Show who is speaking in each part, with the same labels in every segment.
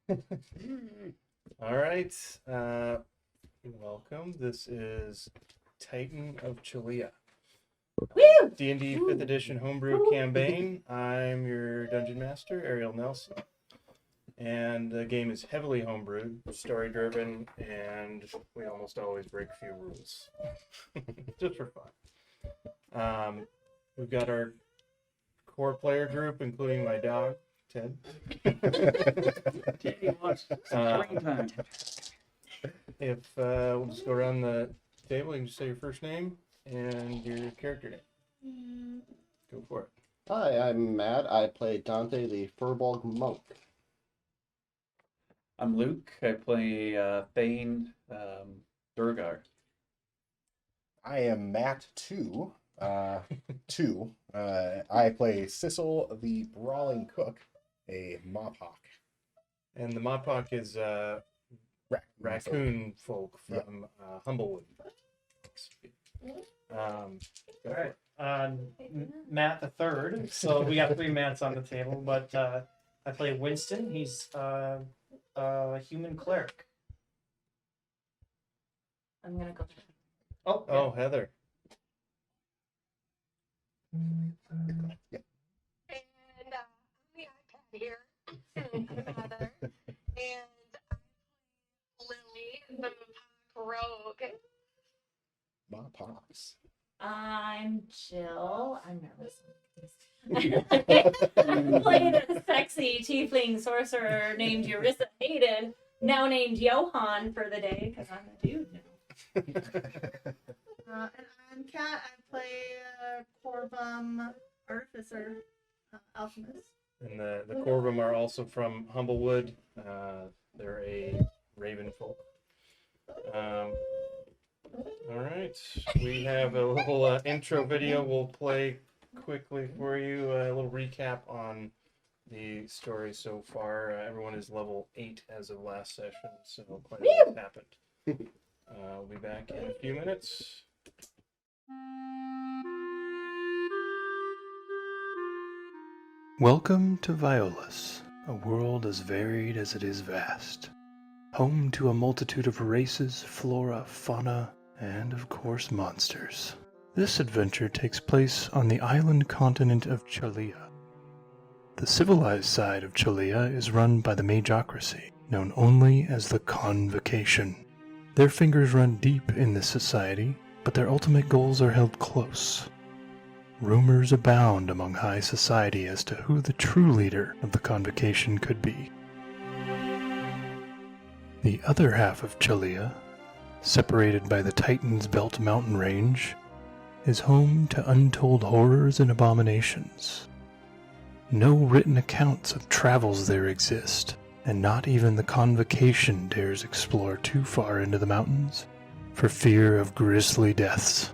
Speaker 1: All right. Welcome. This is Titan of Chalea.
Speaker 2: Woo!
Speaker 1: D&D 5th Edition Homebrew Campaign. I'm your Dungeon Master, Ariel Nelson. And the game is heavily homebrewed, story-driven, and we almost always break a few rules. Just for fun. We've got our core player group, including my dog, Ted.
Speaker 3: Teddy wants some screen time.
Speaker 1: If we'll just go around the table, you can just say your first name and your character name. Go for it.
Speaker 4: Hi, I'm Matt. I play Dante, the Furbolg monk.
Speaker 3: I'm Luke. I play Thane Durgar.
Speaker 5: I am Matt 2. I play Sissel, the Brawling Cook, a Mophawk.
Speaker 1: And the Mophawk is raccoon folk from Humblewood.
Speaker 6: All right. Matt the third. So we got three Matts on the table, but I play Winston. He's a human cleric.
Speaker 2: I'm gonna go.
Speaker 1: Oh, Heather.
Speaker 7: And I'm the iPad here, Heather, and I'm Lily, the rogue.
Speaker 5: Mophawks.
Speaker 2: I'm Jill. I'm nervous. I'm playing a sexy tiefling sorcerer named Eurissa Hayden, now named Johan for the day because I'm a dude now.
Speaker 8: And I'm Kat. I play Corvum Artificer, Alchemist.
Speaker 1: And the Corvum are also from Humblewood. They're a raven folk. All right. We have a little intro video we'll play quickly for you. A little recap on the story so far. Everyone is level 8 as of last session, so quite a bit has happened. We'll be back in a few minutes. Welcome to Violus, a world as varied as it is vast. Home to a multitude of races, flora, fauna, and of course monsters. This adventure takes place on the island continent of Chalea. The civilized side of Chalea is run by the Magocracy, known only as the Convocation. Their fingers run deep in this society, but their ultimate goals are held close. Rumors abound among high society as to who the true leader of the Convocation could be. The other half of Chalea, separated by the Titan's Belt mountain range, is home to untold horrors and abominations. No written accounts of travels there exist, and not even the Convocation dares explore too far into the mountains, for fear of grisly deaths.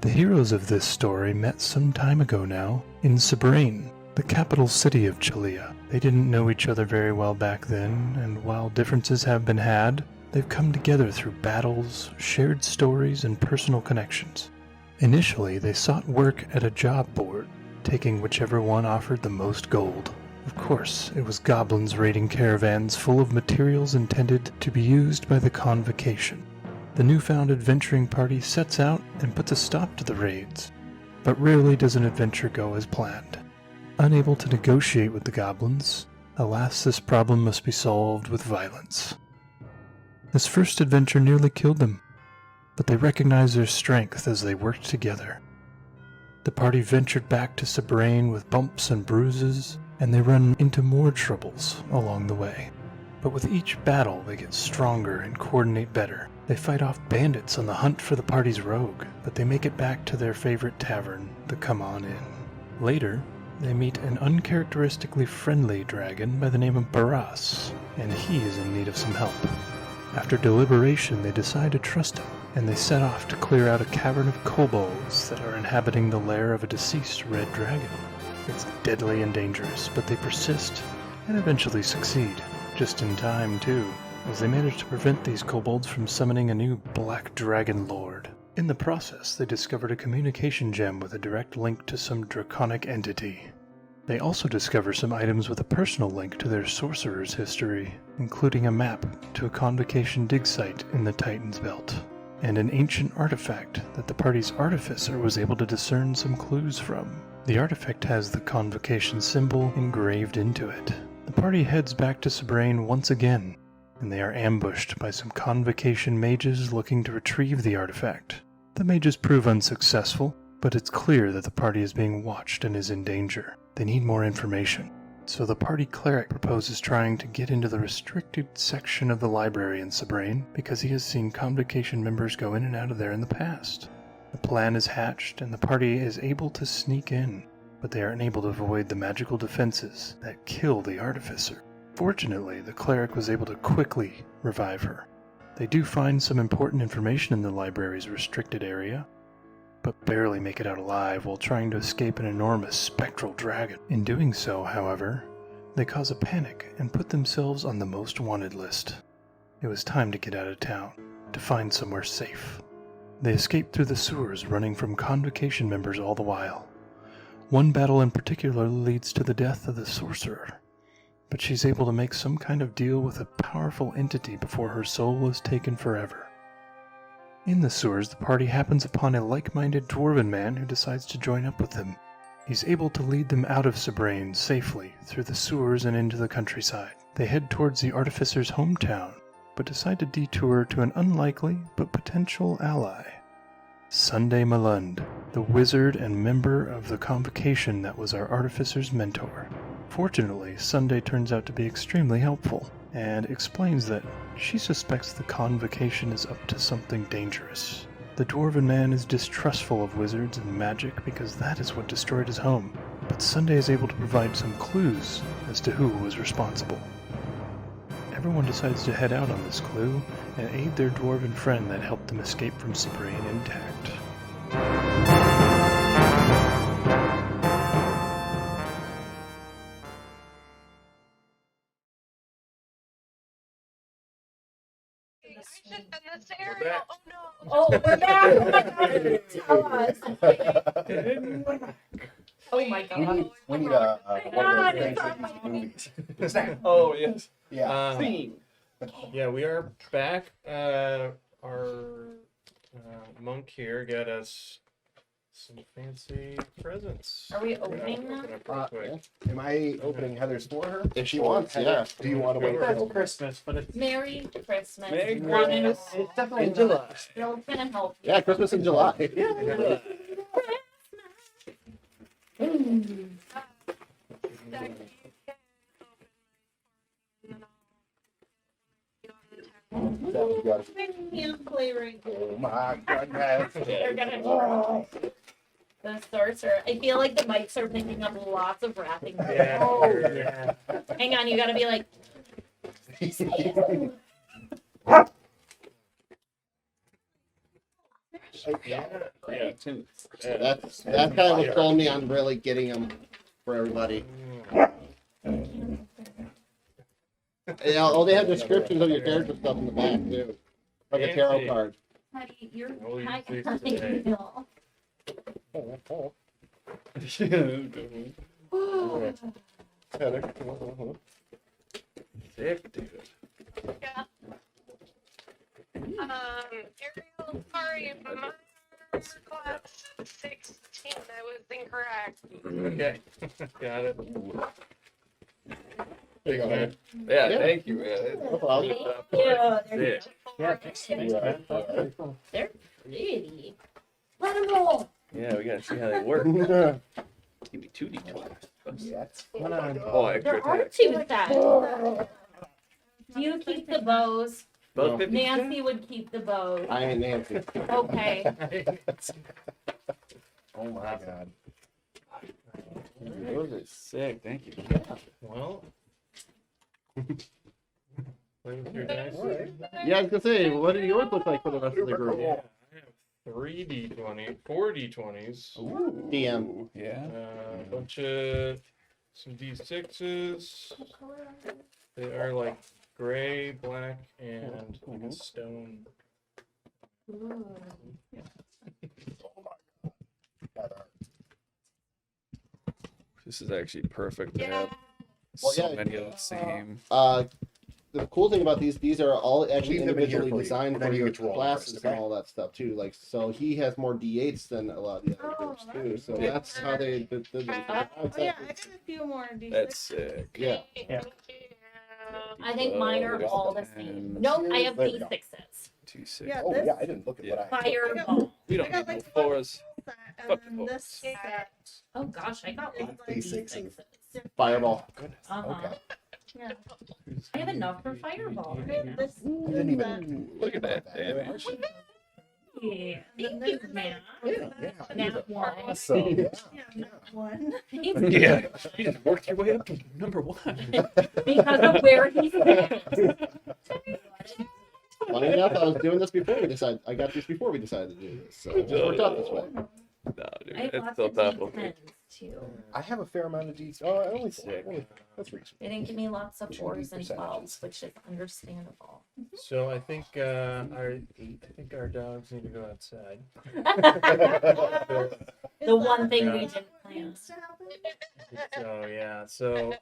Speaker 1: The heroes of this story met some time ago now in Sabrain, the capital city of Chalea. They didn't know each other very well back then, and while differences have been had, they've come together through battles, shared stories, and personal connections. Initially, they sought work at a job board, taking whichever one offered the most gold. Of course, it was goblins raiding caravans full of materials intended to be used by the Convocation. The newfound adventuring party sets out and puts a stop to the raids, but rarely does an adventure go as planned. Unable to negotiate with the goblins, alas, this problem must be solved with violence. This first adventure nearly killed them, but they recognized their strength as they worked together. The party ventured back to Sabrain with bumps and bruises, and they run into more troubles along the way. But with each battle, they get stronger and coordinate better. They fight off bandits on the hunt for the party's rogue, but they make it back to their favorite tavern, the Come On Inn. Later, they meet an uncharacteristically friendly dragon by the name of Barras, and he is in need of some help. After deliberation, they decide to trust him, and they set off to clear out a cavern of kobolds that are inhabiting the lair of a deceased red dragon. It's deadly and dangerous, but they persist and eventually succeed. Just in time, too, as they manage to prevent these kobolds from summoning a new Black Dragon Lord. In the process, they discovered a communication gem with a direct link to some draconic entity. They also discover some items with a personal link to their sorcerer's history, including a map to a convocation dig site in the Titan's Belt, and an ancient artifact that the party's artificer was able to discern some clues from. The artifact has the convocation symbol engraved into it. The party heads back to Sobrain once again, and they are ambushed by some convocation mages looking to retrieve the artifact. The mages prove unsuccessful, but it's clear that the party is being watched and is in danger. They need more information, so the party cleric proposes trying to get into the restricted section of the library in Sobrain because he has seen convocation members go in and out of there in the past. The plan is hatched and the party is able to sneak in, but they are unable to avoid the magical defenses that kill the artificer. Fortunately, the cleric was able to quickly revive her. They do find some important information in the library's restricted area, but barely make it out alive while trying to escape an enormous spectral dragon. In doing so, however, they cause a panic and put themselves on the most wanted list. It was time to get out of town, to find somewhere safe. They escape through the sewers, running from convocation members all the while. One battle in particular leads to the death of the sorcerer, but she's able to make some kind of deal with a powerful entity before her soul is taken forever. In the sewers, the party happens upon a like-minded dwarven man who decides to join up with them. He's able to lead them out of Sobrain safely through the sewers and into the countryside. They head towards the artificer's hometown, but decide to detour to an unlikely but potential ally. Sunday Malund, the wizard and member of the convocation that was our artificer's mentor. Fortunately, Sunday turns out to be extremely helpful, and explains that she suspects the convocation is up to something dangerous. The dwarven man is distrustful of wizards and magic because that is what destroyed his home, but Sunday is able to provide some clues as to who was responsible. Everyone decides to head out on this clue and aid their dwarven friend that helped them escape from Sobrain intact.
Speaker 7: I should have been the cereal.
Speaker 3: back.
Speaker 7: Oh no.
Speaker 2: Oh, we're back. Oh my god. Tell us. Oh my god.
Speaker 5: We need
Speaker 2: God,
Speaker 5: one of those
Speaker 2: it's
Speaker 5: fancy
Speaker 2: on my
Speaker 5: movies.
Speaker 3: Oh, yes.
Speaker 5: Yeah.
Speaker 3: Scene.
Speaker 9: Yeah, we are back. Our monk here got us some fancy presents.
Speaker 2: Are we
Speaker 9: We're gonna
Speaker 2: opening
Speaker 9: open
Speaker 2: them?
Speaker 9: up real quick.
Speaker 5: Am I opening Heather's for her?
Speaker 4: If she wants, yeah.
Speaker 5: Do you want to wait?
Speaker 6: It's Christmas, but it's
Speaker 2: Merry Christmas.
Speaker 3: Merry
Speaker 2: We're gonna-
Speaker 3: Christmas.
Speaker 6: it's definitely
Speaker 3: In July.
Speaker 2: Bill's gonna help you.
Speaker 4: Yeah, Christmas in July.
Speaker 8: Can't play right now.
Speaker 5: Oh my goodness.
Speaker 2: They're gonna try. The sorcerer. I feel like the mics are picking up lots of rapping.
Speaker 9: Yeah.
Speaker 2: Oh.
Speaker 6: yeah.
Speaker 2: Hang on, you gotta be like,
Speaker 3: Yeah, too.
Speaker 4: That's kind of what sold me on really getting them for everybody. Yeah, oh, they have descriptions of your character stuff in the back too, like a tarot card.
Speaker 2: Honey, you're
Speaker 9: Oh, you
Speaker 2: I
Speaker 9: fixed
Speaker 2: can't
Speaker 9: it.
Speaker 2: feel.
Speaker 5: Heather.
Speaker 3: Sick, dude.
Speaker 7: Yeah. Ariel, sorry, my class 16. I was incorrect.
Speaker 9: Okay. Got it.
Speaker 5: There you go, Heather.
Speaker 3: Yeah,
Speaker 4: Yeah.
Speaker 3: thank you, man.
Speaker 4: No problem.
Speaker 2: Yeah, they're,
Speaker 3: Sick.
Speaker 6: Yeah, thanks, man. Very cool.
Speaker 2: they're pretty. Let them roll.
Speaker 3: Yeah, we gotta see how they work.
Speaker 5: Yeah.
Speaker 3: Give me 2d20.
Speaker 5: Yes.
Speaker 6: Come on.
Speaker 3: Oh, extra
Speaker 2: There are
Speaker 3: attack.
Speaker 2: two sets. Do you keep the bows?
Speaker 3: Both 50%?
Speaker 2: Nancy would keep the bows.
Speaker 4: I ain't Nancy.
Speaker 2: Okay.
Speaker 5: Oh my god.
Speaker 3: Those are sick, thank you.
Speaker 9: Well. Play with your dice.
Speaker 4: Yeah, I was gonna say, what do yours look like for the rest of the group?
Speaker 9: Yeah, I have 3d20, 4d20s,
Speaker 4: DM.
Speaker 3: Yeah.
Speaker 9: a bunch of some d6s. They are like gray, black, and like a stone.
Speaker 3: This is actually perfect to
Speaker 7: Yeah.
Speaker 3: have
Speaker 4: Well,
Speaker 3: so
Speaker 4: yeah.
Speaker 3: many of the same.
Speaker 4: The cool thing about these are all actually
Speaker 5: Leave them in here
Speaker 4: individually
Speaker 5: for you,
Speaker 4: designed
Speaker 5: and then
Speaker 4: for
Speaker 5: you
Speaker 4: your
Speaker 5: get to roll
Speaker 4: classes
Speaker 5: first,
Speaker 4: and
Speaker 5: okay?
Speaker 4: all that stuff too. Like, so he has more d8s than a lot of the other
Speaker 8: Oh,
Speaker 4: groups too.
Speaker 8: that's
Speaker 4: So
Speaker 8: cool.
Speaker 4: that's how they did it.
Speaker 8: Oh yeah, I got a few more D6.
Speaker 3: That's sick.
Speaker 4: Yeah.
Speaker 6: Yeah.
Speaker 7: Thank you.
Speaker 2: I think mine are
Speaker 3: Well,
Speaker 2: all the same. Nope, I have
Speaker 5: There we go.
Speaker 2: D6s.
Speaker 3: 2, 6.
Speaker 8: Yeah,
Speaker 5: Oh
Speaker 8: this
Speaker 5: yeah, I didn't look at
Speaker 3: Yeah.
Speaker 5: what I had.
Speaker 2: Fireball.
Speaker 3: We
Speaker 8: I
Speaker 3: don't
Speaker 8: got
Speaker 3: need no
Speaker 8: like
Speaker 3: fours.
Speaker 8: set, and
Speaker 3: Fuck
Speaker 8: then
Speaker 3: the
Speaker 8: this
Speaker 3: fours.
Speaker 8: set.
Speaker 2: Oh gosh, I got lots of
Speaker 5: D6s.
Speaker 2: D6s.
Speaker 4: Fireball.
Speaker 5: Goodness.
Speaker 2: Uh-huh.
Speaker 5: Okay.
Speaker 8: Yeah.
Speaker 2: I have enough for fireball.
Speaker 8: This
Speaker 5: I didn't even
Speaker 8: set.
Speaker 3: Look at that
Speaker 5: Damn
Speaker 3: damage.
Speaker 2: Yeah.
Speaker 8: And
Speaker 2: Thank
Speaker 8: then
Speaker 2: you,
Speaker 8: this
Speaker 2: man.
Speaker 5: Yeah.
Speaker 2: Nat one.
Speaker 5: Awesome. Yeah.
Speaker 8: Yeah, not one.
Speaker 3: Yeah, you just worked your way up to number 1.
Speaker 2: Because of where he's at.
Speaker 4: Funny enough, I was doing this before we decided. I got this before we decided to do this, so it just worked out this way.
Speaker 3: No, dude,
Speaker 2: I have
Speaker 3: it's
Speaker 2: lots
Speaker 3: still
Speaker 2: of
Speaker 3: tough. Okay.
Speaker 2: D10s too.
Speaker 5: I have a fair amount of Ds. Oh, only
Speaker 3: Sick.
Speaker 5: that's reasonable.
Speaker 2: They didn't give me lots of
Speaker 5: Which
Speaker 2: 4s and
Speaker 5: percentages?
Speaker 2: 12s, which is understandable.
Speaker 9: So I think our dogs need to go outside.
Speaker 2: The one thing we
Speaker 9: Yeah.
Speaker 2: didn't plan.
Speaker 8: Needs to happen.
Speaker 9: So yeah, so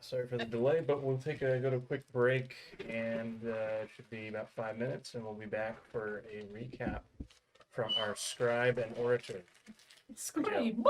Speaker 9: sorry for the delay, but we'll go to a quick break, and it should be about 5 minutes, and we'll be back for a recap from our scribe and orator.
Speaker 2: Scream.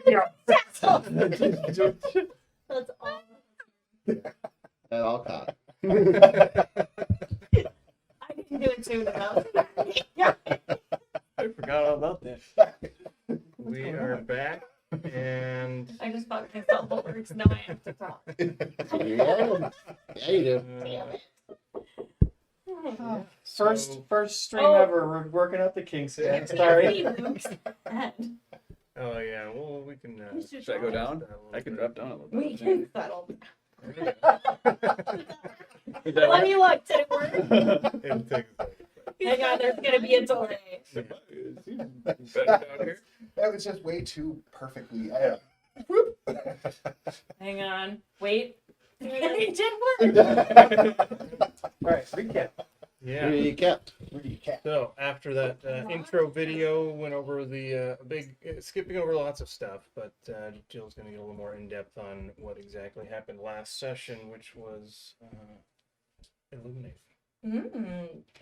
Speaker 2: That's all.
Speaker 4: At all costs.
Speaker 2: I didn't do it soon enough. Yeah.
Speaker 3: I forgot all about that.
Speaker 9: We are back, and
Speaker 2: I just fucked myself over because now I have to talk.
Speaker 4: Yeah, you do.
Speaker 2: Damn it.
Speaker 6: First stream
Speaker 2: Oh.
Speaker 6: ever. We're working out the kinks here. Sorry.
Speaker 2: Luke's head.
Speaker 9: oh yeah, well we can.
Speaker 3: Should I go down? I can drop down a little
Speaker 2: We
Speaker 3: bit.
Speaker 2: can settle.
Speaker 3: Did that
Speaker 2: Let
Speaker 3: work?
Speaker 2: me look. Did it work?
Speaker 9: It'll take a
Speaker 2: Hang on, there's gonna be a delay.
Speaker 9: second.
Speaker 3: Better down here.
Speaker 5: That was just way too perfectly.
Speaker 2: Hang on. Wait. It did work.
Speaker 6: All right, recap.
Speaker 9: Yeah.
Speaker 4: Recap.
Speaker 9: So after that intro video, went over the skipping over lots of stuff, but Jill's going to get a little more in depth on what exactly happened last session, which was illuminating.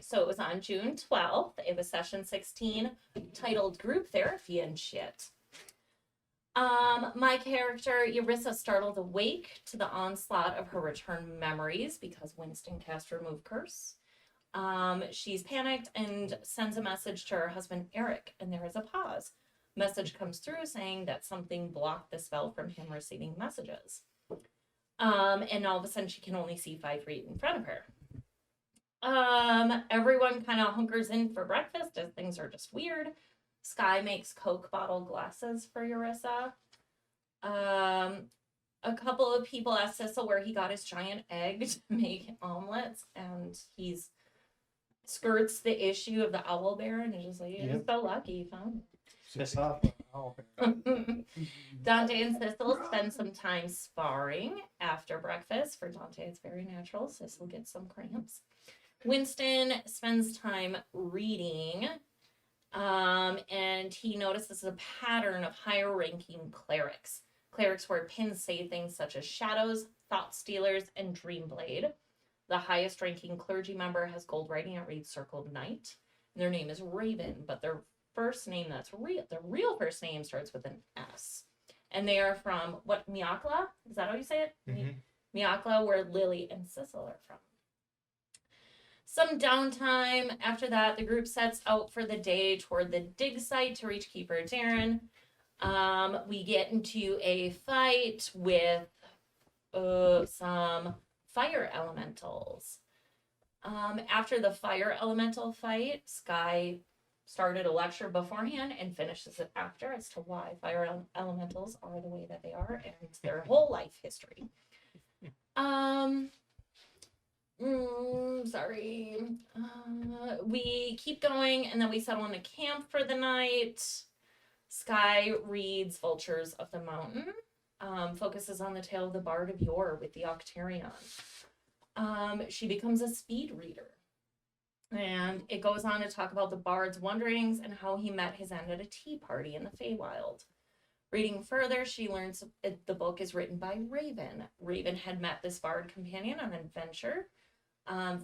Speaker 2: So it was on June 12th. It was session 16, titled Group Therapy and Shit. My character, Yarissa, startled awake to the onslaught of her return memories because Winston cast Remove Curse. She's panicked and sends a message to her husband, Eric, and there is a pause. Message comes through saying that something blocked the spell from him receiving messages. And all of a sudden she can only see 5 feet in front of her. Everyone kind of hunkers in for breakfast as things are just weird. Sky makes Coke bottle glasses for Yarissa. A couple of people asked Sissel where he got his giant egg to make omelets, and he's skirts the issue of the owl bear and is just like, you're so lucky you found
Speaker 6: Piss off. Oh.
Speaker 2: it. Dante and Sissel spend some time sparring after breakfast. For Dante, it's very natural. Sissel gets some cramps. Winston spends time reading. And he notices a pattern of higher ranking clerics. Clerics wear pins say things such as shadows, thought stealers, and dreamblade. The highest ranking clergy member has gold writing and reads circled knight. Their name is Raven, but their first name their real first name starts with an S. And they are from Miakla? Is that how you say it?
Speaker 9: Mm-hmm.
Speaker 2: Miakla, where Lily and Sissel are from. Some downtime. After that, the group sets out for the day toward the dig site to reach Keeper Darren. We get into a fight with some fire elementals. After the fire elemental fight, Sky started a lecture beforehand and finishes it after as to why fire elementals are the way that they are and their whole life history. Sorry. We keep going and then we settle in a camp for the night. Sky reads Vultures of the Mountain. Focuses on the tale of the Bard of Yore with the Octarion. She becomes a speed reader. And it goes on to talk about the Bard's wanderings and how he met his end at a tea party in the Feywild. Reading further, she learns the book is written by Raven. Raven had met this Bard companion on an adventure,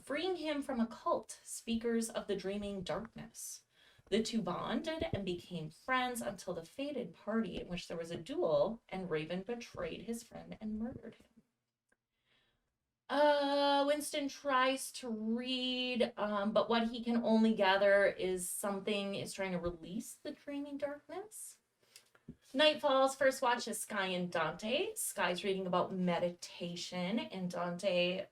Speaker 2: freeing him from a cult, speakers of the dreaming darkness. The two bonded and became friends until the fated party in which there was a duel and Raven betrayed his friend and murdered him. Winston tries to read, but what he can only gather is something is trying to release the dreaming darkness. Night falls. First watch is Sky and Dante. Sky's reading about meditation, and Dante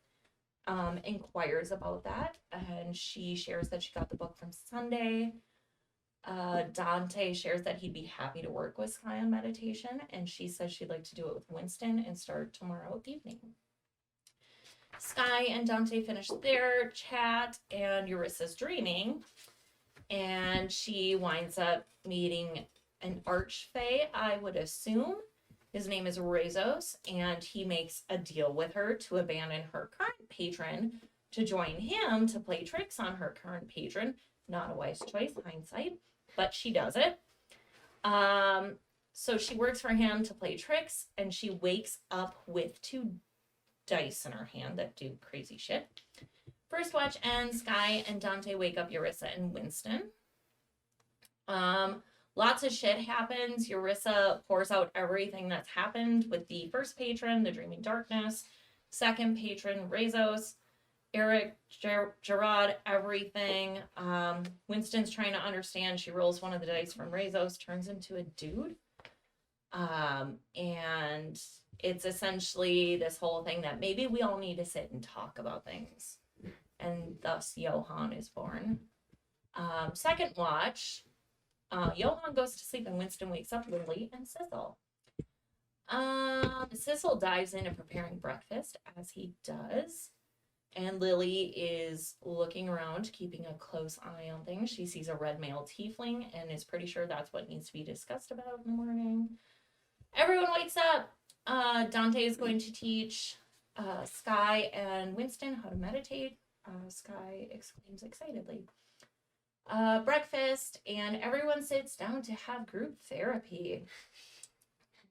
Speaker 2: inquires about that, and she shares that she got the book from Sunday. Dante shares that he'd be happy to work with Sky on meditation, and she says she'd like to do it with Winston and start tomorrow evening. Sky and Dante finish their chat, and Yarissa's dreaming, and she winds up meeting an archfey, I would assume. His name is Rezos, and he makes a deal with her to abandon her current patron to join him to play tricks on her current patron. Not a wise choice, hindsight, but she does it. So she works for him to play tricks, and she wakes up with 2 dice in her hand that do crazy shit. First watch ends. Sky and Dante wake up Yarissa and Winston. Lots of shit happens. Eurissa pours out everything that's happened with the first patron, the Dreaming Darkness, second patron, Rezos, Eric, Gerard, everything. Winston's trying to understand. She rolls one of the dice from Rezos, turns into a dude. And it's essentially this whole thing that maybe we all need to sit and talk about things. And thus Johann is born. Second watch, Johann goes to sleep and Winston wakes up Lily and Sissel. Sissel dives into preparing breakfast as he does. And Lily is looking around, keeping a close eye on things. She sees a red male tiefling and is pretty sure that's what needs to be discussed about in the morning. Everyone wakes up. Dante is going to teach Sky and Winston how to meditate. Sky exclaims excitedly. Breakfast, and everyone sits down to have group therapy.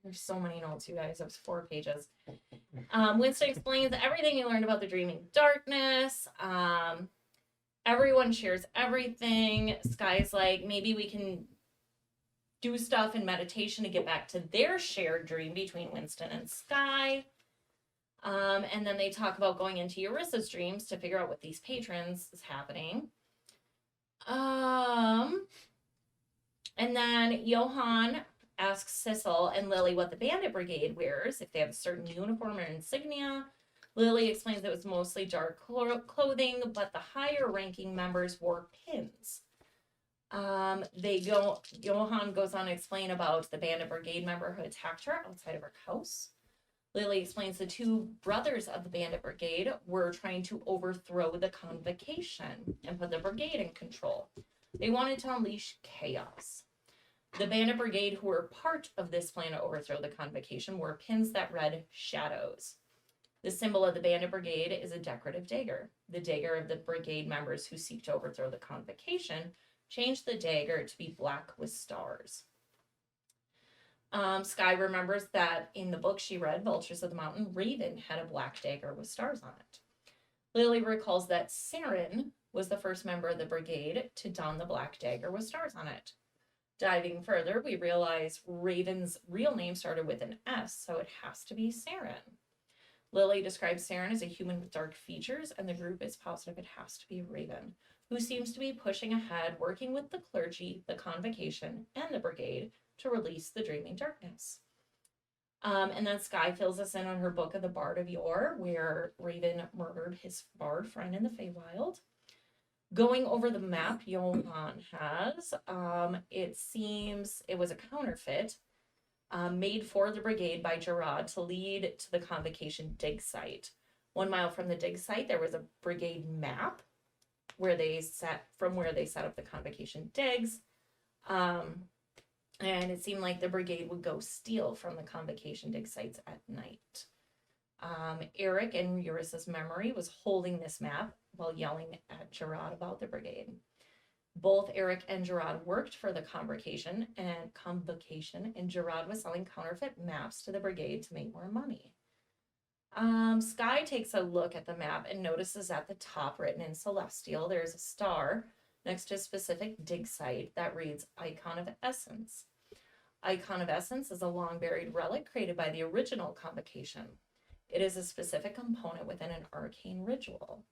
Speaker 2: There's so many notes, you guys. It was 4 pages. Winston explains everything he learned about the Dreaming Darkness. Everyone shares everything. Sky's like, maybe we can do stuff in meditation to get back to their shared dream between Winston and Sky. And then they talk about going into Eurissa's dreams to figure out what these patrons is happening. And then Johann asks Sissel and Lily what the Bandit Brigade wears, if they have a certain uniform or insignia. Lily explains it was mostly dark clothing, but the higher ranking members wore pins. Johann goes on to explain about the Bandit Brigade member who attacked her outside of her house. Lily explains the 2 brothers of the Bandit Brigade were trying to overthrow the convocation and put the brigade in control. They wanted to unleash chaos. The Bandit Brigade, who were part of this plan to overthrow the convocation, wore pins that read shadows. The symbol of the Bandit Brigade is a decorative dagger. The dagger of the brigade members who seek to overthrow the convocation changed the dagger to be black with stars. Sky remembers that in the book she read, Vultures of the Mountain, Raven had a black dagger with stars on it. Lily recalls that Saren was the first member of the brigade to don the black dagger with stars on it. Diving further, we realize Raven's real name started with an S, so it has to be Saren. Lily describes Saren as a human with dark features, and the group is positive it has to be Raven, who seems to be pushing ahead, working with the clergy, the convocation, and the brigade to release the Dreaming Darkness. And then Sky fills us in on her book of the Bard of Yore, where Raven murdered his bard friend in the Feywild. Going over the map Johann has, it seems it was a counterfeit made for the brigade by Gerard to lead to the convocation dig site. 1 mile from the dig site, there was a brigade map where they set up the convocation digs. And it seemed like the brigade would go steal from the convocation dig sites at night. Eric, in Eurissa's memory, was holding this map while yelling at Gerard about the brigade. Both Eric and Gerard worked for the convocation, and Gerard was selling counterfeit maps to the brigade to make more money. Sky takes a look at the map and notices at the top, written in Celestial, there's a star next to a specific dig site that reads Icon of Essence. Icon of Essence is a long-buried relic created by the original convocation. It is a specific component within an arcane ritual.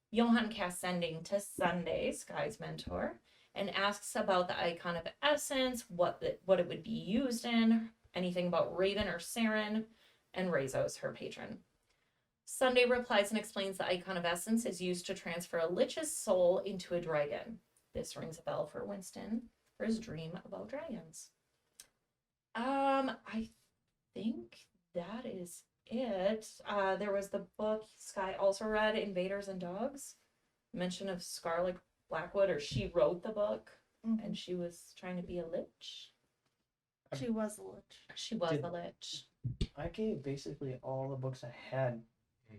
Speaker 2: Johann casts Sending to Sunday, Sky's mentor, and asks about the Icon of Essence, what it would be used in, anything about Raven or Saren, and Rezos, her patron. Sunday replies and explains the Icon of Essence is used to transfer a lich's soul into a dragon. This rings a bell for Winston for his dream about dragons. I think that is it. There was the book Sky also read, Invaders and Dogs. Mention of Scarlet Blackwood, or she wrote the book, and she was trying to be a lich.
Speaker 8: She was a lich.
Speaker 2: She was a lich.
Speaker 6: I gave basically all the books I had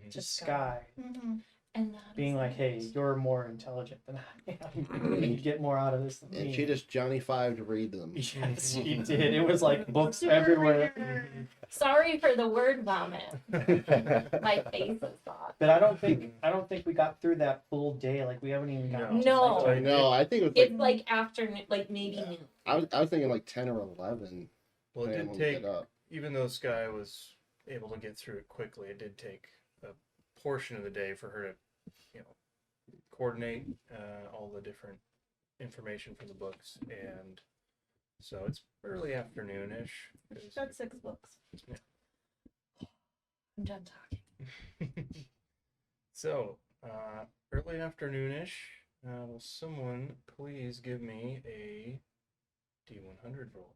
Speaker 6: to
Speaker 2: To
Speaker 6: Sky.
Speaker 8: Mm-hmm.
Speaker 2: And that
Speaker 6: being
Speaker 2: is
Speaker 6: like,
Speaker 2: it.
Speaker 6: "Hey, you're more intelligent than I am. You get more out of this than
Speaker 4: And
Speaker 6: me."
Speaker 4: she just Johnny Five to read them.
Speaker 6: Yes, she did. It was like books
Speaker 8: Super
Speaker 6: everywhere.
Speaker 8: reader.
Speaker 2: Sorry for the word vomit. My face is hot.
Speaker 6: But I don't think we got through that full day. Like we haven't even gotten to
Speaker 2: No.
Speaker 6: nighttime.
Speaker 4: No, I think it was
Speaker 2: It's
Speaker 4: like
Speaker 2: like afternoon, like maybe noon.
Speaker 4: I was thinking like 10 or 11.
Speaker 9: Well, it
Speaker 4: depending
Speaker 9: did
Speaker 4: on when we
Speaker 9: take,
Speaker 4: get up.
Speaker 9: even though Sky was able to get through it quickly, it did take a portion of the day for her to, coordinate all the different information from the books, and so it's early afternoon-ish.
Speaker 8: She's got 6 books.
Speaker 2: I'm done talking.
Speaker 9: So, early afternoonish. Will someone please give me a D100 roll?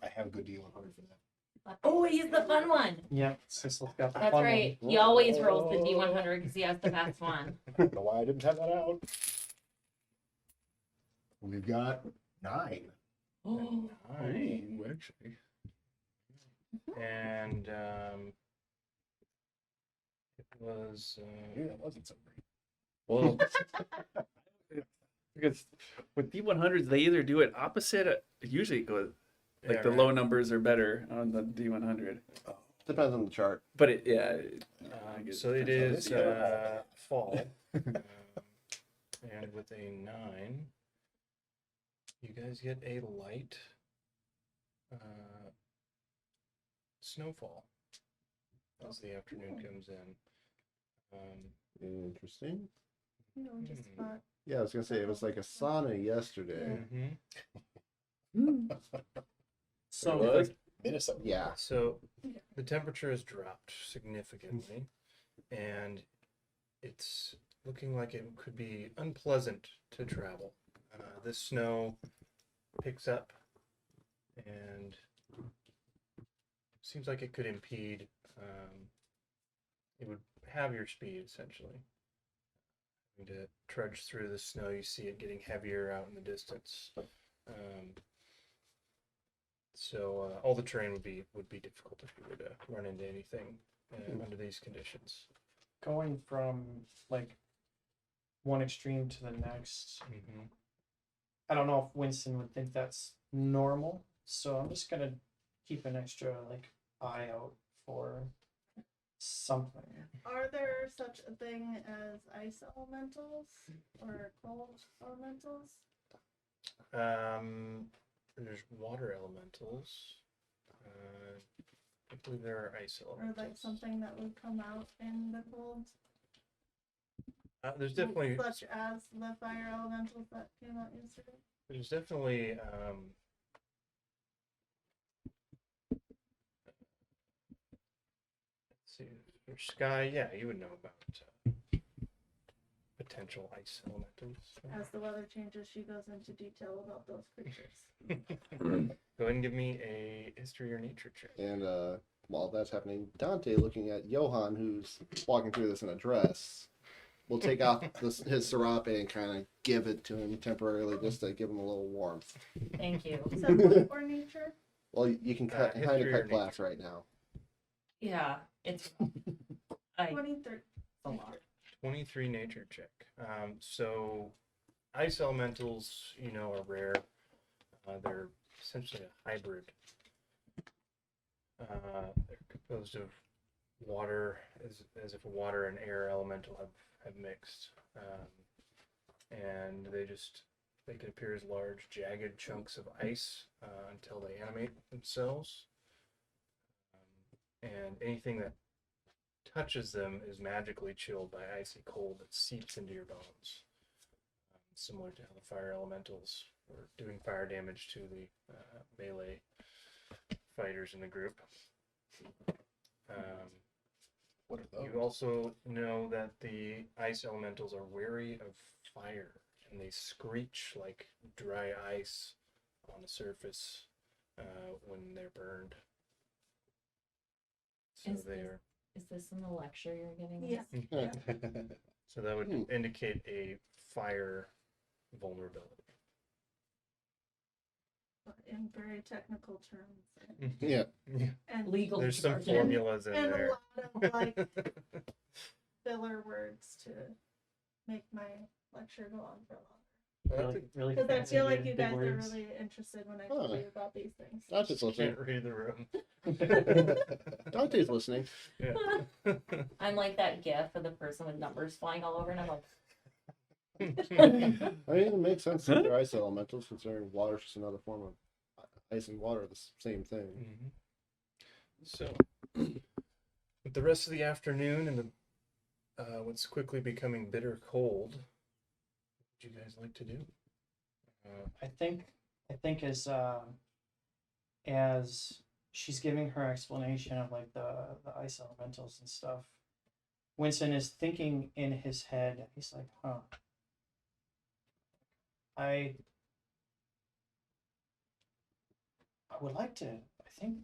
Speaker 5: I have a good D100 for that.
Speaker 2: Oh, he's the fun one.
Speaker 6: Yep, Cecil's got the
Speaker 2: That's
Speaker 6: fun
Speaker 2: right. He always rolls the D100 because he has the best one.
Speaker 5: I don't know why I didn't have that out. We've got 9.
Speaker 2: Oh,
Speaker 9: Nine.
Speaker 3: Ooh, actually.
Speaker 9: And it was.
Speaker 5: Yeah, it wasn't so great.
Speaker 3: Well, because with D100s, they either do it opposite. Usually it goes like
Speaker 9: Yeah,
Speaker 3: the
Speaker 9: right.
Speaker 3: low numbers are better on the D100.
Speaker 4: Depends on the chart.
Speaker 3: But it, yeah.
Speaker 9: So it
Speaker 5: depends
Speaker 9: is
Speaker 5: on this
Speaker 9: fall. And with a 9, you guys get a light snowfall as the afternoon comes in.
Speaker 4: Interesting.
Speaker 8: You know, just not.
Speaker 4: Yeah, I was gonna say it was like a sauna yesterday.
Speaker 6: So
Speaker 3: was?
Speaker 5: Minnesota.
Speaker 4: Yeah.
Speaker 9: So the temperature has dropped significantly, and it's looking like it could be unpleasant to travel. This snow picks up and seems like it could impede. It would have your speed essentially. Having to trudge through the snow, you see it getting heavier out in the distance. So all the terrain would be difficult if you were to run into anything under these conditions.
Speaker 6: going from like one extreme to the next, I don't know if Winston would think that's normal. So I'm just gonna keep an extra like eye out for something.
Speaker 8: Are there such a thing as ice elementals or cold elementals?
Speaker 9: There's water elementals. I believe there are ice
Speaker 8: Or
Speaker 9: elementals.
Speaker 8: like something that would come out in the cold?
Speaker 9: There's definitely
Speaker 8: Such as the fire elementals that came out yesterday?
Speaker 9: There's definitely let's see, for Sky, yeah, you would know about potential ice elementals.
Speaker 8: As the weather changes, she goes into detail about those creatures.
Speaker 9: Go ahead and give me a history or nature check.
Speaker 4: And while that's happening, Dante, looking at Johan, who's walking through this in a dress, will take off his serape and kind of give it to him temporarily, just to give him a little warmth.
Speaker 2: thank you.
Speaker 8: Is that wood or nature?
Speaker 4: Well, you can kind of
Speaker 9: history or
Speaker 4: cut glass right now.
Speaker 2: Yeah, it's. I
Speaker 8: 23.
Speaker 2: a lot.
Speaker 9: 23 nature check. So ice elementals, are rare. They're essentially a hybrid. They're composed of water, as if a water and air elemental have mixed. And they can appear as large, jagged chunks of ice until they animate themselves. And anything that touches them is magically chilled by icy cold that seeps into your bones. Similar to how the fire elementals were doing fire damage to the melee fighters in the group.
Speaker 5: What are those?
Speaker 9: You also know that the ice elementals are wary of fire, and they screech like dry ice on the surface when they're burned. So
Speaker 2: Is this in the lecture you're giving
Speaker 8: Yeah.
Speaker 2: us?
Speaker 9: So that would indicate a fire vulnerability.
Speaker 8: in very technical terms
Speaker 4: Yeah.
Speaker 8: and
Speaker 2: Legal
Speaker 9: There's some
Speaker 2: jargon.
Speaker 9: formulas in
Speaker 8: and a
Speaker 9: there.
Speaker 8: lot of like filler words to make my lecture go on for longer.
Speaker 6: Really
Speaker 8: Because I
Speaker 6: fancy
Speaker 8: feel like
Speaker 6: big
Speaker 8: you guys are
Speaker 6: words.
Speaker 8: really interested when I
Speaker 4: Huh.
Speaker 8: tell you about these things.
Speaker 4: Not just listening.
Speaker 9: Can't read the room.
Speaker 4: Dante's listening.
Speaker 9: Yeah.
Speaker 2: I'm like that gif of the person with numbers flying all over, and I'm like,
Speaker 4: I mean, it makes sense that they're ice elementals, considering water's just another form of ice and water, are the same thing.
Speaker 9: Mhm. So, with the rest of the afternoon and the what's quickly becoming bitter cold, what would you guys like to do?
Speaker 6: I think as she's giving her explanation of like the ice elementals and stuff, Winston is thinking in his head. He's like, huh. I would like to. I think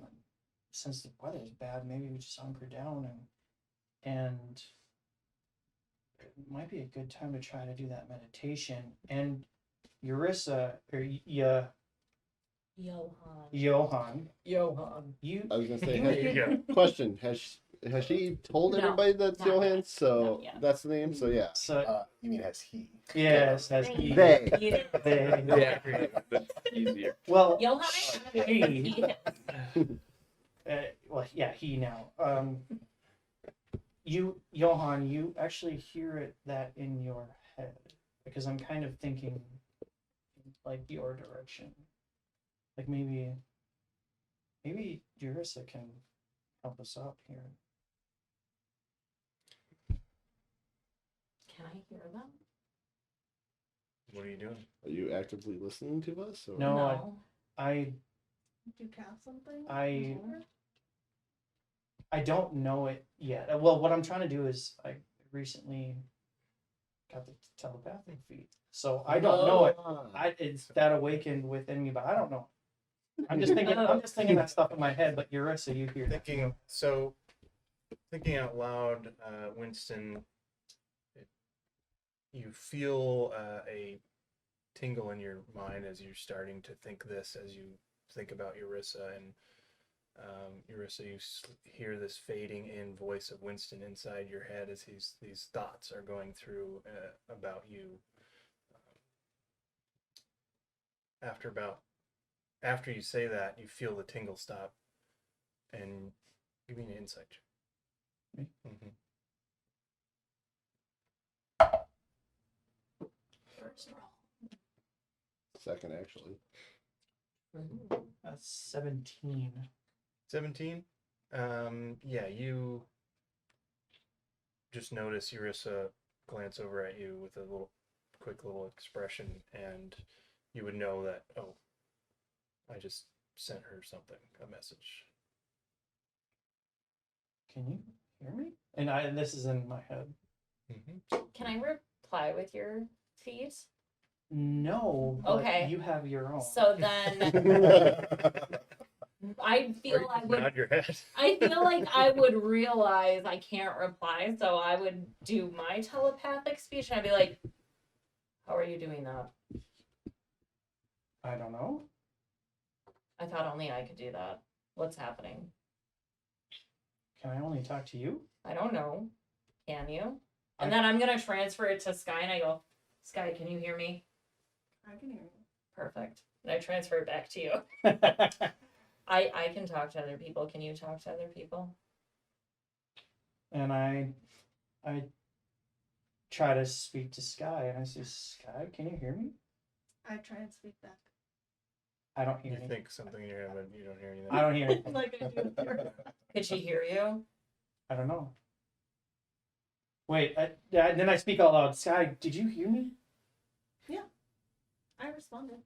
Speaker 6: since the weather is bad, maybe we just hunker down and it might be a good time to try to do that meditation. And Eurissa or
Speaker 2: Johan.
Speaker 6: Johan, you
Speaker 4: I was gonna say,
Speaker 9: There you go.
Speaker 4: question: has she told
Speaker 2: No,
Speaker 4: everybody that's
Speaker 2: not
Speaker 4: Johan?
Speaker 2: yet.
Speaker 4: So
Speaker 2: Not yet.
Speaker 4: that's the name. So yeah,
Speaker 6: so
Speaker 5: You mean as he?
Speaker 6: yes, as he
Speaker 4: they.
Speaker 6: they
Speaker 3: Yeah, that's easier.
Speaker 6: well
Speaker 2: Johan.
Speaker 6: he well yeah he now you Johan, you actually hear it that in your head because I'm kind of thinking like your direction, like maybe Eurissa can help us out here.
Speaker 2: Can I hear them?
Speaker 9: What are you doing?
Speaker 4: Are you actively listening to us? Or?
Speaker 6: No, I
Speaker 8: Do you cast something?
Speaker 6: I don't know it yet. Well, what I'm trying to do is I recently got the telepathic feat, so I don't know it. It's that awakened within me, but I don't know. I'm just thinking that stuff in my head. But Eurissa, you hear that.
Speaker 9: Thinking out loud, Winston, you feel a tingle in your mind as you're starting to think this, as you think about Eurissa, and Eurissa, you hear this fading in voice of Winston inside your head as these thoughts are going through about you. After you say that, you feel the tingle stop, and give me an insight check.
Speaker 6: Me?
Speaker 9: Mm-hmm.
Speaker 2: First roll.
Speaker 4: Second, actually.
Speaker 6: That's 17.
Speaker 9: 17? Yeah, you just notice Eurissa glance over at you with a quick little expression, and you would know that, oh, I just sent her something, a message.
Speaker 6: Can you hear me? And this is in my head.
Speaker 9: Mm-hmm.
Speaker 2: Can I reply with your feet?
Speaker 6: No, but
Speaker 2: Okay.
Speaker 6: you have your own.
Speaker 2: So then I feel I would.
Speaker 9: Nod your head.
Speaker 2: I feel like I would realize I can't reply, so I would do my telepathic speech, and I'd be like, "How are you doing that?"
Speaker 6: I don't know.
Speaker 2: I thought only I could do that. What's happening?
Speaker 6: Can I only talk to you?
Speaker 2: I don't know. Can you? And then I'm gonna transfer it to Sky, and I go, "Sky, can you hear me?"
Speaker 8: I can hear you.
Speaker 2: Perfect. And I transfer it back to you. I can talk to other people. Can you talk to other people?
Speaker 6: And I try to speak to Sky, and I say, Sky, can you hear me?
Speaker 8: I try and speak back.
Speaker 6: I don't hear
Speaker 9: You
Speaker 6: anything.
Speaker 9: think something in your head, but you don't hear anything.
Speaker 6: I don't hear anything.
Speaker 8: Like I do with her.
Speaker 2: Could she hear you?
Speaker 6: I don't know. Wait, then I speak out loud. Sky, did you hear me?
Speaker 8: I responded.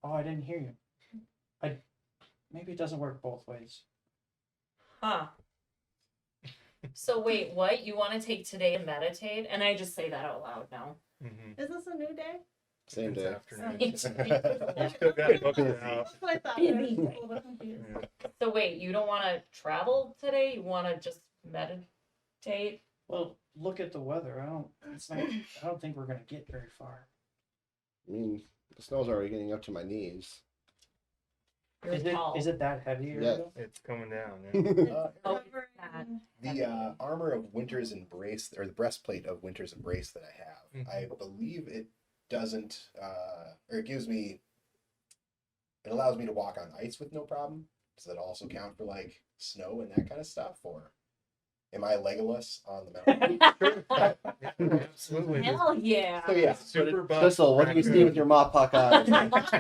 Speaker 6: Oh, I didn't hear you. Maybe it doesn't work both ways.
Speaker 2: Huh. So wait, what? You want to take today and meditate? And I just say that out loud now.
Speaker 9: Mm-hmm.
Speaker 8: Is this a new day?
Speaker 4: Same
Speaker 9: It's
Speaker 4: day.
Speaker 9: afternoon.
Speaker 2: It's-
Speaker 9: You still got books out.
Speaker 8: That's what I thought.
Speaker 2: Busy
Speaker 8: I was
Speaker 2: day.
Speaker 8: a little confused.
Speaker 9: Yeah.
Speaker 2: So wait, you don't want to travel today? You want to just meditate?
Speaker 6: Well, look at the weather. I don't think we're gonna get very far.
Speaker 4: I mean, the snow's already getting up to my knees.
Speaker 2: You're
Speaker 6: Is
Speaker 2: tall.
Speaker 6: it that heavy?
Speaker 4: Yeah.
Speaker 6: Ariel?
Speaker 9: It's coming down. Yeah.
Speaker 2: Oh,
Speaker 8: Covered
Speaker 2: that.
Speaker 8: in-
Speaker 5: The armor of Winter's Embrace, or the breastplate of Winter's Embrace that I have, I believe it doesn't, or it gives me, it allows me to walk on ice with no problem. Does that also count for like snow and that kind of stuff, or am I Legolas on the mountain?
Speaker 9: Absolutely.
Speaker 2: Hell yeah.
Speaker 5: So yeah,
Speaker 9: Super buff.
Speaker 4: Crystal, what do you see with your mop puck eyes?
Speaker 5: not much.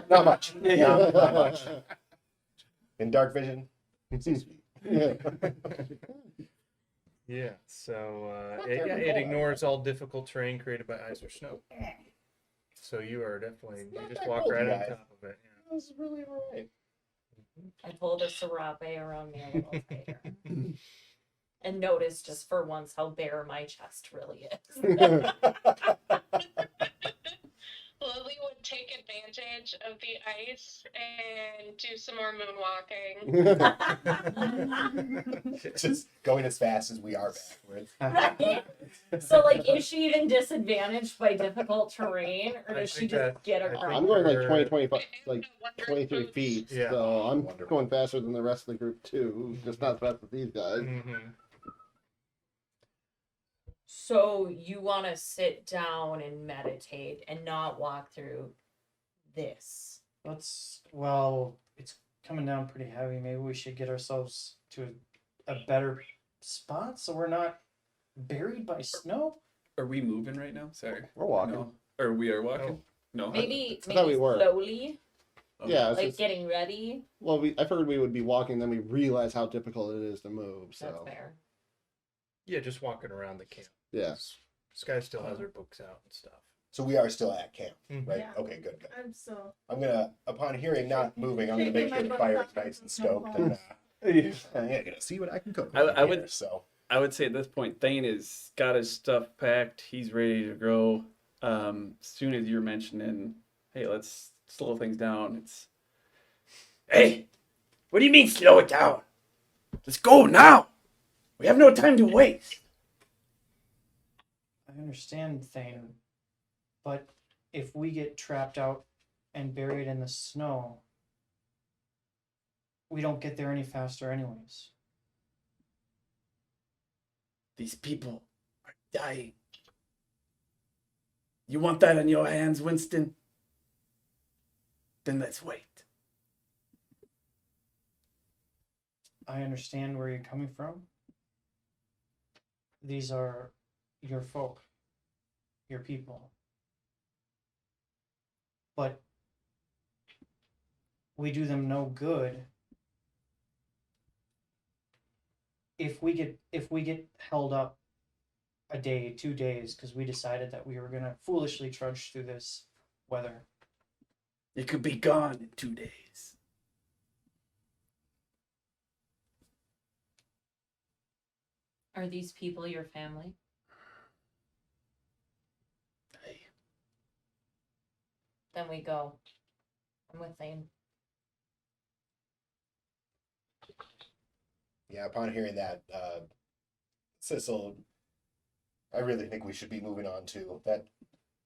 Speaker 5: Not much. In dark vision, 6 feet.
Speaker 4: Yeah.
Speaker 9: Yeah, so
Speaker 5: Not
Speaker 9: it, yeah,
Speaker 5: terribly
Speaker 9: it
Speaker 5: cold,
Speaker 9: ignores all difficult terrain created by ice or snow. So you are definitely,
Speaker 5: It's
Speaker 9: you
Speaker 5: not
Speaker 9: just
Speaker 5: that
Speaker 9: walk
Speaker 5: cold,
Speaker 9: right
Speaker 5: you
Speaker 9: on
Speaker 5: guys.
Speaker 9: top of it.
Speaker 5: This is really alright.
Speaker 2: I pulled a serape around me a little tighter. And noticed just for once how bare my chest really is.
Speaker 7: Lily would take advantage of the ice and do some more moonwalking.
Speaker 5: Just going as fast as we are backwards.
Speaker 2: Right? So, like, is she even disadvantaged by difficult terrain, or
Speaker 9: I
Speaker 2: does she
Speaker 9: think
Speaker 2: just
Speaker 9: that-
Speaker 2: get
Speaker 9: I
Speaker 2: across?
Speaker 9: think
Speaker 4: I'm going like
Speaker 9: Or-
Speaker 4: 20, 25,
Speaker 7: I
Speaker 4: like
Speaker 7: have no
Speaker 4: 23
Speaker 7: wonders.
Speaker 4: feet,
Speaker 9: Yeah.
Speaker 4: so I'm
Speaker 5: Wonderful.
Speaker 4: going faster than the rest of the group too. Just not as fast as these guys.
Speaker 2: So you want to sit down and meditate and not walk through this.
Speaker 6: Well, it's coming down pretty heavy. Maybe we should get ourselves to a better spot so we're not buried by snow.
Speaker 10: Are we moving right now? Sorry.
Speaker 4: We're walking.
Speaker 10: No. Or we are walking? No.
Speaker 2: Maybe
Speaker 4: I thought we were.
Speaker 2: slowly,
Speaker 10: Okay.
Speaker 4: Yeah, it's
Speaker 2: like
Speaker 4: just,
Speaker 2: getting ready.
Speaker 4: well, I figured we would be walking, then we realized how difficult it is to move.
Speaker 2: That's
Speaker 4: So
Speaker 2: fair.
Speaker 9: Yeah, just walking around the camp.
Speaker 4: yeah,
Speaker 9: Sky still has her books out and stuff.
Speaker 5: So we are still at camp,
Speaker 9: Mhm.
Speaker 5: right?
Speaker 8: Yeah.
Speaker 5: Okay, good.
Speaker 8: I'm so.
Speaker 5: I'm gonna, upon hearing not moving, I'm gonna make sure the
Speaker 8: Shaking my
Speaker 5: fire
Speaker 8: butt
Speaker 5: is nice and
Speaker 8: off.
Speaker 5: stoked, and yeah, gonna see what I can cook.
Speaker 10: I
Speaker 5: over
Speaker 10: would-
Speaker 5: here, so
Speaker 10: I would say at this point, Thane has got his stuff packed. He's ready to go. As soon as you're mentioning, hey, let's slow things down. It's, hey, what do you mean slow it down? Let's go now. We have no time to waste.
Speaker 6: I understand, Thane, but if we get trapped out and buried in the snow, we don't get there any faster, anyways.
Speaker 10: These people are dying. You want that on your hands, Winston? Then let's wait.
Speaker 6: I understand where you're coming from. These are your folk, your people. But we do them no good if we get held up a day, 2 days, because we decided that we were gonna foolishly trudge through this weather.
Speaker 10: It could be gone in 2 days.
Speaker 2: Are these people your family?
Speaker 10: Hey,
Speaker 2: Then we go. I'm with Thane.
Speaker 5: yeah, upon hearing that, Sissel, I really think we should be moving on too. That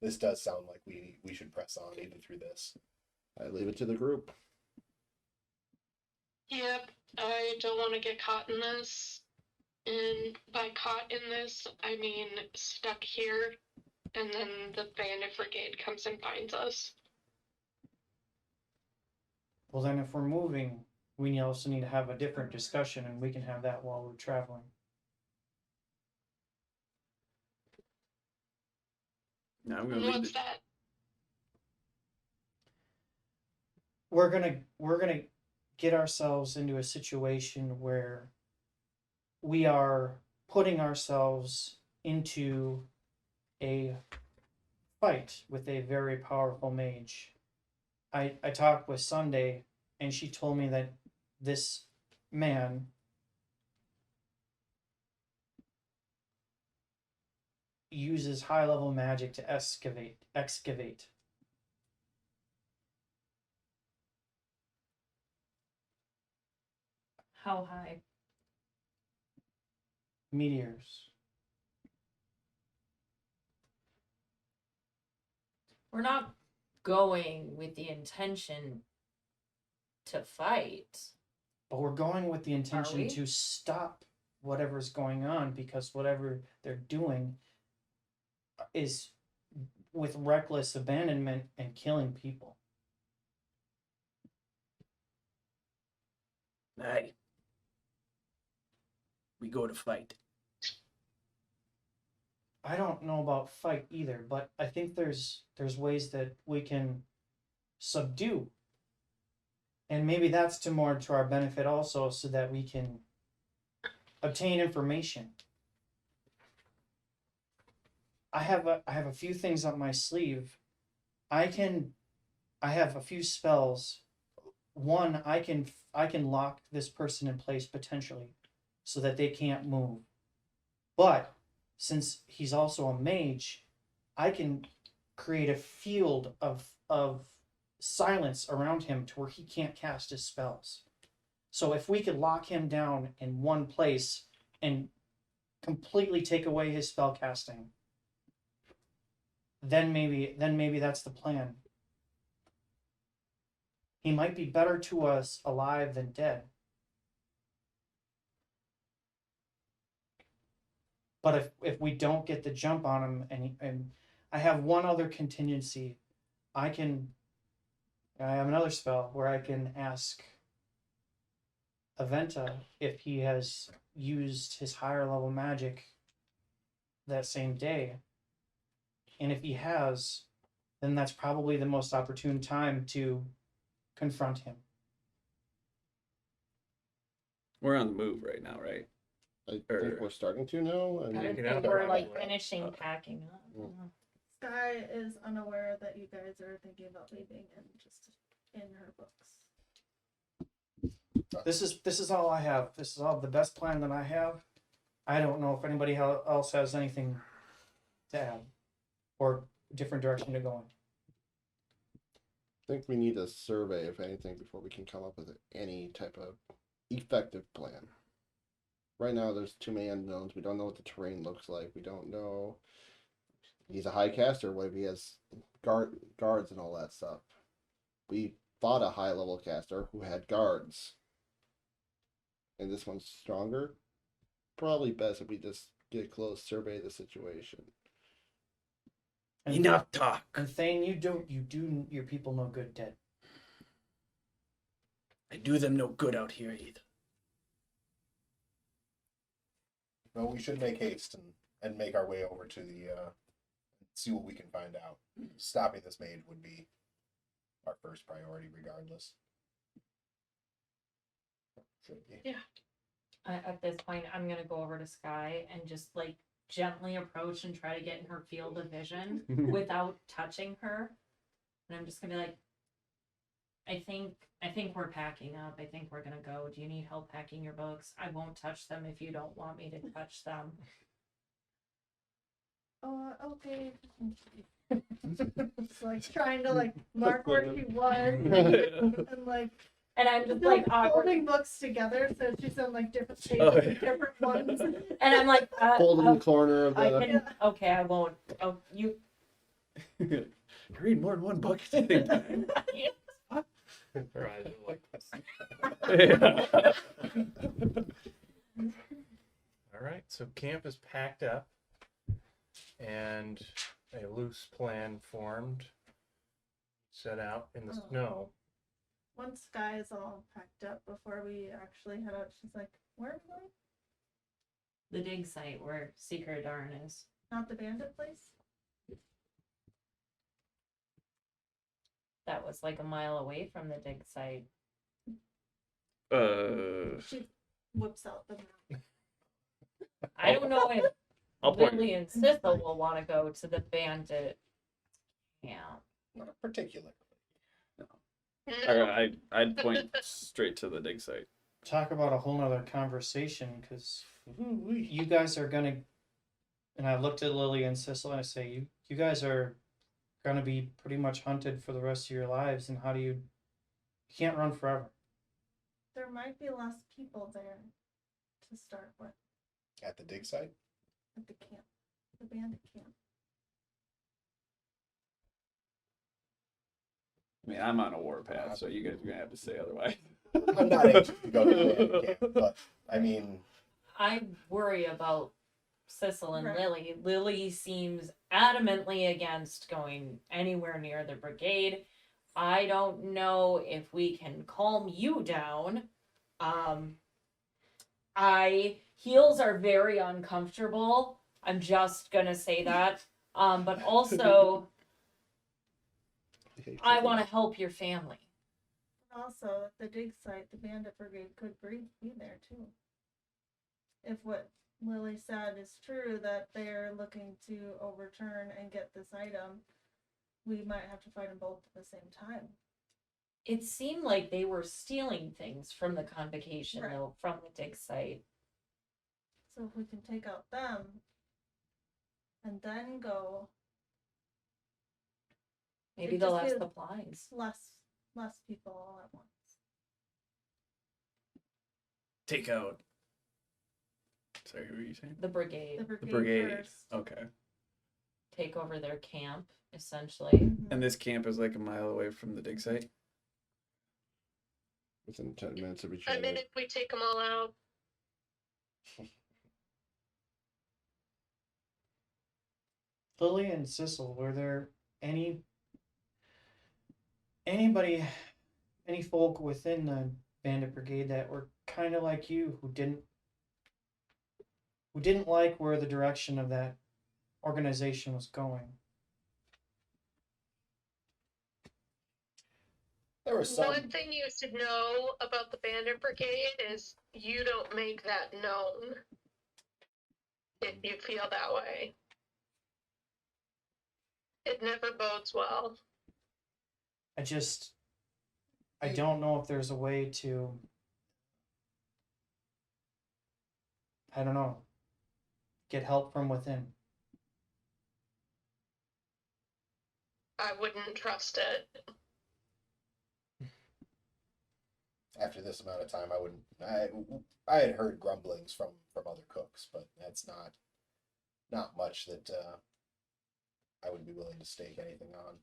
Speaker 5: this does sound like we should press on even through this.
Speaker 4: I leave it to the group.
Speaker 7: Yep, I don't want to get caught in this. And by caught in this, I mean stuck here, and then the bandit brigade comes and finds us.
Speaker 6: Well, then if we're moving, we also need to have a different discussion, and we can have that while we're traveling.
Speaker 10: now I'm
Speaker 7: And
Speaker 10: gonna leave
Speaker 7: what's
Speaker 10: it.
Speaker 7: that?
Speaker 6: We're gonna get ourselves into a situation where we are putting ourselves into a fight with a very powerful mage. I talked with Sunday, and she told me that this man uses high level magic to excavate.
Speaker 2: How high?
Speaker 6: Meteors.
Speaker 2: We're not going with the intention to fight.
Speaker 6: But we're going with the intention
Speaker 2: we?
Speaker 6: to stop whatever's going on, because whatever they're doing is with reckless abandonment and killing people.
Speaker 10: Aye. We go to fight.
Speaker 6: I don't know about fight either, but I think there's ways that we can subdue. And maybe that's to our benefit also, so that we can obtain information. I have a few things up my sleeve. I have a few spells. One, I can lock this person in place potentially so that they can't move. But since he's also a mage, I can create a field of silence around him to where he can't cast his spells. So if we could lock him down in one place and completely take away his spell casting, then maybe that's the plan. He might be better to us alive than dead. But if we don't get the jump on him, and I have one other contingency, I have another spell where I can ask Aventa if he has used his higher level magic that same day. And if he has, then that's probably the most opportune time to confront him.
Speaker 10: We're on the move right now, right?
Speaker 4: I think we're starting to now.
Speaker 2: I would
Speaker 9: Packing
Speaker 2: say
Speaker 9: up,
Speaker 2: we're
Speaker 9: or
Speaker 2: like
Speaker 9: what?
Speaker 2: finishing packing up.
Speaker 8: Sky is unaware that you guys are thinking about leaving and just in her books.
Speaker 6: This is all I have. This is all the best plan that I have. I don't know if anybody else has anything to add or different direction to go in.
Speaker 4: I think we need a survey, if anything, before we can come up with any type of effective plan. Right now, there's too many unknowns. We don't know what the terrain looks like. We don't know. He's a high caster. What if he has guards and all that stuff? We fought a high level caster who had guards, and this one's stronger. Probably best if we just get a close survey of the situation.
Speaker 6: And
Speaker 10: Enough talk.
Speaker 6: And Thane, you do your people no good dead.
Speaker 10: I do them no good out here either.
Speaker 5: Well, we should make haste and make our way over to the see what we can find out. Stopping this mage would be our first priority, regardless. Should be.
Speaker 2: Yeah. At this point, I'm gonna go over to Sky and just like gently approach and try to get in her field of vision without touching her. And I'm just gonna be like, I think we're packing up. I think we're gonna go. Do you need help packing your books? I won't touch them if you don't want me to touch them.
Speaker 8: Oh, okay. It's like trying to like mark where she was and like
Speaker 2: And I'm just like awkward.
Speaker 8: holding books together so she's on like different pages,
Speaker 10: Oh, yeah.
Speaker 8: different ones.
Speaker 2: And I'm like,
Speaker 4: Fold in the corner of
Speaker 2: I
Speaker 4: the.
Speaker 2: can. Okay, I won't. Oh, you.
Speaker 10: You read more than one book at the same time.
Speaker 9: Her eyes are like this. All right, so camp is packed up, and a loose plan formed. Set out in the
Speaker 8: Oh.
Speaker 9: snow.
Speaker 8: Once Sky is all packed up before we actually head out, she's like, "Where are we going?
Speaker 2: The dig site where Secret Darn is.
Speaker 8: Not the bandit place?"
Speaker 2: That was like a mile away from the dig site.
Speaker 8: She whips out the map.
Speaker 2: I don't know if
Speaker 10: I'll point.
Speaker 2: Lily and Sissel will want to go to the bandit camp.
Speaker 5: Not particularly.
Speaker 10: I'd point straight to the dig site.
Speaker 6: Talk about a whole nother conversation, because you guys are gonna, and I looked at Lily and Sissel and I say, you guys are gonna be pretty much hunted for the rest of your lives, and you can't run forever.
Speaker 8: There might be less people there to start with
Speaker 5: At the dig site?
Speaker 8: at the camp, the bandit camp.
Speaker 10: I mean, I'm on a war path, so you guys are gonna have to say otherwise.
Speaker 5: I'm not anxious to go to the bandit camp, but I mean,
Speaker 2: I worry about Sissel and
Speaker 8: Right.
Speaker 2: Lily. Lily seems adamantly against going anywhere near the brigade. I don't know if we can calm you down. Heels are very uncomfortable. I'm just gonna say that. But also I want to help your family.
Speaker 8: Also, at the dig site, the bandit brigade could be there too. If what Lily said is true, that they're looking to overturn and get this item, we might have to fight them both at the same time.
Speaker 2: It seemed like they were stealing things from the convocation,
Speaker 8: Right.
Speaker 2: though, from the dig site.
Speaker 8: So if we can take out them and then go
Speaker 2: Maybe
Speaker 8: It
Speaker 2: they'll
Speaker 8: just
Speaker 2: have
Speaker 8: feels-
Speaker 2: supplies.
Speaker 8: less people all at once.
Speaker 10: Take out. Sorry, what were you saying?
Speaker 2: The brigade.
Speaker 8: The brigade,
Speaker 10: The brigade.
Speaker 8: first.
Speaker 10: Okay.
Speaker 2: Take over their camp, essentially.
Speaker 8: Mhm.
Speaker 10: And this camp is like a mile away from the dig site.
Speaker 4: Within 10 minutes of each
Speaker 7: I
Speaker 4: other.
Speaker 7: mean, if we take them all out,
Speaker 6: Lily and Sissel, were there any folk within the bandit brigade that were kind of like you, who didn't like where the direction of that organization was going?
Speaker 5: there was some.
Speaker 7: one thing you should know about the bandit brigade is you don't make that known if you feel that way. It never bodes well.
Speaker 6: I don't know if there's a way to, I don't know, get help from within.
Speaker 7: I wouldn't trust it.
Speaker 5: After this amount of time, I wouldn't. I had heard grumblings from other cooks, but that's not much that I would be willing to stake anything on.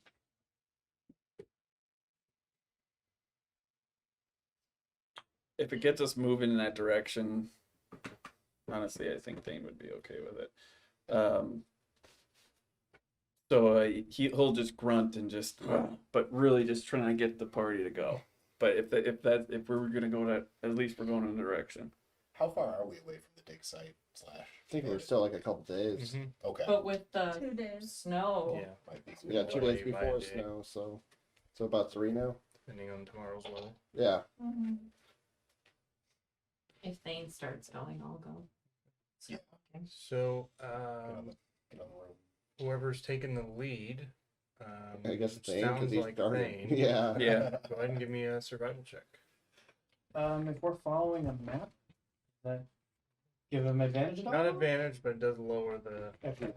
Speaker 10: If it gets us moving in that direction, honestly, I think Thane would be okay with it. So he'll just grunt and just, but really just trying to get the party to go. But if we're gonna go that, at least we're going in the direction.
Speaker 5: How far are we away from the dig site /
Speaker 4: I think we're still like a couple days.
Speaker 5: Okay.
Speaker 2: But with the
Speaker 8: 2 days.
Speaker 2: snow,
Speaker 9: Yeah,
Speaker 5: Might be
Speaker 4: We got 2
Speaker 9: Or
Speaker 4: days
Speaker 9: maybe by
Speaker 4: before
Speaker 9: day.
Speaker 4: snow, so about 3 now.
Speaker 9: depending on tomorrow's weather.
Speaker 4: Yeah.
Speaker 8: Mm-hmm.
Speaker 2: if Thane starts going, I'll go.
Speaker 5: Yeah.
Speaker 9: So,
Speaker 5: Get on the road.
Speaker 9: whoever's taking the lead,
Speaker 4: I guess
Speaker 9: which
Speaker 4: Thane, because
Speaker 9: sounds
Speaker 4: he's
Speaker 9: like
Speaker 4: starting.
Speaker 9: Thane.
Speaker 4: Yeah.
Speaker 10: Yeah.
Speaker 9: Go ahead and give me a survival check.
Speaker 6: If we're following a map, that give them advantage at all?
Speaker 9: Not advantage, but it does lower the.
Speaker 6: Okay.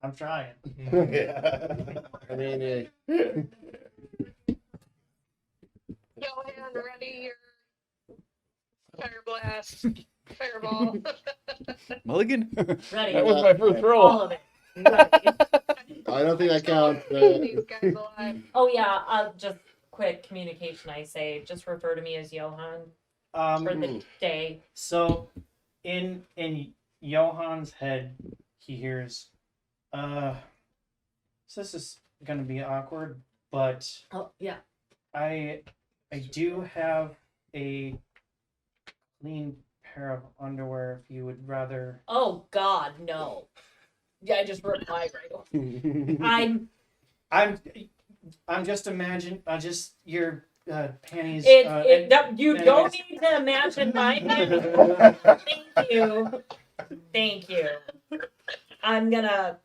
Speaker 6: I'm trying.
Speaker 5: Yeah.
Speaker 4: I mean,
Speaker 7: Johan, ready your fire blast, fireball.
Speaker 10: Mulligan?
Speaker 2: Ready.
Speaker 10: That was my first
Speaker 2: All
Speaker 10: roll.
Speaker 2: of it. Ready.
Speaker 4: I don't think that counts.
Speaker 7: These guys alive.
Speaker 2: Oh yeah, just quick communication. I say, just refer to me as Johan for the day.
Speaker 6: So, in Johan's head, he hears, so this is gonna be awkward, but
Speaker 2: Oh yeah.
Speaker 6: I do have a clean pair of underwear if you would rather.
Speaker 2: Oh God, no. Yeah, I just replied right away.
Speaker 6: I'm just your panties.
Speaker 2: You don't
Speaker 6: anyways.
Speaker 2: need to imagine my head. Thank you. I'm gonna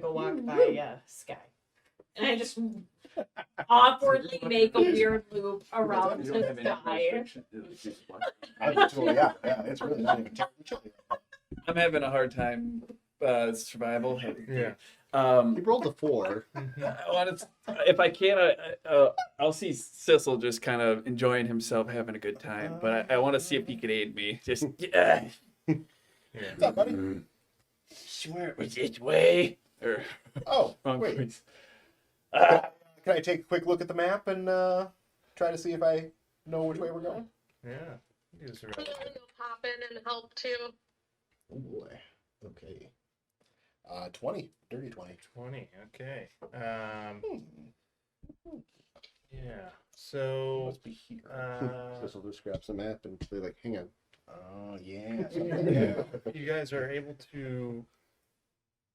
Speaker 2: go walk by Sky, and I just awkwardly make a weird loop around the Sky.
Speaker 5: Yeah, it's really not even terribly chilly.
Speaker 10: I'm having a hard time survival.
Speaker 9: Yeah.
Speaker 4: He rolled a 4.
Speaker 10: I want to, if I can, I'll see Sissel just kind of enjoying himself, having a good time. But I want to see if he could aid me. Just yeah.
Speaker 5: What's up, buddy?
Speaker 10: Swear it was this way. Or
Speaker 5: Oh,
Speaker 10: wrong
Speaker 5: wait.
Speaker 10: place.
Speaker 5: Can I take a quick look at the map and try to see if I know which way we're going?
Speaker 9: Yeah. Do this
Speaker 7: I'm
Speaker 9: around.
Speaker 7: gonna go pop in and help too.
Speaker 5: Oh boy. Okay. 20. Dirty 20.
Speaker 9: 20. Okay.
Speaker 5: Hmm.
Speaker 9: Yeah. So
Speaker 5: Must be here.
Speaker 4: This will just grab some map and be like, hang on.
Speaker 5: Oh, yeah.
Speaker 9: you guys are able to,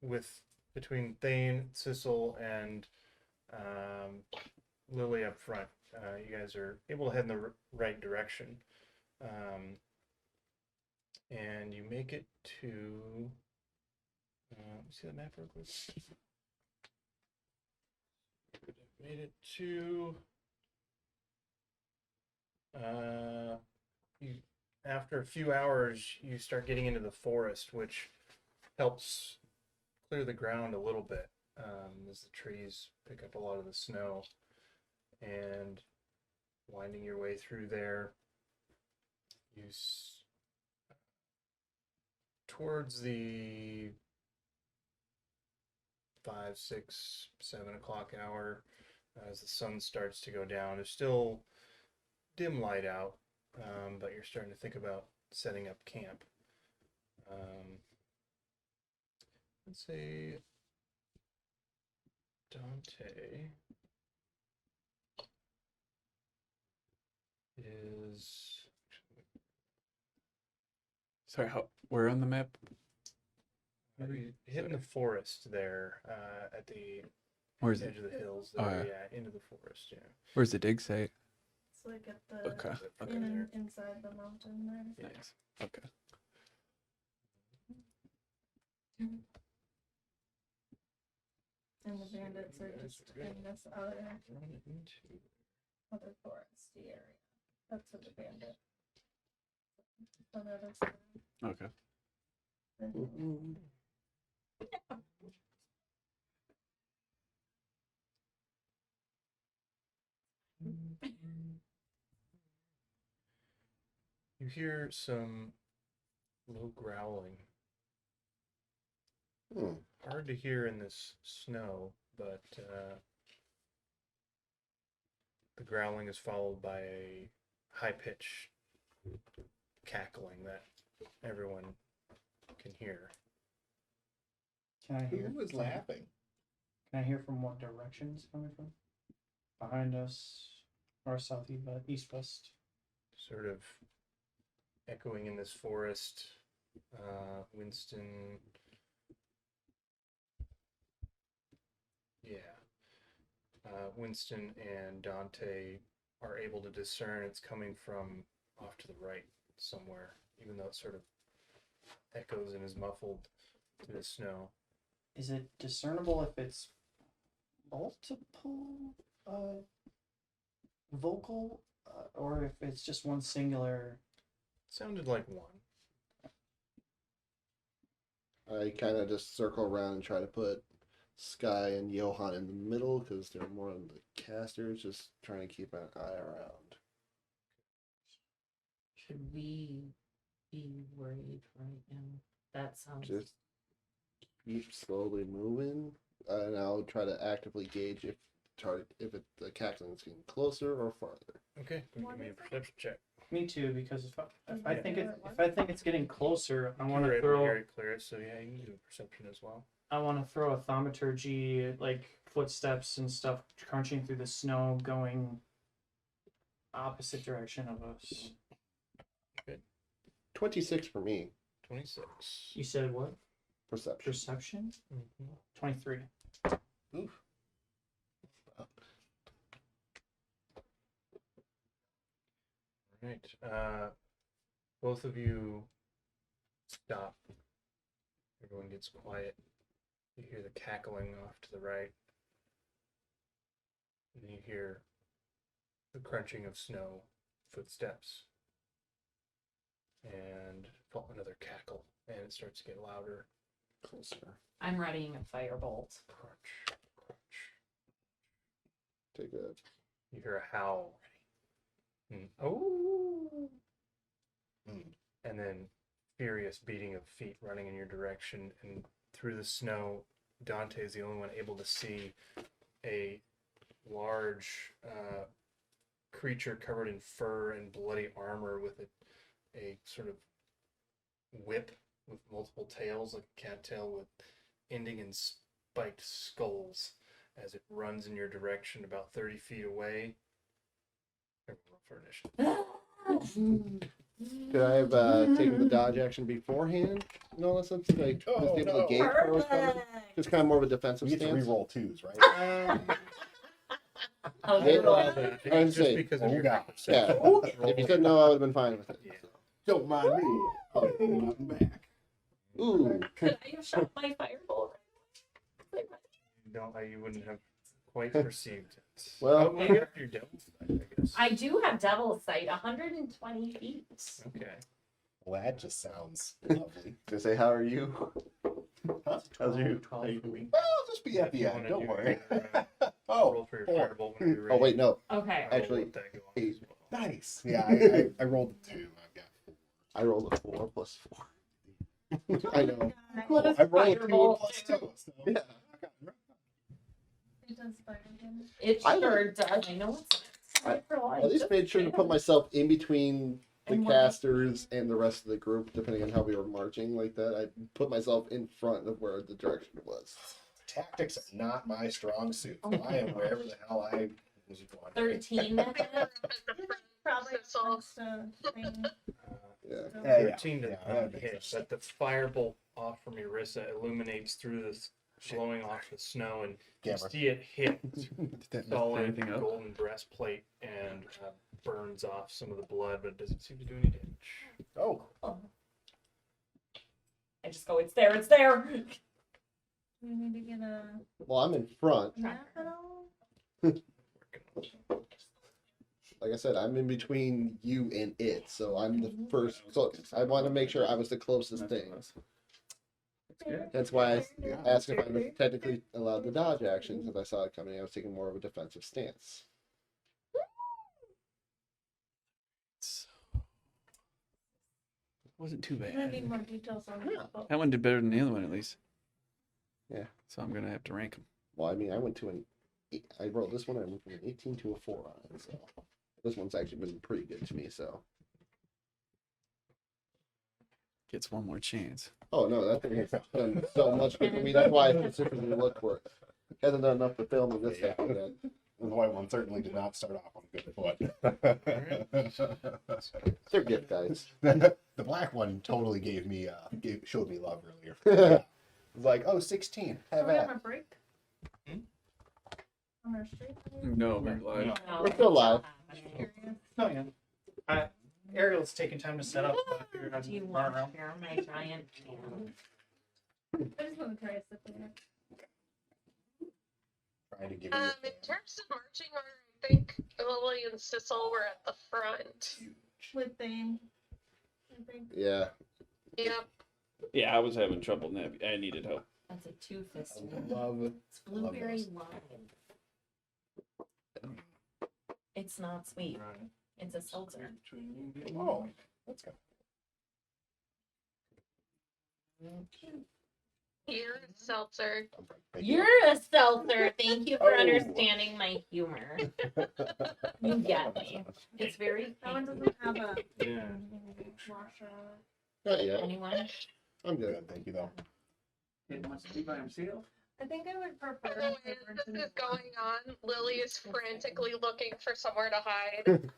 Speaker 9: with between Thane, Sissel, and Lily up front, you guys are able to head in the right direction. And you make it to. Let me see the map real quick. Made it to. You, after a few hours, you start getting into the forest, which helps clear the ground a little bit as the trees pick up a lot of the snow. And winding your way through there, towards the 5, 6, 7 o'clock hour, as the sun starts to go down. There's still dim light out, but you're starting to think about setting up camp. Let's say Dante is.
Speaker 10: Sorry, where on the map?
Speaker 9: Hitting the forest there at the
Speaker 10: Where's
Speaker 9: edge
Speaker 10: it?
Speaker 9: of the hills.
Speaker 10: Oh,
Speaker 9: There,
Speaker 10: yeah.
Speaker 9: into the forest. Yeah.
Speaker 10: Where's the dig site?
Speaker 8: It's like at the
Speaker 10: Okay. Okay.
Speaker 8: inside the mountain there.
Speaker 10: Nice. Okay.
Speaker 8: And the bandits are just in this other foresty area. That's where the bandit. On the other side.
Speaker 10: Okay.
Speaker 9: You hear some low growling. Hard to hear in this snow, but the growling is followed by a high-pitched cackling that everyone can hear.
Speaker 6: Can I hear?
Speaker 5: Who was laughing?
Speaker 6: Can I hear from what direction it's coming from? Behind us, north, south, east, west.
Speaker 9: Sort of echoing in this forest. Winston. Winston and Dante are able to discern it's coming from off to the right somewhere, even though it sort of echoes and is muffled through the snow.
Speaker 6: Is it discernible if it's multiple vocal or if it's just one singular?
Speaker 9: Sounded like one.
Speaker 4: I kind of just circle around and try to put Sky and Johan in the middle because they're more on the casters, just trying to keep an eye around.
Speaker 2: Should we be worried right now? That sounds.
Speaker 4: Just keep slowly moving, and I'll try to actively gauge if the cackling is getting closer or farther.
Speaker 9: Okay, give me a perception check.
Speaker 6: Me too, because if I think it's getting closer, I want
Speaker 9: You're
Speaker 6: to
Speaker 9: able to
Speaker 6: throw.
Speaker 9: hear it clear, so yeah, you can do a perception as well.
Speaker 6: I want to throw a thaumaturgy, like footsteps and stuff crunching through the snow, going opposite direction of us.
Speaker 4: 26 for me.
Speaker 9: 26.
Speaker 6: You said what?
Speaker 4: Perception.
Speaker 6: Perception?
Speaker 9: Mm-hmm.
Speaker 6: 23.
Speaker 5: Oof.
Speaker 9: Right. Both of you stop. Everyone gets quiet. You hear the cackling off to the right. And you hear the crunching of snow, footsteps, and another cackle. And it starts to get louder.
Speaker 4: Closer.
Speaker 2: I'm readying a firebolt.
Speaker 9: Crunch, crunch.
Speaker 4: Take a.
Speaker 9: You hear a howl. Oh. And then furious beating of feet running in your direction, and through the snow, Dante is the only one able to see a large creature covered in fur and bloody armor with a sort of whip with multiple tails, like a cattail with ending in spiked skulls as it runs in your direction about 30 feet away. Everyone for initiative.
Speaker 4: Could I have taken the dodge action beforehand? No, that's like was able to gauge where it was coming. Just kind of more of a defensive
Speaker 5: We get to
Speaker 4: stance.
Speaker 5: re-roll twos, right?
Speaker 2: Oh,
Speaker 4: Hey,
Speaker 2: you're right.
Speaker 4: I'd
Speaker 9: Just
Speaker 4: say,
Speaker 9: because of
Speaker 5: oh
Speaker 9: your
Speaker 5: God.
Speaker 4: yeah. If you said no, I would have been fine with it.
Speaker 9: Yeah.
Speaker 5: Don't mind me. I'll be nothing back.
Speaker 4: Ooh,
Speaker 2: Could I have shot my fireball?
Speaker 9: You wouldn't have quite perceived it.
Speaker 4: Well-
Speaker 9: you got your devil sight, I guess.
Speaker 2: I do have devil's sight, 120 feet.
Speaker 9: Okay.
Speaker 5: Well, that just sounds lovely.
Speaker 4: gonna say, how are you?
Speaker 5: Huh?
Speaker 4: How's you?
Speaker 9: 12 for me.
Speaker 5: Well, I'll just be at
Speaker 9: If
Speaker 5: the
Speaker 9: you
Speaker 5: end.
Speaker 9: wanna
Speaker 5: Don't
Speaker 9: do
Speaker 5: worry.
Speaker 9: your,
Speaker 5: Oh,
Speaker 9: roll for your
Speaker 5: 4.
Speaker 9: fireball when you're
Speaker 4: Oh
Speaker 9: ready.
Speaker 4: wait, no.
Speaker 2: Okay.
Speaker 9: I'll
Speaker 4: Actually,
Speaker 9: let that go off
Speaker 4: eight.
Speaker 9: as well.
Speaker 5: nice. Yeah, I rolled a 2. I've got 4.
Speaker 4: I rolled a 4 plus 4. I know.
Speaker 5: Cool. I rolled a 2 and plus 2. So.
Speaker 4: Yeah.
Speaker 8: It does fire damage.
Speaker 2: It
Speaker 4: I
Speaker 2: sure does. I know it's
Speaker 4: I
Speaker 2: not.
Speaker 4: at least made sure to put myself in between the
Speaker 2: And what-
Speaker 4: casters and the rest of the group, depending on how we were marching like that. I put myself in front of where the direction was.
Speaker 5: Tactics are not my strong suit. I am wherever the hell I was going.
Speaker 2: 13.
Speaker 8: Probably
Speaker 7: Thistle.
Speaker 8: next to thing.
Speaker 4: Yeah.
Speaker 5: Yeah,
Speaker 9: 13 to
Speaker 5: yeah, that makes
Speaker 9: hit,
Speaker 5: sense.
Speaker 9: but the firebolt off from Eurissa illuminates through this, blowing off the snow, and you
Speaker 5: Gamma.
Speaker 9: see it hit solid
Speaker 10: anything up?
Speaker 9: golden breastplate and burns off some of the blood, but it doesn't seem to do any damage.
Speaker 5: Oh,
Speaker 2: I just go, it's there, it's there.
Speaker 8: We need to get a
Speaker 4: Well, I'm in front.
Speaker 8: map at all?
Speaker 4: Like I said, I'm in between you and it, so I'm the first. So I want to make sure I was the closest thing. That's why I asked if I was technically allowed the dodge action, because I saw it coming. I was taking more of a defensive stance.
Speaker 10: Wasn't too
Speaker 8: We're gonna
Speaker 10: bad.
Speaker 8: need more details on that. but-
Speaker 10: That one did better than the other one, at least.
Speaker 4: Yeah.
Speaker 10: So I'm gonna have to rank them.
Speaker 4: Well, I mean, I went to an. I rolled this one. I went from an 18 to a 4 on it. So this one's actually been pretty good to me. So.
Speaker 10: Gets one more chance.
Speaker 4: Oh no, that thing has done so much good for me. That's why I specifically looked for it. Hasn't done enough to film in this half of that.
Speaker 5: the white one certainly did not start off on a good foot.
Speaker 4: They're gift guys.
Speaker 5: The black one totally showed me love earlier. It was like, oh, 16.
Speaker 8: Are
Speaker 5: Have
Speaker 8: we on
Speaker 5: at.
Speaker 8: a break? On our street?
Speaker 10: No, we're live.
Speaker 2: No,
Speaker 4: We're still live.
Speaker 8: Curious.
Speaker 6: Oh yeah. Ariel's taking time to set up.
Speaker 2: Do you want to share my giant pan?
Speaker 8: I just want to try a sip of it.
Speaker 5: Trying to give
Speaker 7: In
Speaker 5: you
Speaker 7: terms of marching order, I think Lily and Sissel were at the front.
Speaker 8: With Thane. I think.
Speaker 4: Yeah.
Speaker 7: Yep.
Speaker 10: Yeah, I was having trouble. I needed help.
Speaker 2: That's a two-fist.
Speaker 5: love.
Speaker 2: It's blueberry
Speaker 5: those.
Speaker 2: lime. It's not sweet. It's a seltzer.
Speaker 5: Oh, let's go.
Speaker 7: You're a seltzer.
Speaker 2: You're a seltzer. Thank you for
Speaker 5: Oh.
Speaker 2: understanding my humor. You get me. It's very
Speaker 8: That one
Speaker 2: pink.
Speaker 8: doesn't have a
Speaker 9: Yeah.
Speaker 8: wash
Speaker 4: Not yet.
Speaker 2: Anyone?
Speaker 4: I'm good.
Speaker 5: Good, thank you though.
Speaker 3: It must be by himself.
Speaker 8: I think I would prefer.
Speaker 7: By the way,
Speaker 8: paper
Speaker 7: as
Speaker 8: to
Speaker 7: this is
Speaker 8: the-
Speaker 7: going on, Lily is frantically looking for somewhere to hide.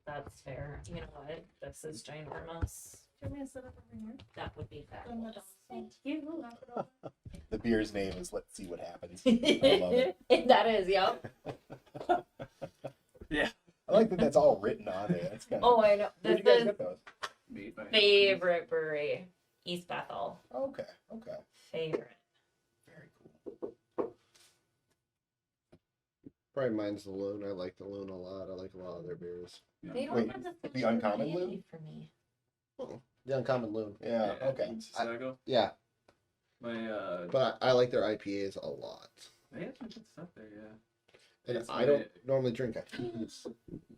Speaker 2: That's fair. You know what? This is ginormous.
Speaker 8: Give me a sit up over here.
Speaker 2: That would be
Speaker 8: Then the
Speaker 2: fabulous.
Speaker 8: dog.
Speaker 2: Thank you.
Speaker 8: Knock it over.
Speaker 5: The beer's name is Let's See What Happens. I love it.
Speaker 2: That is, yep.
Speaker 5: I like that that's all written on there. That's kind of.
Speaker 2: Oh, I know.
Speaker 5: Where'd
Speaker 2: This
Speaker 5: you guys
Speaker 2: is
Speaker 5: get those?
Speaker 3: Made by
Speaker 2: favorite brewery. East Bethel.
Speaker 5: Okay, okay.
Speaker 2: Favorite.
Speaker 5: Very cool.
Speaker 4: Probably mine's the Loon. I like the Loon a lot. I like a lot of their beers.
Speaker 2: They don't
Speaker 5: Wait,
Speaker 2: have the,
Speaker 5: the uncommon
Speaker 2: variety
Speaker 5: Loon?
Speaker 2: for me.
Speaker 4: The Uncommon Loon.
Speaker 5: Yeah, okay.
Speaker 3: Chicago.
Speaker 4: Yeah,
Speaker 3: My
Speaker 4: but I like their IPAs a lot.
Speaker 3: they have some good stuff there. Yeah.
Speaker 4: And
Speaker 3: That's
Speaker 4: I don't
Speaker 3: right.
Speaker 4: normally drink IPAs.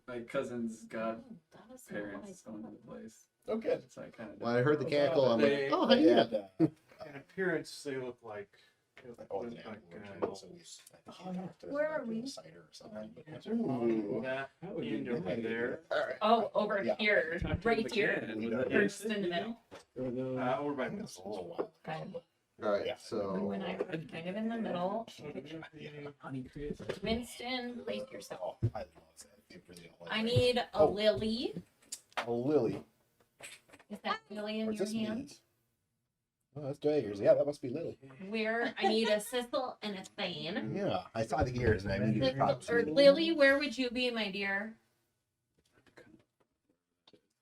Speaker 3: My cousin's got
Speaker 2: Oh, that was not what I
Speaker 3: parents going to
Speaker 2: thought.
Speaker 3: the place.
Speaker 5: Oh, good.
Speaker 3: So I kind of.
Speaker 4: When I heard the cackle, I'm
Speaker 9: They-
Speaker 4: like, oh, how you
Speaker 5: Yeah,
Speaker 4: doing?
Speaker 9: In appearance, they look like
Speaker 5: Oh, it's an apple, so I think you have to
Speaker 8: Where are we?
Speaker 5: cider or something.
Speaker 9: Ooh, that end over there.
Speaker 2: Oh, over
Speaker 5: Yeah.
Speaker 2: here, right here, or just in the middle.
Speaker 9: Over by
Speaker 5: It's a little while.
Speaker 2: Okay.
Speaker 4: All right,
Speaker 5: Yeah.
Speaker 2: You
Speaker 4: so
Speaker 2: and I are kind of in the middle.
Speaker 10: Honey Chris.
Speaker 2: Winston, place yourself.
Speaker 5: Oh, I love that. It really don't like
Speaker 2: I
Speaker 5: it.
Speaker 2: need a
Speaker 5: Oh.
Speaker 2: lily.
Speaker 5: A lily.
Speaker 2: Is that lily in
Speaker 5: What's
Speaker 2: your
Speaker 5: this
Speaker 2: hand?
Speaker 5: mean? Oh, that's daggers. Yeah, that must be Lily.
Speaker 2: Where I need a Sissel and a Thane.
Speaker 5: Yeah, I saw the ears and I needed to talk
Speaker 2: Sissel, or
Speaker 5: to
Speaker 2: Lily, where would you be, my dear?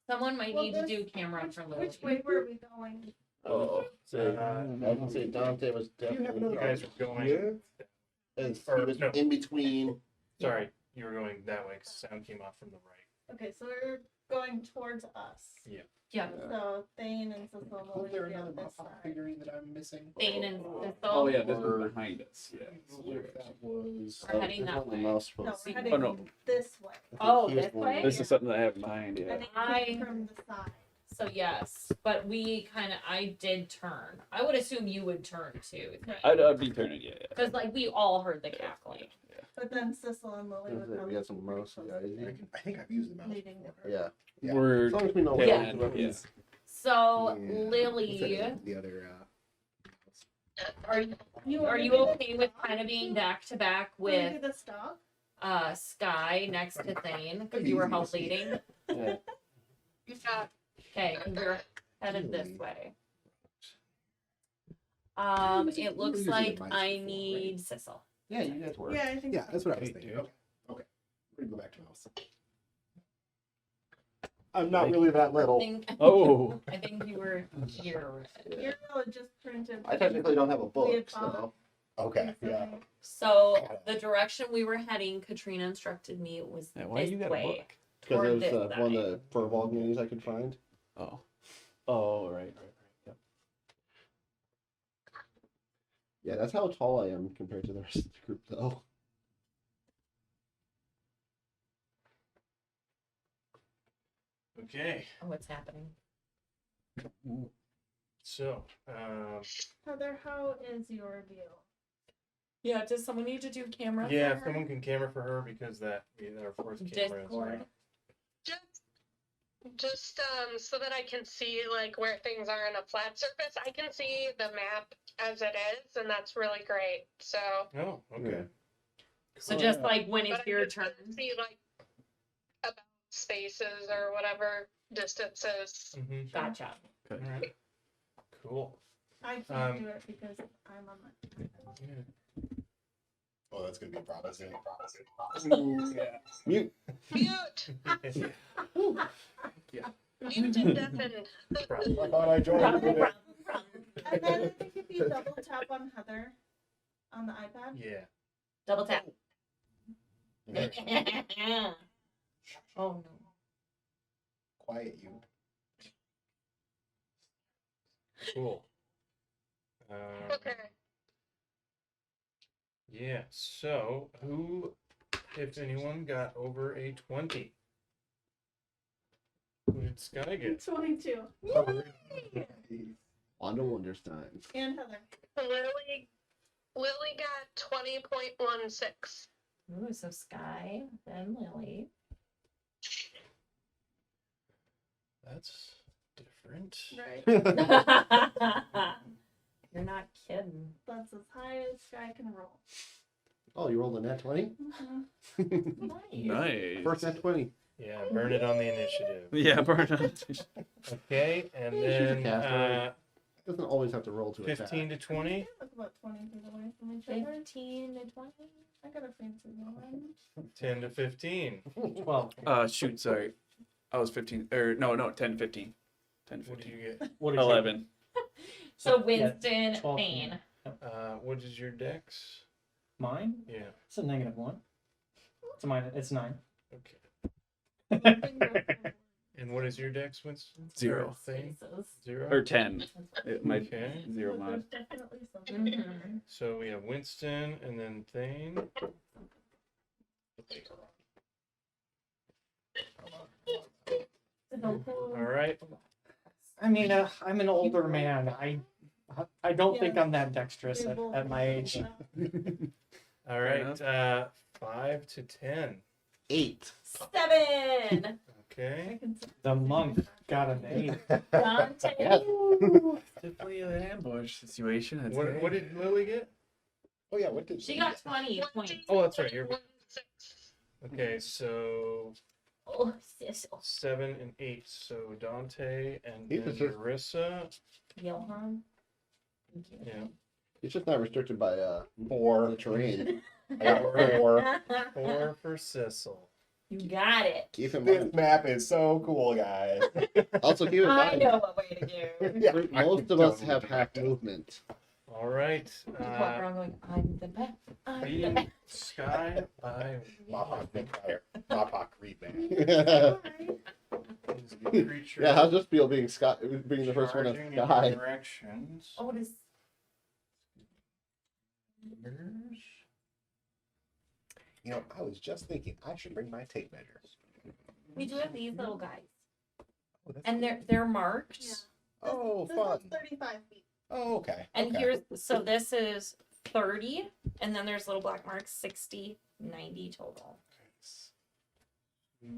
Speaker 2: Someone might
Speaker 8: Well,
Speaker 2: need to
Speaker 8: this-
Speaker 2: do camera for Lily.
Speaker 8: Which way were we going?
Speaker 4: oh, say I would say Dante was
Speaker 5: you have
Speaker 4: definitely
Speaker 9: You guys are going.
Speaker 4: here, and he
Speaker 9: Or,
Speaker 4: was
Speaker 9: no.
Speaker 4: in between.
Speaker 9: Sorry, you were going that way because sound came off from the right.
Speaker 8: Okay, so we're going towards us.
Speaker 2: Yeah,
Speaker 8: So Thane and Cecil will
Speaker 5: Was there
Speaker 8: be
Speaker 5: another
Speaker 8: on this
Speaker 5: Muffin
Speaker 8: side.
Speaker 5: figurine that I'm missing?
Speaker 2: Thane and Sissel.
Speaker 10: Oh yeah, this one's behind us. Yeah.
Speaker 5: That was.
Speaker 2: We're heading that way.
Speaker 8: No,
Speaker 2: See-
Speaker 8: we're heading
Speaker 10: Oh, no.
Speaker 8: this way.
Speaker 2: Oh,
Speaker 4: Here's
Speaker 2: this
Speaker 4: one.
Speaker 2: way?
Speaker 10: This is something that I have behind.
Speaker 8: I
Speaker 10: Yeah.
Speaker 8: think
Speaker 2: I-
Speaker 8: from the side.
Speaker 2: So yes, but I did turn. I would assume you would turn too.
Speaker 10: I'd be turning. Yeah.
Speaker 2: Because like we all heard the cackling.
Speaker 8: But then Cecil and Lily would come.
Speaker 4: We got some mouse guys.
Speaker 5: I think I've used the mouse
Speaker 8: Leading
Speaker 5: before.
Speaker 4: Yeah,
Speaker 5: Yeah.
Speaker 10: We're
Speaker 4: as long as we know
Speaker 2: Yeah.
Speaker 4: what
Speaker 10: Yeah.
Speaker 2: So
Speaker 5: Yeah.
Speaker 2: Lily,
Speaker 5: The other.
Speaker 2: are you okay with kind of being back to back
Speaker 8: Will we do
Speaker 2: with
Speaker 8: the stop?
Speaker 2: Sky next to Thane because you were help leading?
Speaker 4: yeah.
Speaker 7: Yeah.
Speaker 2: Okay, 'cause you're headed this way. It looks
Speaker 5: using
Speaker 2: like
Speaker 5: the mice
Speaker 2: I
Speaker 5: before,
Speaker 2: need
Speaker 5: right?
Speaker 2: Cecil.
Speaker 4: Yeah, you guys were.
Speaker 8: Yeah, I think
Speaker 5: Yeah,
Speaker 8: so.
Speaker 5: that's what I was
Speaker 9: Hey,
Speaker 5: thinking.
Speaker 9: dude.
Speaker 5: Okay. Okay. We're gonna go back to mouse.
Speaker 4: I'm not really that
Speaker 2: I
Speaker 4: little.
Speaker 2: think,
Speaker 10: Oh.
Speaker 2: I think you were here.
Speaker 8: Your bill just printed.
Speaker 4: I technically don't have a
Speaker 8: We
Speaker 4: book,
Speaker 8: had
Speaker 4: so
Speaker 8: bought
Speaker 5: Okay. Yeah.
Speaker 8: recently.
Speaker 2: So the direction we were heading, Katrina instructed me was
Speaker 10: Yeah, why
Speaker 2: this
Speaker 10: you got a
Speaker 2: way.
Speaker 10: book?
Speaker 4: because
Speaker 2: Toward
Speaker 4: it was
Speaker 2: this
Speaker 4: one of
Speaker 2: side.
Speaker 4: the furball games I could find.
Speaker 10: Oh. Oh right. Yep.
Speaker 4: Yeah, that's how tall I am compared to the rest of the group, though.
Speaker 9: Okay,
Speaker 2: Oh, what's happening?
Speaker 9: so
Speaker 8: Heather, how is your view?
Speaker 2: Yeah, does someone need to do camera?
Speaker 9: yeah,
Speaker 2: for
Speaker 9: if
Speaker 2: her?
Speaker 9: someone can camera for her because that our fourth camera is
Speaker 2: Discord.
Speaker 7: Just so that I can see like where things are on a flat surface. I can see the map as it is, and that's really great. So,
Speaker 9: Oh, okay.
Speaker 2: So just like when
Speaker 7: but
Speaker 2: it's
Speaker 7: I
Speaker 2: your
Speaker 7: just
Speaker 2: turn.
Speaker 7: can't see like about spaces or whatever distances.
Speaker 9: Mm-hmm.
Speaker 2: Gotcha.
Speaker 9: All right. Cool.
Speaker 8: I can't
Speaker 9: Um,
Speaker 8: do it because I'm on my.
Speaker 9: Yeah.
Speaker 5: Oh, that's gonna be a problem. That's gonna be
Speaker 4: Mute.
Speaker 7: Mute,
Speaker 10: Yeah.
Speaker 7: mute and deafen.
Speaker 5: I thought I joined.
Speaker 2: Problem,
Speaker 5: with it.
Speaker 2: problem.
Speaker 8: And then I think if you double tap on Heather on the iPad.
Speaker 9: Yeah.
Speaker 2: Double tap.
Speaker 5: Yeah.
Speaker 2: Oh no.
Speaker 5: Quiet you.
Speaker 9: Cool.
Speaker 7: Okay.
Speaker 9: Yeah. So who, if anyone, got over a 20? Who did Sky get?
Speaker 8: 22.
Speaker 4: Wanda Wonderstein.
Speaker 8: And Heather.
Speaker 7: Lily got 20.16.
Speaker 2: Ooh, so Sky, then Lily.
Speaker 9: That's different.
Speaker 8: Right.
Speaker 2: You're not kidding.
Speaker 8: That's as high as Sky can roll.
Speaker 4: Oh, you rolled a nat 20?
Speaker 8: Mm-hmm.
Speaker 10: Nice.
Speaker 4: First nat 20.
Speaker 9: Yeah, burn it on the initiative.
Speaker 10: Yeah, burn on.
Speaker 9: Okay, and
Speaker 4: Yeah, she's a
Speaker 9: then
Speaker 4: caster. Doesn't always have to roll to attack.
Speaker 9: 15 to 20.
Speaker 8: That's about 20 feet away from each other.
Speaker 2: 15 to 20.
Speaker 8: I got a fancy one.
Speaker 9: 10 to 15.
Speaker 6: 12.
Speaker 10: Shoot, sorry. I was 15. Or no, 10 to 15. 10 to
Speaker 9: What did
Speaker 10: 15.
Speaker 9: you get?
Speaker 6: What is your-
Speaker 10: 11.
Speaker 2: So
Speaker 6: Yeah,
Speaker 2: Winston,
Speaker 6: 12.
Speaker 2: Thane.
Speaker 9: What is your dex?
Speaker 6: Mine?
Speaker 9: Yeah.
Speaker 6: It's a -1. It's a minus. It's 9.
Speaker 9: Okay. And what is your dex, Winston?
Speaker 10: 0.
Speaker 9: Or Thane?
Speaker 2: Jesus.
Speaker 10: or
Speaker 9: 0?
Speaker 10: 10. It might
Speaker 9: Okay.
Speaker 10: 0
Speaker 8: But
Speaker 10: mod.
Speaker 8: there's definitely something.
Speaker 2: Mhm.
Speaker 9: So we have Winston and then Thane. All right.
Speaker 6: I mean, I'm an older man. I don't think
Speaker 8: Yeah.
Speaker 6: I'm that dexterous
Speaker 8: We
Speaker 6: at,
Speaker 8: both
Speaker 6: at my
Speaker 8: know
Speaker 6: age.
Speaker 8: that.
Speaker 9: All right, 5 to 10.
Speaker 4: 8.
Speaker 2: 7.
Speaker 9: Okay.
Speaker 6: The monk got an 8.
Speaker 2: Dante.
Speaker 4: Yeah.
Speaker 10: Definitely an ambush situation. I'd say.
Speaker 9: What did Lily get?
Speaker 5: Oh yeah, what did
Speaker 2: She
Speaker 5: we
Speaker 2: got
Speaker 5: get?
Speaker 2: 20 points.
Speaker 9: Oh, that's right. You're
Speaker 7: 1, 6.
Speaker 9: okay. So
Speaker 2: Oh, sis.
Speaker 9: 7 and 8. So Dante and
Speaker 4: He's
Speaker 9: then
Speaker 4: just-
Speaker 9: Marissa.
Speaker 2: Johan. Thank you.
Speaker 9: Yeah.
Speaker 4: It's just not restricted by the
Speaker 5: 4.
Speaker 4: terrain.
Speaker 5: I got 4.
Speaker 9: 4 for Sissel.
Speaker 2: You got it.
Speaker 4: Keep in
Speaker 5: This
Speaker 4: mind.
Speaker 5: map is so cool, guys.
Speaker 4: Also keep in
Speaker 2: I
Speaker 4: mind.
Speaker 2: know what way to go.
Speaker 5: Yeah,
Speaker 4: Most of us have half movement.
Speaker 9: All right.
Speaker 2: Just walk around going, I'm the best. I'm the
Speaker 9: Beating
Speaker 2: best.
Speaker 9: Sky by
Speaker 5: Mopok, Nick Fire. Mopok, read man.
Speaker 4: Yeah,
Speaker 9: is the creature.
Speaker 4: how's this feel being Scott being the first one of
Speaker 9: charging in
Speaker 4: Sky?
Speaker 9: directions.
Speaker 2: Oh, it is.
Speaker 5: You know, I was just thinking I should bring my tape measure.
Speaker 2: We do have these little guys.
Speaker 5: Oh, that's
Speaker 2: And
Speaker 5: cool.
Speaker 2: they're marked.
Speaker 8: Yeah.
Speaker 5: Oh,
Speaker 8: This
Speaker 5: fun.
Speaker 8: one's 35 feet.
Speaker 5: Oh, okay.
Speaker 2: And
Speaker 5: okay.
Speaker 2: here's, so this is 30, and then there's little black marks, 60, 90 total.
Speaker 5: I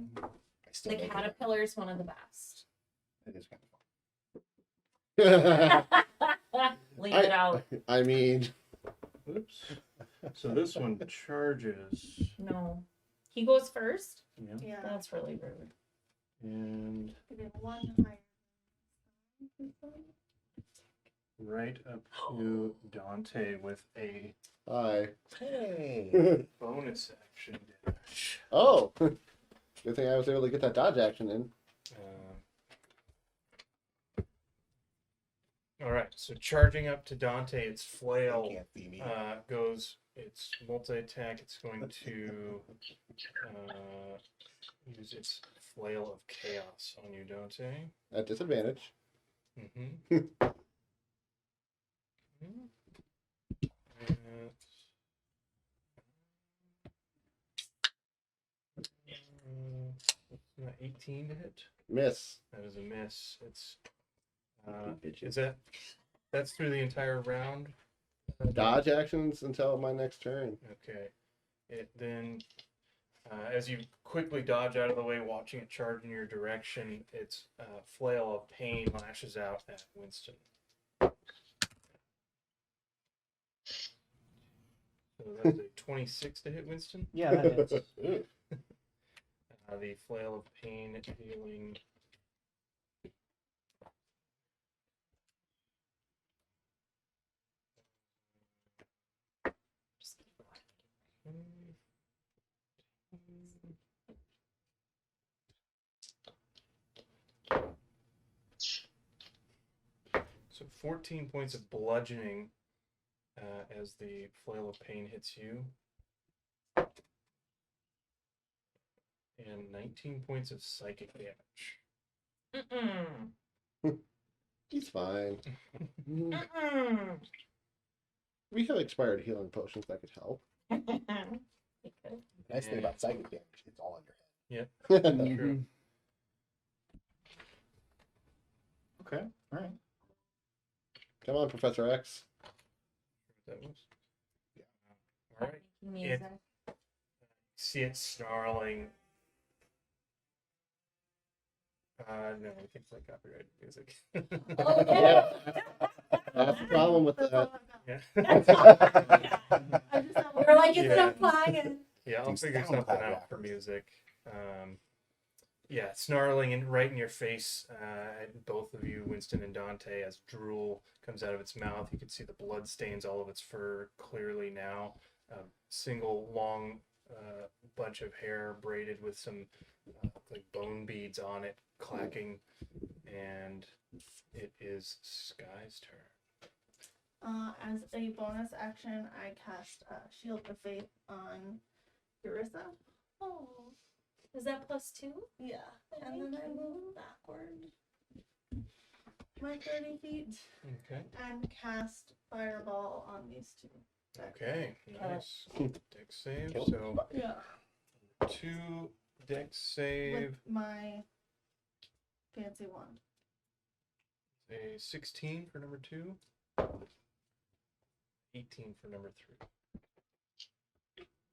Speaker 5: still
Speaker 2: The
Speaker 5: make it.
Speaker 2: caterpillar is one of the best.
Speaker 5: It is kind of fun.
Speaker 2: Leave it out.
Speaker 4: I mean,
Speaker 9: Oops. So this one charges.
Speaker 2: No. He goes first?
Speaker 9: Yeah.
Speaker 8: Yeah.
Speaker 2: That's really rude.
Speaker 9: And
Speaker 8: We have 1 higher.
Speaker 9: right up to Dante with a
Speaker 4: hi.
Speaker 5: Hey.
Speaker 9: bonus action dash.
Speaker 4: Oh, good thing I was able to get that dodge action in.
Speaker 9: All right, so charging up to Dante, its
Speaker 5: You
Speaker 9: flail
Speaker 5: can't see me.
Speaker 9: goes. Its multi-attack. It's going to use its flail of chaos on you, Dante.
Speaker 4: At disadvantage.
Speaker 9: Mm-hmm. That's 18 to hit.
Speaker 4: Miss.
Speaker 9: That is a miss. It's is that's through the entire round?
Speaker 4: Dodge actions until my next turn.
Speaker 9: Okay. It then as you quickly dodge out of the way, watching it charge in your direction, its flail of pain lashes out at Winston. So that is a 26 to hit Winston.
Speaker 6: Yeah, that is.
Speaker 9: The flail of pain dealing. So 14 points of bludgeoning as the flail of pain hits you. And 19 points of psychic damage.
Speaker 2: Mm-mm.
Speaker 4: He's fine.
Speaker 2: Mm-mm.
Speaker 4: We have expired healing potions that could help.
Speaker 2: It could.
Speaker 5: Nice thing about psychic damage, it's all on your head.
Speaker 9: True.
Speaker 5: Okay. All right.
Speaker 4: Come on, Professor X.
Speaker 9: That was. Yeah. All right.
Speaker 2: Music.
Speaker 9: See it snarling. No, I think it's like copyrighted music.
Speaker 2: Oh,
Speaker 4: Yeah.
Speaker 2: yeah.
Speaker 4: That's the problem with
Speaker 8: That's all
Speaker 4: that.
Speaker 8: I've got.
Speaker 9: Yeah.
Speaker 8: I just have
Speaker 2: We're like, it's
Speaker 9: Yeah.
Speaker 2: not flying.
Speaker 9: Yeah, I'll
Speaker 5: These
Speaker 9: figure
Speaker 5: sound
Speaker 9: something
Speaker 5: cloud
Speaker 9: out for
Speaker 5: rappers.
Speaker 9: music. Yeah, snarling and right in your face, at both of you, Winston and Dante, as drool comes out of its mouth. You can see the blood stains all of its fur clearly now. A single long bunch of hair braided with some like bone beads on it, clacking, and it is Sky's turn.
Speaker 8: As a bonus action, I cast Shield of Faith on Urissa.
Speaker 2: Oh. Is that +2?
Speaker 8: Yeah, and then I move backward my 30 feet
Speaker 9: Okay.
Speaker 8: and cast Fireball on these two.
Speaker 9: Okay. Nice. Dex save.
Speaker 5: Kill
Speaker 9: So
Speaker 8: Yeah.
Speaker 9: 2 dex save.
Speaker 8: With my fancy wand.
Speaker 9: A 16 for number 2. 18 for number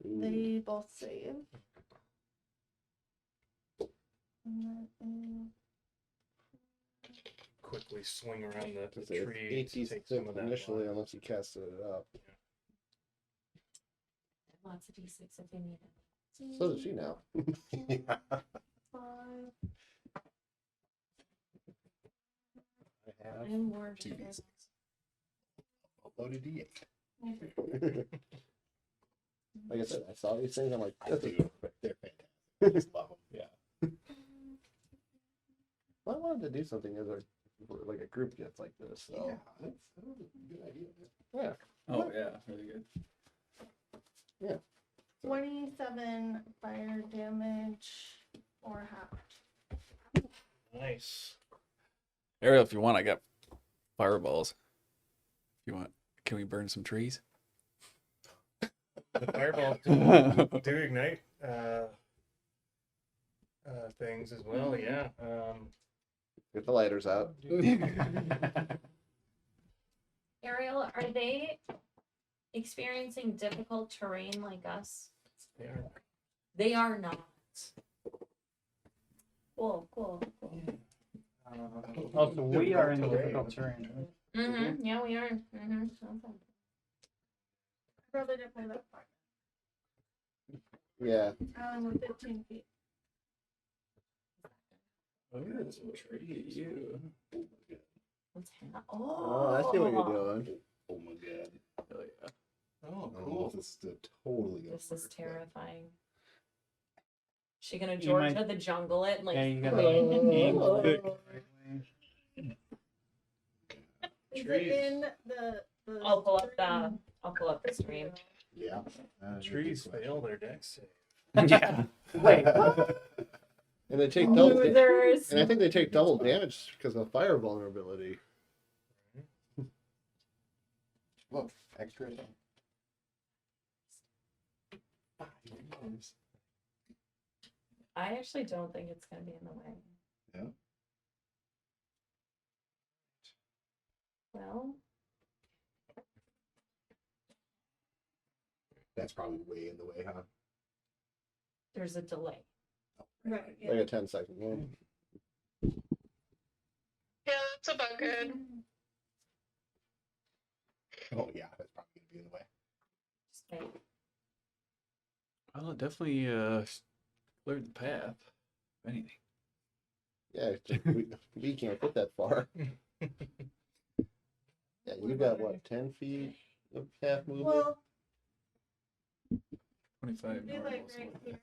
Speaker 9: 3.
Speaker 8: They both save. And that
Speaker 9: Quickly swing around the
Speaker 4: It's
Speaker 9: tree to take some of that.
Speaker 4: initially,
Speaker 9: blood.
Speaker 4: unless you casted it up.
Speaker 2: Lots of d6 if they need it.
Speaker 4: So does she now.
Speaker 5: Yeah.
Speaker 8: 5.
Speaker 5: I have
Speaker 2: I'm more
Speaker 5: 2
Speaker 2: good.
Speaker 5: d6. Loaded d8.
Speaker 4: Like I said, I saw these things. I'm like,
Speaker 5: I
Speaker 4: that's a
Speaker 5: do. They're fantastic. I just love them. Yeah.
Speaker 4: Well, I wanted to do something as a like a group gets like this. So
Speaker 5: Yeah, that's a good idea.
Speaker 4: yeah.
Speaker 10: Oh yeah, really good.
Speaker 8: 27 fire damage or half.
Speaker 9: Nice.
Speaker 10: Ariel, if you want, I got fireballs. If you want, can we burn some trees?
Speaker 9: The fireballs do ignite things as well. Yeah.
Speaker 4: Get the lighters out.
Speaker 2: Ariel, are they experiencing difficult terrain like us?
Speaker 9: They are.
Speaker 2: They are not. Cool.
Speaker 6: Oh, so we are in difficult terrain. Right?
Speaker 2: Mm-hmm. Yeah, we are. Mm-hmm. Okay.
Speaker 8: I probably didn't play that far.
Speaker 4: Yeah.
Speaker 8: I was 15 feet.
Speaker 10: Oh, that's some tree. You.
Speaker 2: What's happening?
Speaker 4: Oh, I see what you're doing.
Speaker 5: Oh my god.
Speaker 10: Hell yeah.
Speaker 9: Oh,
Speaker 5: Oh,
Speaker 9: cool.
Speaker 5: this is totally.
Speaker 2: This is terrifying. She gonna
Speaker 6: You
Speaker 2: Georgia
Speaker 6: might-
Speaker 2: the jungle it like.
Speaker 6: Yeah, you gotta angle it.
Speaker 8: Is
Speaker 9: Trees.
Speaker 8: it in the
Speaker 2: I'll pull up
Speaker 8: stream?
Speaker 2: I'll pull up the stream.
Speaker 5: Yeah.
Speaker 9: Trees fail their deck save.
Speaker 10: Yeah.
Speaker 6: Wait.
Speaker 4: And they take double.
Speaker 2: Losers.
Speaker 4: And I think they take double damage because of fire vulnerability.
Speaker 5: Look, extra.
Speaker 2: I actually don't think it's gonna be in the way.
Speaker 5: Yeah.
Speaker 2: Well,
Speaker 5: That's probably way in the way, huh?
Speaker 2: there's a delay.
Speaker 8: Right.
Speaker 4: Like a 10-second one.
Speaker 7: Yeah, that's about good.
Speaker 5: Oh yeah, that's probably gonna be in the way.
Speaker 2: Just wait.
Speaker 10: Well, it definitely cleared the path. If anything.
Speaker 4: Yeah, it's just, we can't get that far. Yeah, you got what, 10 feet of half movement?
Speaker 8: Well,
Speaker 10: 25
Speaker 8: it'd be like
Speaker 10: normal.
Speaker 8: right here.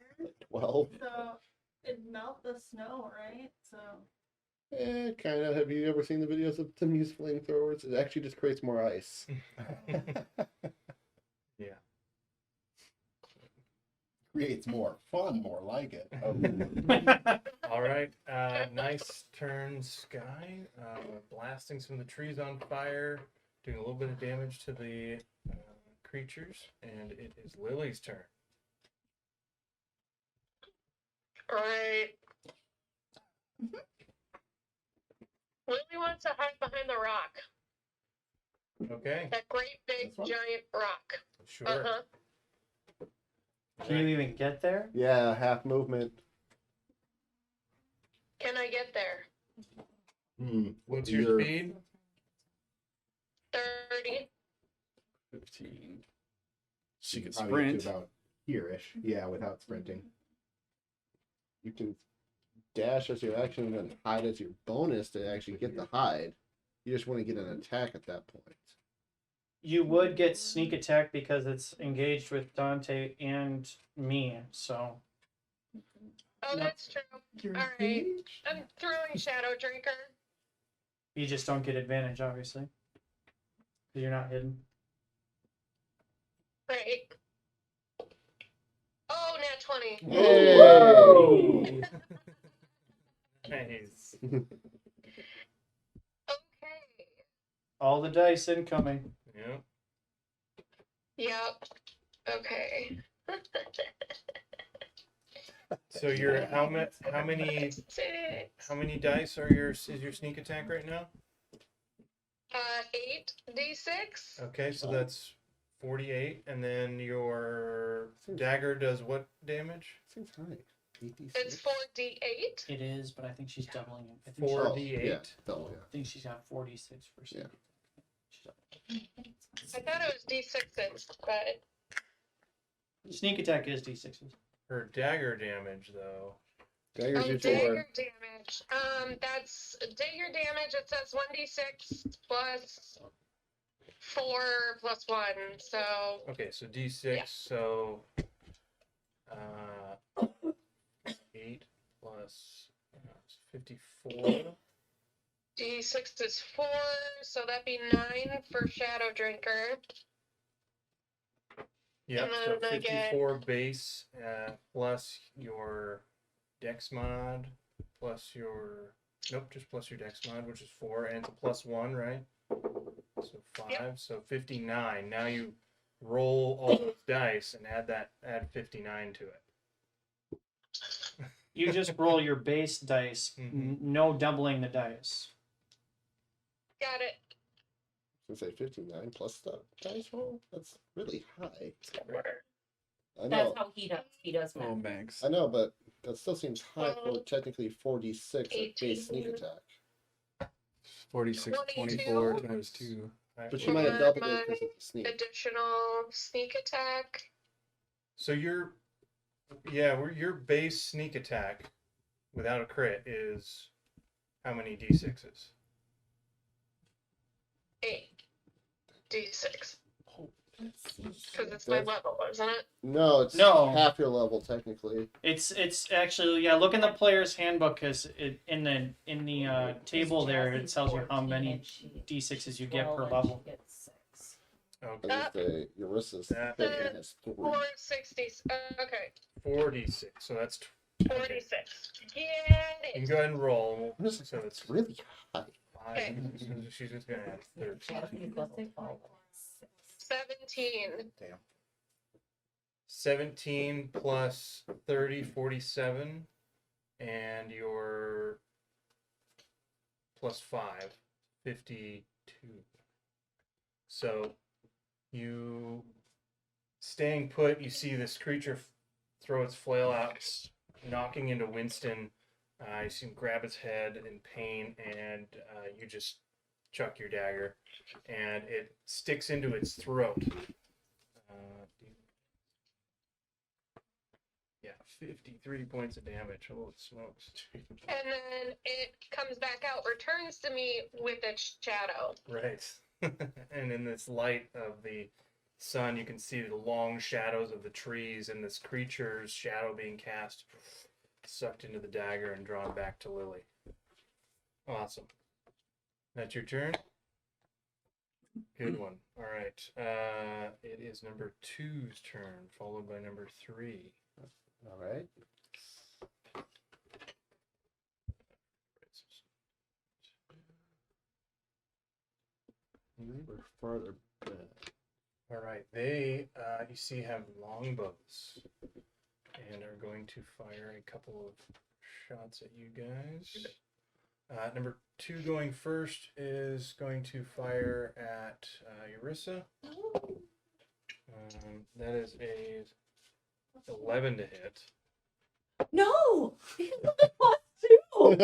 Speaker 4: 12?
Speaker 8: So it'd melt the snow, right? So
Speaker 4: Kind of. Have you ever seen the videos of them use flamethrowers? It actually just creates more ice.
Speaker 9: Yeah.
Speaker 5: Creates more fun, more like it.
Speaker 9: All right. Nice turn, Sky. Blasting some of the trees on fire, doing a little bit of damage to the creatures, and it is Lily's turn.
Speaker 7: Right. Lily wants to hide behind the rock.
Speaker 9: Okay.
Speaker 7: That great big
Speaker 5: This one?
Speaker 7: giant rock.
Speaker 9: Sure.
Speaker 7: Uh-huh.
Speaker 6: Can you even get there?
Speaker 4: Yeah, half movement.
Speaker 7: Can I get there?
Speaker 9: What's your speed?
Speaker 7: 30.
Speaker 10: 15. She could
Speaker 5: Probably get
Speaker 10: sprint.
Speaker 5: to about here-ish. Yeah, without sprinting.
Speaker 4: You can dash as your action and then hide as your bonus to actually get the hide. You just want to get an attack at that point.
Speaker 6: You would get sneak attack because it's engaged with Dante and me, so
Speaker 7: Oh, that's true. All right. I'm throwing Shadow Drinker.
Speaker 6: you just don't get advantage, obviously. 'Cause you're not hidden.
Speaker 7: Right. Oh, nat 20.
Speaker 4: Hey!
Speaker 9: Nice.
Speaker 7: Okay.
Speaker 6: All the dice incoming.
Speaker 9: Yeah.
Speaker 7: Yep. Okay.
Speaker 9: So you're how many
Speaker 7: 6.
Speaker 9: dice are is your sneak attack right now?
Speaker 7: 8 d6. 1d6.
Speaker 9: Okay, so that's 48, and then your dagger does what damage?
Speaker 4: Seems high. 86?
Speaker 7: It's 4d8.
Speaker 6: It is, but I think she's doubling it. I think,
Speaker 9: 4d8.
Speaker 4: Yeah, double, yeah.
Speaker 6: I think she's got 46%.
Speaker 4: Yeah.
Speaker 7: I thought it was d6s, but
Speaker 6: Sneak attack is d6s.
Speaker 9: Her dagger damage, though.
Speaker 4: Dagger's your
Speaker 7: dagger damage. That's dagger damage. It says 1d6 plus 4 plus 1. So
Speaker 9: Okay, so d6,
Speaker 7: Yeah.
Speaker 9: so 8 plus 54.
Speaker 7: d6 is 4, so that'd be 9 for Shadow Drinker.
Speaker 9: Yep,
Speaker 7: And
Speaker 9: so
Speaker 7: then I get-
Speaker 9: 54 base plus your dex mod, plus your. Nope, just plus your dex mod, which is 4, and it's a plus 1, right? So 5,
Speaker 7: Yep.
Speaker 9: so 59. Now you roll all those dice and add 59 to it.
Speaker 6: You just roll your base dice, no doubling the dice.
Speaker 7: Got it.
Speaker 4: I say 59 plus the dice roll? That's really high. I
Speaker 2: That's
Speaker 4: know.
Speaker 2: how he does math.
Speaker 10: Oh, Max.
Speaker 4: I know, but that still seems high for
Speaker 7: Well,
Speaker 4: technically 46 at base sneak
Speaker 7: 18.
Speaker 4: attack.
Speaker 10: 46,
Speaker 7: 22.
Speaker 10: 24 times 2.
Speaker 4: But she might have doubled it because of the sneak.
Speaker 7: Additional sneak attack.
Speaker 9: So your base sneak attack without a crit is how many d6s?
Speaker 7: 8 d6. Because it's
Speaker 4: That's-
Speaker 7: my level, isn't it?
Speaker 4: No, it's
Speaker 6: No.
Speaker 4: half your level technically.
Speaker 6: It's actually, yeah, look in the player's handbook, because in the table there it tells you how many d6s you get per level.
Speaker 9: Okay,
Speaker 4: I think the Eurissa's
Speaker 9: That-
Speaker 4: thing has 3.
Speaker 7: 460. Okay.
Speaker 9: 46. So that's
Speaker 7: 46. Get
Speaker 9: You can
Speaker 7: it.
Speaker 9: go ahead and roll.
Speaker 4: It's
Speaker 9: So it's
Speaker 4: really high.
Speaker 9: 5. So she's just gonna add 13.
Speaker 7: 17.
Speaker 9: 17 plus 30, 47, and your plus 5, 52. So you staying put, you see this creature throw its flail out, knocking into Winston. You see him grab his head in pain, and you just chuck your dagger, and it sticks into its throat. Yeah, 53 points of damage. Holy smokes.
Speaker 7: And then it comes back out, returns to me with its shadow.
Speaker 9: Right. And in this light of the sun, you can see the long shadows of the trees and this creature's shadow being cast, sucked into the dagger and drawn back to Lily. Awesome. That's your turn? Good one. All right. It is number 2's turn, followed by number 3.
Speaker 4: All right. They were farther back.
Speaker 9: All right. They, you see, have longbows and are going to fire a couple of shots at you guys. Number 2 going first is going to fire at Eurissa. That is a 11 to hit.
Speaker 2: No! It was 2!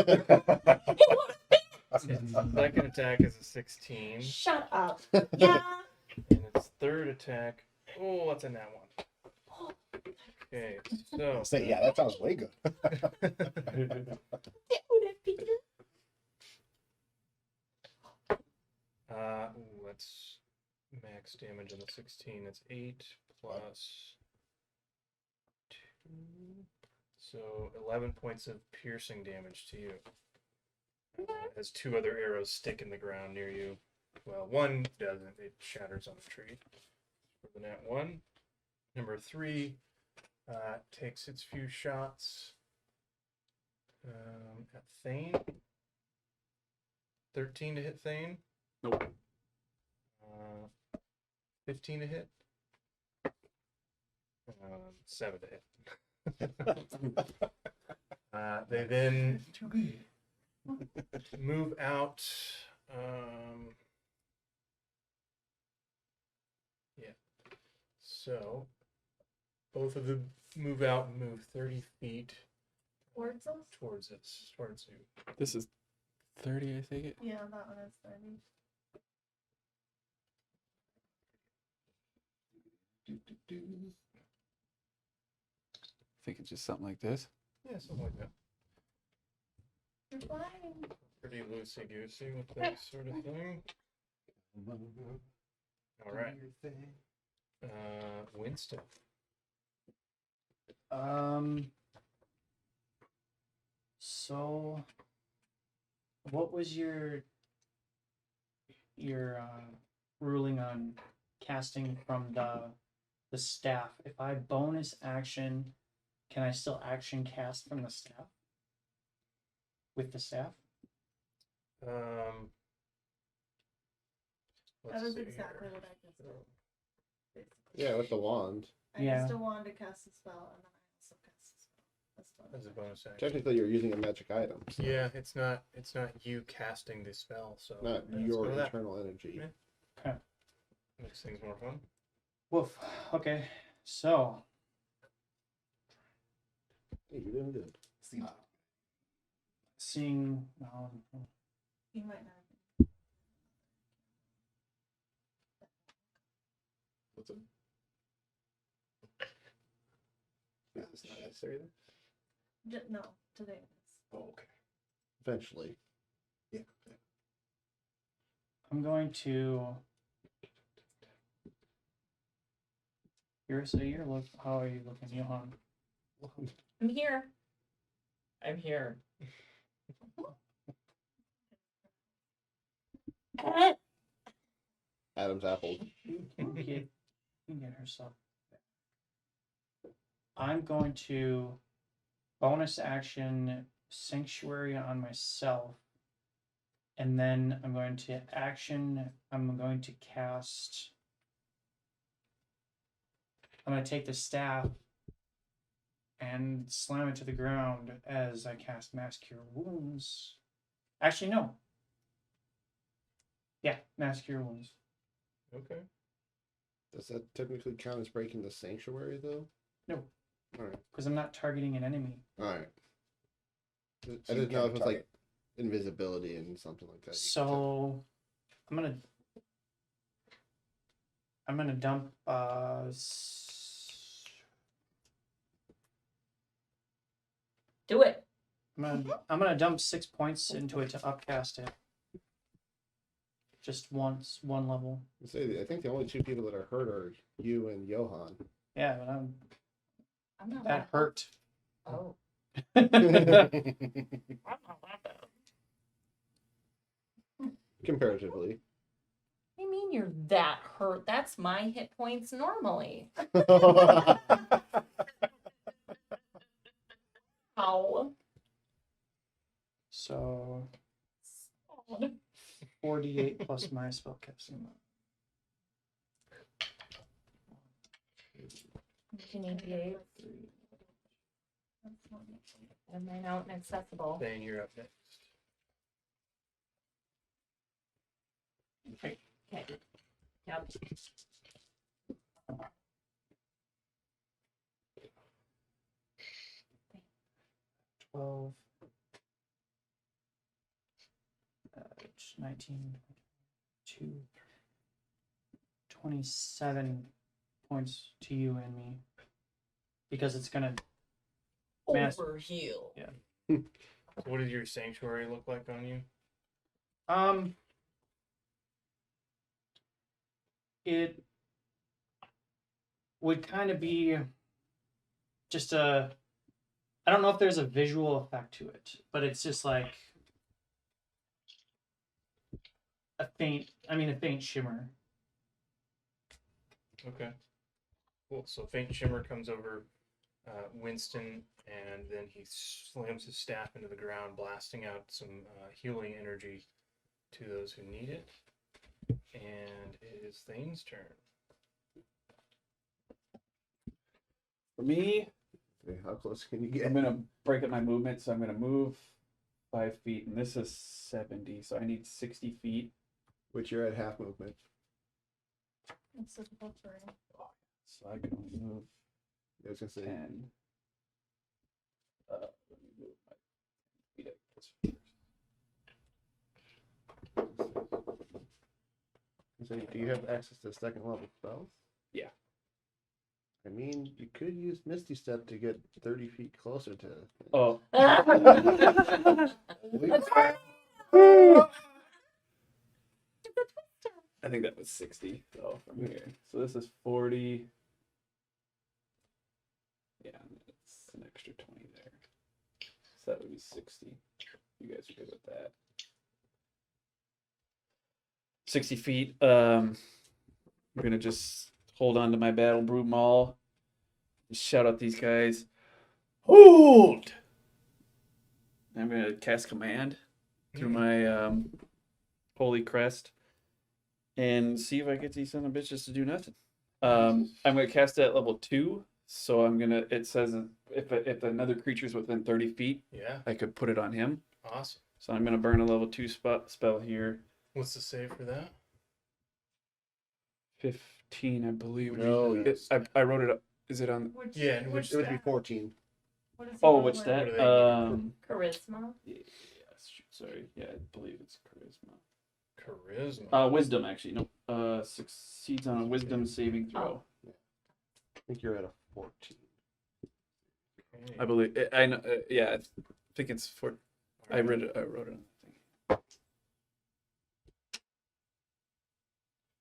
Speaker 9: Its second attack is a 16.
Speaker 2: Shut up. Yeah.
Speaker 9: And its third attack, oh, what's in that one? Okay, so
Speaker 5: Say, yeah, that sounds way good.
Speaker 9: that's max damage on the 16. It's 8 plus 2. So 11 points of piercing damage to you. As 2 other arrows stick in the ground near you. Well, one doesn't. It shatters on the tree. For the nat 1. Number 3 takes its few shots at Thane. 13 to hit Thane.
Speaker 10: Nope.
Speaker 9: 15 to hit. 7 to hit. They then move out So, both of them move out and move 30 feet
Speaker 8: Towards us?
Speaker 9: towards us, towards you.
Speaker 10: This is 30, I think.
Speaker 8: Yeah, that one is 30.
Speaker 10: I think it's just something like this.
Speaker 9: Yeah, something like that.
Speaker 8: You're flying.
Speaker 9: Pretty loosey-goosey with that sort of thing. All right. Winston.
Speaker 6: So what was your ruling on casting from the staff? If I bonus action, can I still action cast from the staff? With the staff?
Speaker 9: Let's
Speaker 8: That is
Speaker 9: see
Speaker 8: exactly
Speaker 9: here.
Speaker 8: what I just did. Basically.
Speaker 4: Yeah, with the wand.
Speaker 8: I
Speaker 6: Yeah.
Speaker 8: used a wand to cast a spell, and then I also cast a spell. That's what
Speaker 9: As a bonus action.
Speaker 4: Technically, you're using a magic item. So
Speaker 9: Yeah, it's not you casting the spell, so
Speaker 4: not
Speaker 9: let's
Speaker 4: your
Speaker 9: go with that.
Speaker 4: internal energy.
Speaker 9: Yeah.
Speaker 6: Okay.
Speaker 9: Makes things more fun.
Speaker 6: Woof. Okay. So
Speaker 4: Hey, you're doing good.
Speaker 6: seeing
Speaker 8: you might not.
Speaker 5: What's it? Yeah, it's not necessary then?
Speaker 8: No, today it is.
Speaker 5: Oh, okay.
Speaker 4: Eventually.
Speaker 5: Yeah.
Speaker 6: I'm going to. How are you looking, Johan?
Speaker 2: I'm here.
Speaker 11: I'm here.
Speaker 4: Adam's apple.
Speaker 6: You can get herself back. I'm going to bonus action sanctuary on myself, and then I'm going to cast. I'm going to take the staff and slam it to the ground as I cast Mass Cure Wounds. Actually, no. Yeah, Mass Cure Wounds.
Speaker 9: Okay.
Speaker 4: Does that technically count as breaking the sanctuary, though?
Speaker 6: No.
Speaker 4: All right.
Speaker 6: Because I'm not targeting an enemy.
Speaker 4: All right.
Speaker 5: So
Speaker 4: I
Speaker 5: you
Speaker 4: didn't know
Speaker 5: can't
Speaker 4: if it was like
Speaker 5: target.
Speaker 4: invisibility and something like that.
Speaker 6: So I'm gonna dump
Speaker 2: Do it.
Speaker 6: I'm gonna dump 6 points into it to upcast it. Just once, one level.
Speaker 4: I think the only two people that are hurt are you and Johan.
Speaker 6: Yeah, but
Speaker 2: I'm not
Speaker 6: that hurt.
Speaker 2: Oh.
Speaker 6: I'm
Speaker 2: I'm not that bad.
Speaker 4: Comparatively.
Speaker 2: What do you mean you're that hurt? That's my hit points normally. Ow.
Speaker 6: So 4d8 plus my spellcasting.
Speaker 2: 1988. And mine out and accessible.
Speaker 9: Then you're up next.
Speaker 2: Okay. Yep.
Speaker 6: 12. 19. 2. 27 points to you and me. Because it's gonna
Speaker 11: Overheal.
Speaker 9: So what does your sanctuary look like on you?
Speaker 6: It would kind of be just I don't know if there's a visual effect to it, but it's just like a faint shimmer.
Speaker 9: Okay. Cool. So faint shimmer comes over Winston, and then he slams his staff into the ground, blasting out some healing energy to those who need it. And it is Thane's turn.
Speaker 10: For me,
Speaker 4: Okay, how close can you get?
Speaker 10: I'm gonna break up my movement, so I'm gonna move 5 feet, and this is 70, so I need 60 feet.
Speaker 4: Which you're at half movement.
Speaker 8: It's difficult terrain.
Speaker 10: So I can only move
Speaker 4: I was gonna say
Speaker 10: 10. Let me move my feet up this first.
Speaker 4: So do you have access to second level spells?
Speaker 10: Yeah.
Speaker 4: I mean, you could use Misty Step to get 30 feet closer to.
Speaker 10: Oh. I think that was 60 though from here. So this is 40. Yeah, and it's an extra 20 there. So that would be 60. You guys are good with that. 60 feet. I'm gonna just hold on to my battle brew maul. Just shout out these guys. Hold! I'm gonna cast command through my holy crest and see if I get these son of bitches to do nothing. I'm gonna cast it at level 2, so I'm gonna. It says if another creature's within 30 feet,
Speaker 9: Yeah.
Speaker 10: I could put it on him.
Speaker 9: Awesome.
Speaker 10: So I'm gonna burn a level 2 spell here.
Speaker 9: What's the save for that?
Speaker 10: 15, I believe.
Speaker 4: No,
Speaker 10: I wrote it up. Is it on?
Speaker 8: Which,
Speaker 9: Yeah, and
Speaker 8: which
Speaker 4: It would be
Speaker 8: stat?
Speaker 4: 14.
Speaker 8: What is
Speaker 10: Oh,
Speaker 8: it
Speaker 10: which
Speaker 8: with?
Speaker 10: that?
Speaker 9: What do they give
Speaker 2: Charisma.
Speaker 10: Yeah, shoot, sorry. Yeah, I believe it's charisma.
Speaker 9: Charisma.
Speaker 10: Wisdom actually. Nope. Succeeds on a wisdom saving throw.
Speaker 4: I think you're at a 14.
Speaker 9: Okay.
Speaker 10: I believe. I know. Yeah, I think it's for. I read it. I wrote it on the thing.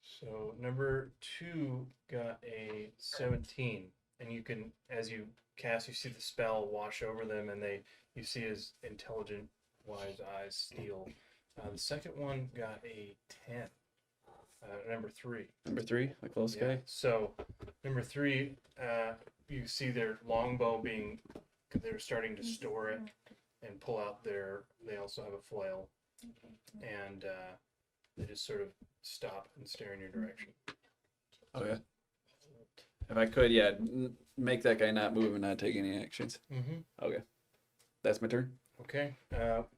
Speaker 9: So number 2 got a 17, and you can, as you cast, you see the spell wash over them, and you see his intelligent, wise eyes steal. The second one got a 10. Number 3.
Speaker 10: Number 3, the close
Speaker 9: Yeah.
Speaker 10: guy.
Speaker 9: So number 3, you see their longbow being, they're starting to store it and pull out they also have a flail, and they just sort of stop and stare in your direction.
Speaker 10: Okay. If I could, yeah, make that guy not move and not take any actions.
Speaker 9: Mm-hmm.
Speaker 10: Okay. That's my turn.
Speaker 9: Okay.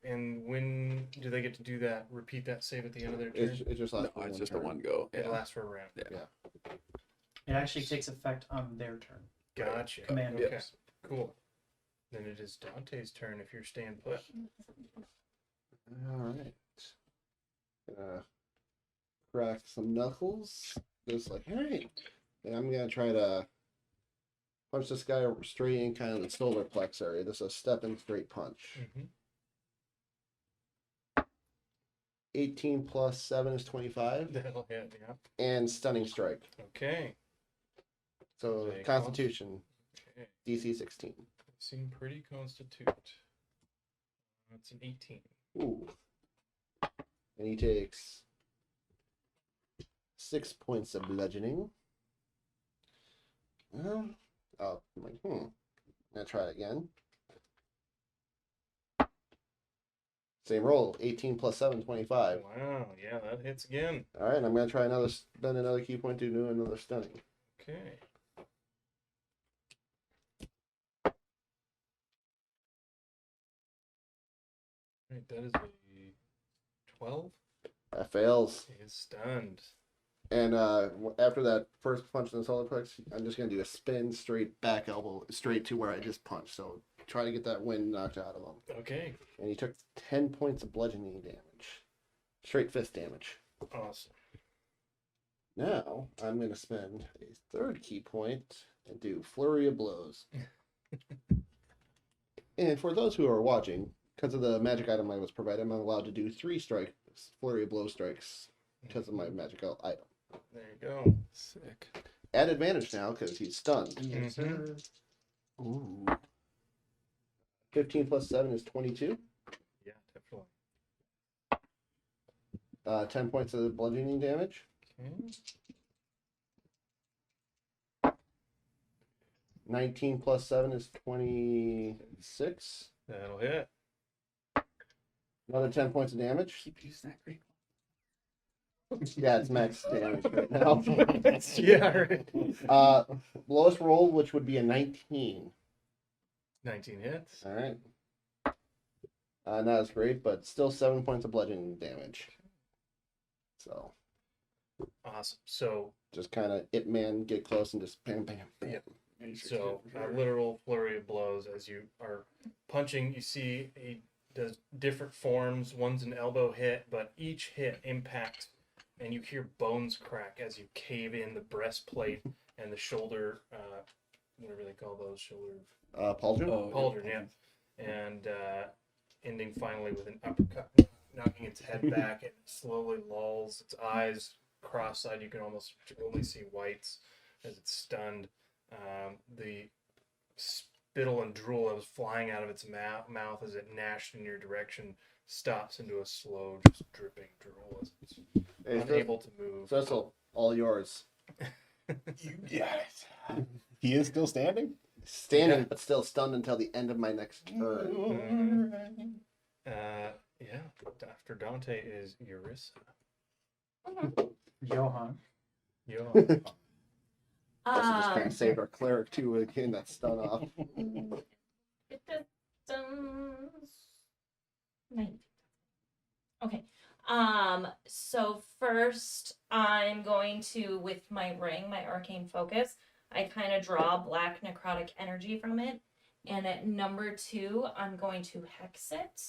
Speaker 9: And when do they get to do that? Repeat that save at the end of their turn?
Speaker 4: It's just
Speaker 10: No,
Speaker 4: like
Speaker 10: it's just a one go.
Speaker 9: It
Speaker 10: Yeah.
Speaker 9: lasts for a round.
Speaker 10: Yeah.
Speaker 6: It actually takes effect on their turn.
Speaker 9: Gotcha.
Speaker 6: Command
Speaker 9: Okay.
Speaker 6: goes.
Speaker 9: Cool. Then it is Dante's turn if you're staying put.
Speaker 4: All right. Crack some knuckles. Just like, all right. And I'm going to try to punch this guy straight in kind of the solar plex area. This is a step and straight punch.
Speaker 9: Mm-hmm.
Speaker 4: 18 plus 7 is 25.
Speaker 9: That'll hit, yeah.
Speaker 4: And stunning strike.
Speaker 9: Okay.
Speaker 4: So
Speaker 9: Okay,
Speaker 4: Constitution,
Speaker 9: Okay.
Speaker 4: DC 16.
Speaker 9: Seem pretty constitute. That's an 18.
Speaker 4: Ooh. And he takes 6 points of bludgeoning. Well, oh, I'm like, I'm gonna try it again. Same roll, 18 plus 7, 25.
Speaker 9: Wow, yeah, that hits again.
Speaker 4: All right, I'm gonna try spend another key point to do another stunning.
Speaker 9: Okay. Right, that is a 12.
Speaker 4: That fails.
Speaker 9: He is stunned.
Speaker 4: And after that first punch in the solar plex, I'm just gonna do a spin straight back elbow, straight to where I just punched. So try to get that wind knocked out of him.
Speaker 9: Okay.
Speaker 4: And he took 10 points of bludgeoning damage, straight fist damage.
Speaker 9: Awesome.
Speaker 4: Now I'm gonna spend a third key point and do flurry of blows. And for those who are watching, because of the magic item I was provided, I'm allowed to do 3 strikes, flurry of blow strikes, because of my magical item.
Speaker 9: There you go.
Speaker 10: Sick.
Speaker 4: At advantage now because he's stunned.
Speaker 6: Yes, sir.
Speaker 10: Ooh.
Speaker 4: 15 plus 7 is 22.
Speaker 9: Yeah, definitely.
Speaker 4: 10 points of bludgeoning damage.
Speaker 9: Okay.
Speaker 4: 19 plus 7 is 26.
Speaker 9: That'll hit.
Speaker 4: Another 10 points of damage.
Speaker 10: Keep using that great.
Speaker 4: Yeah, it's max damage right now.
Speaker 9: Yeah, right.
Speaker 4: Lowest roll, which would be a 19.
Speaker 9: 19 hits.
Speaker 4: All right. Not as great, but still 7 points of bludgeoning damage. So,
Speaker 9: Awesome. So
Speaker 4: just kind of Ip Man get close and just bam, bam, bam.
Speaker 9: So a literal flurry of blows as you are punching. You see he does different forms. One's an elbow hit, but each hit impacts, and you hear bones crack as you cave in the breastplate and the shoulder. Whatever they call those shoulder.
Speaker 4: Pauldron?
Speaker 9: Pauldron, yeah. And ending finally with an uppercut, knocking its head back. It slowly lolls. Its eyes cross-eyed. You can almost only see whites as it's stunned. The spittle and drool that was flying out of its mouth as it gnashed in your direction stops into a slow, just dripping drool as it's unable to move.
Speaker 4: Cecil, all yours.
Speaker 5: You got it. He is still standing?
Speaker 4: Standing, but still stunned until the end of my next turn.
Speaker 9: Yeah. After Dante is Eurissa.
Speaker 6: Johan.
Speaker 9: Johan.
Speaker 4: Also just kind of saved our cleric too, again, that stun off.
Speaker 2: It does 9. Okay. So first I'm going to, with my ring, my arcane focus, I kind of draw black necrotic energy from it. And at number 2, I'm going to hex it.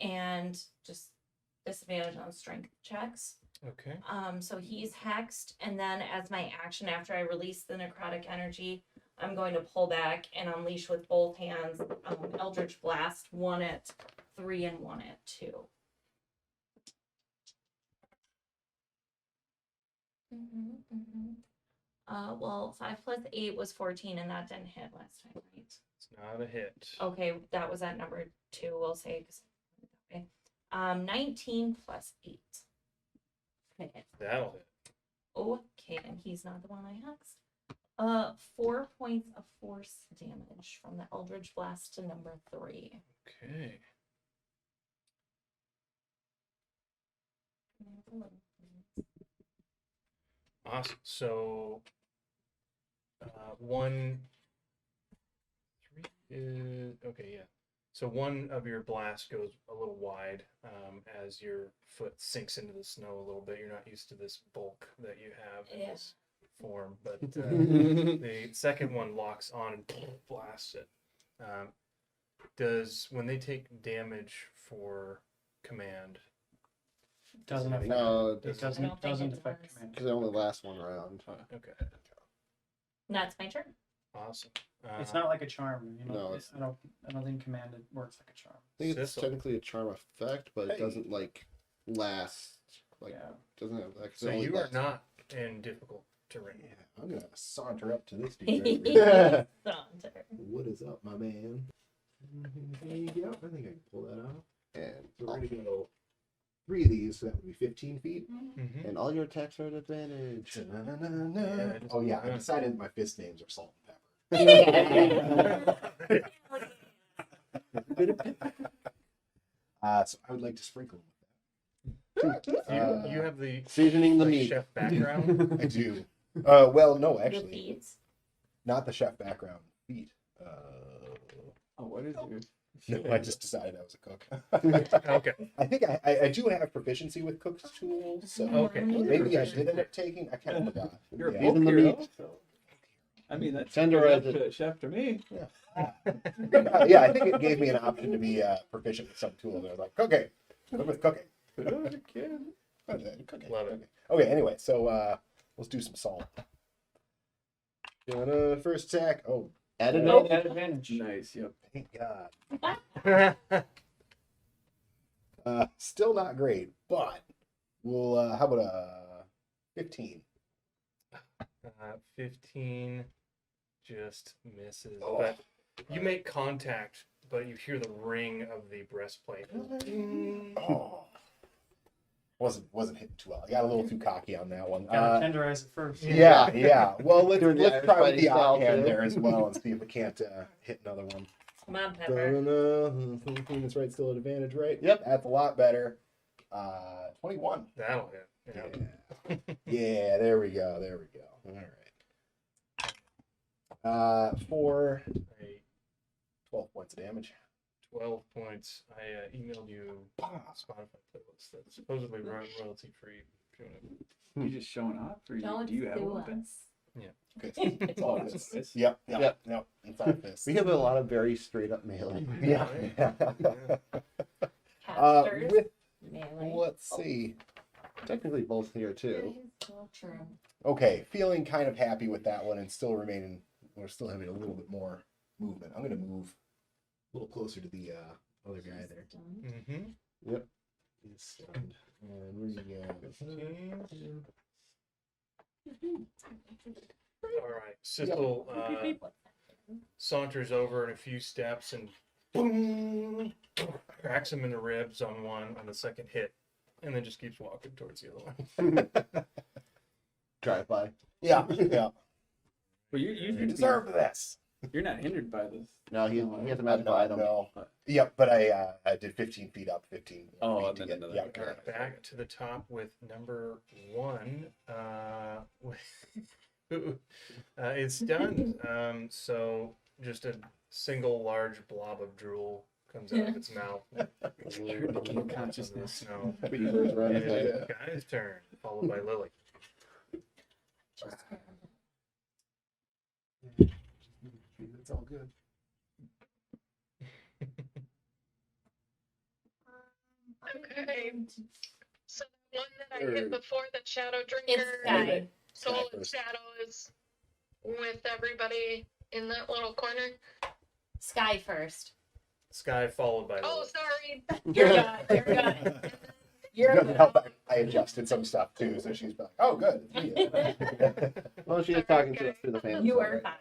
Speaker 2: And just disadvantage on strength checks.
Speaker 9: Okay.
Speaker 2: So he's hexed, and then as my action after I release the necrotic energy, I'm going to pull back and unleash with both hands Eldritch Blast, 1 at 3 and 1 at 2. Well, 5 plus 8 was 14, and that didn't hit last time, right?
Speaker 9: It's not a hit.
Speaker 2: Okay, that was at number 2, we'll say. 19 plus 8. Okay.
Speaker 9: That'll hit.
Speaker 2: Okay, and he's not the one I hexed. 4 points of force damage from the Eldritch Blast to number 3.
Speaker 9: Okay. Awesome. So, 1, 3 is okay. Yeah. So one of your blasts goes a little wide as your foot sinks into the snow a little bit. You're not used to this bulk that you have in this form, but the second one locks on and blasts it. When they take damage for command?
Speaker 6: Doesn't affect.
Speaker 4: No,
Speaker 6: It doesn't affect command.
Speaker 4: because it only lasts one round.
Speaker 9: Okay.
Speaker 2: That's my turn.
Speaker 9: Awesome.
Speaker 6: It's not like a charm, you know.
Speaker 4: No, it's-
Speaker 6: I don't think command works like a charm.
Speaker 4: I think it's
Speaker 9: Cecil.
Speaker 4: technically a charm effect, but it doesn't like last. Like
Speaker 6: Yeah.
Speaker 4: doesn't have. Like,
Speaker 9: So you are not in difficult terrain.
Speaker 5: Yeah, I'm gonna saunter up to this dude right here.
Speaker 2: Saunter.
Speaker 5: What is up, my man? There you go. I think I can pull that off.
Speaker 4: And
Speaker 5: So we're gonna go 3 of these, so that would be 15 feet.
Speaker 9: Mm-hmm.
Speaker 4: and all your attacks are at advantage.
Speaker 9: Yeah,
Speaker 5: Oh yeah, I decided my fist names are salt and pepper. So I would like to sprinkle them with that.
Speaker 9: You have the
Speaker 4: Seasoning the
Speaker 9: like,
Speaker 4: meat.
Speaker 9: chef background.
Speaker 5: I do. Well, no,
Speaker 2: The
Speaker 5: actually,
Speaker 2: feeds.
Speaker 5: not the chef background. Feet.
Speaker 10: Oh, what is
Speaker 5: No, I just decided I was a cook.
Speaker 9: Okay.
Speaker 5: I think I do have proficiency with cook's tools, so
Speaker 9: Okay.
Speaker 5: maybe I did end up taking. I kind of forgot.
Speaker 10: You're a
Speaker 5: Yeah.
Speaker 10: book
Speaker 4: Even the
Speaker 10: hero,
Speaker 4: meat.
Speaker 10: so- I mean, that's
Speaker 4: Tenderize
Speaker 10: good enough to chef to me.
Speaker 5: Yeah, I think it gave me an option to be proficient with some tools. I was like, okay, good with cooking. Cooking.
Speaker 9: Love it.
Speaker 5: Okay, anyway, so let's do some salt. First attack. Oh,
Speaker 4: Added
Speaker 6: Oh, at advantage.
Speaker 10: Nice. Yep.
Speaker 5: thank God. Still not great, but we'll. How about 15?
Speaker 9: 15 just misses.
Speaker 5: Oh.
Speaker 9: But you make contact, but you hear the ring of the breastplate.
Speaker 5: Oh. Wasn't hitting too well. I got a little too cocky on that one.
Speaker 6: Gotta tenderize it first.
Speaker 5: Yeah. Well, let's
Speaker 4: Doing the
Speaker 5: try with
Speaker 4: Irish
Speaker 5: the
Speaker 4: fighting style,
Speaker 5: offhand
Speaker 4: too.
Speaker 5: there as well and see if we can't hit another one.
Speaker 2: Come on, Pepper.
Speaker 5: That's right, still at advantage, right? Yep, that's a lot better. 21.
Speaker 9: That'll hit. Yeah.
Speaker 5: Yeah, there we go. All right. For
Speaker 9: A
Speaker 5: 12 points of damage.
Speaker 9: 12 points. I emailed you Spotify playlist that's supposedly royalty free.
Speaker 10: You just showing off, or
Speaker 2: Don't
Speaker 10: do you have a
Speaker 2: sue
Speaker 10: weapon?
Speaker 2: us.
Speaker 5: Okay.
Speaker 2: It's
Speaker 5: all
Speaker 2: all
Speaker 5: fists.
Speaker 10: fists?
Speaker 5: Yep.
Speaker 4: Yep.
Speaker 5: It's all fists.
Speaker 4: We have a lot of very straight up melee.
Speaker 5: Yeah.
Speaker 2: Casters,
Speaker 5: with
Speaker 2: melee.
Speaker 5: let's see.
Speaker 4: Technically both here too.
Speaker 2: True.
Speaker 5: Okay, feeling kind of happy with that one and still remaining. We're still having a little bit more movement. I'm gonna move a little closer to the other guy there.
Speaker 9: Mm-hmm.
Speaker 4: Yep. He's stunned.
Speaker 5: And where you go?
Speaker 9: All right. Sissel saunters over in a few steps and boom, cracks him in the ribs on one on the second hit, and then just keeps walking towards the other one.
Speaker 4: Drive by.
Speaker 5: Yeah.
Speaker 10: Well,
Speaker 5: You
Speaker 10: you
Speaker 5: deserve this.
Speaker 10: You're not hindered by this.
Speaker 4: No, he has a magical item.
Speaker 5: No. Yep, but I did 15 feet up, 15.
Speaker 10: Oh,
Speaker 5: feet
Speaker 10: and
Speaker 5: to
Speaker 10: then
Speaker 5: get-
Speaker 10: another.
Speaker 5: yeah,
Speaker 10: Okay.
Speaker 5: correct.
Speaker 9: Back to the top with number 1. Who is stunned. So just a single large blob of drool comes out of its mouth.
Speaker 10: You're in the consciousness.
Speaker 9: No.
Speaker 4: Beavers run
Speaker 9: And
Speaker 4: ahead.
Speaker 9: it's Guy's turn, followed by Lily.
Speaker 5: It's all good.
Speaker 7: Okay. So the one that I hit before, the Shadow Drinker,
Speaker 2: It's Sky.
Speaker 7: Soul
Speaker 5: Sky
Speaker 7: and
Speaker 5: first.
Speaker 7: Shadow is with everybody in that little corner.
Speaker 2: Sky first.
Speaker 9: Sky followed by
Speaker 7: Oh,
Speaker 9: Lily.
Speaker 7: sorry.
Speaker 2: You're good. You're good. You're
Speaker 5: Doesn't
Speaker 2: good.
Speaker 5: help. I adjusted some stuff too, so she's like, "Oh, good." It's me.
Speaker 4: Well, she is talking to us through the fan.
Speaker 2: You are fine.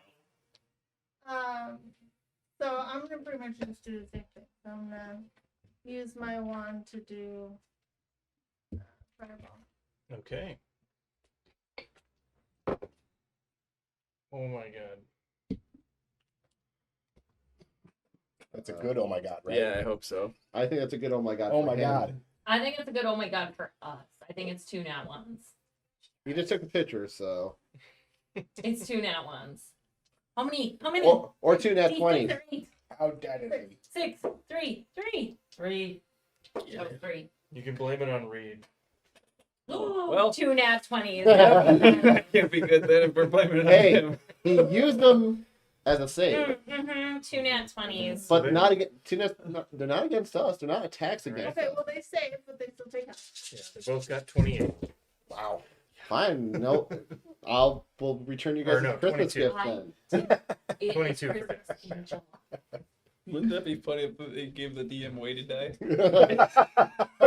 Speaker 8: So I'm gonna pretty much just do the same thing. So I'm gonna use my wand to do fireball.
Speaker 9: Okay. Oh my god.
Speaker 5: That's a good. Oh my god! Right?
Speaker 10: Yeah, I hope so.
Speaker 4: I think that's a good oh my god.
Speaker 5: Oh
Speaker 4: for
Speaker 5: my
Speaker 4: him.
Speaker 5: god!
Speaker 2: I think it's a good oh my god for us. I think it's 2 nat ones.
Speaker 4: You just took the picture, so.
Speaker 2: It's 2 nat ones. How many? How many?
Speaker 4: Or 2 nat 20.
Speaker 2: 3,
Speaker 5: How dead is he?
Speaker 2: 6, 3, 3, 3. Oh, 3.
Speaker 9: You can blame it on Reed.
Speaker 10: Well.
Speaker 2: 2 nat 20s.
Speaker 10: That can't be good then if we're blaming it on
Speaker 4: Hey.
Speaker 10: him.
Speaker 4: He used them as a save.
Speaker 2: 2 nat 20s.
Speaker 4: But not against. They're not against us. They're not attacks against
Speaker 8: Okay,
Speaker 4: us.
Speaker 8: well they save, but they still take out.
Speaker 9: Yeah, they both got 28.
Speaker 5: Wow.
Speaker 4: Fine. No. We'll return you
Speaker 9: Or
Speaker 4: guys
Speaker 9: no,
Speaker 4: a Christmas
Speaker 9: 22.
Speaker 4: gift then.
Speaker 2: It is
Speaker 9: 22 for
Speaker 2: Christmas
Speaker 9: this.
Speaker 2: in July.
Speaker 10: Wouldn't that be funny if they gave the DM way to die?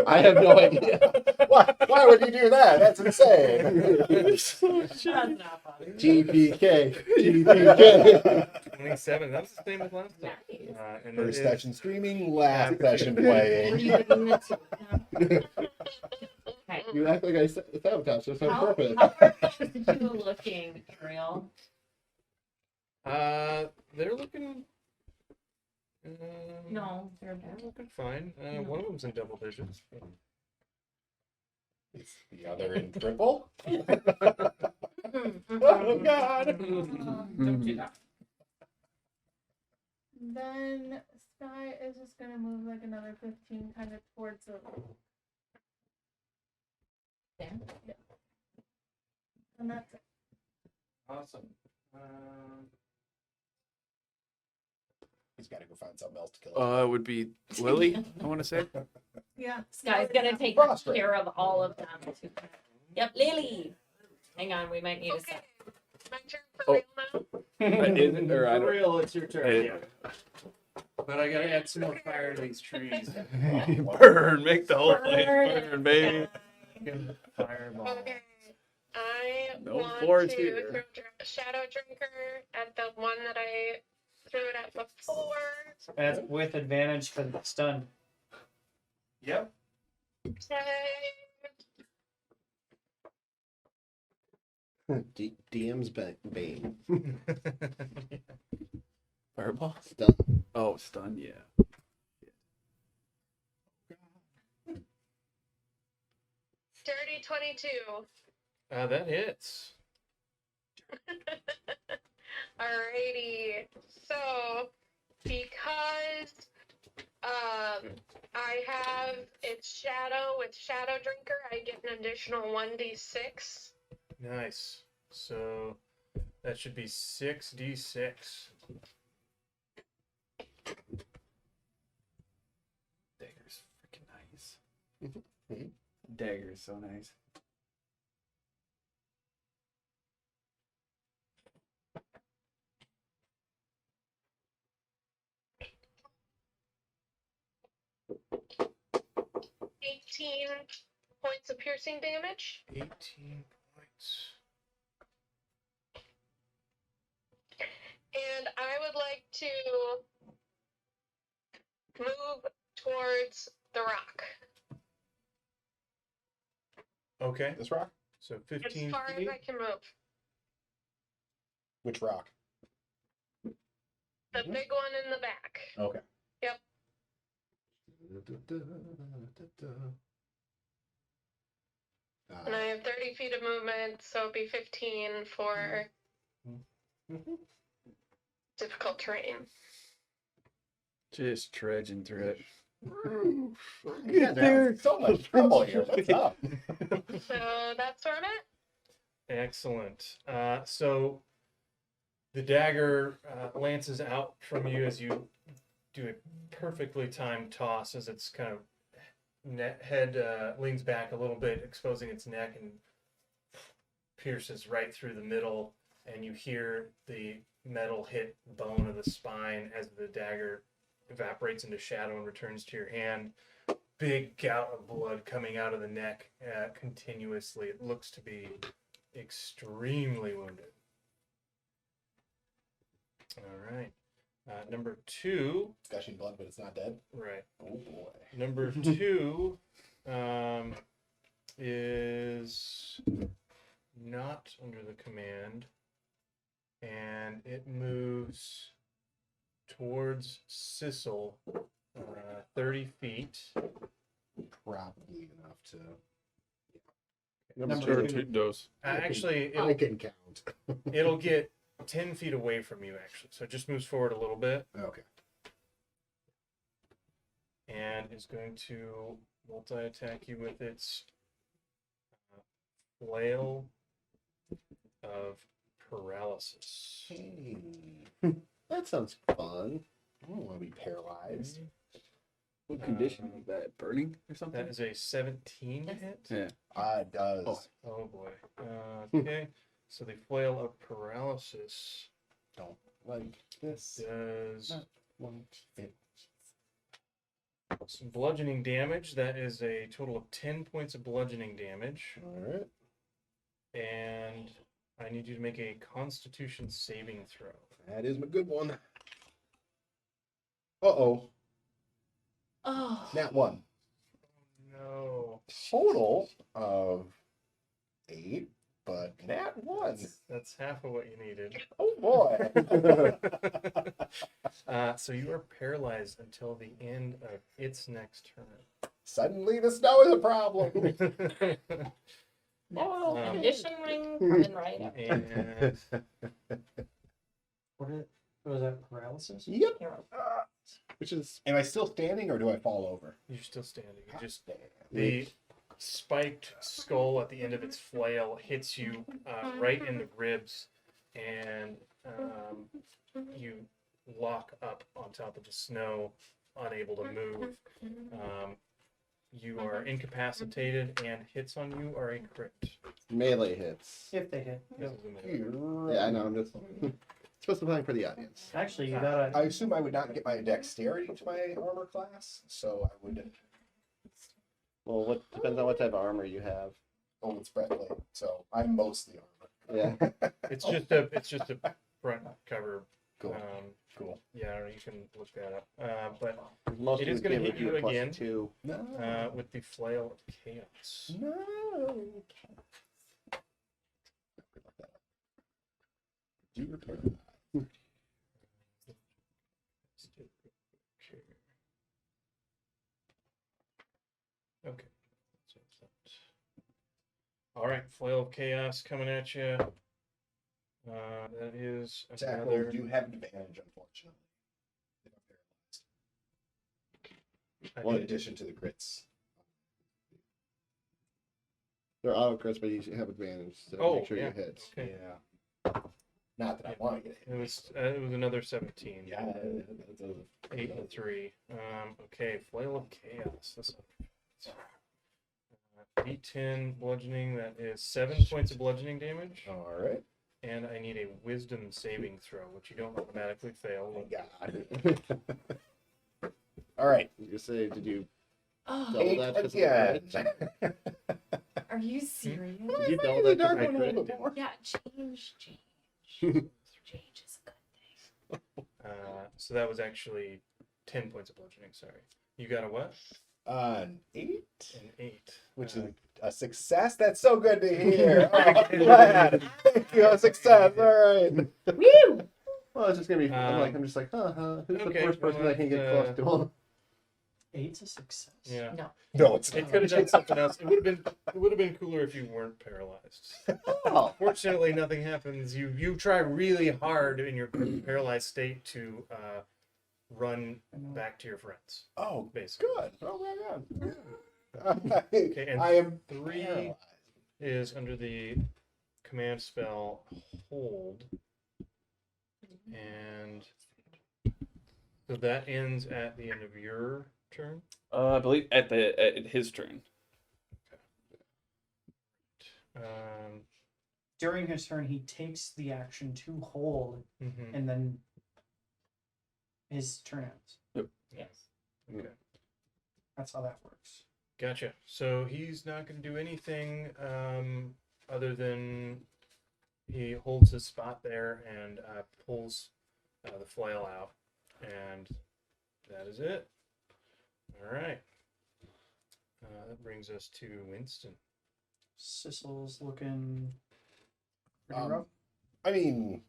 Speaker 4: I have no idea.
Speaker 5: Why would you do that? That's insane.
Speaker 2: That's not funny.
Speaker 4: GPK. GPK.
Speaker 9: 27. That's the same as last time.
Speaker 2: Nice.
Speaker 9: And
Speaker 5: First
Speaker 9: it
Speaker 5: session streaming, last session playing.
Speaker 2: Reading the two. Okay.
Speaker 4: You act like I sabotaged us on
Speaker 2: How
Speaker 4: purpose.
Speaker 2: are you looking, Ariel?
Speaker 9: they're looking.
Speaker 2: No, they're
Speaker 9: They're
Speaker 2: bad.
Speaker 9: looking fine. One of them's in double digits.
Speaker 5: Is the other in triple?
Speaker 2: Oh
Speaker 5: God.
Speaker 2: Don't do that.
Speaker 8: Then Sky is just gonna move like another 15 kind of towards the
Speaker 2: There.
Speaker 8: and that's it.
Speaker 9: Awesome.
Speaker 5: He's got to go find something else to kill.
Speaker 10: It would be Lily, I want to say.
Speaker 8: Yeah.
Speaker 2: Sky's gonna take
Speaker 5: Prostrate.
Speaker 2: care of all of them. Too. Yep, Lily. Hang on, we might need a
Speaker 7: Okay.
Speaker 2: sec.
Speaker 7: My turn for
Speaker 10: Oh.
Speaker 7: real now.
Speaker 10: Isn't, or I
Speaker 11: For
Speaker 10: don't.
Speaker 11: real, it's your turn.
Speaker 10: I-
Speaker 11: Yeah. But I gotta add some more fire to these trees.
Speaker 10: Burn, make the whole place
Speaker 2: Burn.
Speaker 10: burn, baby.
Speaker 9: Fireball.
Speaker 7: Okay. I
Speaker 10: No
Speaker 7: want
Speaker 10: floors
Speaker 7: to
Speaker 10: here.
Speaker 7: throw Shadow Drinker at the one that I threw it at before.
Speaker 6: That's with advantage because it's stunned.
Speaker 9: Yep.
Speaker 7: Okay.
Speaker 4: DM's Bane.
Speaker 10: Fireball?
Speaker 4: Stun.
Speaker 10: Oh, stun, yeah.
Speaker 7: Dirty 22.
Speaker 9: That hits.
Speaker 7: Alrighty. So, because I have it's Shadow with Shadow Drinker. I get an additional 1d6.
Speaker 9: Nice. So that should be 6d6.
Speaker 10: Dagger's freaking nice. Dagger is so nice.
Speaker 7: $18 points of piercing damage.
Speaker 9: 18 points.
Speaker 7: And I would like to move towards the rock.
Speaker 9: Okay.
Speaker 5: This rock?
Speaker 9: So
Speaker 7: As
Speaker 9: 15
Speaker 7: far as
Speaker 9: feet.
Speaker 7: I can move.
Speaker 5: Which rock?
Speaker 7: The big one in the back.
Speaker 5: Okay.
Speaker 7: Yep. And I have 30 feet of movement, so it'd be 15 for difficult terrain.
Speaker 10: Just trudging through it.
Speaker 5: Yeah, there's so much trouble here. What's up?
Speaker 7: So that's where I'm at.
Speaker 9: Excellent. So the dagger lances out from you as you do a perfectly timed toss as its kind of head leans back a little bit, exposing its neck, and pierces right through the middle. And you hear the metal hit bone of the spine as the dagger evaporates into shadow and returns to your hand. Big gout of blood coming out of the neck continuously. It looks to be extremely wounded. All right. Number 2.
Speaker 5: It's gushing blood, but it's not dead.
Speaker 9: Right.
Speaker 5: Oh boy.
Speaker 9: Number 2 is not under the command, and it moves towards Sissel 30 feet.
Speaker 5: Probably enough to.
Speaker 4: Number two.
Speaker 10: Dose.
Speaker 9: Actually,
Speaker 5: I can count.
Speaker 9: it'll get 10 feet away from you, actually. So it just moves forward a little bit
Speaker 5: Okay.
Speaker 9: and is going to multi-attack you with its flail of paralysis.
Speaker 5: Hey.
Speaker 4: That sounds fun.
Speaker 5: I don't want to be paralyzed.
Speaker 10: What condition is that? Burning or something?
Speaker 9: That is a 17 hit.
Speaker 10: Yeah.
Speaker 5: It does.
Speaker 9: Oh boy. Okay. So the flail of paralysis
Speaker 5: Don't like this.
Speaker 9: does
Speaker 5: Won't fit.
Speaker 9: some bludgeoning damage. That is a total of 10 points of bludgeoning damage.
Speaker 5: All right.
Speaker 9: And I need you to make a Constitution saving throw.
Speaker 5: That is a good one. Uh-oh.
Speaker 2: Oh.
Speaker 5: Nat 1.
Speaker 9: No.
Speaker 5: Total of 8, but Nat 1.
Speaker 9: That's half of what you needed.
Speaker 5: Oh boy.
Speaker 9: So you are paralyzed until the end of its next turn.
Speaker 5: Suddenly the snow is a problem.
Speaker 2: No,
Speaker 9: Um,
Speaker 2: conditioning coming right up.
Speaker 9: And
Speaker 6: Was that paralysis?
Speaker 5: Yep.
Speaker 2: Hero.
Speaker 4: Which is
Speaker 5: Am I still standing or do I fall over?
Speaker 9: you're still standing. You just
Speaker 5: Damn.
Speaker 9: the spiked skull at the end of its flail hits you right in the ribs, and you lock up on top of the snow, unable to move. You are incapacitated, and hits on you are a crit.
Speaker 4: melee hits.
Speaker 6: If they hit.
Speaker 9: This is a melee.
Speaker 4: Yeah, I know. I'm just specifying for the audience.
Speaker 6: Actually, you gotta.
Speaker 5: I assume I would not get my dexterity to my armor class, so I would.
Speaker 4: Well, what depends on what type of armor you have.
Speaker 5: Oh, it's breastplate, so I'm mostly armor.
Speaker 4: Yeah.
Speaker 9: It's just a front cover.
Speaker 5: Cool.
Speaker 9: Cool. Yeah, you can look that up. But
Speaker 4: Most
Speaker 9: it
Speaker 4: of
Speaker 9: is
Speaker 4: the
Speaker 9: going to
Speaker 4: game
Speaker 9: hit
Speaker 4: would
Speaker 9: you
Speaker 4: do a
Speaker 9: again
Speaker 4: +2.
Speaker 5: No.
Speaker 9: with the flail of chaos.
Speaker 5: No. Do repair.
Speaker 9: Okay. All right, flail of chaos coming at you. That is
Speaker 5: Attack
Speaker 9: another.
Speaker 5: rolls do have an advantage, unfortunately. If I'm paralyzed. Well, in addition to the crits.
Speaker 4: They're auto crits, but you have advantage to
Speaker 9: Oh,
Speaker 4: make sure
Speaker 9: yeah.
Speaker 4: you hit.
Speaker 9: Okay.
Speaker 5: Yeah. Not that I want to get hit.
Speaker 9: It was another 17.
Speaker 5: Yeah, that's a
Speaker 9: 8 and 3. Okay, Flail of Chaos. D10 bludgeoning. That is 7 points of bludgeoning damage,
Speaker 5: All right.
Speaker 9: and I need a Wisdom saving throw, which you don't automatically fail.
Speaker 5: God. All right.
Speaker 4: You say, did you
Speaker 2: Oh,
Speaker 4: double
Speaker 5: Take
Speaker 4: that? 'cause of the
Speaker 5: again.
Speaker 4: crit?
Speaker 2: are you serious?
Speaker 4: Did you double
Speaker 5: The
Speaker 4: that? 'cause
Speaker 5: dark
Speaker 4: of the
Speaker 5: one a
Speaker 4: crit?
Speaker 5: little bit more.
Speaker 2: Yeah, change. Change is a good thing.
Speaker 9: So that was actually 10 points of bludgeoning. Sorry. You got a what?
Speaker 5: An 8,
Speaker 9: An 8.
Speaker 5: which is a success. That's so good to hear. Oh, I'm glad. Thank you. A success. All right.
Speaker 2: Woo!
Speaker 4: Well, it's just gonna be. I'm just like, who's the first person that can get close to him?
Speaker 6: 8's a success.
Speaker 9: Yeah.
Speaker 2: No.
Speaker 5: No, it's
Speaker 9: It
Speaker 5: not.
Speaker 9: could have done something else. It would have been cooler if you weren't paralyzed.
Speaker 4: Oh,
Speaker 9: Fortunately, nothing happens. You try really hard in your paralyzed state to run back to your friends.
Speaker 5: Oh,
Speaker 9: Basically,
Speaker 5: good. Oh my God.
Speaker 9: Okay, and
Speaker 5: I am
Speaker 9: 3
Speaker 5: paralyzed.
Speaker 9: is under the command spell Hold, and so that ends at the end of your turn.
Speaker 10: I believe at his turn.
Speaker 9: Um,
Speaker 6: During his turn, he takes the action to hold,
Speaker 9: mhm.
Speaker 6: and then his turn ends.
Speaker 2: Yes.
Speaker 9: Okay.
Speaker 6: That's how that works.
Speaker 9: Gotcha. So he's not going to do anything other than he holds his spot there and pulls the flail out, and that is it. All right. That brings us to Winston.
Speaker 6: Sissel's looking pretty rough.
Speaker 5: I mean,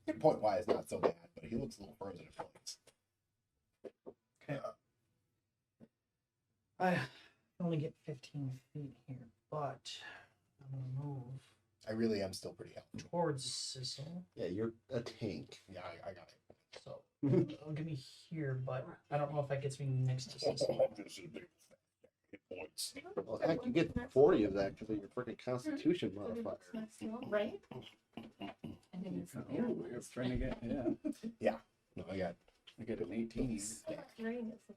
Speaker 5: hit point wise, not so bad, but he looks a little frozen at points.
Speaker 6: Okay. I only get 15 feet here, but I'm gonna move
Speaker 5: I really am still pretty healthy.
Speaker 6: towards Sissel.
Speaker 4: yeah, you're a tank.
Speaker 5: Yeah, I got it.
Speaker 6: So it'll get me here, but I don't know if that gets me next to Sissel.
Speaker 5: This is big. Hit points.
Speaker 4: Well, heck, you get 40 of that because of your freaking Constitution modifier.
Speaker 2: Right? And then it's
Speaker 3: Oh, I was trying to get, yeah.
Speaker 5: No, I got
Speaker 3: I get an 18.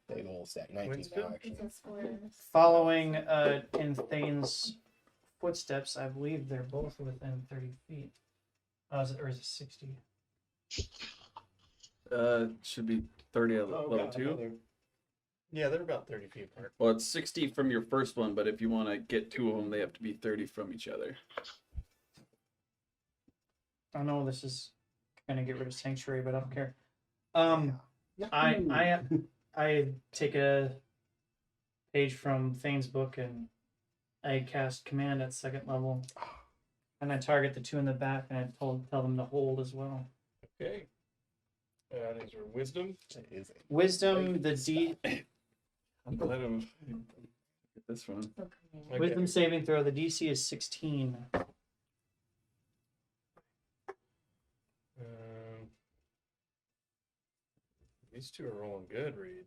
Speaker 5: big old stack. 19
Speaker 9: Winston?
Speaker 5: now, actually.
Speaker 6: Following in Thane's footsteps, I believe they're both within 30 feet. Or is it 60?
Speaker 10: Should be 30 at level 2.
Speaker 9: Yeah, they're about 30 feet apart.
Speaker 10: Well, it's 60 from your first one, but if you want to get 2 of them, they have to be 30 from each other.
Speaker 6: I know this is gonna get rid of Sanctuary, but I don't care.
Speaker 4: Yeah.
Speaker 6: I take a page from Thane's book and I cast command at 2nd level, and I target the 2 in the back, and I tell them to hold as well.
Speaker 9: Okay. These are Wisdom.
Speaker 5: It is a
Speaker 6: Wisdom, the D
Speaker 10: I'm glad I'm get this one.
Speaker 9: Okay.
Speaker 6: Wisdom saving throw. The DC is 16.
Speaker 9: These two are rolling good, Reed.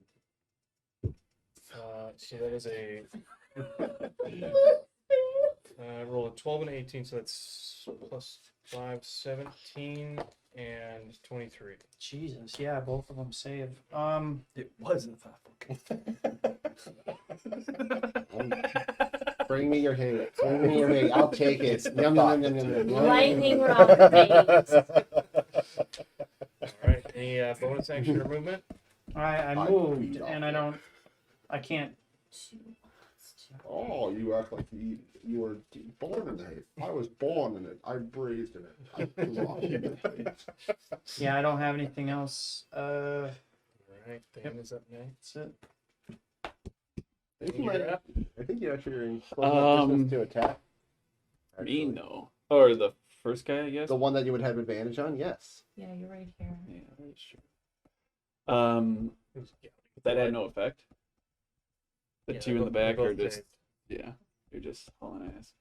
Speaker 9: So that is a roll of 12 and 18, so that's plus 5, 17, and 23.
Speaker 6: Jesus, yeah, both of them save.
Speaker 10: It wasn't
Speaker 4: Bring me your hate. Bring me your hate. I'll take it. Yum, yum, yum, yum, yum, yum.
Speaker 2: Lightning round phase.
Speaker 9: All right. Any bonus action or movement?
Speaker 6: I moved, and I can't.
Speaker 4: Oh, you act like you were born in it. I was born in it. I breathed in it. I grew up in it.
Speaker 6: Yeah, I don't have anything else.
Speaker 9: All right. Dan is up next.
Speaker 6: That's it.
Speaker 4: I think you might.
Speaker 9: You're up.
Speaker 4: I think you actually are in close enough distance to attack.
Speaker 10: Me,
Speaker 4: actually.
Speaker 10: no. Or the first guy, I guess.
Speaker 4: The one that you would have advantage on, yes.
Speaker 2: Yeah, you're right here.
Speaker 10: Yeah, that's true. That had no effect. The
Speaker 9: Yeah,
Speaker 10: 2 in
Speaker 9: they
Speaker 10: the
Speaker 9: both- they
Speaker 10: back are
Speaker 9: both
Speaker 10: just
Speaker 9: saved.
Speaker 10: yeah, you're just hauling ass.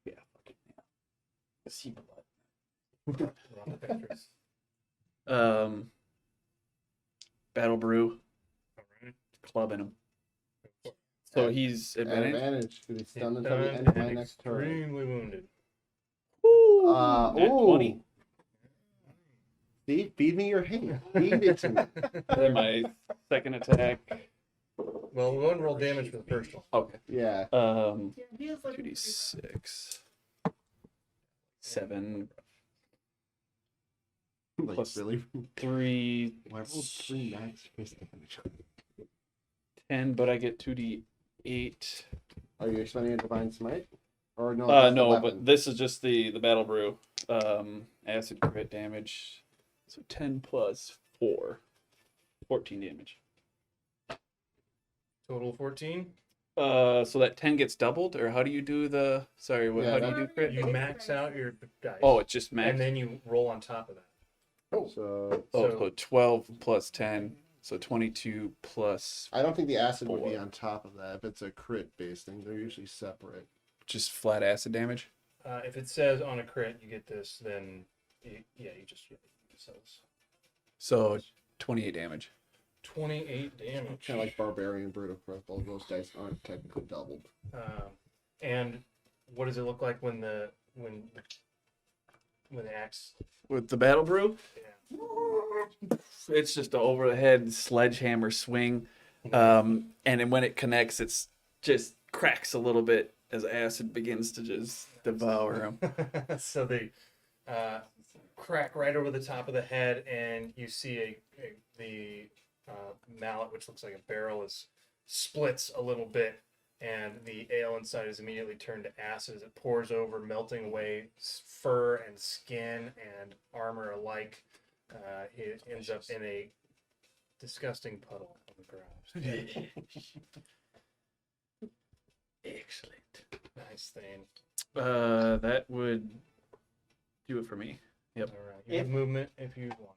Speaker 10: Yeah, fucking yeah. See blood.
Speaker 9: Roll the vectors.
Speaker 10: Battle Brew,
Speaker 9: Alright.
Speaker 10: clubbing him. So he's
Speaker 4: At
Speaker 10: advantage.
Speaker 4: advantage because he's stunned until the
Speaker 9: Stunned
Speaker 4: end of my
Speaker 9: and
Speaker 4: next turn.
Speaker 9: extremely wounded.
Speaker 10: Nat 20.
Speaker 4: See, feed me your hate. Feed it to me.
Speaker 10: Then my second attack.
Speaker 9: Well, we'll go and roll damage for the first one.
Speaker 10: Okay.
Speaker 4: Yeah.
Speaker 8: Yeah, he was looking
Speaker 10: 2d6. 7
Speaker 4: Like,
Speaker 10: Plus
Speaker 4: really?
Speaker 10: 3
Speaker 4: Why rolled 3 max face damage?
Speaker 10: 10, but I get 2d8.
Speaker 4: Are you expending a divine smite? Or no? that's the
Speaker 10: No,
Speaker 4: weapon.
Speaker 10: but this is just the battle brew. Acid crit damage. So 10 plus 4. 14 damage.
Speaker 9: Total 14.
Speaker 10: So that 10 gets doubled, or how do you do the? Sorry, what?
Speaker 4: Yeah,
Speaker 10: How do you
Speaker 8: that-
Speaker 10: do crit?
Speaker 9: You max out your dice.
Speaker 10: Oh, it's just max.
Speaker 9: And then you roll on top of that.
Speaker 4: So
Speaker 10: so 12 plus 10, so 22 plus
Speaker 4: I don't think the acid would be
Speaker 10: 4.
Speaker 4: on top of that. If it's a crit based thing, they're usually separate.
Speaker 10: just flat acid damage.
Speaker 9: If it says on a crit you get this, then you just says
Speaker 10: So 28 damage.
Speaker 9: 28 damage.
Speaker 4: Kind of like barbarian brutal critical. Those dice aren't technically doubled.
Speaker 9: And what does it look like when the axe?
Speaker 10: With the battle brew,
Speaker 9: Yeah.
Speaker 10: it's just an over the head sledgehammer swing. And then when it connects, it's just cracks a little bit as acid begins to just devour him.
Speaker 9: So they crack right over the top of the head, and you see the mallet, which looks like a barrel, is splits a little bit, and the ale inside is immediately turned to acid as it pours over, melting away fur and skin and armor alike. It ends up in a disgusting puddle on the ground.
Speaker 10: Excellent.
Speaker 9: Nice thing.
Speaker 10: That would do it for me. Yep.
Speaker 9: All right. You have movement if you want.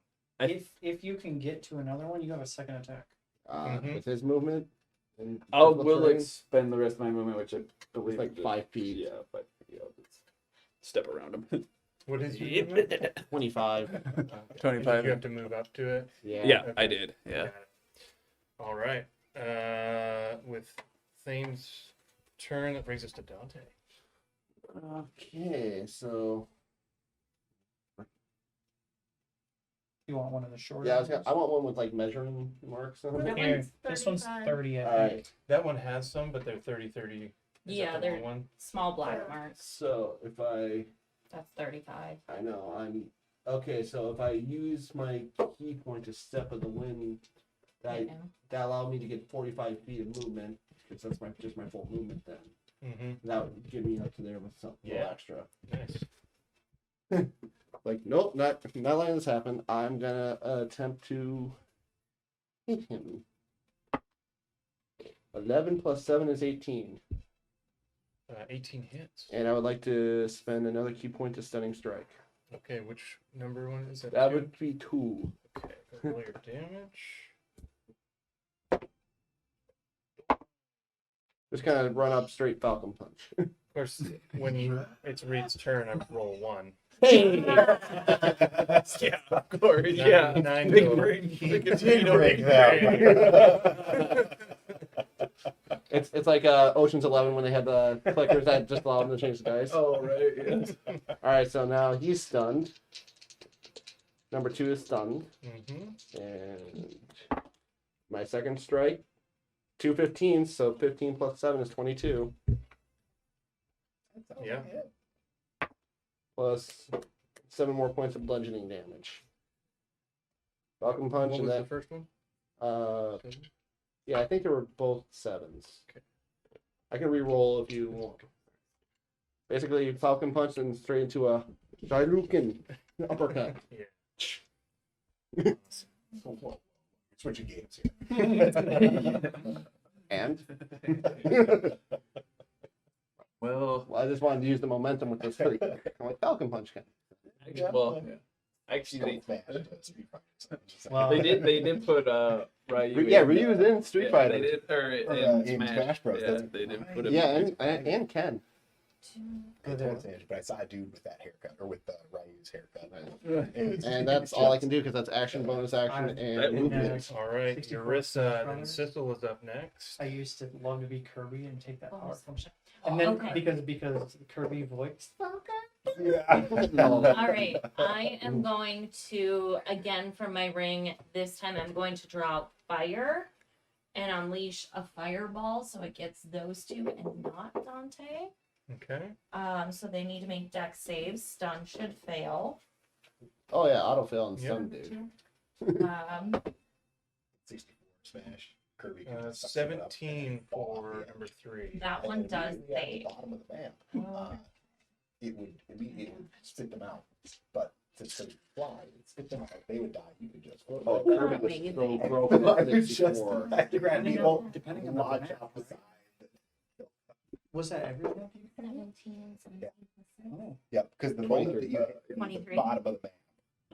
Speaker 6: If you can get to another one, you have a second attack.
Speaker 9: Mhm.
Speaker 4: With his movement. And
Speaker 10: I
Speaker 4: physical
Speaker 10: will
Speaker 4: terrain,
Speaker 10: expend the rest of my movement, which I believe
Speaker 4: it's like
Speaker 10: is-
Speaker 4: 5 feet.
Speaker 10: Yeah, 5 feet. Yeah, let's step around him.
Speaker 9: What is your movement?
Speaker 4: 25.
Speaker 10: 25.
Speaker 9: You have to move up to it.
Speaker 4: Yeah.
Speaker 10: Yeah, I
Speaker 9: Okay.
Speaker 10: did. Yeah.
Speaker 9: Got it. All right. With Thane's turn, that brings us to Dante.
Speaker 4: Okay, so
Speaker 6: You want one of the shorter?
Speaker 4: yeah,
Speaker 6: ones?
Speaker 4: I want one with like measuring marks on
Speaker 8: That
Speaker 4: it.
Speaker 6: Here,
Speaker 8: one's
Speaker 6: this one's
Speaker 8: 35.
Speaker 6: 30. I
Speaker 4: All
Speaker 6: think.
Speaker 4: right.
Speaker 9: That one has some, but they're 30-30. Is
Speaker 2: Yeah,
Speaker 9: that the
Speaker 2: they're
Speaker 9: long one.
Speaker 2: small black marks.
Speaker 4: So if
Speaker 2: That's 35.
Speaker 4: I know I'm okay. So if I use my key point to step of the wind,
Speaker 2: Right
Speaker 4: that
Speaker 2: now.
Speaker 4: that allowed me to get 45 feet of movement because that's just my full movement then.
Speaker 9: Mm-hmm.
Speaker 4: That would get me up to there with some little
Speaker 9: Yeah.
Speaker 4: extra.
Speaker 9: Nice.
Speaker 4: Like, nope, not letting this happen. I'm gonna attempt to hit him. 11 plus 7 is 18.
Speaker 9: 18 hits.
Speaker 4: And I would like to spend another key point to stunning strike.
Speaker 9: Okay, which number one is that?
Speaker 4: That
Speaker 9: two?
Speaker 4: would be 2.
Speaker 9: Okay, go roll your damage.
Speaker 4: Just kind of run up straight Falcon Punch.
Speaker 9: Of course, when it's Reed's turn, I roll 1.
Speaker 4: Hey!
Speaker 10: Yeah, of course.
Speaker 9: Nine-
Speaker 10: Yeah.
Speaker 9: nine
Speaker 10: Big
Speaker 9: total.
Speaker 10: brain.
Speaker 5: You did break that.
Speaker 4: It's like Ocean's 11 when they had the clickers that just allowed them to change the dice.
Speaker 10: Oh, right. Yes.
Speaker 4: All right, so now he's stunned. Number 2 is stunned.
Speaker 9: Mm-hmm.
Speaker 4: And my second strike, 2 15s, so 15 plus 7 is 22.
Speaker 9: Yeah.
Speaker 4: Plus 7 more points of bludgeoning damage. Falcon Punch
Speaker 9: What
Speaker 4: and
Speaker 9: was
Speaker 4: that.
Speaker 9: the first one?
Speaker 4: Yeah, I think they were both 7s.
Speaker 9: Okay.
Speaker 4: I can re-roll if you want. Basically, Falcon Punch and straight into a Shairukin uppercut.
Speaker 9: Yeah.
Speaker 5: Switching games here.
Speaker 4: And
Speaker 10: Well,
Speaker 4: well, I just wanted to use the momentum with this streak. I'm like Falcon Punch can.
Speaker 10: actually,
Speaker 6: Well,
Speaker 10: they did put Ryu.
Speaker 4: Yeah,
Speaker 10: in,
Speaker 4: Ryu's in Street
Speaker 10: yeah,
Speaker 4: Fighter.
Speaker 10: They did, or
Speaker 5: Or,
Speaker 10: in
Speaker 5: in
Speaker 10: Smash.
Speaker 5: Smash Bros,
Speaker 10: Yeah,
Speaker 5: that's
Speaker 10: they did put him.
Speaker 4: Yeah,
Speaker 10: in.
Speaker 4: and Ken.
Speaker 5: I told Sandra, but I saw a dude with that haircut, or with Ryu's haircut.
Speaker 4: And that's all I can do because that's action, bonus action,
Speaker 3: That
Speaker 4: and movement.
Speaker 9: All right,
Speaker 6: 64
Speaker 9: Yarissa, then
Speaker 6: Chronos.
Speaker 9: Sissel is up next.
Speaker 6: I used to love to be Kirby and take that power
Speaker 2: Bonus
Speaker 6: function. And then
Speaker 2: Okay.
Speaker 6: because Kirby voice.
Speaker 2: All right, I am going to, again from my ring, this time I'm going to draw out fire and unleash a fireball so it gets those two and not Dante.
Speaker 9: Okay.
Speaker 2: So they need to make dex saves. Stun should fail.
Speaker 4: Oh yeah, auto fail and
Speaker 9: Yep.
Speaker 4: stun, dude.
Speaker 5: 64 smash. Kirby. can suck someone up and
Speaker 9: 17
Speaker 5: then fall off
Speaker 9: for
Speaker 5: the end.
Speaker 9: number 3.
Speaker 2: That
Speaker 5: And
Speaker 2: one
Speaker 5: then
Speaker 2: does
Speaker 5: immediately at the
Speaker 2: save.
Speaker 5: bottom of the map,
Speaker 2: Oh.
Speaker 5: it would immediately spit them out. But since they fly, it spit them out. They would die. You could just.
Speaker 4: Oh,
Speaker 2: Not
Speaker 4: Kirby was
Speaker 2: amazing.
Speaker 4: so broken
Speaker 5: I
Speaker 4: at
Speaker 5: would just
Speaker 4: 64.
Speaker 5: I had to grab
Speaker 2: I know
Speaker 5: people,
Speaker 2: that.
Speaker 6: Depending on the
Speaker 5: launch
Speaker 6: map,
Speaker 5: out the
Speaker 6: right?
Speaker 5: side.
Speaker 6: Was that every map you had?
Speaker 2: 17, 17 plus six.
Speaker 6: Oh.
Speaker 5: Yep, because the moment that you hit the
Speaker 2: 23.
Speaker 5: bottom of the map, it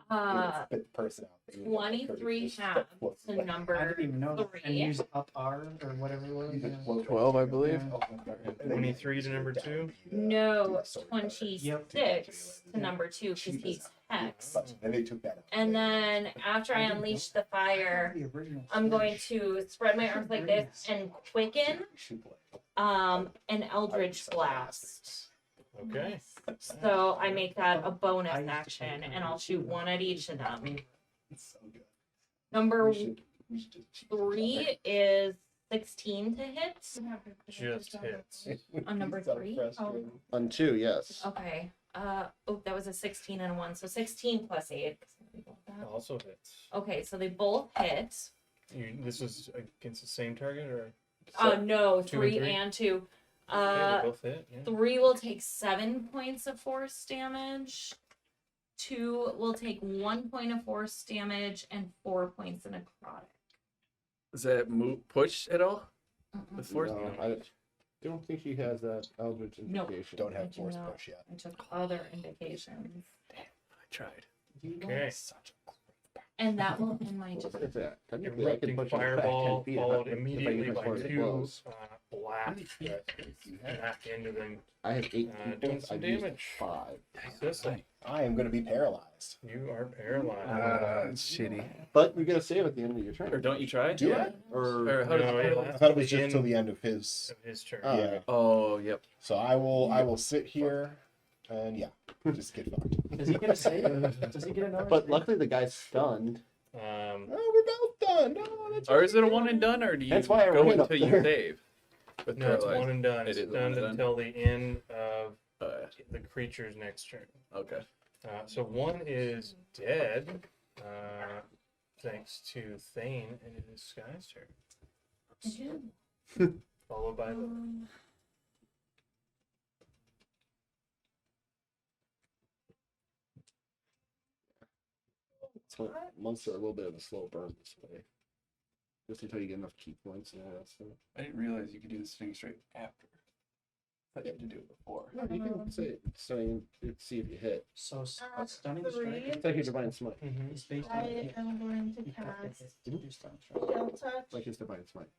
Speaker 5: would
Speaker 2: Uh,
Speaker 5: spit the person out. They would die.
Speaker 2: 23
Speaker 5: Kirby just
Speaker 2: halves
Speaker 5: floats
Speaker 2: to
Speaker 5: away.
Speaker 6: I
Speaker 2: number
Speaker 6: didn't even know that. And
Speaker 2: 3.
Speaker 6: use up R or whatever it was.
Speaker 5: You could
Speaker 6: Yeah.
Speaker 5: float
Speaker 11: 12, I
Speaker 5: right
Speaker 11: believe.
Speaker 5: through.
Speaker 9: And 23 to number 2.
Speaker 2: No,
Speaker 5: Sword
Speaker 2: 26 to number 2 because he's hexed.
Speaker 5: But then they took that out.
Speaker 2: And then after I unleash the fire,
Speaker 6: The original
Speaker 2: I'm going
Speaker 6: Smash.
Speaker 2: to spread my arms like this and quicken an Eldritch Blast.
Speaker 9: Okay.
Speaker 2: So I make that a bonus action and I'll shoot one at each of them.
Speaker 5: It's so good.
Speaker 2: Number
Speaker 5: We should just
Speaker 2: 3 is 16 to hit.
Speaker 9: Just hits.
Speaker 2: On number
Speaker 5: So
Speaker 2: 3?
Speaker 5: frustrating.
Speaker 4: On 2, yes.
Speaker 2: Okay. Oh, that was a 16 and a 1. So 16 plus 8.
Speaker 9: Also hits.
Speaker 2: Okay, so they both hit.
Speaker 9: This is against the same target, or?
Speaker 2: No,
Speaker 9: 2 and
Speaker 2: 3
Speaker 9: 3?
Speaker 2: and 2.
Speaker 9: Yeah, they both hit. Yeah.
Speaker 2: 3 will take 7 points of force damage. 2 will take 1 point of force damage and 4 points of necrotic.
Speaker 10: Does that push at all?
Speaker 2: Mm-mm.
Speaker 10: With force?
Speaker 4: No, I don't think he has that Eldritch
Speaker 2: Nope.
Speaker 4: indication.
Speaker 5: Don't have
Speaker 2: Did you
Speaker 5: force
Speaker 2: know?
Speaker 5: push yet.
Speaker 2: I took other indications.
Speaker 10: I tried.
Speaker 9: Okay.
Speaker 5: Such a
Speaker 2: And that will end my
Speaker 4: What
Speaker 2: turn.
Speaker 4: is that? Technically, I can
Speaker 9: Erupting
Speaker 4: push it back 10
Speaker 9: fireball
Speaker 4: feet if
Speaker 9: followed
Speaker 4: I use
Speaker 9: immediately
Speaker 4: my
Speaker 9: by
Speaker 4: sword to
Speaker 9: 2
Speaker 4: close.
Speaker 9: blasts back into them.
Speaker 4: I have 8
Speaker 9: doing
Speaker 4: points.
Speaker 9: some
Speaker 4: I've used
Speaker 9: damage.
Speaker 4: 5.
Speaker 9: Sissel,
Speaker 5: I am going to be paralyzed.
Speaker 9: you are paralyzed.
Speaker 11: It's shitty.
Speaker 4: But you get a save at the end of your turn.
Speaker 10: Or don't you try?
Speaker 5: Do
Speaker 10: yeah.
Speaker 4: Or
Speaker 10: how does
Speaker 9: No,
Speaker 10: it
Speaker 9: it
Speaker 10: go?
Speaker 5: I
Speaker 9: lasts
Speaker 5: thought it was
Speaker 9: till the
Speaker 5: just till
Speaker 9: end
Speaker 5: the end of his.
Speaker 9: of his turn.
Speaker 4: Oh,
Speaker 5: Yeah.
Speaker 10: Oh, yep.
Speaker 5: So I will sit here and just get fucked.
Speaker 6: Does he get a save? Does he get another
Speaker 4: But
Speaker 6: save?
Speaker 4: luckily the guy's stunned.
Speaker 9: Um,
Speaker 5: Oh, we're both done. No, that's
Speaker 10: Or is it a one and done, or do you
Speaker 4: That's why I
Speaker 10: go
Speaker 4: ran up
Speaker 10: until you
Speaker 4: there.
Speaker 10: save? With
Speaker 9: no, it's
Speaker 10: paralyzed?
Speaker 9: one and done.
Speaker 10: It
Speaker 9: It's
Speaker 10: is one
Speaker 9: done
Speaker 10: and done.
Speaker 9: until the end of
Speaker 10: Uh,
Speaker 9: the creature's next turn.
Speaker 10: okay.
Speaker 9: So one is dead, thanks to Thane and his Sky's turn. Followed by the
Speaker 4: So months are a little bit of a slow burn this way. Just until you get enough key points and all that stuff.
Speaker 3: I didn't realize you could do this thing straight after. I thought you had to do it before.
Speaker 4: No, you can say stunning, see if you hit.
Speaker 6: So
Speaker 8: Uh,
Speaker 6: stunning
Speaker 8: 3.
Speaker 6: strike
Speaker 4: It's like your divine smite.
Speaker 9: Mhm.
Speaker 6: is based on
Speaker 8: I
Speaker 6: hit.
Speaker 8: am going to
Speaker 6: You have to
Speaker 8: cast
Speaker 6: hit to do stunning strike.
Speaker 8: Chill Touch.
Speaker 4: Like his divine smite.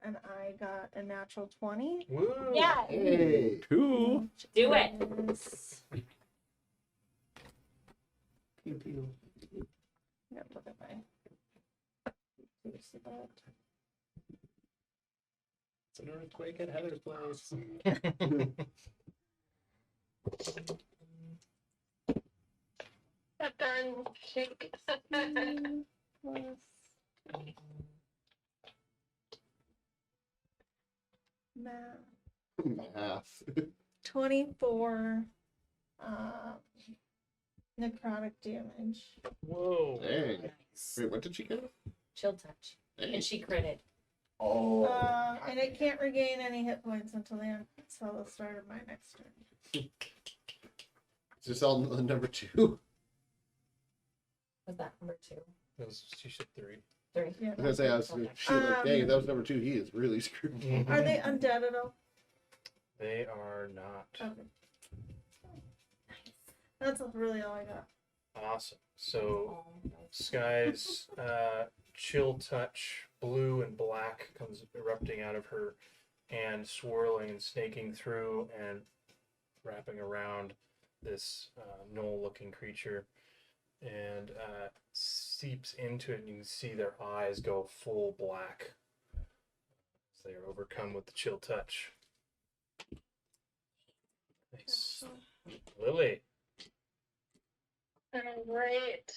Speaker 8: And I got a natural 20.
Speaker 9: Woo!
Speaker 2: Yeah,
Speaker 4: Hey!
Speaker 10: 2.
Speaker 2: do it.
Speaker 8: Is-
Speaker 6: Pew pew.
Speaker 8: Yeah, look at my. Here's the boat.
Speaker 5: It's an earthquake at Heather's place.
Speaker 7: That darn shake.
Speaker 8: Plus math.
Speaker 4: Math.
Speaker 8: 24 necrotic damage.
Speaker 9: Whoa!
Speaker 4: Dang.
Speaker 2: Nice.
Speaker 4: Wait, what did she get?
Speaker 2: Chill touch. And she critted.
Speaker 5: Oh.
Speaker 8: And it can't regain any hit points until the end, until the start of my next turn.
Speaker 4: Is this all number 2?
Speaker 2: Was that number 2?
Speaker 9: She said 3.
Speaker 2: 3.
Speaker 8: Yeah.
Speaker 4: I was gonna say, I was gonna shoot like, dang, if that was number 2, he is really screwed.
Speaker 8: Are they undead at all?
Speaker 9: They are not.
Speaker 8: Okay. That's really all I got.
Speaker 9: Awesome. So Sky's chill touch, blue and black, comes erupting out of her and swirling and snaking through and wrapping around this gnoll-looking creature, and seeps into it. And you can see their eyes go full black as they are overcome with the chill touch. Nice. Lily.
Speaker 7: Alright.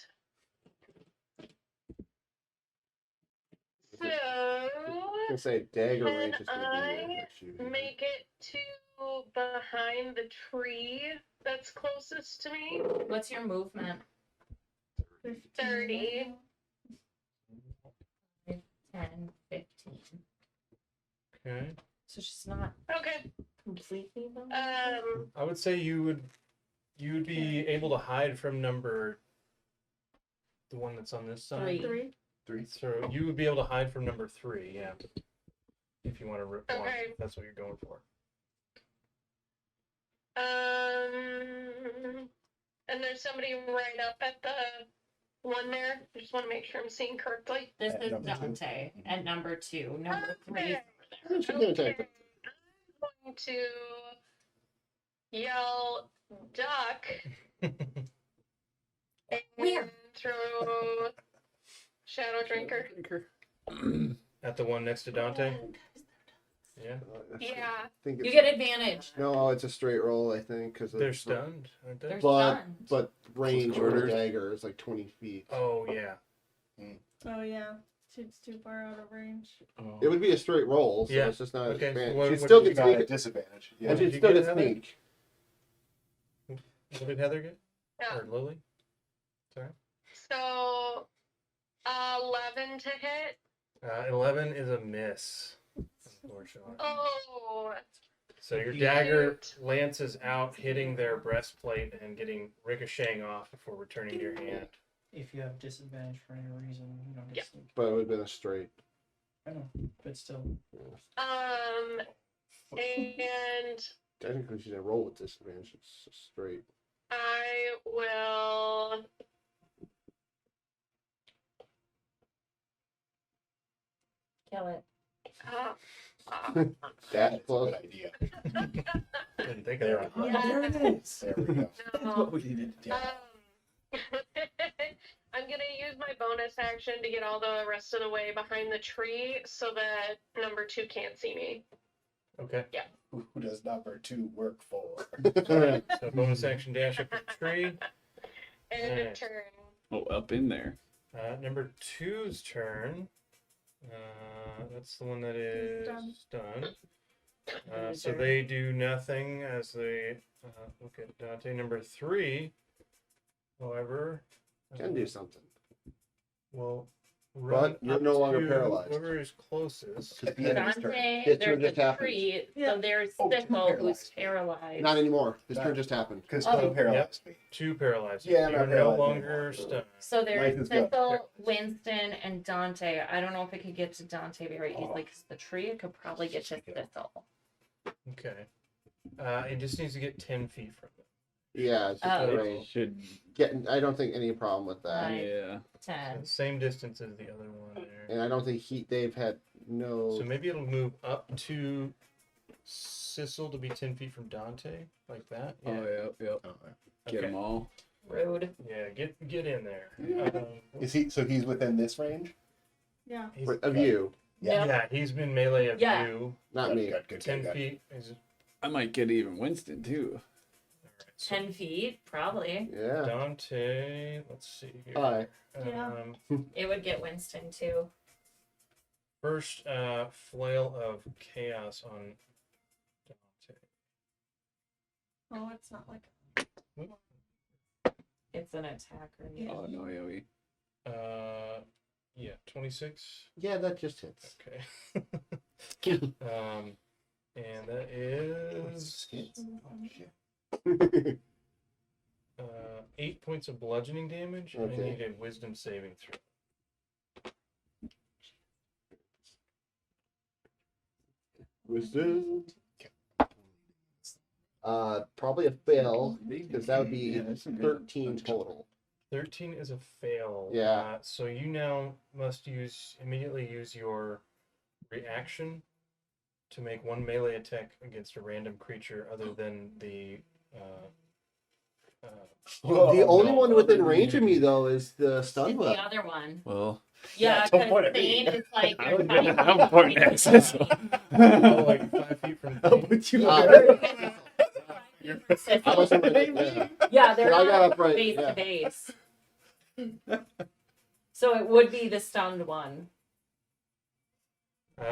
Speaker 7: So,
Speaker 4: I can say dagger
Speaker 7: can
Speaker 4: range is going to be
Speaker 7: I
Speaker 4: your issue.
Speaker 7: make it to behind the tree that's closest to me?
Speaker 2: What's your movement?
Speaker 7: 30.
Speaker 2: 10, 15.
Speaker 9: Okay.
Speaker 2: So she's not
Speaker 7: Okay.
Speaker 2: completely behind.
Speaker 9: I would say you would be able to hide from the one that's on this side.
Speaker 2: 3.
Speaker 5: 3.
Speaker 9: So you would be able to hide from number 3, yeah. If you want to rip one,
Speaker 7: Okay.
Speaker 9: if that's what you're going for.
Speaker 7: And there's somebody right up at the one there. I just want to make sure I'm seeing correctly.
Speaker 2: This
Speaker 5: At
Speaker 2: is
Speaker 5: number 2.
Speaker 2: Dante at number 2. Number 3 is
Speaker 7: Okay.
Speaker 2: over
Speaker 4: She's gonna
Speaker 7: Okay.
Speaker 4: attack.
Speaker 7: I'm going to yell duck and
Speaker 2: Where?
Speaker 7: throw Shadow Drinker.
Speaker 9: At the one next to Dante? Yeah.
Speaker 7: Yeah.
Speaker 4: I think
Speaker 2: You
Speaker 4: it's,
Speaker 2: get advantage.
Speaker 4: no, it's a straight roll, I think, because
Speaker 9: They're stunned, aren't they?
Speaker 2: They're
Speaker 4: But
Speaker 2: stunned.
Speaker 4: but range for the
Speaker 3: quarters.
Speaker 4: dagger is like 20 feet.
Speaker 9: Oh, yeah.
Speaker 8: Oh yeah, she's too far out of range.
Speaker 3: Oh.
Speaker 4: It would be a straight roll, so
Speaker 9: Yeah.
Speaker 4: it's just not
Speaker 9: Okay,
Speaker 4: advantage.
Speaker 9: what-
Speaker 4: She'd
Speaker 9: what
Speaker 4: still
Speaker 9: did
Speaker 4: get
Speaker 9: you
Speaker 5: Not at
Speaker 4: sneak.
Speaker 5: disadvantage.
Speaker 4: And
Speaker 5: Yeah.
Speaker 9: Did
Speaker 4: she'd
Speaker 9: you
Speaker 4: still
Speaker 9: get
Speaker 4: get
Speaker 9: Heather?
Speaker 4: sneak.
Speaker 9: What did Heather get?
Speaker 7: Yeah.
Speaker 9: Or Lily? Sorry.
Speaker 7: So 11 to hit.
Speaker 9: 11 is a miss, unfortunately.
Speaker 7: Oh.
Speaker 9: So your dagger
Speaker 7: Shoot.
Speaker 9: lances out, hitting their breastplate and getting ricocheting off before returning to your hand.
Speaker 6: If you have disadvantage for any reason, you don't
Speaker 7: Yeah.
Speaker 6: get sneak.
Speaker 4: But it would have been a straight.
Speaker 6: I know, but still.
Speaker 7: And
Speaker 4: Technically, she didn't roll with disadvantage. It's just straight.
Speaker 7: I will
Speaker 2: Kill it.
Speaker 4: That's
Speaker 5: That's a
Speaker 4: close.
Speaker 5: good idea.
Speaker 9: Didn't think
Speaker 5: There
Speaker 9: of
Speaker 5: we
Speaker 9: that.
Speaker 5: go.
Speaker 7: Yeah.
Speaker 5: There it is. There we go.
Speaker 7: no.
Speaker 3: we needed.
Speaker 7: I'm gonna use my bonus action to get all the rest of the way behind the tree so that number 2 can't see me.
Speaker 9: Okay.
Speaker 5: Who does number 2 work for?
Speaker 9: Alright, so bonus action dash up the tree.
Speaker 7: End of
Speaker 9: Nice.
Speaker 7: turn.
Speaker 10: Oh, up in there.
Speaker 9: Number 2's turn. That's the one that is done. So they do nothing as they look at Dante. Number 3, however,
Speaker 4: Can do something.
Speaker 9: will run
Speaker 4: But you're
Speaker 9: up
Speaker 4: no longer
Speaker 9: to
Speaker 4: paralyzed.
Speaker 9: whoever is closest.
Speaker 5: At the end of his turn.
Speaker 2: Dante,
Speaker 4: His turn
Speaker 2: there's
Speaker 4: just
Speaker 2: a
Speaker 4: happened.
Speaker 2: tree,
Speaker 8: Yeah.
Speaker 2: so there's
Speaker 5: Oh,
Speaker 2: Sickle who's
Speaker 5: paralyzed.
Speaker 2: paralyzed.
Speaker 4: Not anymore. This turn
Speaker 5: Not-
Speaker 4: just happened.
Speaker 5: Because
Speaker 2: Oh.
Speaker 5: Phil paralyzed me.
Speaker 9: 2 paralyzed.
Speaker 5: Yeah, I'm
Speaker 9: You're
Speaker 5: not
Speaker 9: no
Speaker 5: paralyzed
Speaker 9: longer
Speaker 5: anymore.
Speaker 9: stunned.
Speaker 2: So
Speaker 5: Life
Speaker 2: there's
Speaker 5: is good.
Speaker 2: Sickle, Winston, and Dante. I don't know if it could get to Dante very easily because the tree. It could probably get to Sickle.
Speaker 9: Okay. It just needs to get 10 feet from it.
Speaker 4: Yeah, it's just
Speaker 2: Oh.
Speaker 4: the
Speaker 10: It
Speaker 4: range.
Speaker 10: should.
Speaker 4: I don't think any problem with that.
Speaker 2: Right.
Speaker 10: Yeah.
Speaker 2: 10.
Speaker 9: Same distance as the other one there.
Speaker 4: And I don't think they've had no.
Speaker 9: So maybe it'll move up to Sissel to be 10 feet from Dante, like that. Yeah.
Speaker 10: Oh, yep, yep.
Speaker 5: Oh,
Speaker 10: Get
Speaker 9: Okay.
Speaker 10: them all.
Speaker 2: Rude.
Speaker 9: Yeah, get in there.
Speaker 5: Is he? So he's within this range?
Speaker 8: Yeah.
Speaker 9: He's,
Speaker 4: of you,
Speaker 2: Yeah.
Speaker 9: yeah, he's been melee of
Speaker 2: Yeah.
Speaker 9: you.
Speaker 4: not me.
Speaker 5: Good,
Speaker 9: 10
Speaker 5: good.
Speaker 9: feet is
Speaker 10: I might get even Winston too.
Speaker 9: alright. So
Speaker 2: 10 feet, probably.
Speaker 4: Yeah.
Speaker 9: Dante, let's see here.
Speaker 4: Hi.
Speaker 8: Yeah.
Speaker 2: It would get Winston too.
Speaker 9: First flail of chaos on Dante.
Speaker 8: Oh, it's not like
Speaker 2: It's an attacker.
Speaker 8: Yeah.
Speaker 10: Oh no, yeah, we.
Speaker 9: Yeah, 26.
Speaker 4: Yeah, that just hits.
Speaker 9: Okay. And that is
Speaker 5: Oh, shit.
Speaker 9: 8 points of bludgeoning damage. And I
Speaker 4: Okay.
Speaker 9: need a wisdom saving throw.
Speaker 4: Wisdom. Probably a fail because that would be
Speaker 3: Yeah, that's a good
Speaker 4: 13
Speaker 3: one.
Speaker 4: total.
Speaker 9: 13 is a fail.
Speaker 4: Yeah.
Speaker 9: So you now must immediately use your reaction to make one melee attack against a random creature other than the.
Speaker 4: The only
Speaker 5: no.
Speaker 4: one within range of me though is the stun
Speaker 2: It's
Speaker 4: web.
Speaker 2: the other one.
Speaker 10: Well,
Speaker 2: Yeah,
Speaker 5: don't
Speaker 2: because
Speaker 5: point at me.
Speaker 2: Thane is like
Speaker 10: I
Speaker 2: you're
Speaker 10: don't even
Speaker 2: 5
Speaker 10: have
Speaker 2: feet
Speaker 10: point
Speaker 2: away from
Speaker 10: access.
Speaker 2: me.
Speaker 9: Oh, like 5 feet from.
Speaker 5: I'll put you
Speaker 4: Uh,
Speaker 5: there.
Speaker 4: I was yeah.
Speaker 2: Yeah, they're
Speaker 4: I got
Speaker 2: not
Speaker 4: up right,
Speaker 2: base
Speaker 4: yeah.
Speaker 2: to base. So it would be the stunned one.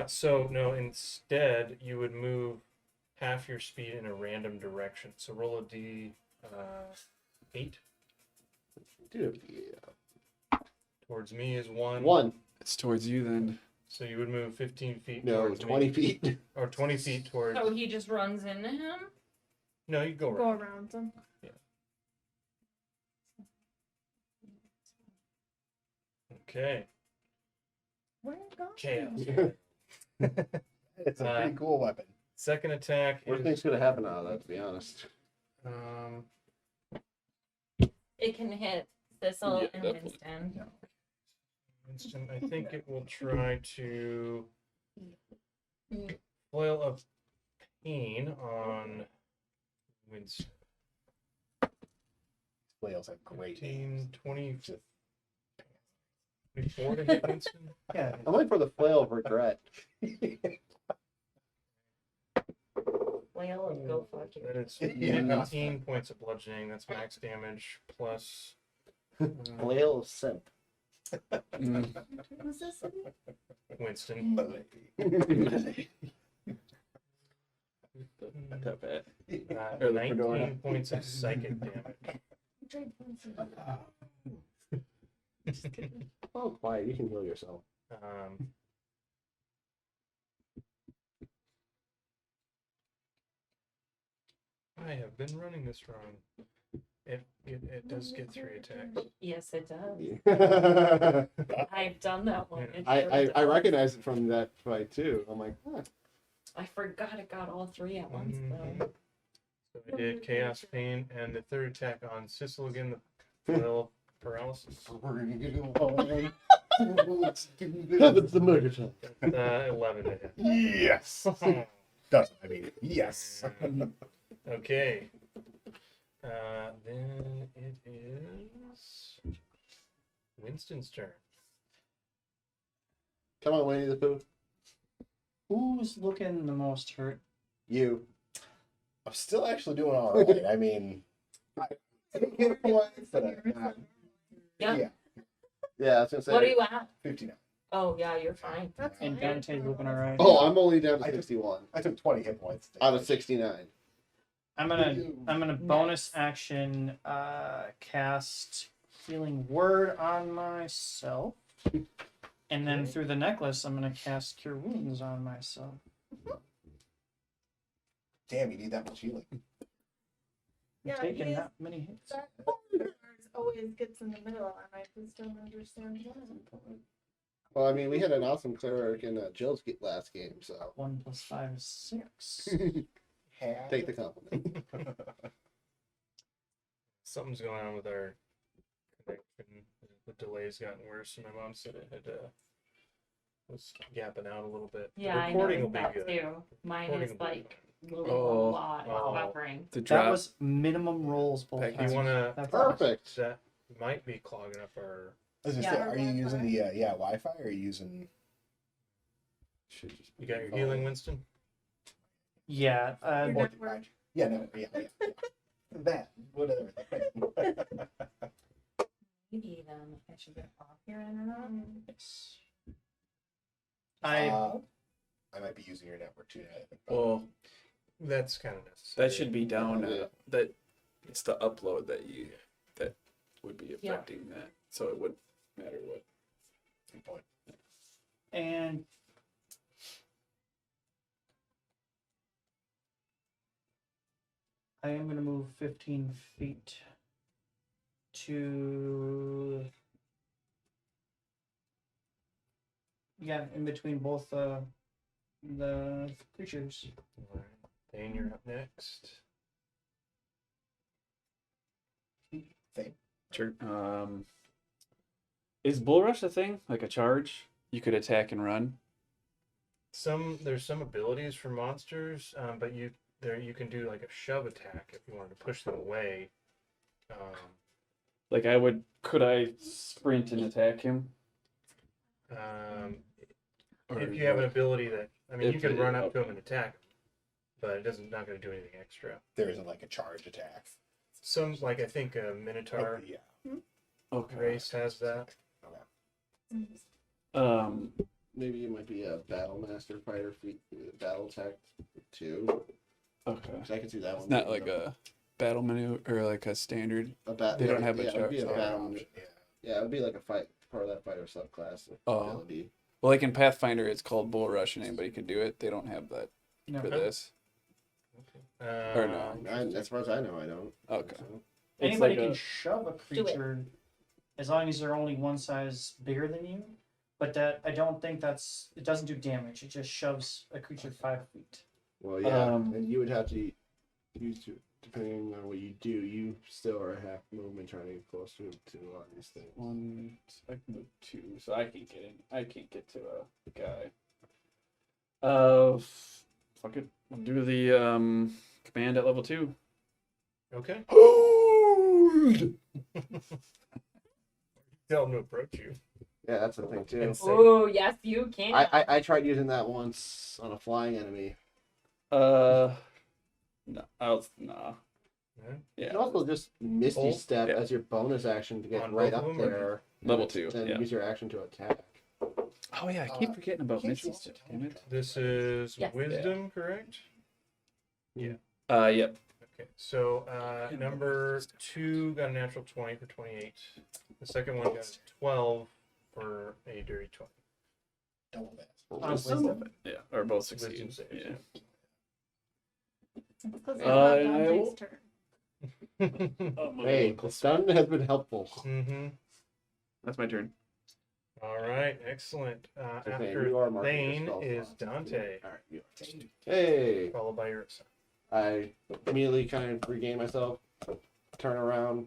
Speaker 9: So no, instead you would move half your speed in a random direction. So roll a d8.
Speaker 4: Dude,
Speaker 9: Towards me is 1.
Speaker 4: one.
Speaker 10: it's towards you then.
Speaker 9: So you would move 15 feet.
Speaker 4: No,
Speaker 9: towards
Speaker 4: 20
Speaker 9: me,
Speaker 4: feet.
Speaker 9: or 20 feet towards.
Speaker 2: So he just runs into him?
Speaker 9: No, you go
Speaker 8: Go
Speaker 9: around.
Speaker 8: around them.
Speaker 9: Okay.
Speaker 8: Where are you going?
Speaker 9: Chaos.
Speaker 5: It's a pretty cool weapon.
Speaker 9: Second attack
Speaker 4: Worst
Speaker 9: is
Speaker 4: things could have happened out of that, to be honest.
Speaker 9: um,
Speaker 2: It can hit Thistle
Speaker 10: Yeah,
Speaker 2: and
Speaker 10: definitely.
Speaker 2: Winston.
Speaker 9: Winston. I think it will try to flail of pain on Winston.
Speaker 5: Whales have great
Speaker 9: 15, 20, 24 to hit Winston.
Speaker 6: Yeah.
Speaker 4: I'm waiting for the flail of regret.
Speaker 2: Whale of go fuck you.
Speaker 9: That is
Speaker 5: Yeah.
Speaker 9: 15 points of bludgeoning. That's max damage plus.
Speaker 4: Flail of simp.
Speaker 10: Mm.
Speaker 8: Was this in?
Speaker 9: Winston.
Speaker 10: Tough at.
Speaker 9: Uh, 19 points of psychic damage.
Speaker 8: Trade places.
Speaker 4: Oh, quiet. You can heal yourself.
Speaker 9: I have been running this wrong. It does get 3 attacks.
Speaker 2: Yes, it does.
Speaker 4: Yeah.
Speaker 2: I've done that one. It
Speaker 4: I
Speaker 2: sure
Speaker 4: I
Speaker 2: does.
Speaker 4: recognize it from that fight too. I'm like, huh.
Speaker 2: I forgot it got all 3 at once though.
Speaker 9: So I did Chaos Pain and the third attack on Sissel again, the flail paralysis.
Speaker 4: It's the murder time.
Speaker 9: 11 to hit.
Speaker 5: Yes. Doesn't. I mean, yes.
Speaker 9: Okay. Then it is Winston's turn.
Speaker 4: Come on, Winnie the Pooh.
Speaker 6: Who's looking the most hurt?
Speaker 4: You.
Speaker 5: I'm still actually doing all right. I mean, I hit points, but
Speaker 2: Yeah.
Speaker 5: yeah,
Speaker 4: Yeah, I was gonna say.
Speaker 2: What are you at?
Speaker 5: 59.
Speaker 2: Oh yeah, you're fine.
Speaker 8: That's
Speaker 6: And
Speaker 8: fine.
Speaker 6: Dante's looking alright.
Speaker 4: Oh, I'm only down to
Speaker 5: I took-
Speaker 4: 61
Speaker 5: I took 20 hit points.
Speaker 4: out of 69.
Speaker 6: I'm gonna bonus action cast healing word on myself. And then through the necklace I'm gonna cast cure wounds on myself.
Speaker 5: Damn, you need that much healing.
Speaker 8: Yeah,
Speaker 6: Taking
Speaker 8: he's-
Speaker 6: that many hits.
Speaker 8: That always gets in the middle, and I just don't understand why.
Speaker 4: Well, I mean, we had an awesome cleric in Jill's last game, so
Speaker 6: 1 + 5 is 6.
Speaker 4: take the compliment.
Speaker 9: Something's going on with our connection. The delay's gotten worse, and my mom said it had was gapping out a little bit. The
Speaker 2: Yeah, I
Speaker 9: recording will
Speaker 2: noticed
Speaker 9: be
Speaker 2: that
Speaker 9: good.
Speaker 2: too. Mine
Speaker 9: Recording
Speaker 2: is
Speaker 9: will be
Speaker 2: like moving
Speaker 10: Oh.
Speaker 2: a lot.
Speaker 9: Oh.
Speaker 2: It's buffering.
Speaker 10: The
Speaker 6: That
Speaker 10: drop.
Speaker 6: was minimum rolls both
Speaker 10: Becky,
Speaker 6: times.
Speaker 9: You wanna-
Speaker 6: That's
Speaker 4: Perfect.
Speaker 9: That might be clogging up our.
Speaker 5: I was gonna
Speaker 2: Yeah.
Speaker 5: say, are you using the Wi-Fi or are you using?
Speaker 10: Should just
Speaker 9: You got your healing, Winston?
Speaker 6: Yeah,
Speaker 8: Your
Speaker 5: Or-
Speaker 8: network.
Speaker 5: Yeah, no, yeah. That whatever.
Speaker 2: Maybe then I should get off your internet.
Speaker 6: yes. I
Speaker 5: I might be using your network too. now that I think about it.
Speaker 10: well,
Speaker 9: That's kind of necessary.
Speaker 10: that should be down. That it's the upload that would be
Speaker 2: Yeah.
Speaker 10: affecting that, so it wouldn't matter what.
Speaker 5: Good point.
Speaker 6: and I am gonna move 15 feet to in between both the creatures.
Speaker 9: Alright. Dane, you're up next.
Speaker 10: Sure. Is Bull Rush a thing? Like a charge? You could attack and run?
Speaker 9: There's some abilities for monsters, but you can do like a shove attack if you wanted to push them away.
Speaker 10: Like could I sprint and attack him? Or
Speaker 9: If
Speaker 10: is
Speaker 9: you have an
Speaker 10: that-
Speaker 9: ability that, I mean, you
Speaker 10: if
Speaker 9: can
Speaker 10: it-
Speaker 9: run up to
Speaker 10: okay.
Speaker 9: him and attack him, but not going to do anything extra.
Speaker 5: There isn't like a charge attack.
Speaker 9: Some, like, I think a Minotaur
Speaker 5: Yeah.
Speaker 10: Okay.
Speaker 9: race has that.
Speaker 4: Maybe it might be a battle master fighter battle tech too.
Speaker 10: Okay.
Speaker 4: 'Cause I can see that one.
Speaker 10: It's not
Speaker 4: being
Speaker 10: like a battle menu or like a standard. They don't have a
Speaker 4: It would be a
Speaker 10: charge.
Speaker 4: battle. Yeah, it would be like a fight part of that fighter subclass
Speaker 10: Oh.
Speaker 4: ability.
Speaker 10: Well, like in Pathfinder, it's called Bull Rush, and anybody can do it. They don't have that for this. Or no.
Speaker 4: As far as I know, I don't.
Speaker 10: Okay.
Speaker 4: So.
Speaker 10: It's
Speaker 6: Anybody
Speaker 10: like
Speaker 6: can
Speaker 10: a-
Speaker 6: shove a
Speaker 2: Do it.
Speaker 6: creature as long as they're only one size bigger than you. But that I don't think it doesn't do damage. It just shoves a creature 5 feet.
Speaker 4: Well, yeah,
Speaker 10: Um,
Speaker 4: and you would have to use depending on what you do. You still are half movement trying to get close to a lot of these things.
Speaker 10: One, I can move 2, so I can't get in. I can't get to a guy. Fuck it. I'll do the command at level 2.
Speaker 9: Okay.
Speaker 10: Hold.
Speaker 9: Tell him to approach you.
Speaker 4: Yeah, that's the thing too.
Speaker 9: And say,
Speaker 2: Oh, yes, you can.
Speaker 4: I tried using that once on a flying enemy.
Speaker 10: No, nah.
Speaker 9: Yeah.
Speaker 4: You
Speaker 10: Yeah,
Speaker 4: can also just Misty
Speaker 9: Hold.
Speaker 4: Step
Speaker 10: Yeah.
Speaker 4: as your bonus action to get
Speaker 9: On
Speaker 4: right
Speaker 9: both
Speaker 4: up
Speaker 9: of them, or-
Speaker 4: there.
Speaker 10: Level
Speaker 4: and
Speaker 10: 2,
Speaker 4: Then
Speaker 10: yeah.
Speaker 4: use your action to attack.
Speaker 10: Oh yeah, I keep forgetting about Misty Step. Damn it.
Speaker 9: This is
Speaker 2: Yes.
Speaker 9: wisdom, correct?
Speaker 10: Yep.
Speaker 9: Okay. So number 2 got a natural 20 for 28. The second one got a 12 for a dirty 20.
Speaker 5: Double that.
Speaker 6: Wisdom?
Speaker 10: Yeah, or both
Speaker 9: Wisdom
Speaker 10: succeed.
Speaker 9: saves,
Speaker 10: Yeah.
Speaker 8: It's because
Speaker 10: Uh, I
Speaker 8: Dante's
Speaker 10: will-
Speaker 8: turn.
Speaker 4: Hey, the stun has been helpful.
Speaker 9: Mm-hmm.
Speaker 10: That's my turn.
Speaker 9: All right, excellent.
Speaker 4: Okay,
Speaker 9: After
Speaker 4: you are marking your
Speaker 9: Thane
Speaker 4: spell
Speaker 9: is
Speaker 4: slots.
Speaker 9: Dante,
Speaker 4: All right, you are. Hey,
Speaker 9: followed by Ursa.
Speaker 4: I immediately kind of regain myself, turn around.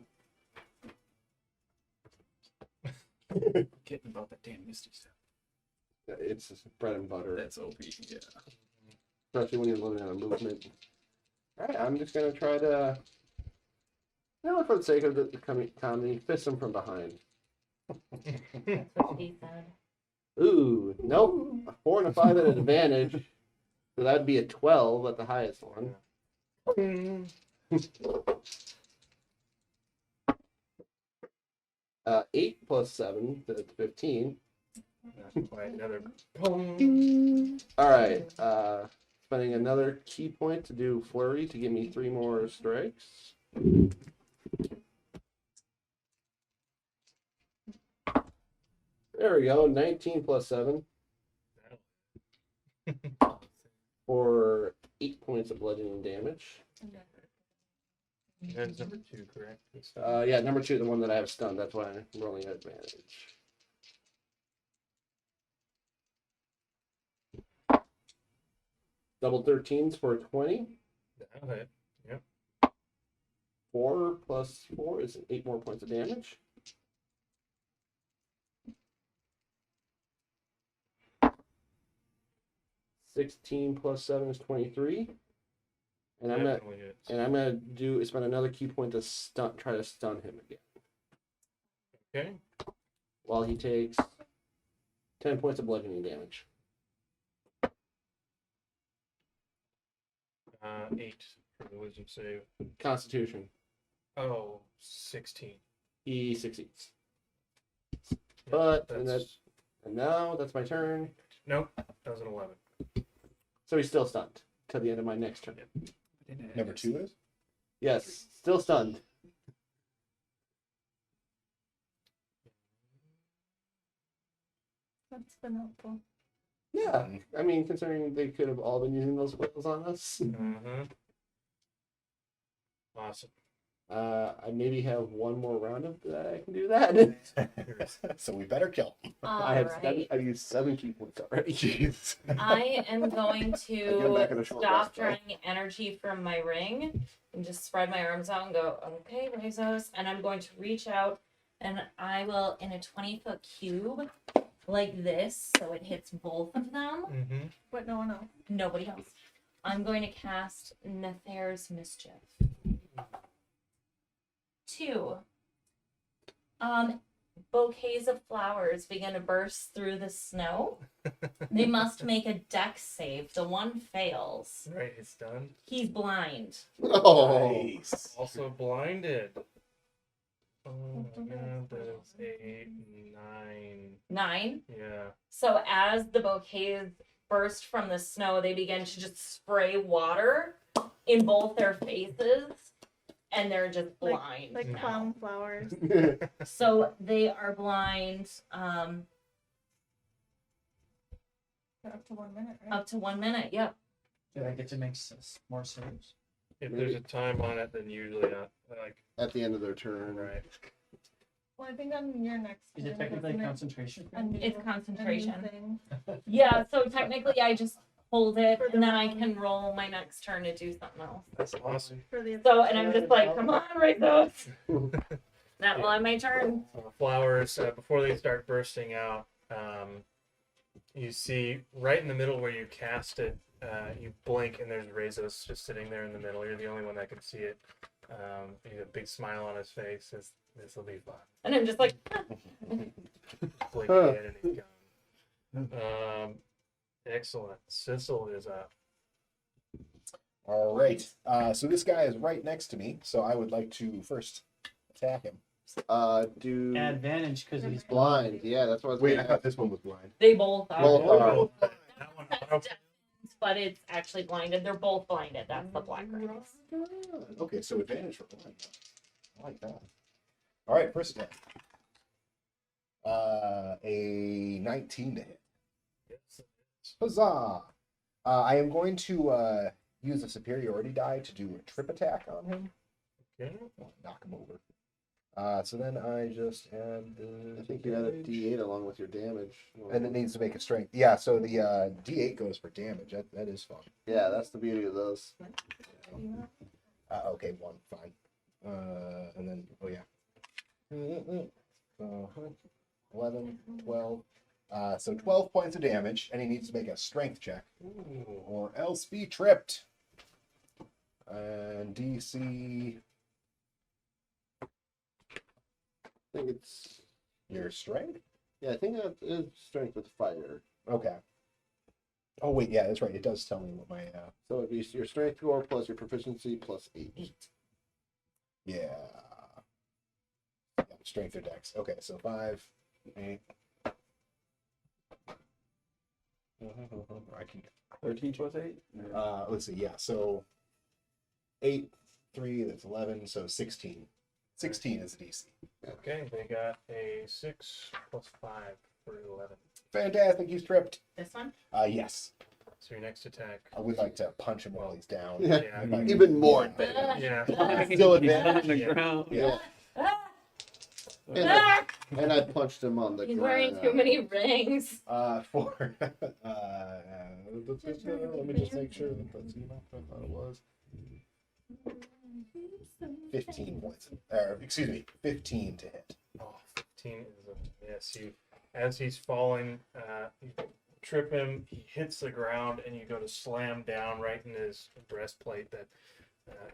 Speaker 10: Getting about that damn Misty Step.
Speaker 4: It's just bread and butter,
Speaker 10: That's OP. Yeah.
Speaker 4: especially when you're living on a movement. All right, I'm just gonna try to, for the sake of the comedy, fist him from behind.
Speaker 2: He said.
Speaker 4: Ooh, nope. A 4 and a 5 at an advantage. So that'd be a 12 at the highest one. 8 plus 7, that's 15.
Speaker 9: Not quite another.
Speaker 4: All right, spending another key point to do flurry to give me 3 more strikes. There we go, 19 plus 7 for 8 points of bludgeoning damage.
Speaker 9: That's number 2, correct?
Speaker 4: Yeah, number 2, the one that I have stunned. That's why I'm rolling at advantage. Double 13s for 20.
Speaker 9: That'll hit. Yep.
Speaker 4: 4 plus 4 is 8 more points of damage. $16 plus 7 is 23. And I'm gonna
Speaker 9: Definitely hits.
Speaker 4: and I'm gonna spend another key point to try to stun him again.
Speaker 9: Okay.
Speaker 4: While he takes 10 points of bludgeoning damage.
Speaker 9: 8 for the wisdom save.
Speaker 4: Constitution.
Speaker 9: Oh, 16.
Speaker 4: He succeeds.
Speaker 9: Yeah,
Speaker 4: But
Speaker 9: that's...
Speaker 4: and now that's my turn.
Speaker 9: Nope, that was an 11.
Speaker 4: So he's still stunned till the end of my next turn.
Speaker 5: Number 2 is?
Speaker 4: Yes, still stunned.
Speaker 8: That's been helpful.
Speaker 4: Yeah, I mean, considering they could have all been using those spells on us.
Speaker 9: Uh-huh. Awesome.
Speaker 4: I maybe have one more round of that I can do that.
Speaker 5: So we better kill.
Speaker 4: I have
Speaker 2: Alright.
Speaker 4: I've used 7 key points already.
Speaker 5: Jeez.
Speaker 2: I am going
Speaker 4: get 'em back in
Speaker 2: to
Speaker 4: a short
Speaker 2: stop
Speaker 4: rest, though.
Speaker 2: drawing energy from my ring and just spread my arms out and go, okay, Rezos. And I'm going to reach out and I will, in a 20-foot cube, like this, so it hits both of them.
Speaker 9: Mm-hmm.
Speaker 8: But no one else.
Speaker 2: Nobody else. I'm going to cast Nether's Mischief. 2. Bouquets of flowers begin to burst through the snow. They must make a dex save. The one fails.
Speaker 9: Right, it's done.
Speaker 2: He's blind.
Speaker 4: Oh,
Speaker 5: Nice.
Speaker 9: Also blinded. Oh my god, that's a 9.
Speaker 2: 9.
Speaker 9: Yeah.
Speaker 2: So as the bouquets burst from the snow, they begin to just spray water in both their faces, and they're just blind.
Speaker 8: Like
Speaker 2: now.
Speaker 8: clown flowers.
Speaker 2: So they are blind
Speaker 8: Up to 1 minute, right?
Speaker 2: up to 1 minute. Yep.
Speaker 6: Do I get to make more saves?
Speaker 9: If
Speaker 4: Maybe.
Speaker 9: there's a time on it, then usually like
Speaker 4: at the end of their turn.
Speaker 9: right.
Speaker 8: Well, I think on your next
Speaker 6: Is
Speaker 8: turn,
Speaker 6: it technically
Speaker 8: isn't it?
Speaker 6: concentration?
Speaker 8: A new-
Speaker 2: It's
Speaker 8: a new
Speaker 2: concentration.
Speaker 8: thing.
Speaker 2: Yeah. So technically, I just hold it,
Speaker 8: For the
Speaker 2: and then I
Speaker 8: round.
Speaker 2: can roll my next turn to do something else.
Speaker 9: That's awesome.
Speaker 8: For the
Speaker 2: So, and I'm just like, come on, right those. Not on my turn.
Speaker 9: Flowers before they start bursting out. You see right in the middle where you cast it. You blink and there's Rezos just sitting there in the middle. You're the only one that can see it. He has a big smile on his face. This will be fun.
Speaker 2: And I'm just like,
Speaker 9: Blink again and he's gone. Excellent. Sissel is up.
Speaker 5: All right. So this guy is right next to me, so I would like to first attack him.
Speaker 4: Do
Speaker 6: Advantage because he's
Speaker 4: blind. Yeah, that's what I was
Speaker 5: Wait, I
Speaker 4: gonna
Speaker 5: thought
Speaker 4: ask.
Speaker 5: this one was blind.
Speaker 2: they both are.
Speaker 4: Both are.
Speaker 9: That one,
Speaker 2: That's deafened, but it's actually blinded. They're both blinded. That's the black race.
Speaker 5: Okay, so advantage for blind. I like that. All right, first attack. A 19 to hit. Huzzah! I am going to use a superiority die to do a trip attack on him.
Speaker 9: Okay.
Speaker 5: Knock him over. So then I just add the.
Speaker 4: I think you add a D8 along with your damage.
Speaker 5: And it needs to make a strength. Yeah, so the D8 goes for damage. That is fun.
Speaker 4: Yeah, that's the beauty of those.
Speaker 5: Okay, 1, fine. And then, oh yeah. 11, 12. So 12 points of damage, and he needs to make a strength check, or else be tripped. And DC,
Speaker 4: I think it's
Speaker 5: your strength?
Speaker 4: yeah. I think that is strength with fire.
Speaker 5: Okay. Oh wait, yeah, that's right. It does tell me what my
Speaker 4: So it'd be your strength score plus your proficiency plus 8.
Speaker 5: yeah. Strength or dex. Okay, so 5, 8. I can
Speaker 10: 13 plus 8?
Speaker 5: let's see, yeah, so 8, 3, that's 11, so 16. 16 is the DC.
Speaker 9: Okay, they got a 6 plus 5 for 11.
Speaker 5: Fantastic, he's tripped.
Speaker 2: This one?
Speaker 5: Yes.
Speaker 9: So your next attack.
Speaker 5: I would like to punch him while he's down.
Speaker 4: Yeah.
Speaker 9: Yeah.
Speaker 5: If I can-
Speaker 4: Even more
Speaker 5: yeah.
Speaker 4: advantage.
Speaker 9: Yeah.
Speaker 4: Still
Speaker 10: He's
Speaker 4: advantage.
Speaker 10: on the
Speaker 9: Yeah.
Speaker 10: ground.
Speaker 5: Yeah.
Speaker 2: Ah,
Speaker 4: And,
Speaker 2: ah,
Speaker 4: and I punched him on the
Speaker 2: he's
Speaker 4: ground.
Speaker 2: wearing too many rings.
Speaker 5: For let me just make sure that that's enough. I thought it was 15 points. Excuse me, 15 to hit.
Speaker 9: Oh, 15 is a miss. You, as he's falling, you trip him, he hits the ground, and you go to slam down right in his breastplate that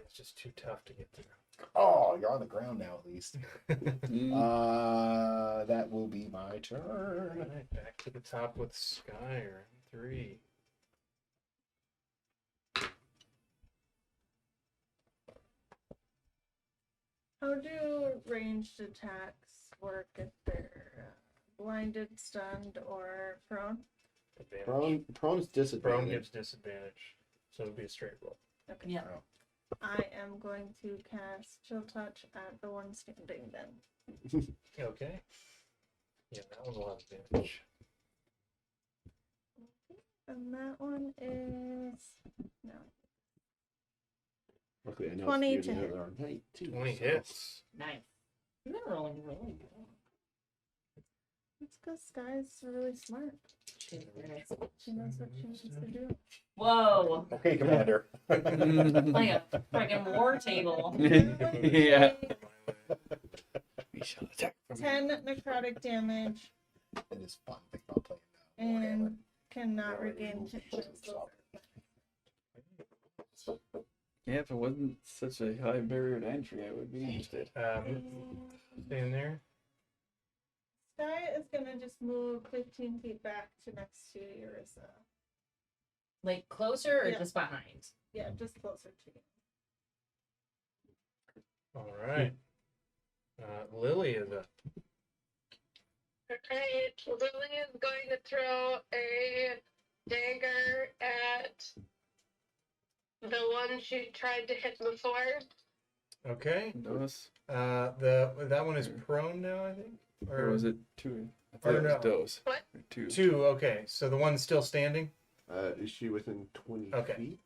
Speaker 9: it's just too tough to get through.
Speaker 5: Oh, you're on the ground now at least.
Speaker 4: Mm.
Speaker 5: That will be my
Speaker 9: All
Speaker 5: turn.
Speaker 9: right, back to the top with Skyer. 3.
Speaker 8: How do ranged attacks work if they're blinded, stunned, or prone?
Speaker 9: Advantage.
Speaker 4: Prone's disadvantage.
Speaker 9: Prone gives disadvantage, so it'd be a straight roll.
Speaker 8: Okay.
Speaker 2: Yeah.
Speaker 8: I am going to cast Chill Touch at the one standing then.
Speaker 9: Okay. Yeah, that one will have advantage.
Speaker 8: And that one is no.
Speaker 4: Luckily, I know
Speaker 8: 20
Speaker 4: it's
Speaker 8: to
Speaker 4: beauty.
Speaker 8: hit.
Speaker 4: There are 19,
Speaker 9: 20
Speaker 4: so-
Speaker 9: hits.
Speaker 2: Nice. You're rolling really good.
Speaker 8: It's because Sky's really smart. She knows what she needs to do.
Speaker 2: Whoa.
Speaker 5: Okay, Commander.
Speaker 2: Like a friggin' war table.
Speaker 10: Yeah. We shall attack from
Speaker 8: 10 necrotic damage
Speaker 5: It is fun thing about playing Warhammer.
Speaker 8: and cannot regain hit points.
Speaker 10: Yeah, if it wasn't such a high barrier to entry, I would be interested.
Speaker 9: Stay in there.
Speaker 8: Sky is gonna just move 15 feet back to next to Eurissa.
Speaker 2: Like closer or
Speaker 8: Yeah.
Speaker 2: just behind?
Speaker 8: Yeah, just closer to you.
Speaker 9: All right. Lily is up.
Speaker 7: Alright, Lily is going to throw a dagger at the one she tried to hit before.
Speaker 9: Okay.
Speaker 10: Those?
Speaker 9: That one is prone now, I think.
Speaker 10: Or was it two? I thought
Speaker 9: Or
Speaker 10: it was
Speaker 9: no.
Speaker 10: those.
Speaker 7: What?
Speaker 10: Or two.
Speaker 9: Two? Okay, so the one's still standing.
Speaker 4: Is she within 20
Speaker 9: Okay.
Speaker 4: feet?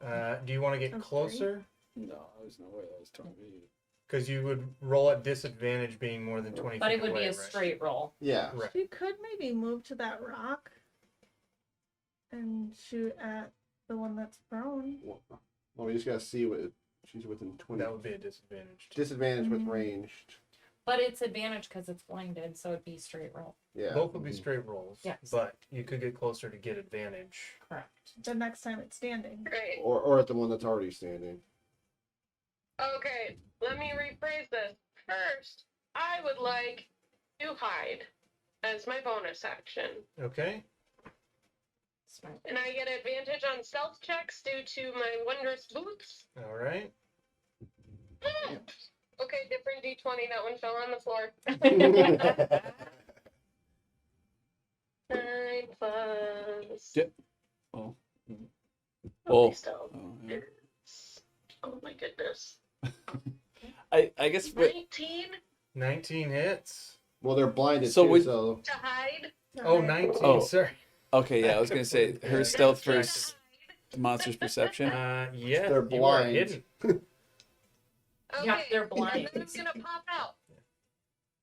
Speaker 7: Yep.
Speaker 9: Do you want to get
Speaker 8: Okay.
Speaker 9: closer?
Speaker 10: No, there's no way that was 20 feet.
Speaker 9: Because you would roll at disadvantage being more than 20
Speaker 2: But
Speaker 9: feet
Speaker 2: it would
Speaker 9: away,
Speaker 2: be a
Speaker 9: right?
Speaker 2: straight roll.
Speaker 4: Yeah.
Speaker 9: Right.
Speaker 8: She could maybe move to that rock and shoot at the one that's prone.
Speaker 4: Well, we just gotta see what she's within 20.
Speaker 9: That would be a disadvantage.
Speaker 4: Disadvantage with
Speaker 8: Mm.
Speaker 4: ranged.
Speaker 2: But it's advantage because it's blinded, so it'd be straight roll.
Speaker 4: Yeah.
Speaker 9: Both would be straight rolls.
Speaker 2: Yes.
Speaker 9: But you could get closer to get advantage.
Speaker 2: Correct.
Speaker 8: The next time it's standing.
Speaker 7: Great.
Speaker 4: Or at the one that's already standing.
Speaker 7: Okay, let me rephrase this. First, I would like to hide as my bonus action.
Speaker 9: Okay.
Speaker 2: Smart.
Speaker 7: And I get advantage on stealth checks due to my wondrous boots.
Speaker 9: All right.
Speaker 7: Okay, different d20. That one fell on the floor. 9 plus.
Speaker 10: Yep. Oh.
Speaker 7: Oh.
Speaker 10: Oh.
Speaker 7: Stealth.
Speaker 10: Oh, yeah.
Speaker 7: Oh my goodness.
Speaker 10: I guess.
Speaker 7: 19
Speaker 9: 19 hits.
Speaker 4: Well, they're blinded
Speaker 10: So
Speaker 4: too,
Speaker 10: would-
Speaker 4: so
Speaker 7: to hide.
Speaker 9: Oh, 19.
Speaker 10: Oh.
Speaker 9: Sorry.
Speaker 10: Okay, yeah, I was gonna say her stealth
Speaker 7: To
Speaker 10: versus monster's perception.
Speaker 9: Yeah.
Speaker 4: They're
Speaker 9: you are
Speaker 4: blind.
Speaker 9: hidden.
Speaker 7: Okay,
Speaker 2: Yeah, they're blind.
Speaker 7: And then I'm gonna pop out.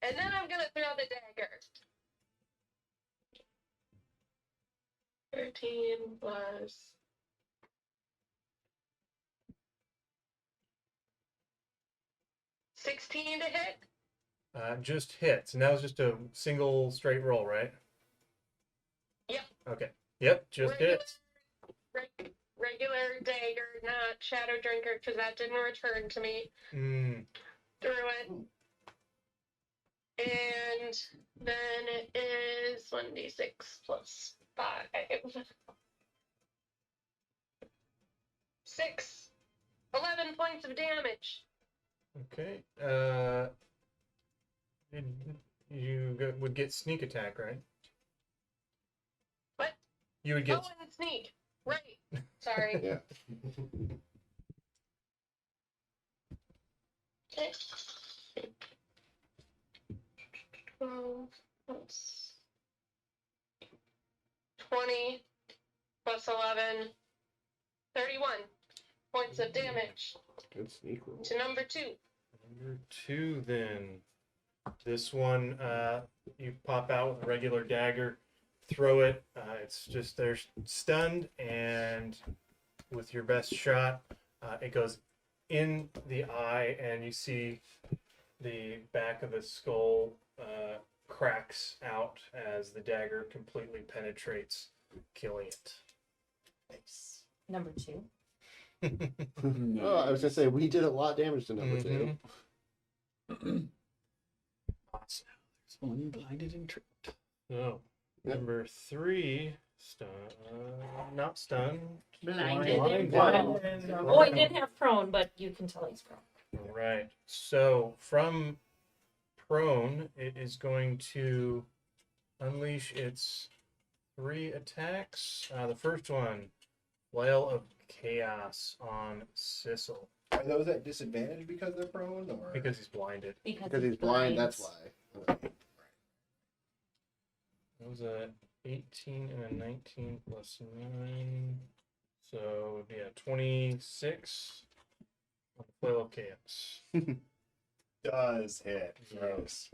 Speaker 7: And then I'm gonna throw the dagger. 13 plus. $16 to hit?
Speaker 9: Just hits. And that was just a single straight roll, right?
Speaker 7: Yep.
Speaker 9: Okay. Yep, just
Speaker 7: Regular-
Speaker 9: hits.
Speaker 7: Regular dagger, not Shadow Drinker, because that didn't return to me. Threw it. And then it is 1d6 plus 5. 6. 11 points of damage.
Speaker 9: Okay. Would get sneak attack, right?
Speaker 7: What?
Speaker 9: You would get.
Speaker 7: Oh, and sneak. Right. Sorry.
Speaker 4: yeah.
Speaker 7: Okay. 12 plus 20 plus 11. 31 points of damage
Speaker 4: Good sneak roll.
Speaker 7: to number 2.
Speaker 9: Number 2, then. This one, you pop out with a regular dagger, throw it. It's just they're stunned, and with your best shot, it goes in the eye, and you see the back of the skull cracks out as the dagger completely penetrates, killing it.
Speaker 5: Nice.
Speaker 2: Number 2.
Speaker 4: Oh, I was gonna say we did a lot of damage to number
Speaker 9: Mhm.
Speaker 4: 2.
Speaker 9: Awesome.
Speaker 10: There's one blinded and tripped.
Speaker 9: So,
Speaker 4: Yep.
Speaker 9: number 3, not stunned.
Speaker 2: Blinded and
Speaker 9: Blind.
Speaker 2: prone. Oh, I did have prone, but you can tell he's prone.
Speaker 9: All right. So from prone, it is going to unleash its 3 attacks. The first one, Flail of Chaos on Sissel,
Speaker 5: Are those at disadvantage because they're prone, or
Speaker 9: because he's blinded.
Speaker 4: Because he's blind, that's why.
Speaker 9: That was a 18 and a 19 plus 9. So, yeah, 26 Flail of Chaos.
Speaker 5: Does hit. Gross.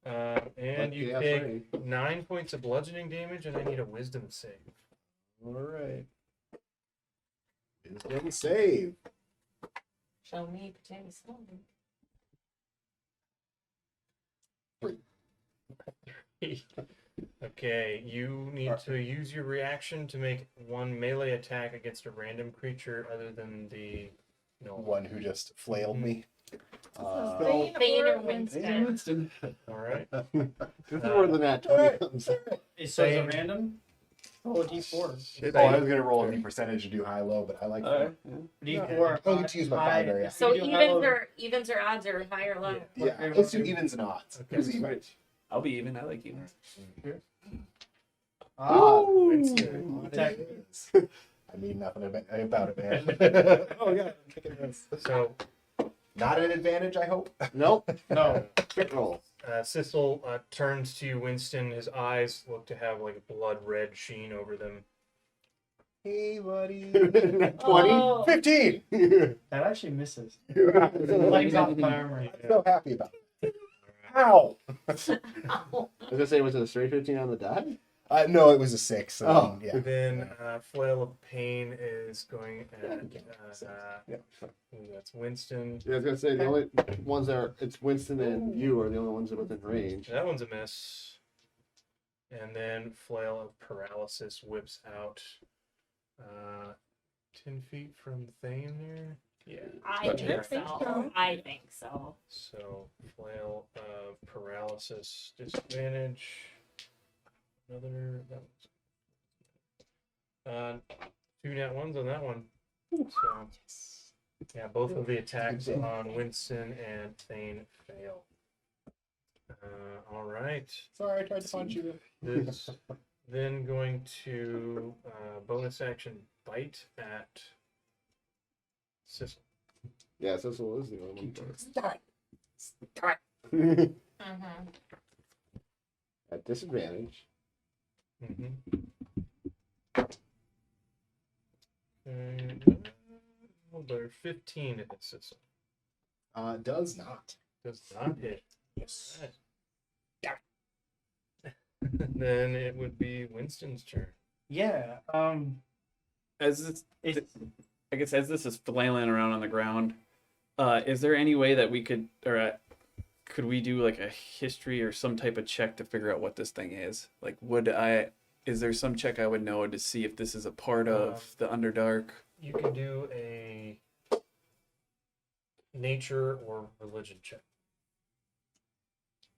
Speaker 9: And you
Speaker 4: Yeah,
Speaker 9: take
Speaker 4: sorry.
Speaker 9: 9 points of bludgeoning damage, and I need a wisdom save.
Speaker 5: All right. Wisdom save.
Speaker 2: Show me potato salad.
Speaker 9: Okay, you need to use your reaction to make one melee attack against a random creature other than the
Speaker 5: One who just flailed me.
Speaker 8: Thane
Speaker 2: Thane
Speaker 8: or
Speaker 2: or
Speaker 8: Winston?
Speaker 10: Winston.
Speaker 9: All right.
Speaker 4: This is where the nat 20 comes.
Speaker 6: So is it random? Roll a d4.
Speaker 5: Oh, I was gonna roll any percentage to do high low, but I like
Speaker 10: All right.
Speaker 6: D4.
Speaker 5: I'll get to use my
Speaker 6: high-
Speaker 5: 5 area.
Speaker 2: So
Speaker 6: you do high low-
Speaker 2: evens or odds or high or low.
Speaker 5: Yeah, let's do evens and odds.
Speaker 9: Okay.
Speaker 5: Who's even?
Speaker 10: I'll be even. I like even.
Speaker 9: Winston.
Speaker 6: Attack.
Speaker 5: I mean nothing about it, man. Oh yeah, I'm kicking this.
Speaker 9: So,
Speaker 5: Not an advantage, I hope.
Speaker 4: Nope.
Speaker 6: No.
Speaker 4: Crit roll.
Speaker 9: Sissel turns to you, Winston. His eyes look to have like a blood red sheen over them.
Speaker 5: Hey, buddy.
Speaker 4: Nat 20.
Speaker 2: Oh.
Speaker 5: 15.
Speaker 6: That actually misses.
Speaker 5: I'm
Speaker 6: Legs off my armor.
Speaker 5: so happy about it. Ow.
Speaker 4: I was gonna say, was it a straight 15 on the die?
Speaker 5: No, it was a 6. So
Speaker 4: Oh.
Speaker 5: yeah.
Speaker 9: Then Flail of Pain is going at
Speaker 5: Yeah.
Speaker 9: that's Winston.
Speaker 4: Yeah, I was gonna say the only ones that are it's Winston and you are the only ones that are within range.
Speaker 9: That one's a miss. And then Flail of Paralysis whips out 10 feet from Thane there. Yeah.
Speaker 2: I
Speaker 4: Okay.
Speaker 2: think so. I think so.
Speaker 9: So Flail of Paralysis disadvantage. Another that one's 2 nat ones on that one. So yeah, both of the attacks on Winston and Thane fail. All right.
Speaker 5: Sorry, I tried to punch you.
Speaker 9: This then going to bonus action bite at Sissel.
Speaker 4: Yeah, Cecil is the only one.
Speaker 5: Stop.
Speaker 2: Mm-hmm.
Speaker 4: At disadvantage.
Speaker 9: They're 15 to hit Sissel.
Speaker 5: Does not.
Speaker 9: Does not hit.
Speaker 5: Yes.
Speaker 9: Then it would be Winston's turn.
Speaker 6: Yeah.
Speaker 10: As this,
Speaker 6: It's
Speaker 10: I guess as this is flailing around on the ground, is there any way that we could, or could we do like a history or some type of check to figure out what this thing is? Like, is there some check I would know to see if this is a part of the Underdark?
Speaker 9: You can do a nature or religion check.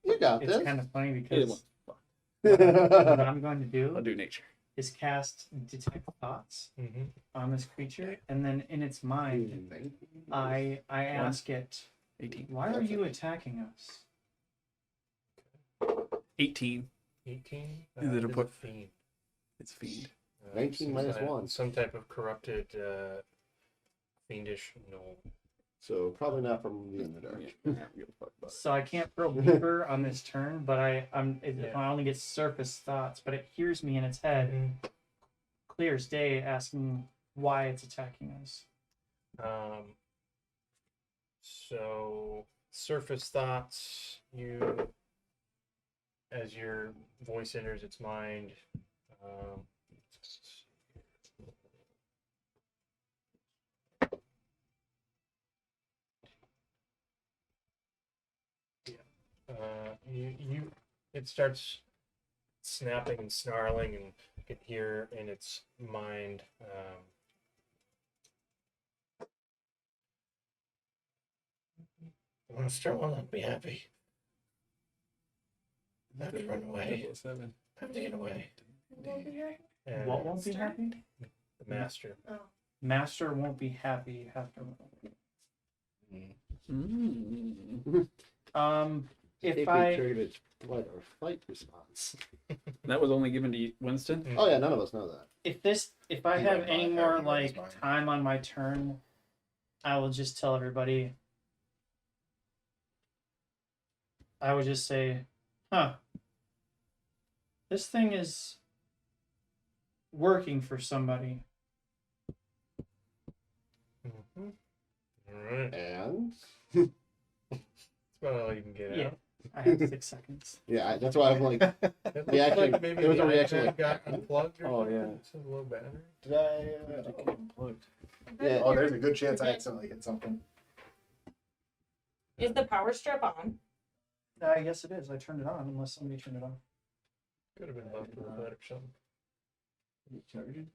Speaker 4: You got
Speaker 6: it's
Speaker 4: this.
Speaker 6: kind of funny
Speaker 10: Either
Speaker 6: because
Speaker 10: one.
Speaker 6: what I'm going to
Speaker 10: I'll
Speaker 6: do
Speaker 10: do nature.
Speaker 6: is cast detect thoughts
Speaker 9: Mm-hmm.
Speaker 6: on this creature, and then in its mind, I ask it,
Speaker 10: 18.
Speaker 6: "Why are you attacking us?"
Speaker 10: 18.
Speaker 9: 18.
Speaker 10: Is it a
Speaker 9: is
Speaker 10: put-
Speaker 9: fiend?
Speaker 10: It's fiend.
Speaker 4: 19 minus 1.
Speaker 9: Some type of corrupted fiendish gnome.
Speaker 4: So probably not from the Underdark.
Speaker 6: So I can't probe deeper on this turn, but I
Speaker 9: Yeah.
Speaker 6: only get surface thoughts, but it hears me in its head, clear as day, asking why it's attacking us.
Speaker 9: So surface thoughts, as your voice enters its mind, it starts snapping and snarling, and you can hear in its mind, monster will not be happy. I have to run away. I have to get away. And
Speaker 6: What won't be happy?
Speaker 9: the master.
Speaker 8: Oh.
Speaker 6: Master won't be happy after. If I
Speaker 4: triggered its flight or fight response.
Speaker 10: That was only given to Winston?
Speaker 4: Oh yeah, none of us know that.
Speaker 6: if I
Speaker 5: He
Speaker 6: have
Speaker 5: went
Speaker 6: any
Speaker 5: by
Speaker 6: more
Speaker 5: how he read his
Speaker 6: like
Speaker 5: mind.
Speaker 6: time on my turn, I will just tell everybody. I would just say, this thing is working for somebody.
Speaker 9: That's about all you can get
Speaker 6: Yeah.
Speaker 9: out.
Speaker 6: I had 6 seconds.
Speaker 4: Yeah, that's why I'm like,
Speaker 9: It looks
Speaker 4: Reaction-
Speaker 9: like maybe
Speaker 4: there was
Speaker 9: the
Speaker 4: a reaction
Speaker 9: iPad
Speaker 4: like-
Speaker 9: got unplugged or
Speaker 10: Oh,
Speaker 9: something.
Speaker 10: yeah.
Speaker 9: It's a low battery.
Speaker 5: Did I?
Speaker 10: Unplugged.
Speaker 4: Yeah.
Speaker 5: Oh, there's a good chance I accidentally hit something.
Speaker 2: Is the power strip on?
Speaker 6: Yes, it is. I turned it on unless somebody turned it off.
Speaker 9: Could have been left a little bit or something.
Speaker 10: Charging?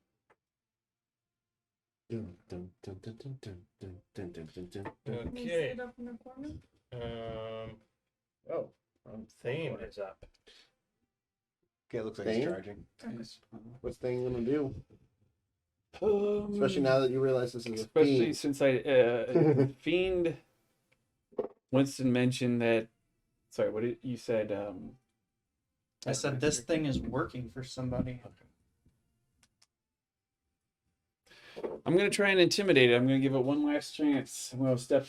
Speaker 4: Dun, dun, dun, dun, dun, dun, dun, dun, dun, dun, dun.
Speaker 8: Can you
Speaker 9: Okay.
Speaker 8: sit up in the corner?
Speaker 9: Oh, Thane is up.
Speaker 5: Okay, it looks like
Speaker 4: Thane?
Speaker 5: it's charging.
Speaker 4: What's thing gonna do?
Speaker 10: Um,
Speaker 4: Especially now that you realize this is a
Speaker 10: Especially
Speaker 4: fiend.
Speaker 10: since Fiend. Winston mentioned that. Sorry, what did you said?
Speaker 6: I said this thing is working for somebody.
Speaker 10: I'm gonna try and intimidate it. I'm gonna give it one last chance. I'm gonna step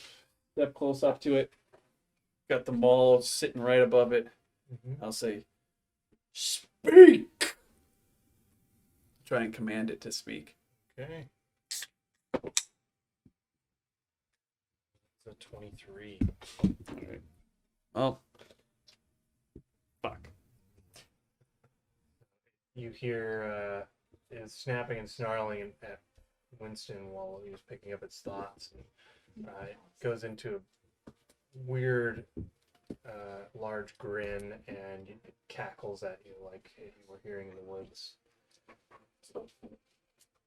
Speaker 10: close up to it. Got the ball sitting right above it. I'll say, "Speak." Try and command it to speak.
Speaker 9: Okay. It's a 23.
Speaker 10: All right. Well, fuck.
Speaker 9: You hear it snapping and snarling at Winston while he was picking up its thoughts. And, it goes into a weird, large grin, and it cackles at you like you were hearing in the woods.
Speaker 10: So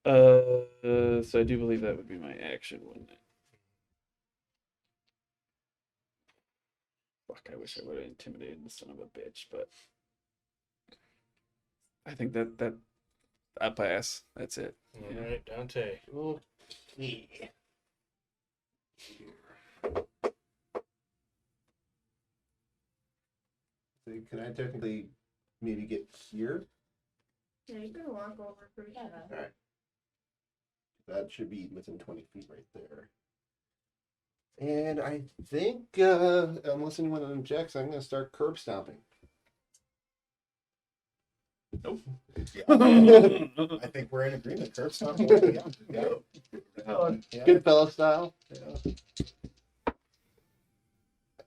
Speaker 10: I do believe that would be my action, wouldn't it? Fuck, I wish I would have intimidated the son of a bitch, but I think that I pass. That's it.
Speaker 9: All right, Dante.
Speaker 4: Okay. So can I technically maybe get here?
Speaker 8: Yeah, you can walk over pretty
Speaker 2: Yeah.
Speaker 8: fast.
Speaker 4: Alright. That should be within 20 feet right there. And I think, unless anyone objects, I'm going to start curb stomping.
Speaker 5: Yeah. I think we're in agreement. Curb stomp. Yeah. Yeah.
Speaker 4: Good fellow style.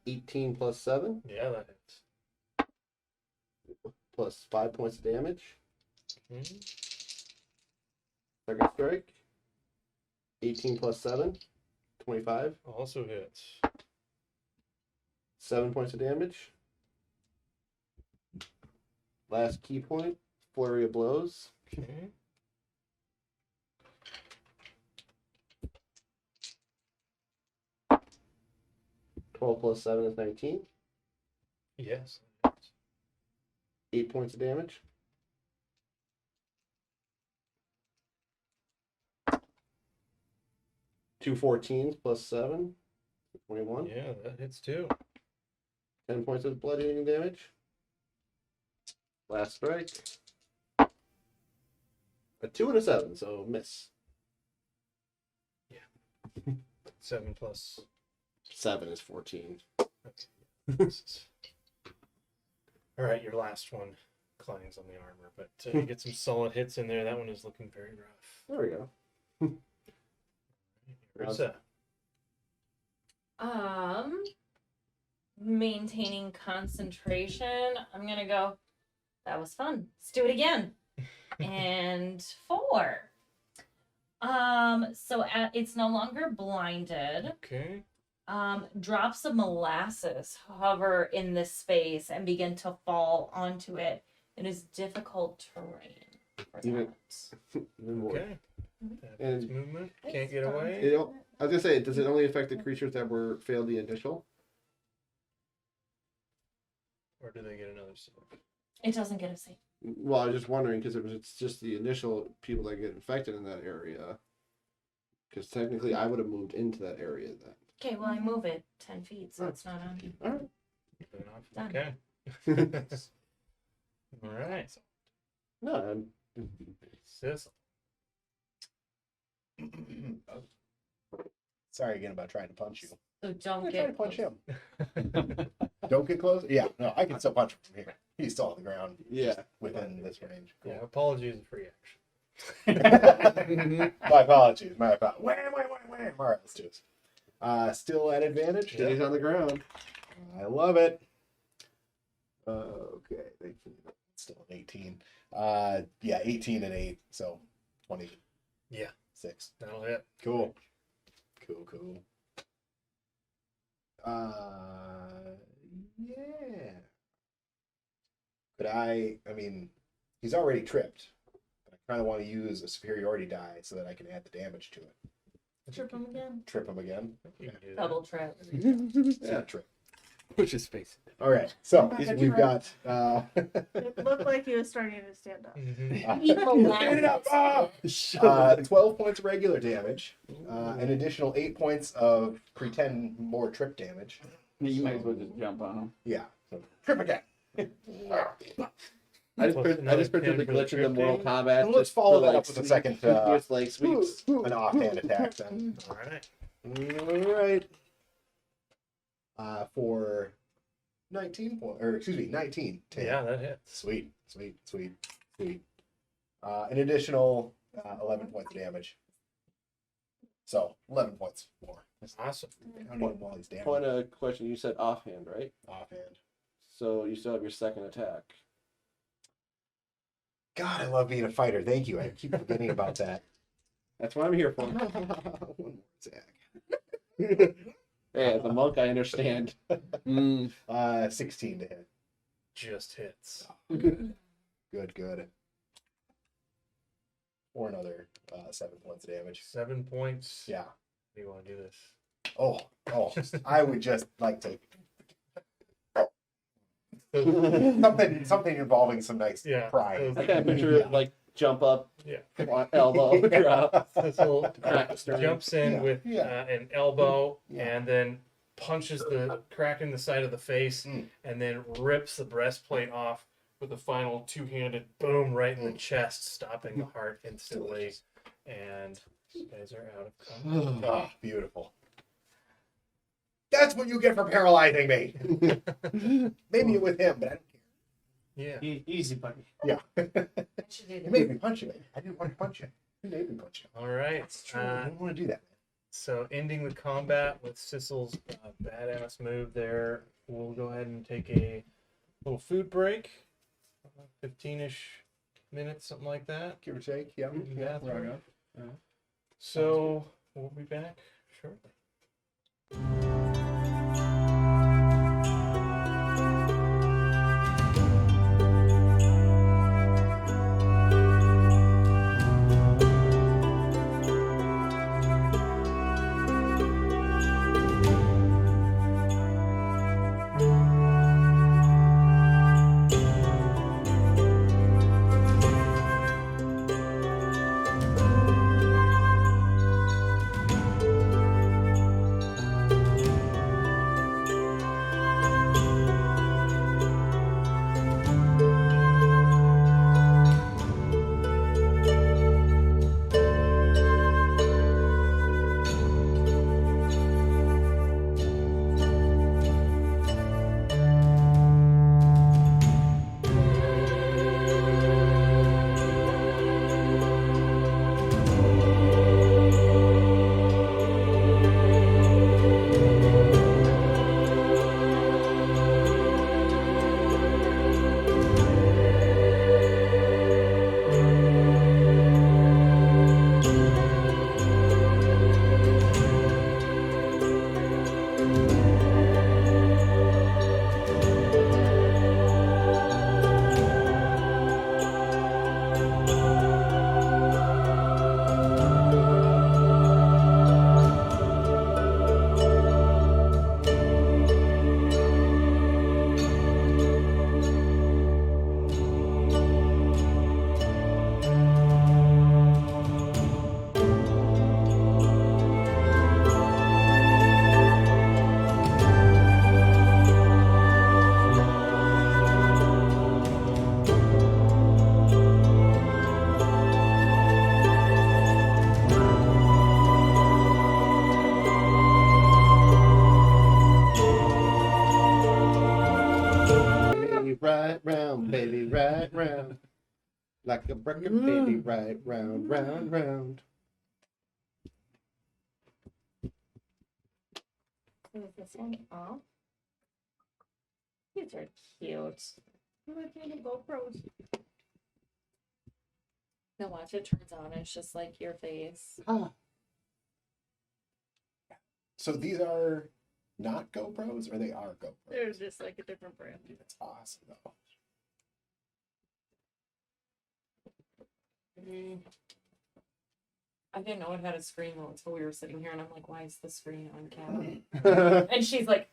Speaker 4: 18 plus 7
Speaker 9: Yeah, that hits.
Speaker 4: plus 5 points of damage.
Speaker 9: Mhm.
Speaker 4: Second strike. 18 plus 7, 25.
Speaker 9: Also hits.
Speaker 4: 7 points of damage. Last key point, flurry of blows.
Speaker 9: Okay.
Speaker 4: 12 plus 7 is 19.
Speaker 9: Yes.
Speaker 4: 8 points of damage. Two 14s plus 7, 21.
Speaker 9: Yeah, that hits too.
Speaker 4: 10 points of bludgeoning damage. Last strike. A 2 and a 7, so miss.
Speaker 9: 7 plus.
Speaker 4: 7 is 14.
Speaker 9: All right, your last one clangs on the armor, but you get some solid hits in there. That one is looking very rough.
Speaker 4: There we go.
Speaker 9: Rissa.
Speaker 2: Maintaining concentration. I'm gonna go. That was fun. Let's do it again. And 4. So it's no longer blinded.
Speaker 9: Okay.
Speaker 2: Drops of molasses hover in this space and begin to fall onto it. It is difficult terrain for
Speaker 4: Even-
Speaker 2: that.
Speaker 4: Even more.
Speaker 9: Okay. That
Speaker 4: And-
Speaker 9: is movement. Can't get away.
Speaker 4: You know, I was gonna say, does it only affect the creatures that were failed the initial?
Speaker 9: Or do they get another save?
Speaker 2: It doesn't get a save.
Speaker 4: Well, I was just wondering because it's just the initial people that get infected in that area. Because technically, I would have moved into that area then.
Speaker 2: Okay, well I move it 10 feet, so it's not on.
Speaker 4: All right.
Speaker 9: Fair enough.
Speaker 2: Done.
Speaker 9: Okay. All right.
Speaker 4: No, I'm,
Speaker 9: Sis.
Speaker 5: Sorry again about trying to punch you.
Speaker 2: So don't
Speaker 5: I'm trying to
Speaker 2: get
Speaker 5: punch
Speaker 2: close.
Speaker 5: him. Don't get close. Yeah, no, I can still punch him from here. He's still on the ground.
Speaker 4: Yeah.
Speaker 5: Within this range.
Speaker 9: Yeah, apologies and free action.
Speaker 5: My apologies. My apologies. Wham, wham, wham, wham. All right, let's do this. Still at advantage.
Speaker 4: He's on the ground.
Speaker 5: I love it. Okay, still an 18. Yeah, 18 and 8, so 20.
Speaker 9: Yeah.
Speaker 5: 6.
Speaker 9: That'll hit.
Speaker 5: Cool. Cool. Yeah. But I mean, he's already tripped. But I kind of want to use a superiority die so that I can add the damage to it.
Speaker 8: Trip him again.
Speaker 5: Trip him again.
Speaker 9: You can do that.
Speaker 2: Double trip.
Speaker 5: Yeah, trip.
Speaker 11: Push his face.
Speaker 5: All right, so
Speaker 8: That's
Speaker 5: we've
Speaker 8: right.
Speaker 5: got
Speaker 8: It looked like he was starting to stand up.
Speaker 2: Evil
Speaker 5: Stand it up!
Speaker 2: laughs.
Speaker 5: 12 points of regular damage, an additional 8 points of pretend more trip damage.
Speaker 10: You might as well just jump on him.
Speaker 5: Yeah, so trip again.
Speaker 11: I just pictured the glitch in the Mortal Kombat.
Speaker 5: And let's
Speaker 11: just
Speaker 5: follow
Speaker 11: the,
Speaker 5: that
Speaker 11: like,
Speaker 5: up with a second
Speaker 11: with like sweeps.
Speaker 5: an offhand attack then.
Speaker 9: All right.
Speaker 5: All right. For 19 points, or excuse me, 19. to hit.
Speaker 9: Yeah, that hits.
Speaker 5: Sweet. An additional 11 points of damage. So 11 points more.
Speaker 9: Awesome.
Speaker 5: Counting all these damage
Speaker 11: Point of question. You said offhand, right?
Speaker 5: offhand.
Speaker 11: So you still have your second attack.
Speaker 5: God, I love being a fighter. Thank you. I keep forgetting about that.
Speaker 11: That's what I'm here for.
Speaker 5: One more attack.
Speaker 11: Hey, as a monk, I understand.
Speaker 5: 16 to hit.
Speaker 9: Just hits.
Speaker 5: Good. Or another 7 points of damage.
Speaker 9: 7 points.
Speaker 5: Yeah.
Speaker 9: How do you want to do this?
Speaker 5: Oh, I would just like to something involving some nice
Speaker 9: Yeah.
Speaker 5: crying.
Speaker 11: I kind of picture it like jump up,
Speaker 9: Yeah.
Speaker 11: elbow, drop.
Speaker 9: Cecil
Speaker 11: Crack the string.
Speaker 9: jumps in
Speaker 5: Yeah,
Speaker 9: with
Speaker 5: yeah.
Speaker 9: an elbow
Speaker 5: Yeah.
Speaker 9: and then punches the crack in the side of the face and then rips the breastplate off with a final two-handed boom right in the chest, stopping the heart instantly. And you guys are out of combat.
Speaker 5: Oh, beautiful. That's what you get for paralyzing me. Maybe with him, but I don't
Speaker 9: Yeah.
Speaker 6: Easy, buddy.
Speaker 5: care. Yeah.
Speaker 2: I should do
Speaker 5: You
Speaker 2: this.
Speaker 5: made me punch you, man. I didn't want to punch you. You made me punch you.
Speaker 9: All right.
Speaker 5: I didn't want to do that.
Speaker 9: So ending the combat with Sissel's badass move there, we'll go ahead and take a little food break, 15-ish minutes, something like that.
Speaker 5: Give or take. Yeah.
Speaker 9: Yeah,
Speaker 5: Right on.
Speaker 9: So we'll be back shortly.
Speaker 4: Right round, baby, right round. Like a breaker, baby, right round, round, round.
Speaker 2: So is this one off? These are cute.
Speaker 8: Look at the GoPros.
Speaker 2: Now watch, it turns on. It's just like your face.
Speaker 5: Ah. So these are not GoPros, or they are GoPros?
Speaker 8: They're just like a different brand.
Speaker 5: That's awesome, though.
Speaker 2: I didn't know it had a screen though until we were sitting here, and I'm like, why is the screen on camera? And she's like,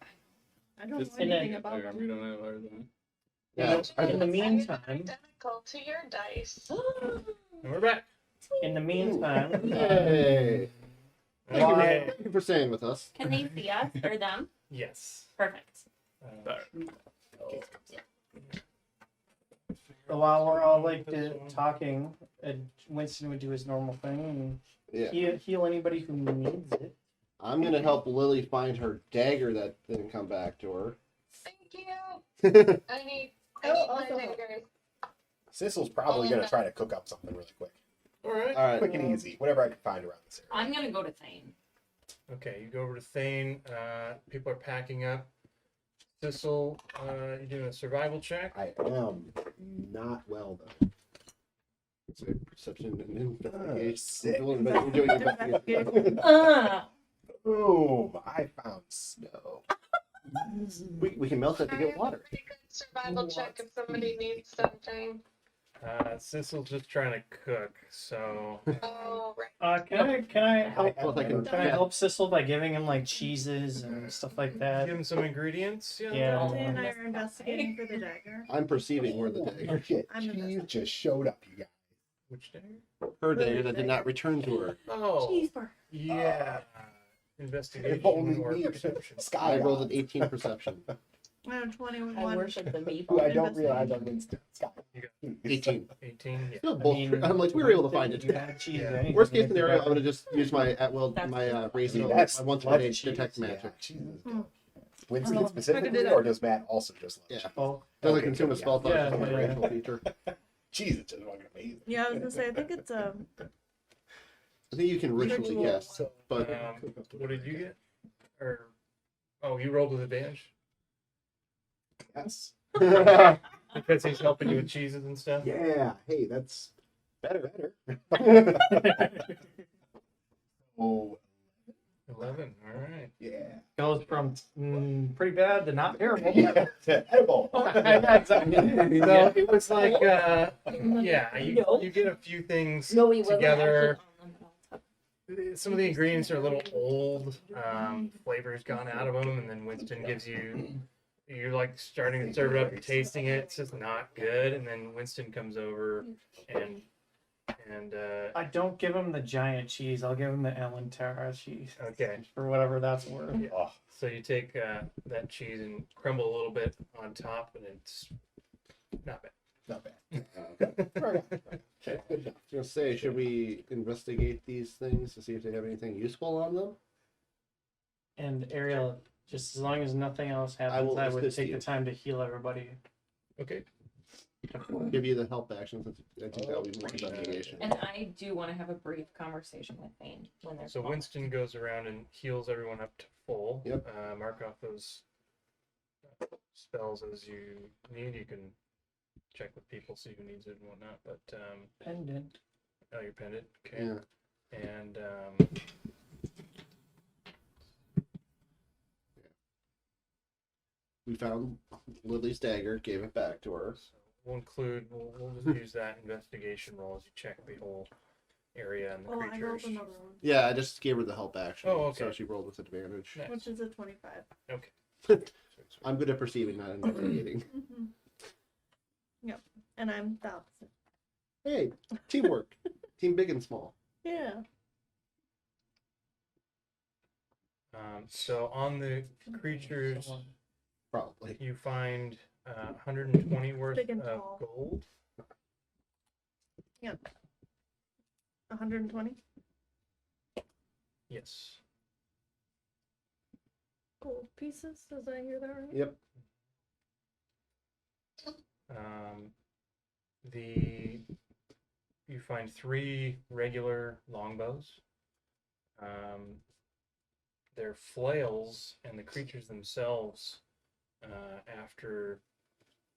Speaker 8: I don't
Speaker 3: Just
Speaker 8: know anything
Speaker 6: in
Speaker 8: about them.
Speaker 3: we don't have ours on.
Speaker 4: Yeah.
Speaker 6: In the
Speaker 7: It's
Speaker 6: meantime,
Speaker 7: identical to your dice.
Speaker 9: And we're back.
Speaker 6: in the meantime,
Speaker 4: Yay.
Speaker 6: Why-
Speaker 4: Thank you for staying with us.
Speaker 2: can they see us or them?
Speaker 9: Yes.
Speaker 2: Perfect.
Speaker 6: so while we're all like talking, Winston would do his normal thing and
Speaker 4: Yeah.
Speaker 6: heal anybody who needs it.
Speaker 4: I'm gonna help Lily find her dagger that didn't come back to her.
Speaker 7: Thank you. I need
Speaker 8: Oh,
Speaker 7: my
Speaker 8: also-
Speaker 7: daggers.
Speaker 5: Sissel's probably gonna try to cook up something really quick.
Speaker 9: All right.
Speaker 4: All right.
Speaker 5: Quick and easy. Whatever I can find around this area.
Speaker 2: I'm gonna go to Thane.
Speaker 9: Okay, you go over to Thane. People are packing up. Thistle, you doing a survival check?
Speaker 5: I am not well, though.
Speaker 4: It's a perception and investigation.
Speaker 5: Sick.
Speaker 4: You're doing investigation.
Speaker 5: Boom! I found snow.
Speaker 4: We can melt it to
Speaker 7: I
Speaker 4: get
Speaker 7: have
Speaker 4: water.
Speaker 7: a pretty good survival check if somebody needs something.
Speaker 9: Sissel's just trying to cook, so
Speaker 7: Oh, right.
Speaker 6: Can I help?
Speaker 4: Well, I can-
Speaker 6: Can I help Sissel by giving him like cheeses and stuff like that?
Speaker 9: give him some ingredients.
Speaker 6: Yeah.
Speaker 8: Dante and I are investigating for the dagger.
Speaker 4: I'm perceiving where the dagger.
Speaker 5: Shit,
Speaker 8: I'm the
Speaker 5: cheese
Speaker 8: best.
Speaker 5: just showed up, you guys.
Speaker 9: Which day?
Speaker 4: Her dagger that did not return to her.
Speaker 9: Oh,
Speaker 8: Cheeseburger.
Speaker 9: yeah.
Speaker 5: If
Speaker 9: Investigation
Speaker 5: only
Speaker 9: or
Speaker 5: me.
Speaker 9: perception.
Speaker 5: Sky
Speaker 4: I rolled an 18 perception.
Speaker 8: I have 21.
Speaker 2: I worship the meat.
Speaker 5: Who I don't realize I'm Winston. Sky.
Speaker 4: 18.
Speaker 9: 18. Yeah.
Speaker 4: Still bullshit. I'm like, we were able to find
Speaker 6: You
Speaker 4: it.
Speaker 6: had cheese
Speaker 9: Yeah.
Speaker 6: or anything,
Speaker 4: Worst case
Speaker 6: it's
Speaker 4: scenario, I'm
Speaker 6: better.
Speaker 4: gonna just use my raising. My once per day
Speaker 5: cheese.
Speaker 4: detect
Speaker 5: Yeah,
Speaker 4: magic.
Speaker 5: cheese is
Speaker 8: Hmm.
Speaker 5: good. Winston
Speaker 8: I can
Speaker 5: specifically,
Speaker 8: do that.
Speaker 5: or does Matt also just love
Speaker 4: Yeah.
Speaker 5: cheese?
Speaker 6: Oh,
Speaker 4: Doesn't
Speaker 5: Okay,
Speaker 4: consume a
Speaker 5: good,
Speaker 4: spell
Speaker 6: yeah.
Speaker 4: thought. It's
Speaker 6: Yeah,
Speaker 4: a
Speaker 6: yeah.
Speaker 4: racial feature.
Speaker 5: Cheese is just fucking amazing.
Speaker 8: Yeah, I was gonna say, I think it's
Speaker 4: I think you can ritually guess, but
Speaker 9: What did you get? Or you rolled with advantage
Speaker 5: Yes.
Speaker 9: because he's helping you with cheeses and stuff.
Speaker 5: Yeah. Hey, that's better. Oh,
Speaker 9: 11. All right.
Speaker 5: yeah.
Speaker 6: goes from pretty bad to not terrible.
Speaker 5: Edible.
Speaker 9: So it was like, yeah,
Speaker 2: No.
Speaker 9: you get a few things
Speaker 2: No, he wasn't
Speaker 9: together.
Speaker 2: actually on them.
Speaker 9: Some of the ingredients are a little old. Flavor's gone out of them, and then Winston gives you're like starting to serve it up, you're tasting it, it's just not good, and then Winston comes over and
Speaker 6: I don't give him the giant cheese. I'll give him the Ellen Tara cheese
Speaker 9: okay.
Speaker 6: for whatever that's worth.
Speaker 5: Oh,
Speaker 9: So you take that cheese and crumble a little bit on top, and it's not bad.
Speaker 5: not bad. Okay, good enough.
Speaker 4: I was gonna say, should we investigate these things to see if they have anything useful on them?
Speaker 6: And Ariel, just as long as nothing else
Speaker 4: I
Speaker 6: happens,
Speaker 4: will
Speaker 6: I would
Speaker 4: assist
Speaker 6: take
Speaker 4: you.
Speaker 6: the time to heal everybody.
Speaker 9: Okay.
Speaker 4: Give you the help action since I think that would be more investigation.
Speaker 2: And I do want to have a brief conversation with Thane when they're
Speaker 9: So
Speaker 2: gone.
Speaker 9: Winston goes around and heals everyone up to full.
Speaker 4: Yep.
Speaker 9: Mark off those spells as you need. You can check with people, see who needs it and whatnot. But
Speaker 6: Pendant.
Speaker 9: oh, your pendant. Okay.
Speaker 4: Yeah.
Speaker 9: And
Speaker 4: We found Lily's dagger, gave it back to her.
Speaker 9: so we'll include. We'll just use that investigation roll as you check the whole area and the
Speaker 8: Oh, I rolled
Speaker 9: creatures.
Speaker 8: another one,
Speaker 4: Yeah, I just gave her the help action.
Speaker 9: Oh, okay.
Speaker 4: So she rolled with advantage.
Speaker 9: Nice.
Speaker 8: which is a 25.
Speaker 9: Okay.
Speaker 4: I'm good at perceiving, not investigating.
Speaker 8: Mm-hmm. Yep, and I'm the opposite.
Speaker 4: Hey, teamwork. Team big and small.
Speaker 8: Yeah.
Speaker 9: So on the creatures,
Speaker 4: Probably.
Speaker 9: you find 120 worth
Speaker 8: Big and
Speaker 9: of
Speaker 8: tall.
Speaker 9: gold.
Speaker 8: 120
Speaker 9: Yes.
Speaker 8: gold pieces. Did I hear that right?
Speaker 4: Yep.
Speaker 9: You find 3 regular longbows, their flails and the creatures themselves, after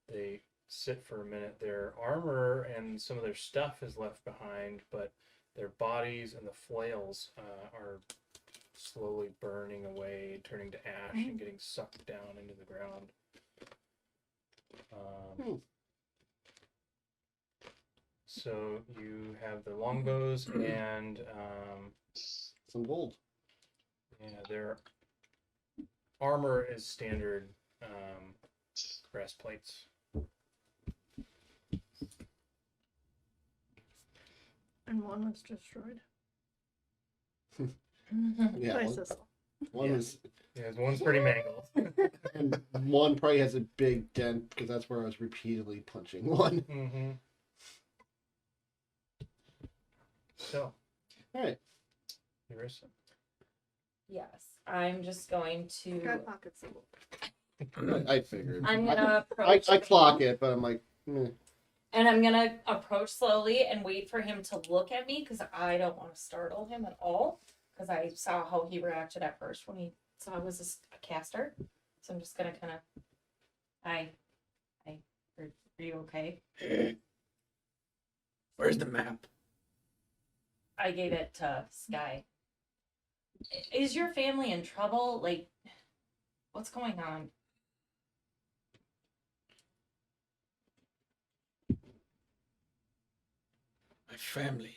Speaker 9: they sit for a minute, their armor and some of their stuff is left behind, but their bodies and the flails are slowly burning away, turning to ash and getting sucked down into the ground. So you have the longbows and
Speaker 4: Some gold.
Speaker 9: yeah, their armor is standard breastplates.
Speaker 8: And one was destroyed.
Speaker 4: Yeah,
Speaker 8: By
Speaker 4: one,
Speaker 8: Sissel.
Speaker 4: one was,
Speaker 9: Yeah, one's pretty mangled.
Speaker 4: and one probably has a big dent because that's where I was repeatedly punching one.
Speaker 9: Mm-hmm. So,
Speaker 4: All right.
Speaker 9: Eurissa.
Speaker 2: Yes, I'm just going to.
Speaker 8: Got pockets of
Speaker 4: I figured.
Speaker 2: I'm gonna
Speaker 4: I
Speaker 2: approach.
Speaker 4: clock it, but I'm like, meh.
Speaker 2: And I'm gonna approach slowly and wait for him to look at me because I don't want to startle him at all. Because I saw how he reacted at first when he saw I was a caster. So I'm just gonna kind of. Hi. Are you okay?
Speaker 10: Where's the map?
Speaker 2: I gave it to Sky. Is your family in trouble? Like, what's going on?
Speaker 10: My family.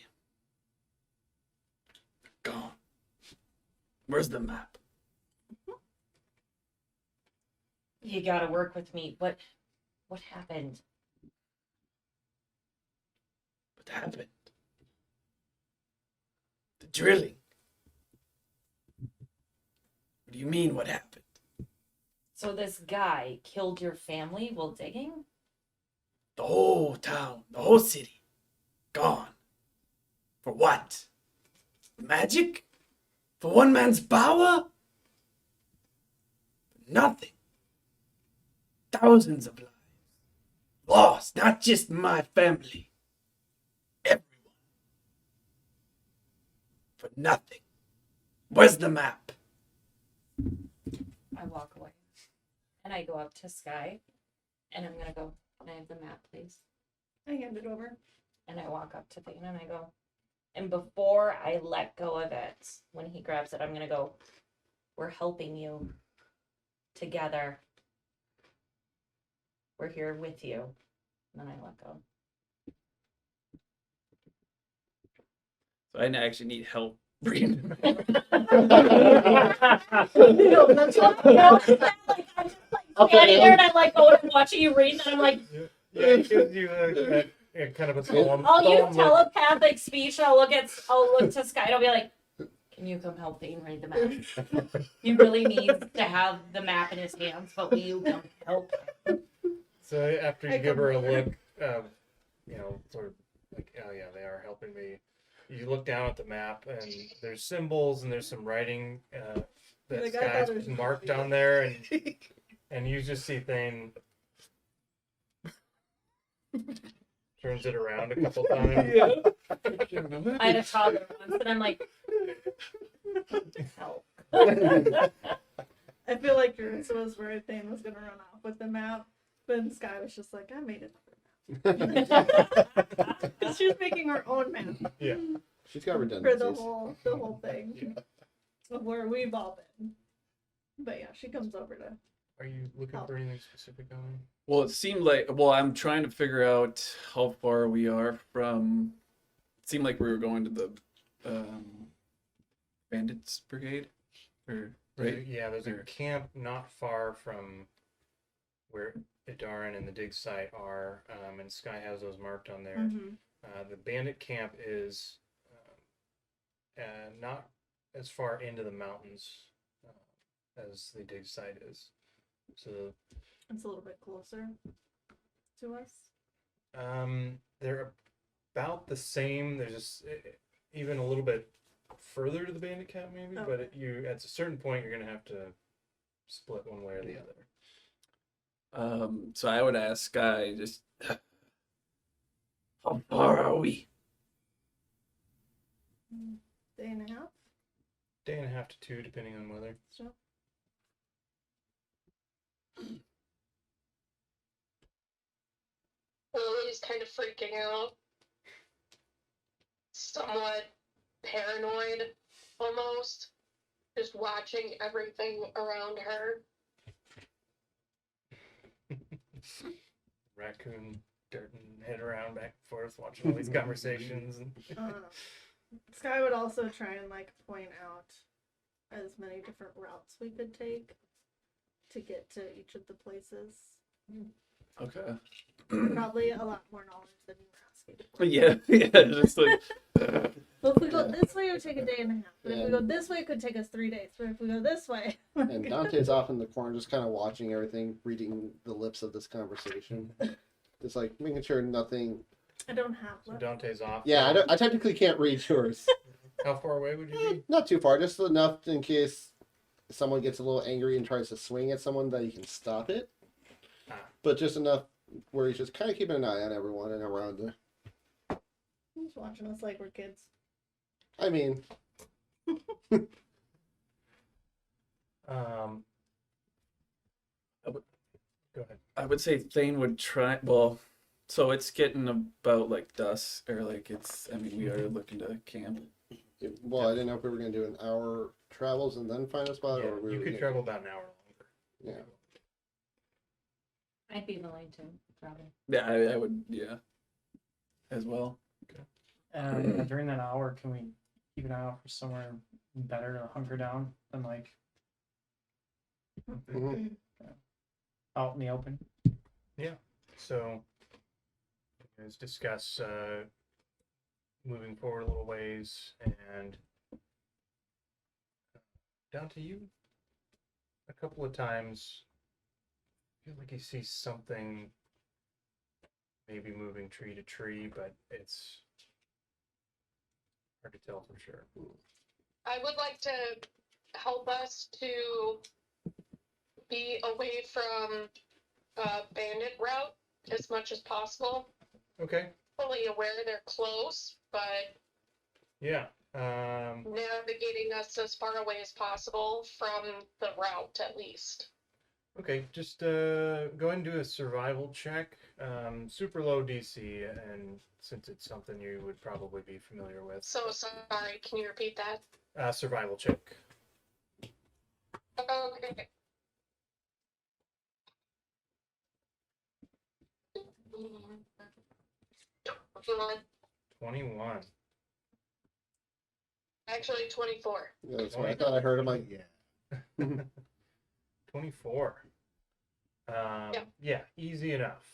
Speaker 10: Gone. Where's the map?
Speaker 2: You gotta work with me. What happened?
Speaker 10: What happened? The drilling. What do you mean, what happened?
Speaker 2: So this guy killed your family while digging?
Speaker 10: The whole town, the whole city, gone. For what? Magic? For one man's power? Nothing. Thousands of lives. Lost, not just my family. Everyone. For nothing. Where's the map?
Speaker 2: I walk away. And I go up to Sky. And I'm gonna go, can I have the map, please?
Speaker 8: I hand it over.
Speaker 2: And I walk up to Thane and I go, and before I let go of it, when he grabs it, I'm gonna go, we're helping you together. We're here with you. And then I let go.
Speaker 10: So I actually need help bringing the map.
Speaker 2: No, that's what I'm just like standing there and I'm like, oh, I'm watching you read, and I'm like,
Speaker 9: Yeah, it gives you kind of a solemn.
Speaker 2: I'll use
Speaker 9: solemn look.
Speaker 2: telepathic speech and I'll look to Sky and I'll be like, can you come help Thane read the map? He really needs to have the map in his hands, but will you come help?
Speaker 9: So after you give her a look, sort of like, oh yeah, they are helping me. You look down at the map and there's symbols and there's some writing that
Speaker 8: Like, I thought it
Speaker 9: Sky's
Speaker 8: was
Speaker 9: marked down there, and you just see Thane turns it around a couple times.
Speaker 2: I had a toddler once and I'm like, help.
Speaker 8: I feel like Ursa was worried Thane was gonna run off with the map, but Sky was just like, I made it. She was making her own map.
Speaker 9: Yeah.
Speaker 4: She's got
Speaker 8: For
Speaker 4: redundancies.
Speaker 8: the whole thing of where we've all been. But yeah, she comes over to.
Speaker 9: Are you looking for anything specific on it?
Speaker 10: Well, it seemed like, I'm trying to figure out how far we are from, it seemed like we were going to the Bandits Brigade, or, right?
Speaker 9: Yeah, there's a
Speaker 10: Or-
Speaker 9: camp not far from where Idaran and the dig site are, and Sky has those marked on there. The bandit camp is not as far into the mountains as the dig site is. So
Speaker 8: It's a little bit closer to us.
Speaker 9: they're about the same. There's just even a little bit further to the bandit camp, maybe.
Speaker 8: Oh.
Speaker 9: But at a certain point, you're gonna have to split one way or the other.
Speaker 10: So I would ask Sky, just, how far are we?
Speaker 8: Day and a half.
Speaker 9: Day and a half to 2, depending on weather.
Speaker 8: So
Speaker 7: Lily's kind of freaking out. Somewhat paranoid, almost. Just watching everything around her.
Speaker 9: Raccoon darting head around back and forth, watching all these conversations. And
Speaker 8: Sky would also try and like point out as many different routes we could take to get to each of the places.
Speaker 10: Okay.
Speaker 8: Probably a lot more knowledge than you were asking for.
Speaker 10: Yeah, just like.
Speaker 8: Well, if we go this way, it would take a day and a half. But if we
Speaker 4: Yeah.
Speaker 8: go this way, it could take us 3 days. But if we go this way,
Speaker 4: And Dante's off in the corner, just kind of watching everything, reading the lips of this conversation. Just like making sure nothing.
Speaker 8: I don't have
Speaker 9: so
Speaker 8: left.
Speaker 9: Dante's off.
Speaker 4: Yeah, I technically can't read yours.
Speaker 9: How far away would you be?
Speaker 4: Not too far, just enough in case someone gets a little angry and tries to swing at someone that he can stop it.
Speaker 9: Ah.
Speaker 4: But just enough where he's just kind of keeping an eye on everyone and around there.
Speaker 8: He's watching us like we're kids.
Speaker 4: I mean,
Speaker 9: Go ahead.
Speaker 10: I would say Thane would try. Well, so it's getting about like dusk, or like it's. I mean, we are looking to camp.
Speaker 4: well, I didn't know if we were going to do an hour travels and then find a spot,
Speaker 9: Yeah,
Speaker 4: or we
Speaker 9: you
Speaker 4: were
Speaker 9: could
Speaker 4: gonna-
Speaker 9: travel about an hour longer.
Speaker 4: Yeah.
Speaker 2: I'd be willing to travel.
Speaker 10: Yeah, I would. Yeah, as well.
Speaker 6: And during that hour, can we keep an eye out for somewhere better to hunker down than like
Speaker 4: Mhm.
Speaker 6: out in the open?
Speaker 9: So, you guys discuss moving forward a little ways, and down to you. A couple of times, feel like you see something maybe moving tree to tree, but it's hard to tell for sure.
Speaker 7: I would like to help us to be away from bandit route as much as possible.
Speaker 9: Okay.
Speaker 7: Fully aware they're close, but
Speaker 9: Yeah.
Speaker 7: navigating us as far away as possible from the route, at least.
Speaker 9: Okay, just go ahead and do a survival check. Super low DC, and since it's something you would probably be familiar with.
Speaker 7: So sorry, can you repeat that?
Speaker 9: Survival check.
Speaker 7: Okay. Mm,
Speaker 9: 21.
Speaker 7: Actually, 24.
Speaker 4: Yeah, that's what I thought I heard. I'm like,
Speaker 5: Yeah.
Speaker 9: 24. Yeah, easy enough.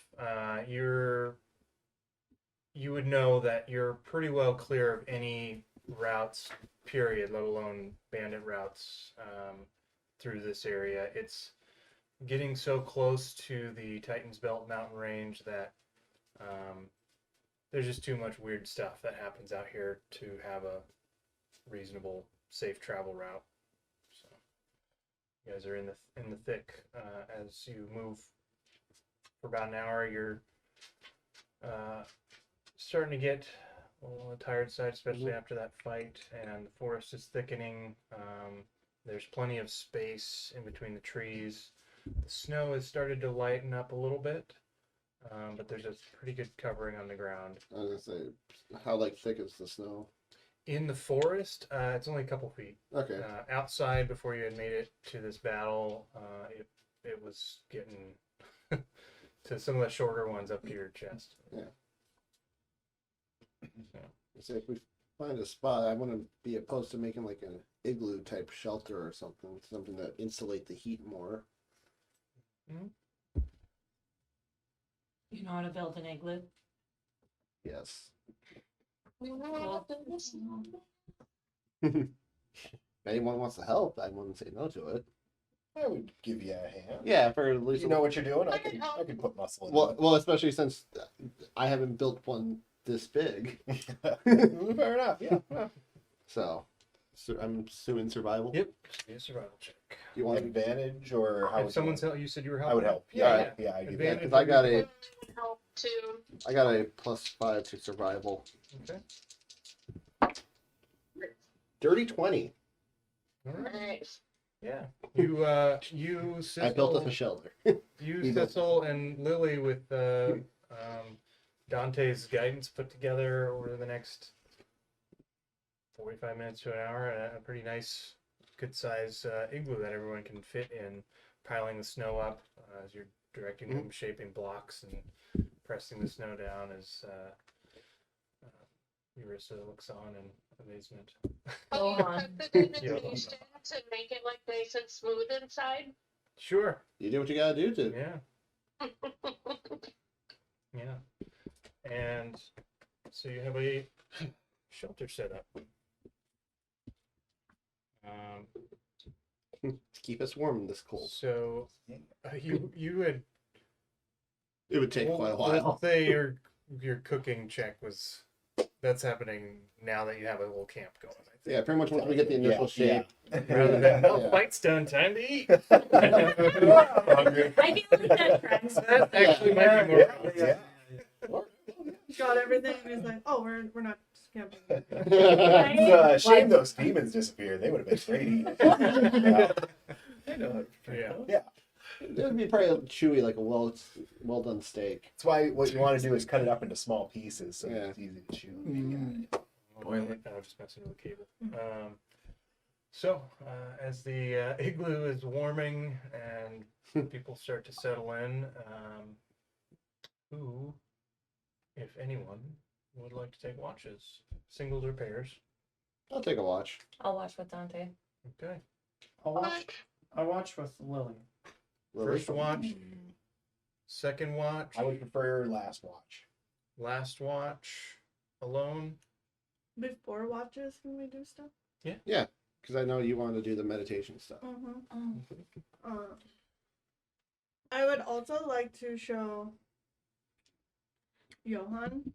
Speaker 9: You would know that you're pretty well clear of any routes, period, let alone bandit routes through this area. It's getting so close to the Titans Belt mountain range that there's just too much weird stuff that happens out here to have a reasonable, safe travel route. So you guys are in the thick. As you move for about an hour, you're starting to get a little on the tired side, especially after that fight, and the forest is thickening. There's plenty of space in between the trees. The snow has started to lighten up a little bit, but there's a pretty good covering on the ground.
Speaker 4: I was gonna say, how like thick is the snow?
Speaker 9: In the forest, it's only a couple feet.
Speaker 4: Okay.
Speaker 9: Outside, before you had made it to this battle, it was getting to some of the shorter ones up to your chest.
Speaker 4: Yeah.
Speaker 9: So,
Speaker 4: So if we find a spot, I wouldn't be opposed to making like an igloo type shelter or something that insulate the heat more.
Speaker 2: You know how to build an igloo?
Speaker 4: Yes.
Speaker 2: Cool.
Speaker 4: If anyone wants to help, I wouldn't say no to it.
Speaker 5: I would give you a hand.
Speaker 4: Yeah, for at least
Speaker 5: You know what you're doing. I can put muscle into
Speaker 4: well, especially since I haven't built one this big.
Speaker 5: it. Fair enough. Yeah.
Speaker 4: So I'm assuming survival.
Speaker 9: yep, just be a survival check.
Speaker 4: You want
Speaker 5: Advantage or how?
Speaker 9: If
Speaker 5: would
Speaker 9: someone's
Speaker 5: you,
Speaker 9: help, you said you were
Speaker 5: I
Speaker 9: helping.
Speaker 5: would help.
Speaker 9: Yeah,
Speaker 5: Yeah. I give
Speaker 9: Advantage.
Speaker 5: that.
Speaker 4: because
Speaker 7: Help too.
Speaker 4: I got a +5 to survival.
Speaker 9: Okay.
Speaker 4: Dirty 20.
Speaker 9: All right.
Speaker 7: Nice.
Speaker 9: Yeah. You,
Speaker 4: I built us
Speaker 9: Sissel,
Speaker 4: a shelter.
Speaker 9: you,
Speaker 4: You go.
Speaker 9: Sissel, and Lily with Dante's guidance put together over the next 45 minutes to an hour, a pretty nice, good size igloo that everyone can fit in, piling the snow up as you're directing them, shaping blocks and pressing the snow down as Eurissa looks on in amazement.
Speaker 7: Oh, you
Speaker 2: on.
Speaker 7: put the
Speaker 9: Yeah.
Speaker 7: indentation to make it like nice and smooth inside.
Speaker 9: Sure.
Speaker 4: You do what you gotta do to.
Speaker 9: Yeah. Yeah. And so you have a shelter set up.
Speaker 4: To keep us warm in this cold.
Speaker 9: So you had
Speaker 4: It would take quite a
Speaker 9: We'll
Speaker 4: while.
Speaker 9: say your cooking check that's happening now that you have a little camp going. I think.
Speaker 4: Yeah, pretty much once we get the initial shape.
Speaker 9: Rather than
Speaker 4: Yeah.
Speaker 9: fight's done, time to eat.
Speaker 2: I feel like that tracks.
Speaker 9: That actually might be more.
Speaker 5: Yeah.
Speaker 8: Got everything, and he's like, "Oh, we're not camping."
Speaker 5: It's a shame those demons disappeared. They would have been great eaters. Yeah.
Speaker 3: I know how to prepare.
Speaker 9: Yeah.
Speaker 4: It would be probably chewy, like a well done steak.
Speaker 5: That's why what you want to do is cut it up into small pieces so
Speaker 4: Yeah.
Speaker 5: it's easy to chew.
Speaker 9: Boil it. I was just messing with the cable. So as the igloo is warming and people start to settle in, who, if anyone, would like to take watches, singles or pairs?
Speaker 4: I'll take a watch.
Speaker 2: I'll watch with Dante.
Speaker 9: Okay.
Speaker 6: I watch with Lily.
Speaker 9: First watch, second watch,
Speaker 5: I would prefer last watch.
Speaker 9: last watch, alone.
Speaker 8: Before watches, can we do stuff?
Speaker 4: Yeah, because I know you want to do the meditation stuff.
Speaker 8: I would also like to show Johan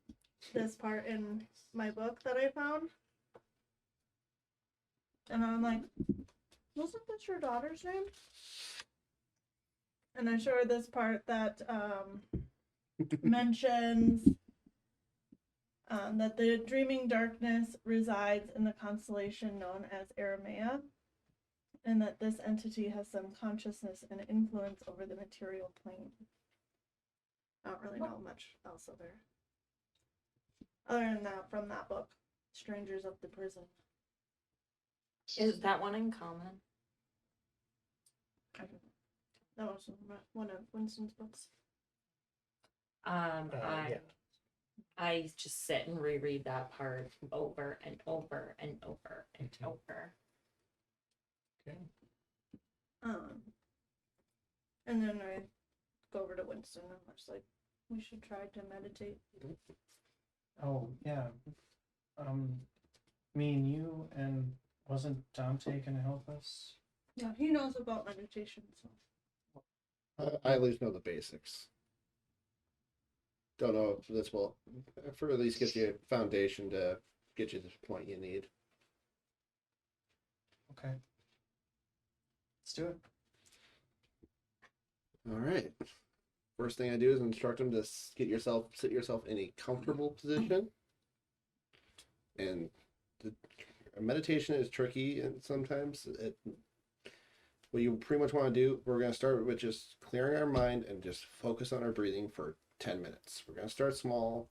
Speaker 8: this part in my book that I found. And I'm like, wasn't this your daughter's name? And I show her this part that mentions that the dreaming darkness resides in the constellation known as Aramea, and that this entity has some consciousness and influence over the material plane. I don't really know much else of her. Other than that, from that book, Strangers of the Prison.
Speaker 2: Is that one in common?
Speaker 8: I don't know. That was one of Winston's books.
Speaker 9: Yeah.
Speaker 2: I just sit and reread that part over and over and over and over.
Speaker 9: Okay.
Speaker 8: And then I go over to Winston and I was like, we should try to meditate.
Speaker 6: Oh yeah. Me and you, and wasn't Dante gonna help us?
Speaker 8: Yeah, he knows about meditation, so.
Speaker 4: I at least know the basics. Don't know if this will, for at least get you a foundation to get you to the point you need.
Speaker 6: Okay. Let's do it.
Speaker 4: All right. First thing I do is instruct them to sit yourself in a comfortable position. And meditation is tricky, and sometimes what you pretty much want to do, we're going to start with just clearing our mind and just focus on our breathing for 10 minutes. We're going to start small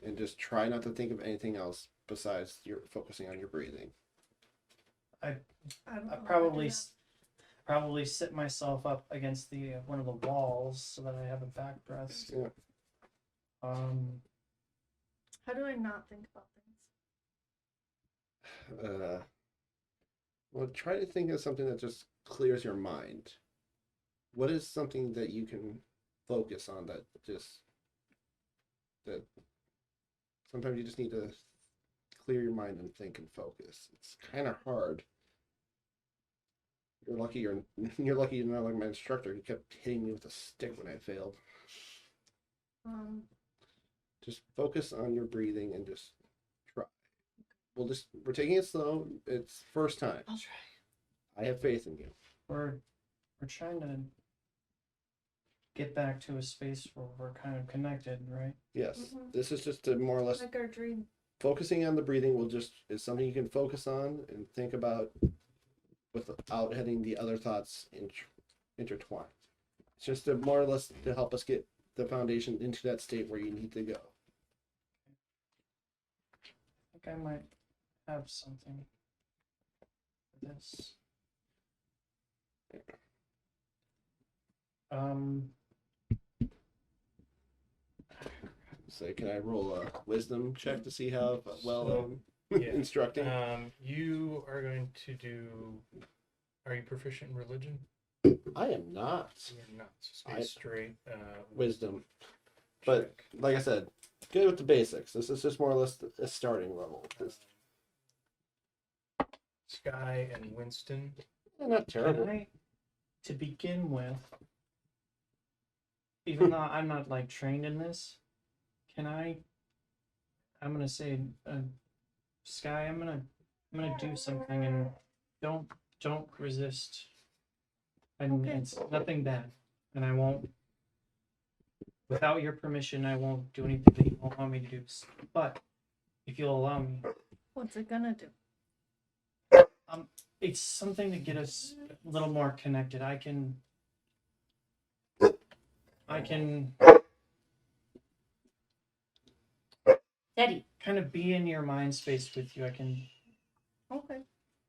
Speaker 4: and just try not to think of anything else besides your focusing on your breathing.
Speaker 8: I don't know
Speaker 6: I
Speaker 8: how to do
Speaker 6: probably sit myself up against the one of the walls so that I have a back rest.
Speaker 4: Yeah.
Speaker 8: How do I not think about things?
Speaker 4: Well, try to think of something that just clears your mind. What is something that you can focus on that sometimes you just need to clear your mind and think and focus. It's kind of hard. You're lucky you're not like my instructor. He kept hitting me with a stick when I failed. Just focus on your breathing and just try. We're taking it slow. It's first time.
Speaker 8: I'll try.
Speaker 4: I have faith in you.
Speaker 6: We're trying to get back to a space where we're kind of connected, right?
Speaker 4: Yes.
Speaker 8: Mhm.
Speaker 4: This is just to more or less
Speaker 8: Like our dream.
Speaker 4: focusing on the breathing is something you can focus on and think about without having the other thoughts intertwined. It's just to more or less to help us get the foundation into that state where you need to go.
Speaker 6: I think I might have something for this.
Speaker 4: So can I roll a wisdom check to see how well
Speaker 9: So,
Speaker 4: I'm
Speaker 9: yeah.
Speaker 4: instructing?
Speaker 9: You are going to do. Are you proficient in religion?
Speaker 4: I am not.
Speaker 9: You're not. So stay straight.
Speaker 4: Wisdom. But
Speaker 9: check.
Speaker 4: like I said, good with the basics. This is just more or less a starting level.
Speaker 9: Sky and Winston.
Speaker 4: Not terrible.
Speaker 6: Can I, to begin with, even though I'm not like trained in this, can I'm gonna say, Sky, I'm gonna do something, and don't resist. And
Speaker 8: Okay.
Speaker 6: it's nothing bad, and I won't. Without your permission, I won't do anything that you won't want me to do. But if you'll allow me,
Speaker 8: What's it gonna do?
Speaker 6: it's something to get us a little more connected. I can
Speaker 2: Daddy.
Speaker 6: kind of be in your mind space with you. I can
Speaker 8: Okay,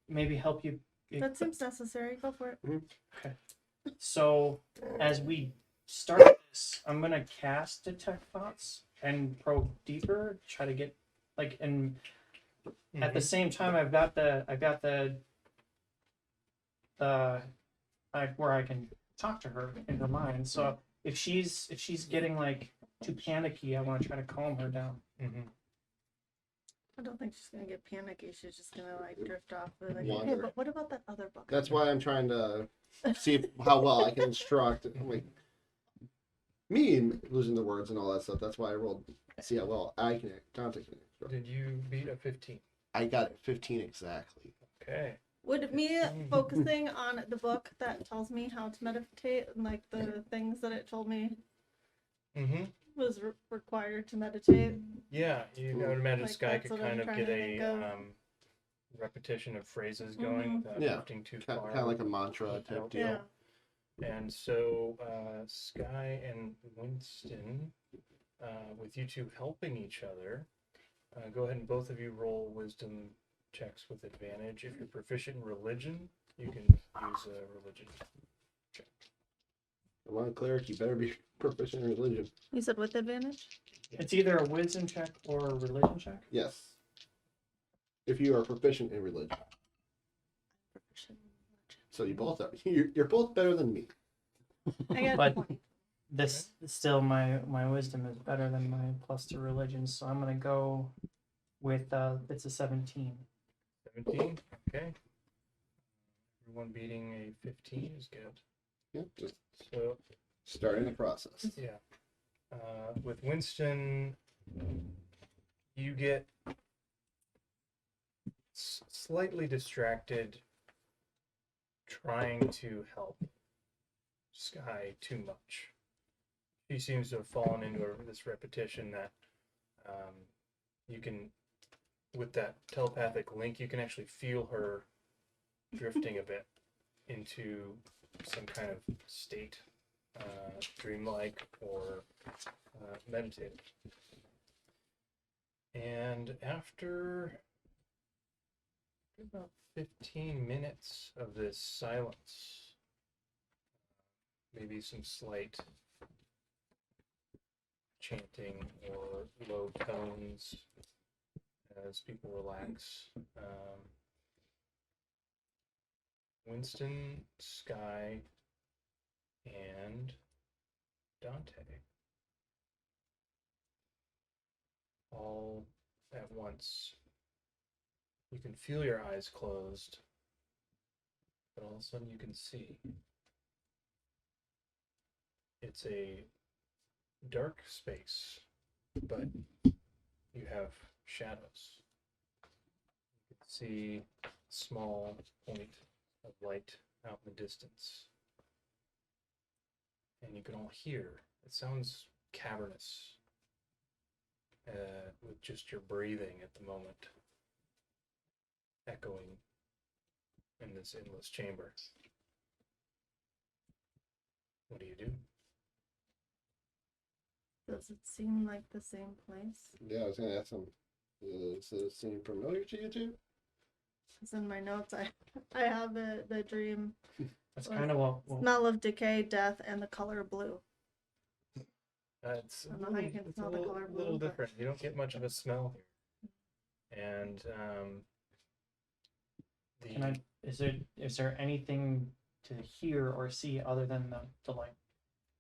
Speaker 6: maybe help you.
Speaker 8: that seems necessary. Go for it.
Speaker 6: Okay. So as we start this, I'm gonna cast Detect Thoughts and probe deeper, try to get like, and at the same time I've got the where I can talk to her in her mind. So if she's getting like too panicky, I want to try to calm her down.
Speaker 8: I don't think she's gonna get panicky. She's just gonna like drift off. Like, hey,
Speaker 4: Wander.
Speaker 8: but what about that other book?
Speaker 4: That's why I'm trying to see how well I can instruct. I'm like, me losing the words and all that stuff. That's why I rolled. See how well I can Dante can instruct.
Speaker 9: Did you beat a 15?
Speaker 4: I got it 15 exactly.
Speaker 9: Okay.
Speaker 8: Would me focusing on the book that tells me how to meditate and like the things that it told me was required to meditate?
Speaker 9: Yeah, I would imagine
Speaker 8: Like,
Speaker 9: Sky
Speaker 8: that's
Speaker 9: could
Speaker 8: what I'm
Speaker 9: kind of
Speaker 8: trying
Speaker 9: get
Speaker 8: to
Speaker 9: a
Speaker 8: think of.
Speaker 9: repetition of phrases going without
Speaker 4: Yeah.
Speaker 9: drifting too
Speaker 4: Kind
Speaker 9: far.
Speaker 4: of like a mantra type deal.
Speaker 8: Yeah.
Speaker 9: And so Sky and Winston, with you two helping each other, go ahead and both of you roll wisdom checks with advantage. If you're proficient in religion, you can use a religion check.
Speaker 4: Come on, cleric, you better be proficient in religion.
Speaker 8: You said with advantage?
Speaker 6: It's either a wisdom check or a religion check.
Speaker 4: Yes. If you are proficient in religion. So you both are. You're both better than me.
Speaker 8: I got
Speaker 6: But
Speaker 8: 20.
Speaker 6: this still my wisdom is better than my plus to religion, so I'm gonna go with it's a 17.
Speaker 9: 17? Okay. Everyone beating a 15 is good.
Speaker 4: Yeah, just
Speaker 9: So,
Speaker 4: starting the process.
Speaker 9: yeah. With Winston, you get slightly distracted trying to help Sky too much. She seems to have fallen into this repetition that you can, with that telepathic link, you can actually feel her drifting a bit into some kind of state, dreamlike or meditative. And after about 15 minutes of this silence, maybe some slight chanting or low tones as people relax, Winston, Sky, and Dante all at once. You can feel your eyes closed, but all of a sudden you can see. It's a dark space, but you have shadows. You can see a small point of light out in the distance. And you can all hear, it sounds cavernous, with just your breathing at the moment echoing in this endless chamber. What do you do?
Speaker 8: Does it seem like the same place?
Speaker 4: Yeah, I was gonna ask him. Does it seem familiar to you two?
Speaker 8: Because in my notes, I have the dream
Speaker 6: That's
Speaker 8: Well,
Speaker 6: kind of what
Speaker 8: smell of decay, death, and the color blue.
Speaker 9: It's
Speaker 8: I don't know how you can
Speaker 9: it's
Speaker 8: smell the color blue,
Speaker 9: little
Speaker 8: but-
Speaker 9: different. You don't get much of a smell here. And
Speaker 6: is there anything to hear or see other than the light?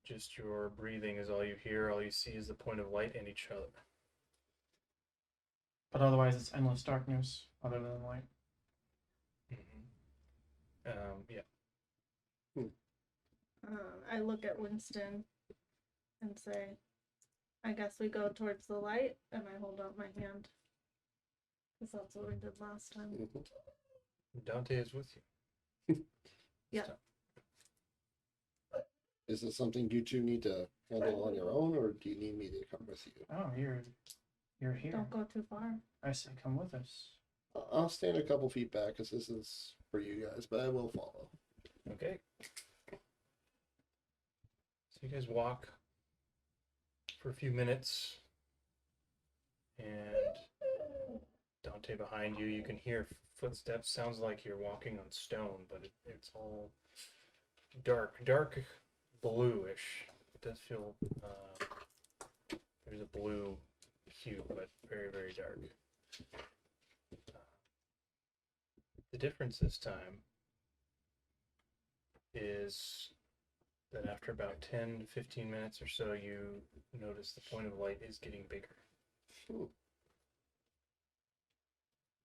Speaker 9: just your breathing is all you hear. All you see is the point of light and each other.
Speaker 6: But otherwise, it's endless darkness other than light.
Speaker 9: Yeah.
Speaker 8: I look at Winston and say, I guess we go towards the light, and I hold out my hand. Because that's what we did last time.
Speaker 9: Dante is with you.
Speaker 8: Yeah.
Speaker 4: Is this something you two need to handle on your own, or do you need me to come with you?
Speaker 6: Oh, you're here.
Speaker 8: Don't go too far.
Speaker 6: I say, come with us.
Speaker 4: I'll stand a couple feet back because this is for you guys, but I will follow.
Speaker 9: Okay. So you guys walk for a few minutes, and Dante behind you. You can hear footsteps. Sounds like you're walking on stone, but it's all dark bluish. It does feel there's a blue hue, but very, very dark. The difference this time is that after about 10 to 15 minutes or so, you notice the point of light is getting bigger.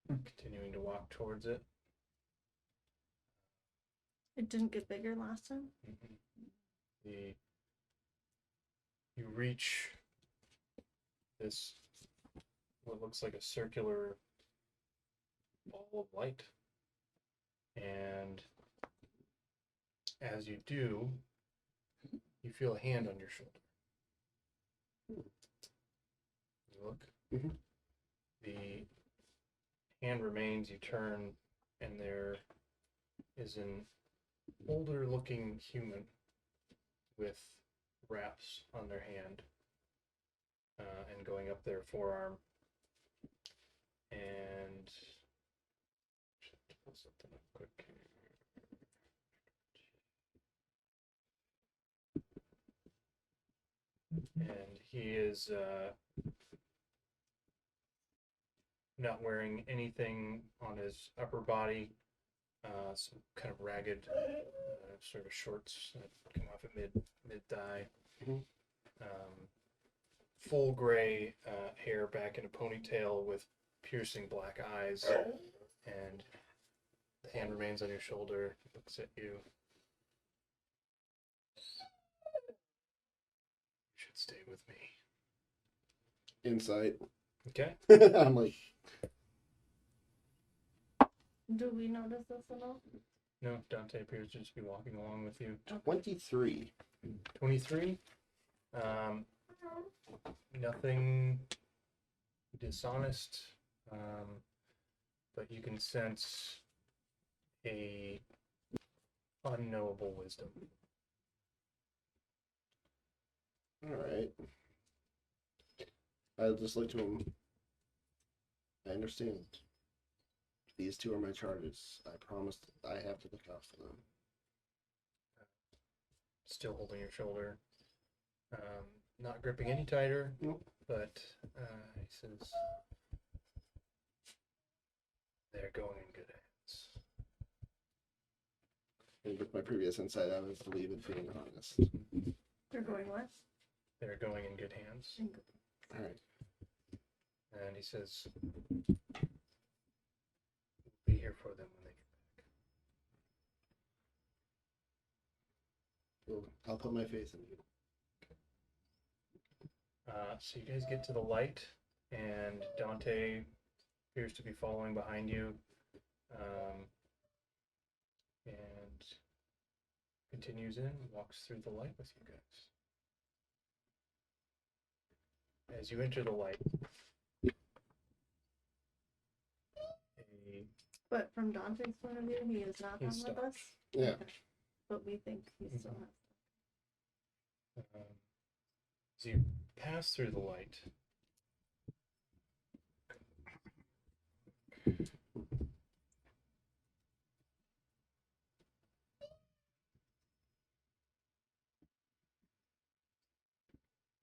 Speaker 9: Continuing to walk towards it.
Speaker 8: It didn't get bigger last time.
Speaker 9: You reach this what looks like a circular ball of light, and as you do, you feel a hand on your shoulder. You look. The hand remains. You turn, and there is an older looking human with wraps on their hand and going up their forearm, and should pull something up quick here. And he is not wearing anything on his upper body, some kind of ragged sort of shorts that come off at mid thigh. Full gray hair back in a ponytail with piercing black eyes, and the hand remains on your shoulder. He looks at you. You should stay with me.
Speaker 4: Insight.
Speaker 9: Okay.
Speaker 4: I'm like,
Speaker 8: Do we notice this at all?
Speaker 9: No, Dante appears to just be walking along with you.
Speaker 4: 23.
Speaker 9: 23. Nothing dishonest, but you can sense a unknowable wisdom.
Speaker 4: All right. I'll just look to him. I understand. These two are my charges. I promised I have to look out for them.
Speaker 9: Still holding your shoulder. Not gripping any tighter,
Speaker 4: Nope.
Speaker 9: but he says, they're going in good hands.
Speaker 4: And with my previous insight, I would believe in being honest.
Speaker 8: You're going what?
Speaker 9: They're going in good hands.
Speaker 4: All right.
Speaker 9: And he says, we'll be here for them when they get back.
Speaker 4: Well, I'll put my faith in you.
Speaker 9: So you guys get to the light, and Dante appears to be following behind you, and continues in, walks through the light with you guys. As you enter the light, a
Speaker 8: But from Dante's point of view, he is not
Speaker 9: He's
Speaker 8: done with
Speaker 9: stuck.
Speaker 8: us.
Speaker 4: Yeah.
Speaker 8: Okay. But we think he still
Speaker 9: Mhm.
Speaker 8: has.
Speaker 9: As you pass through the light,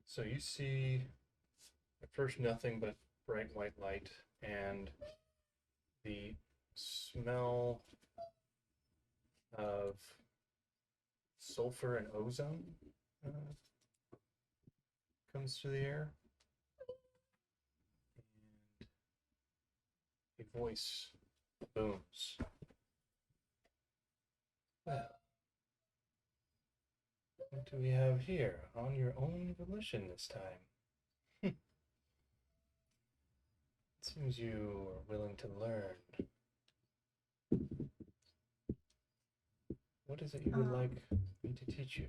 Speaker 9: so you see at first nothing but bright white light and the smell of sulfur and ozone comes through the air. And a voice booms. Well, what do we have here? On your own volition this time. It seems you are willing to learn. What is it you would like me to teach you?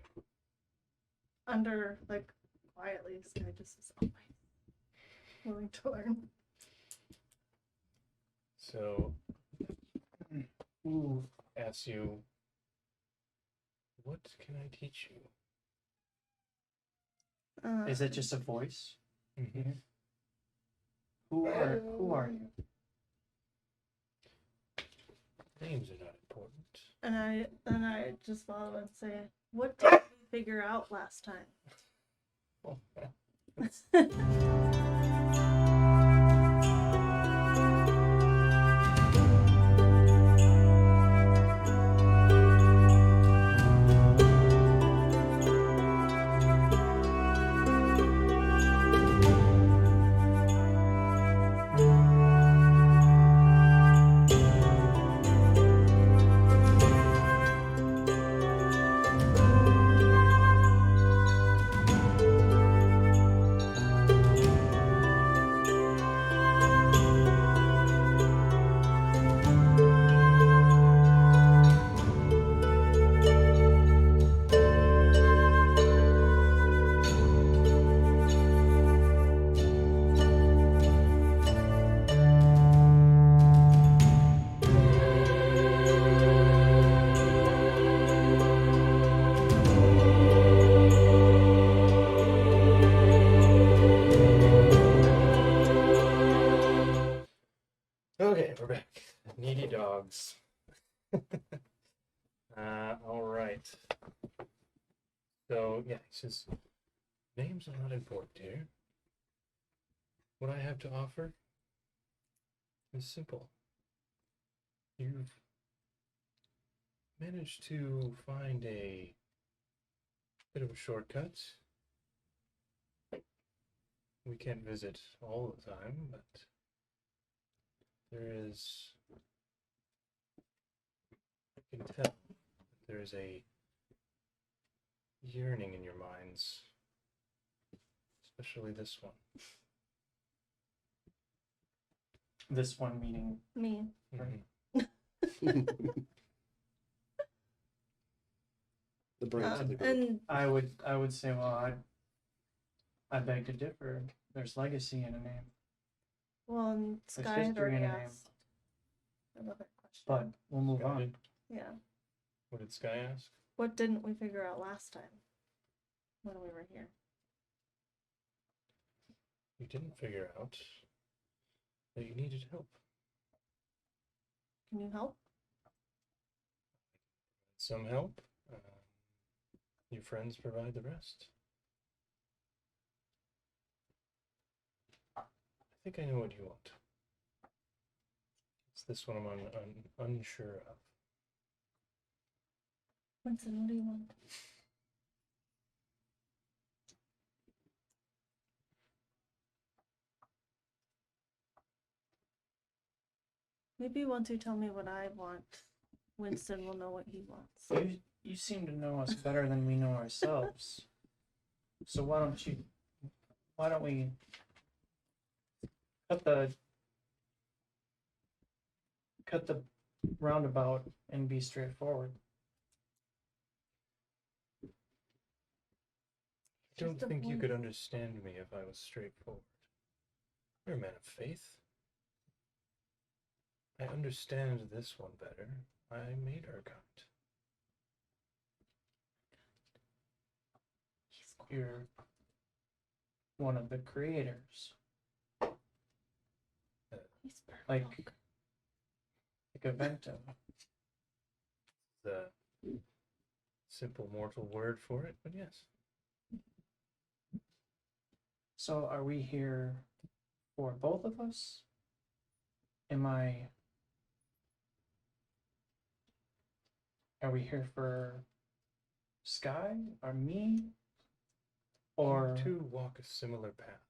Speaker 8: Under, like, quietly, this guy just is always willing to learn.
Speaker 9: So, who asks you, what can I teach you?
Speaker 6: Is it just a voice?
Speaker 9: Mm-hmm.
Speaker 6: Who are you?
Speaker 9: Names are not important.
Speaker 8: And I just follow and say, what did we figure out last time?
Speaker 9: Okay, we're back. Needy dogs. All right. So, yeah, he says, names are not important here. What I have to offer is simple. You've managed to find a bit of a shortcut. We can't visit all the time, but there is, I can tell, that there is a yearning in your minds, especially this one.
Speaker 6: This one meaning
Speaker 8: Me.
Speaker 9: Mhm.
Speaker 4: The brains of the group.
Speaker 8: And
Speaker 6: I would say, well, I beg to differ. There's legacy in a name,
Speaker 8: well, and
Speaker 6: There's
Speaker 8: Sky had
Speaker 6: history
Speaker 8: already
Speaker 6: in a name.
Speaker 8: asked another question.
Speaker 6: but we'll move
Speaker 9: Sky
Speaker 6: on.
Speaker 9: did-
Speaker 8: Yeah.
Speaker 9: What did Sky ask?
Speaker 8: What didn't we figure out last time when we were here?
Speaker 9: You didn't figure out that you needed help.
Speaker 8: Can you help?
Speaker 9: Some help. Your friends provide the rest. I think I know what you want. It's this one I'm unsure of.
Speaker 8: Winston, what do you want? Maybe once you tell me what I want, Winston will know what he wants.
Speaker 6: You seem to know us better than we know ourselves. So why don't we cut the roundabout and be straightforward?
Speaker 9: I don't
Speaker 8: Just a
Speaker 9: think you
Speaker 8: voice.
Speaker 9: could understand me if I was straightforward. You're a man of faith. I understand this one better. I made our kind.
Speaker 6: You're one of the creators. Like a Vento.
Speaker 9: The simple mortal word for it, but yes.
Speaker 6: So are we here for both of us? Are we here for Sky or me? Or
Speaker 9: You two walk a similar path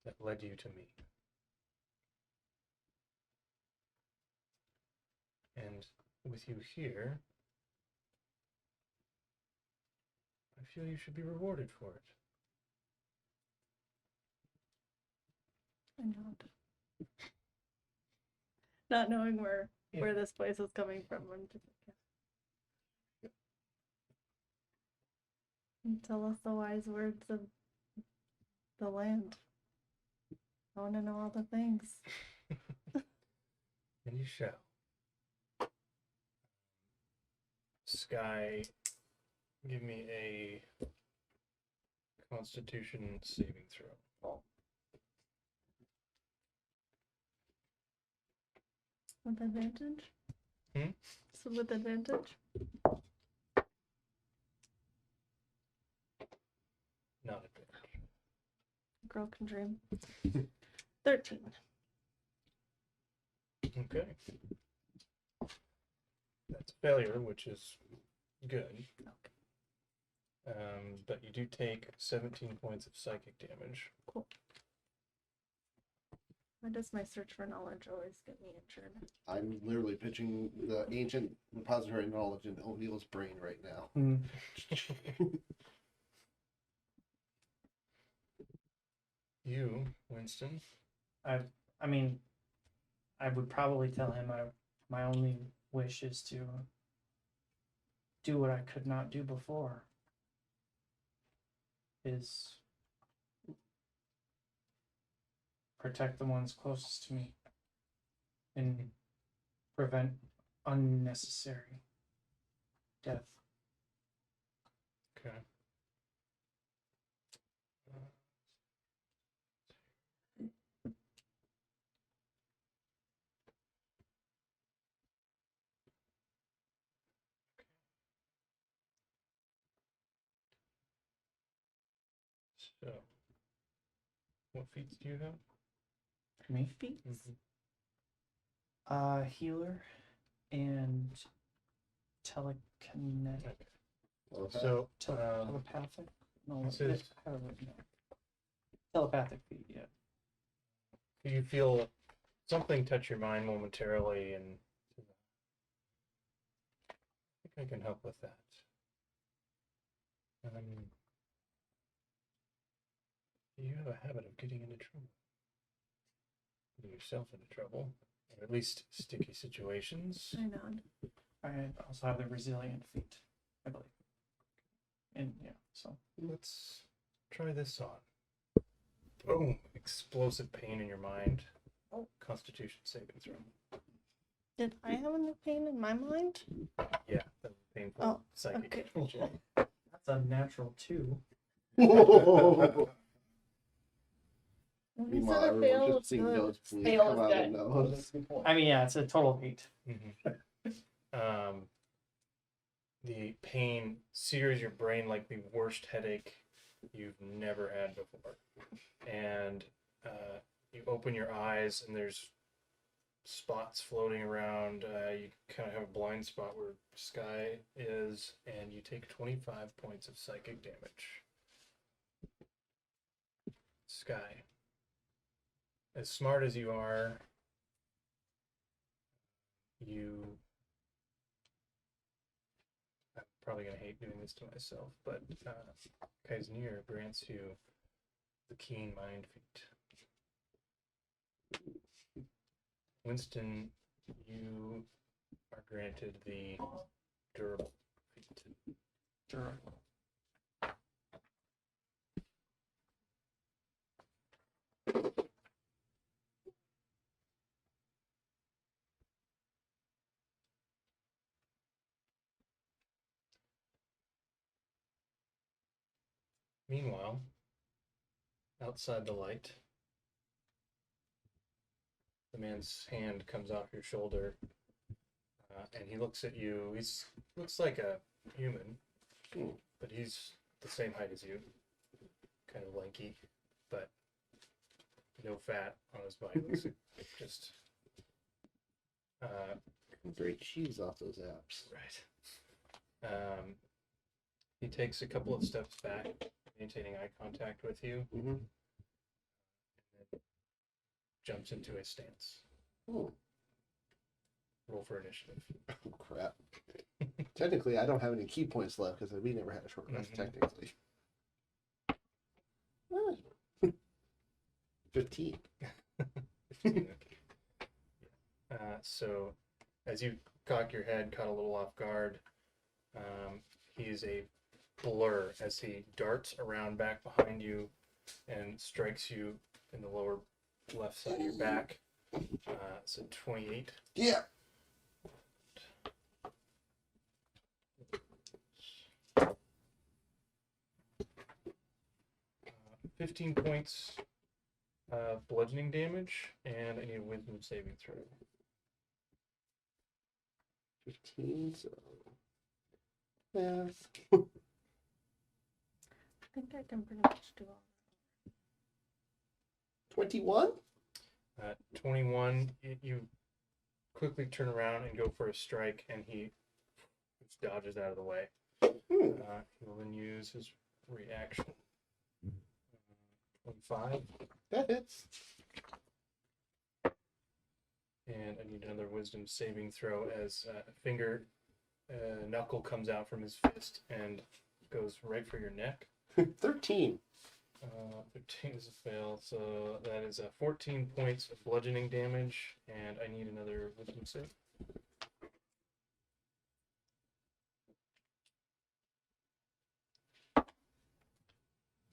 Speaker 9: that led you to me. And with you here, I feel you should be rewarded for it.
Speaker 8: I nod. Not knowing where this place is coming from. I'm just like, yeah. And tell us the wise words of the land. I want to know all the things.
Speaker 9: And you shall. Sky, give me a Constitution saving throw.
Speaker 8: With advantage?
Speaker 9: Hmm?
Speaker 8: So with advantage?
Speaker 9: Not advantage.
Speaker 8: Girl can dream. 13.
Speaker 9: Okay. That's a failure, which is good.
Speaker 8: Okay.
Speaker 9: But you do take 17 points of psychic damage.
Speaker 8: Cool. Why does my search for knowledge always get me injured?
Speaker 4: I'm literally pitching the ancient repository knowledge in O'Neill's brain right now.
Speaker 9: You, Winston.
Speaker 6: I mean, I would probably tell him my only wish is to do what I could not do before. Is protect the ones closest to me and prevent unnecessary death.
Speaker 9: Okay. So, what feats do you have?
Speaker 6: Me?
Speaker 8: Feats?
Speaker 6: Healer and telekinetic.
Speaker 9: Okay. So,
Speaker 6: telepathic? No,
Speaker 9: this is-
Speaker 6: I have it written down. Telepathic feat, yeah.
Speaker 9: you feel something touch your mind momentarily, and I think I can help with that. You have a habit of getting into trouble. Getting yourself into trouble, or at least sticky situations.
Speaker 8: I nod.
Speaker 6: I also have the resilient feat, I believe. And yeah, so
Speaker 9: Let's try this on. Boom! Explosive pain in your mind.
Speaker 8: Oh.
Speaker 9: Constitution saving throw.
Speaker 8: Did I have enough pain in my mind?
Speaker 9: Yeah, that was painful.
Speaker 8: Oh,
Speaker 9: Psychic.
Speaker 8: okay.
Speaker 6: that's a natural 2.
Speaker 8: When you
Speaker 4: Meanwhile,
Speaker 8: said a
Speaker 4: everyone's
Speaker 8: fail,
Speaker 4: just
Speaker 8: it's
Speaker 4: seeing
Speaker 8: good.
Speaker 4: nosebleeds
Speaker 2: Fail
Speaker 4: come
Speaker 2: is
Speaker 4: out of
Speaker 2: good.
Speaker 4: nose.
Speaker 6: I mean, yeah, it's a total 8.
Speaker 9: The pain sears your brain like the worst headache you've never had before. And you open your eyes and there's spots floating around. You kind of have a blind spot where Sky is, and you take 25 points of psychic damage. Sky, as smart as you are, I'm probably going to hate doing this to myself, but Kaisnir grants you the keen mind feat. Winston, you are granted the durable feat.
Speaker 6: Durable.
Speaker 9: Meanwhile, outside the light, the man's hand comes off your shoulder, and he looks at you. He's looks like a human, but he's the same height as you, kind of lanky, but no fat on his body. Looks like just
Speaker 4: Great cheese off those apps.
Speaker 9: right. He takes a couple of steps back, maintaining eye contact with you,
Speaker 4: Mm-hmm.
Speaker 9: and then jumps into a stance.
Speaker 4: Oh,
Speaker 9: Roll for initiative.
Speaker 4: crap. Technically, I don't have any key points left because we never had a short rest,
Speaker 9: Mhm.
Speaker 4: technically. 15.
Speaker 9: 15, okay. So, as you cock your head, caught a little off guard, he is a blur as he darts around back behind you and strikes you in the lower left side of your back. So 28.
Speaker 4: Yeah.
Speaker 9: 15 points bludgeoning damage, and I need a wisdom saving throw.
Speaker 4: 15, so. Yes.
Speaker 8: I think I can pretty much do all.
Speaker 4: 21?
Speaker 9: 21, you quickly turn around and go for a strike, and he just dodges out of the way. He will then use his reaction. 25,
Speaker 4: That hits.
Speaker 9: and I need another wisdom saving throw as a knuckle comes out from his fist and goes right for your neck.
Speaker 4: 13.
Speaker 9: 13 is a fail, so that is 14 points of bludgeoning damage, and I need another wisdom save.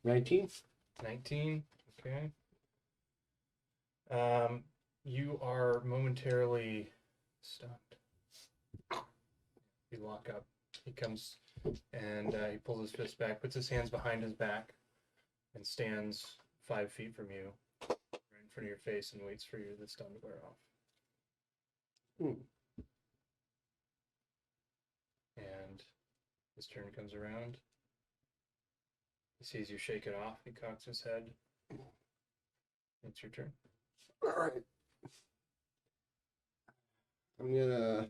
Speaker 4: 19.
Speaker 9: 19, okay. You are momentarily stunned. You lock up. He comes and he pulls his fist back, puts his hands behind his back, and stands 5 feet from you, right in front of your face, and waits for the stun to wear off. And his turn comes around. He sees you shake it off. He cocks his head. It's your turn.
Speaker 4: Alright. I'm gonna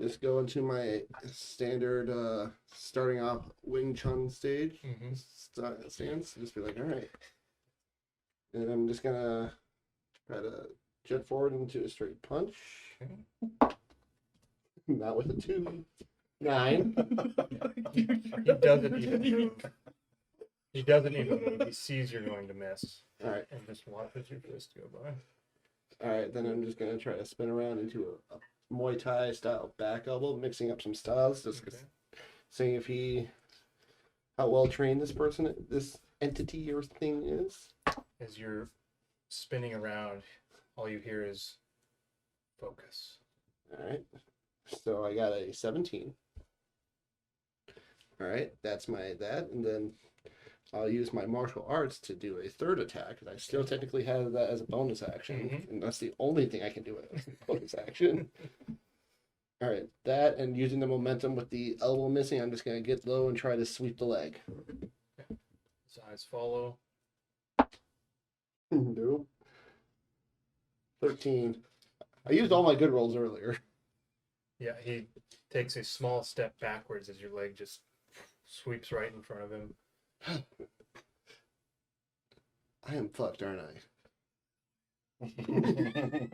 Speaker 4: just go into my standard starting off Wing Chun stage stance. Just be like, alright. And I'm just gonna try to jet forward into a straight punch. Not with a 2. 9.
Speaker 9: He doesn't even move. He doesn't even move. He sees you're going to miss.
Speaker 4: Alright.
Speaker 9: And just watches your fist go by.
Speaker 4: Alright, then I'm just gonna try to spin around into a Muay Thai style back elbow, mixing up some styles, just
Speaker 9: Okay.
Speaker 4: seeing if how well trained this entity or thing is.
Speaker 9: As you're spinning around, all you hear is focus.
Speaker 4: Alright, so I got a 17. Alright, that's that, and then I'll use my martial arts to do a third attack, and I still technically have that as a bonus action, and that's the only thing I can do as a bonus action. Alright, that, and using the momentum with the elbow missing, I'm just going to get low and try to sweep the leg.
Speaker 9: His eyes follow.
Speaker 4: Nope. 13. I used all my good rolls earlier.
Speaker 9: Yeah, he takes a small step backwards as your leg just sweeps right in front of him.
Speaker 4: I am fucked, aren't I?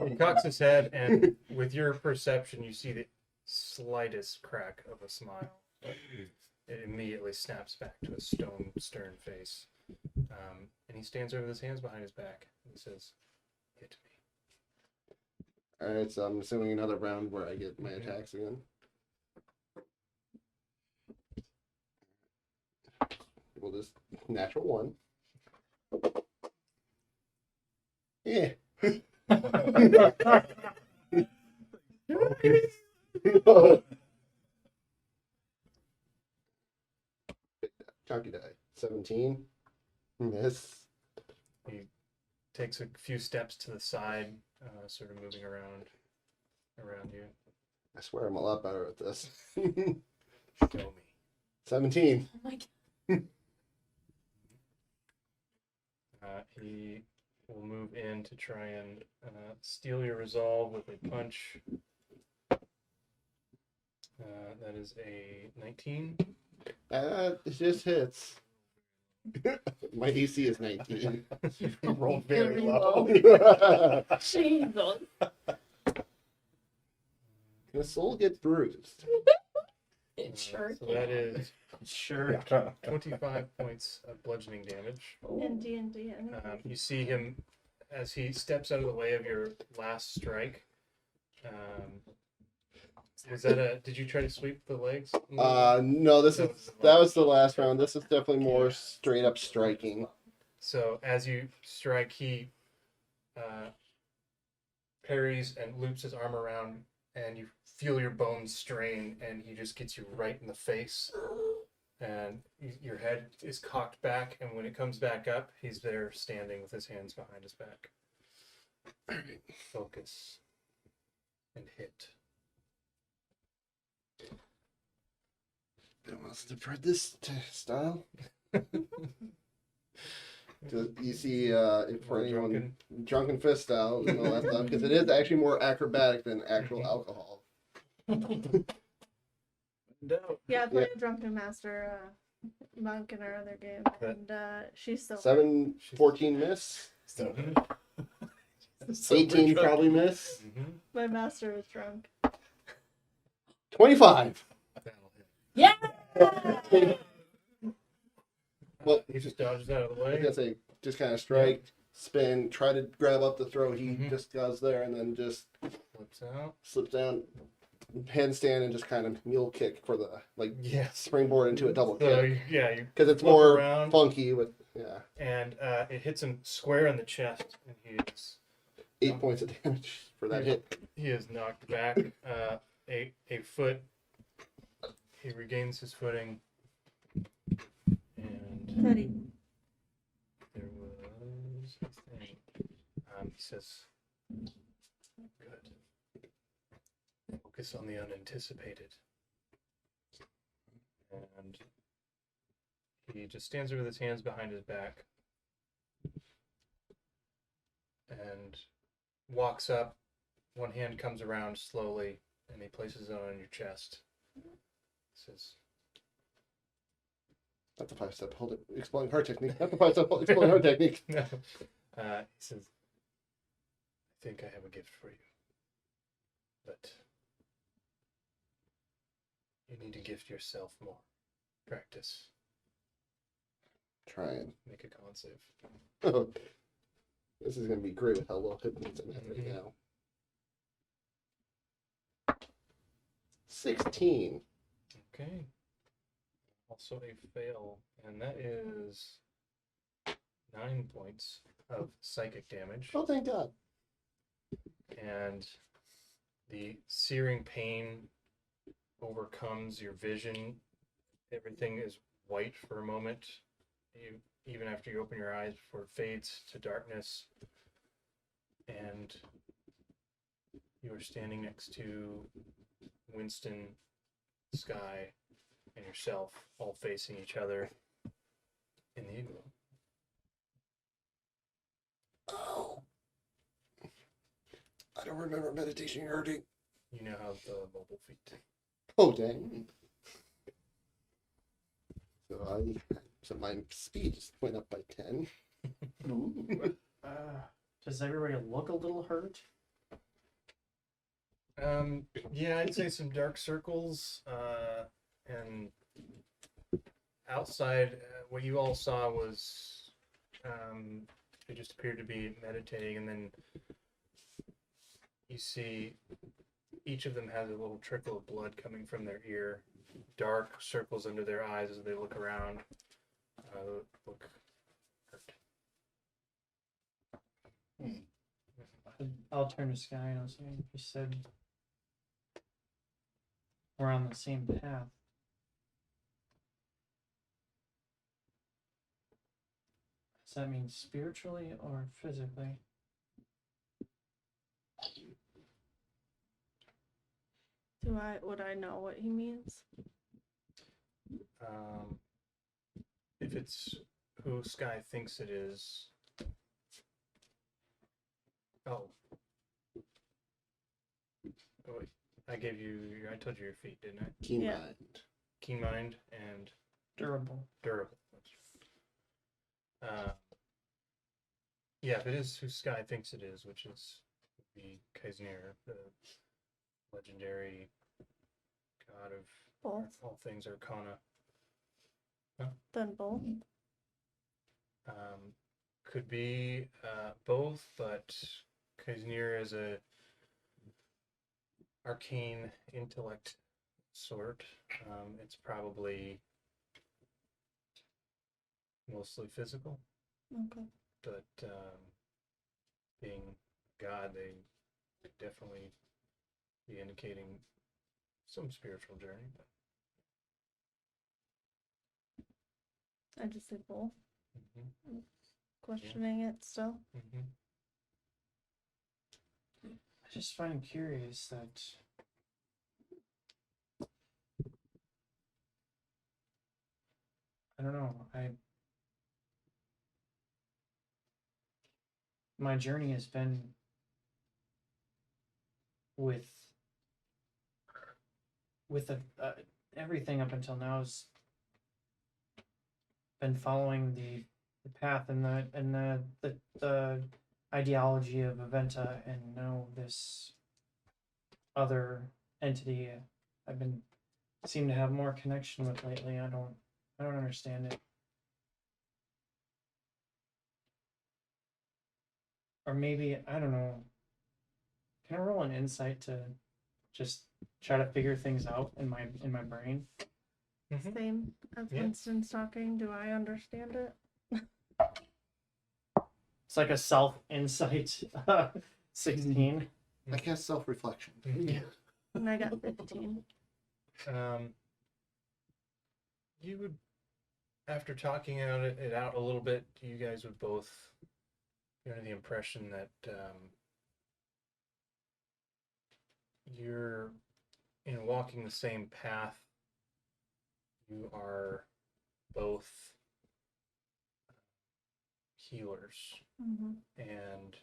Speaker 9: He cocks his head, and with your perception, you see the slightest crack of a smile. But it immediately snaps back to a stern face. And he stands over with his hands behind his back. And he says, "Hit me."
Speaker 4: Alright, so I'm assuming another round where I get my attacks again. We'll just natural 1. Yeah. Chunky die. 17. Miss.
Speaker 9: He takes a few steps to the side, sort of moving around you.
Speaker 4: I swear I'm a lot better at this.
Speaker 9: Show me.
Speaker 4: 17.
Speaker 2: Oh my god.
Speaker 9: He will move in to try and steal your resolve with a punch. That is a 19.
Speaker 4: It just hits. My AC is 19.
Speaker 5: You rolled very low.
Speaker 2: Jesus.
Speaker 4: The soul gets bruised.
Speaker 2: It sure
Speaker 9: So that is
Speaker 6: Sure.
Speaker 9: 25 points of bludgeoning damage.
Speaker 8: In D&D,
Speaker 9: You see him as he steps out of the way of your last strike. Was that a? Did you try to sweep the legs?
Speaker 4: No, that was the last round. This is definitely more straight up striking.
Speaker 9: So as you strike, he parries and loops his arm around, and you feel your bones strain, and he just gets you right in the face. And your head is cocked back, and when it comes back up, he's there standing with his hands behind his back. Focus and hit.
Speaker 4: Who wants to spread this style? You see, for anyone, drunken fist style and all that stuff, because it is actually more acrobatic than actual alcohol.
Speaker 8: Yeah, I played a drunken master monk in our other game, and she's so
Speaker 4: 14 miss.
Speaker 5: So,
Speaker 4: 18 probably miss.
Speaker 8: my master was drunk.
Speaker 4: 25.
Speaker 2: Yeah.
Speaker 4: Well,
Speaker 9: He just dodges out of the
Speaker 4: I
Speaker 9: way.
Speaker 4: guess I just kind of strike, spin, try to grab up the throw. He just goes there and then just
Speaker 9: Flips out.
Speaker 4: slips down, handstand, and just kind of mule kick for the
Speaker 9: Yes.
Speaker 4: springboard into a double
Speaker 9: So
Speaker 4: kick.
Speaker 9: yeah, you
Speaker 4: Because it's
Speaker 9: flip
Speaker 4: more
Speaker 9: around.
Speaker 4: funky with
Speaker 9: and it hits him square in the chest, and he is
Speaker 4: 8 points of damage for that hit.
Speaker 9: He is knocked back a foot. He regains his footing, and
Speaker 8: Teddy.
Speaker 9: there was a thing. He says, "Good. Focus on the unanticipated." And he just stands there with his hands behind his back and walks up. One hand comes around slowly, and he places it on your chest. Says,
Speaker 4: Not the 5-step. Hold it. Exploring heart technique. Not the 5-step. Exploring heart technique.
Speaker 9: no. He says, "I think I have a gift for you, but you need to gift yourself more. Practice.
Speaker 4: Trying.
Speaker 9: Make a con save."
Speaker 4: This is going to be great with how low hit points I'm at right now. 16.
Speaker 9: Okay. Also a fail, and that is 9 points of psychic damage.
Speaker 4: Oh, thank God.
Speaker 9: And the searing pain overcomes your vision. Everything is white for a moment. Even after you open your eyes, before it fades to darkness, and you are standing next to Winston, Sky, and yourself, all facing each other in the igloo.
Speaker 4: Oh. I don't remember meditation hurting.
Speaker 9: You now have the mobile feet.
Speaker 4: Oh, dang. So my speed just went up by 10.
Speaker 6: Does everybody look a little hurt?
Speaker 9: Yeah, I'd say some dark circles, and outside, what you all saw was, they just appeared to be meditating, and then you see each of them has a little trickle of blood coming from their ear, dark circles under their eyes as they look around, look hurt.
Speaker 6: I'll turn to Sky and I'll say, "You said we're on the same path. Does that mean spiritually or physically?
Speaker 8: Would I know what he means?
Speaker 1: If it's who Sky thinks it is. Oh. Oh, wait. I told you your feet, didn't I?
Speaker 4: Keen
Speaker 8: Yeah.
Speaker 4: mind.
Speaker 1: Keen mind and
Speaker 6: Durable.
Speaker 1: durable. Yeah, if it is who Sky thinks it is, which is the Kaisnir, the legendary god of
Speaker 8: Both.
Speaker 1: all things Arcana.
Speaker 8: Then both.
Speaker 1: Could be both, but Kaisnir is a arcane intellect sort. It's probably mostly physical,
Speaker 8: Okay.
Speaker 1: but being God, they could definitely be indicating some spiritual journey. But
Speaker 8: I just say both.
Speaker 1: mm-hmm.
Speaker 8: Questioning it still.
Speaker 1: Mm-hmm.
Speaker 6: I just find curious that I don't know. My journey has been with everything up until now has been following the path and the ideology of Aventa, and now this other entity I've been seem to have more connection with lately. I don't understand it. Or maybe, I don't know. Can I roll an insight to just try to figure things out in my brain?
Speaker 1: Mm-hmm.
Speaker 8: Same as
Speaker 1: Yeah.
Speaker 8: Winston's talking. Do I understand it?
Speaker 6: It's like a self insight 16.
Speaker 4: I cast self-reflection.
Speaker 8: And I got 15.
Speaker 1: You would, after talking it out a little bit, you guys would both get under the impression that you're in walking the same path. You are both healers,
Speaker 8: Mm-hmm.
Speaker 1: and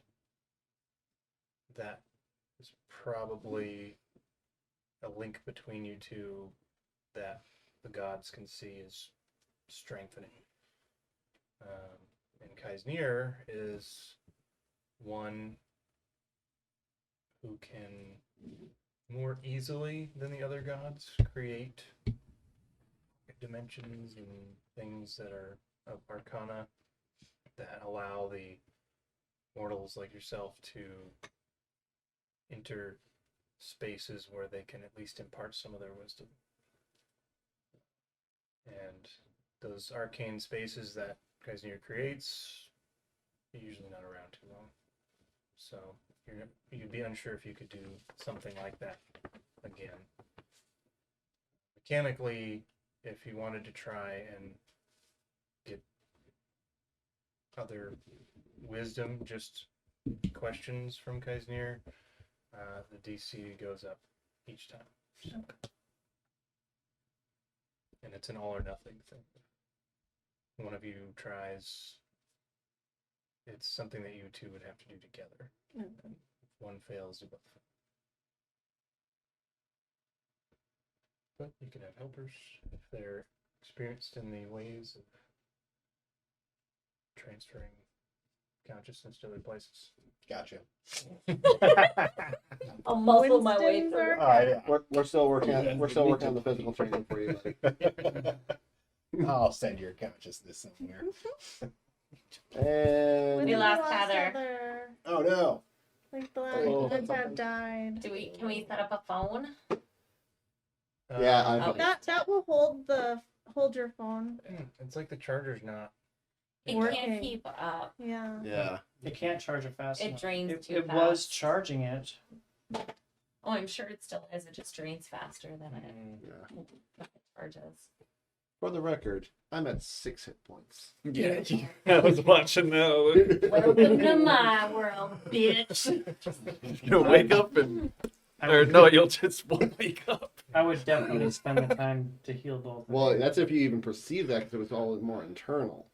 Speaker 1: that is probably a link between you two that the gods can see is strengthening. And Kaisnir is one who can more easily than the other gods create dimensions and things that are of Arcana that allow the mortals like yourself to enter spaces where they can at least impart some of their wisdom. And those arcane spaces that Kaisnir creates are usually not around too long. So you'd be unsure if you could do something like that again. Mechanically, if you wanted to try and get other wisdom, just questions from Kaisnir, the DC goes up each time. So. And it's an all or nothing thing. If one of you tries, it's something that you two would have to do together.
Speaker 8: Okay.
Speaker 1: If one fails, you both fail. But you can have helpers if they're experienced in the ways of transferring consciousness to other places.
Speaker 5: Gotcha.
Speaker 2: I'll muscle my way
Speaker 8: Winston's
Speaker 2: through.
Speaker 8: are-
Speaker 4: We're still working on the physical training for you, buddy.
Speaker 5: I'll send your consciousness somewhere.
Speaker 4: And
Speaker 8: When
Speaker 2: We
Speaker 8: did
Speaker 2: lost Heather.
Speaker 5: Oh no!
Speaker 8: Like the
Speaker 5: Oh.
Speaker 8: last ones have died.
Speaker 2: Can we set up a phone?
Speaker 4: yeah,
Speaker 2: Oh.
Speaker 8: That will hold your phone.
Speaker 1: It's like the charger's not.
Speaker 2: It
Speaker 8: Working.
Speaker 2: can't keep up.
Speaker 8: Yeah.
Speaker 4: yeah.
Speaker 6: It can't charge it fast
Speaker 2: It
Speaker 6: enough.
Speaker 2: drains
Speaker 6: It,
Speaker 2: too
Speaker 6: it
Speaker 2: fast.
Speaker 6: was charging it.
Speaker 2: Oh, I'm sure it still is. It just drains faster than it
Speaker 4: Yeah.
Speaker 2: charges.
Speaker 4: For the record, I'm at 6 hit points.
Speaker 10: Yeah, I was watching that.
Speaker 2: Welcome to my world, bitch.
Speaker 10: You'll wake up and, or no, you'll just won't wake up.
Speaker 6: I would definitely spend the time to heal both. of
Speaker 4: Well,
Speaker 6: you.
Speaker 4: that's if you even perceive that, because it was all more internal.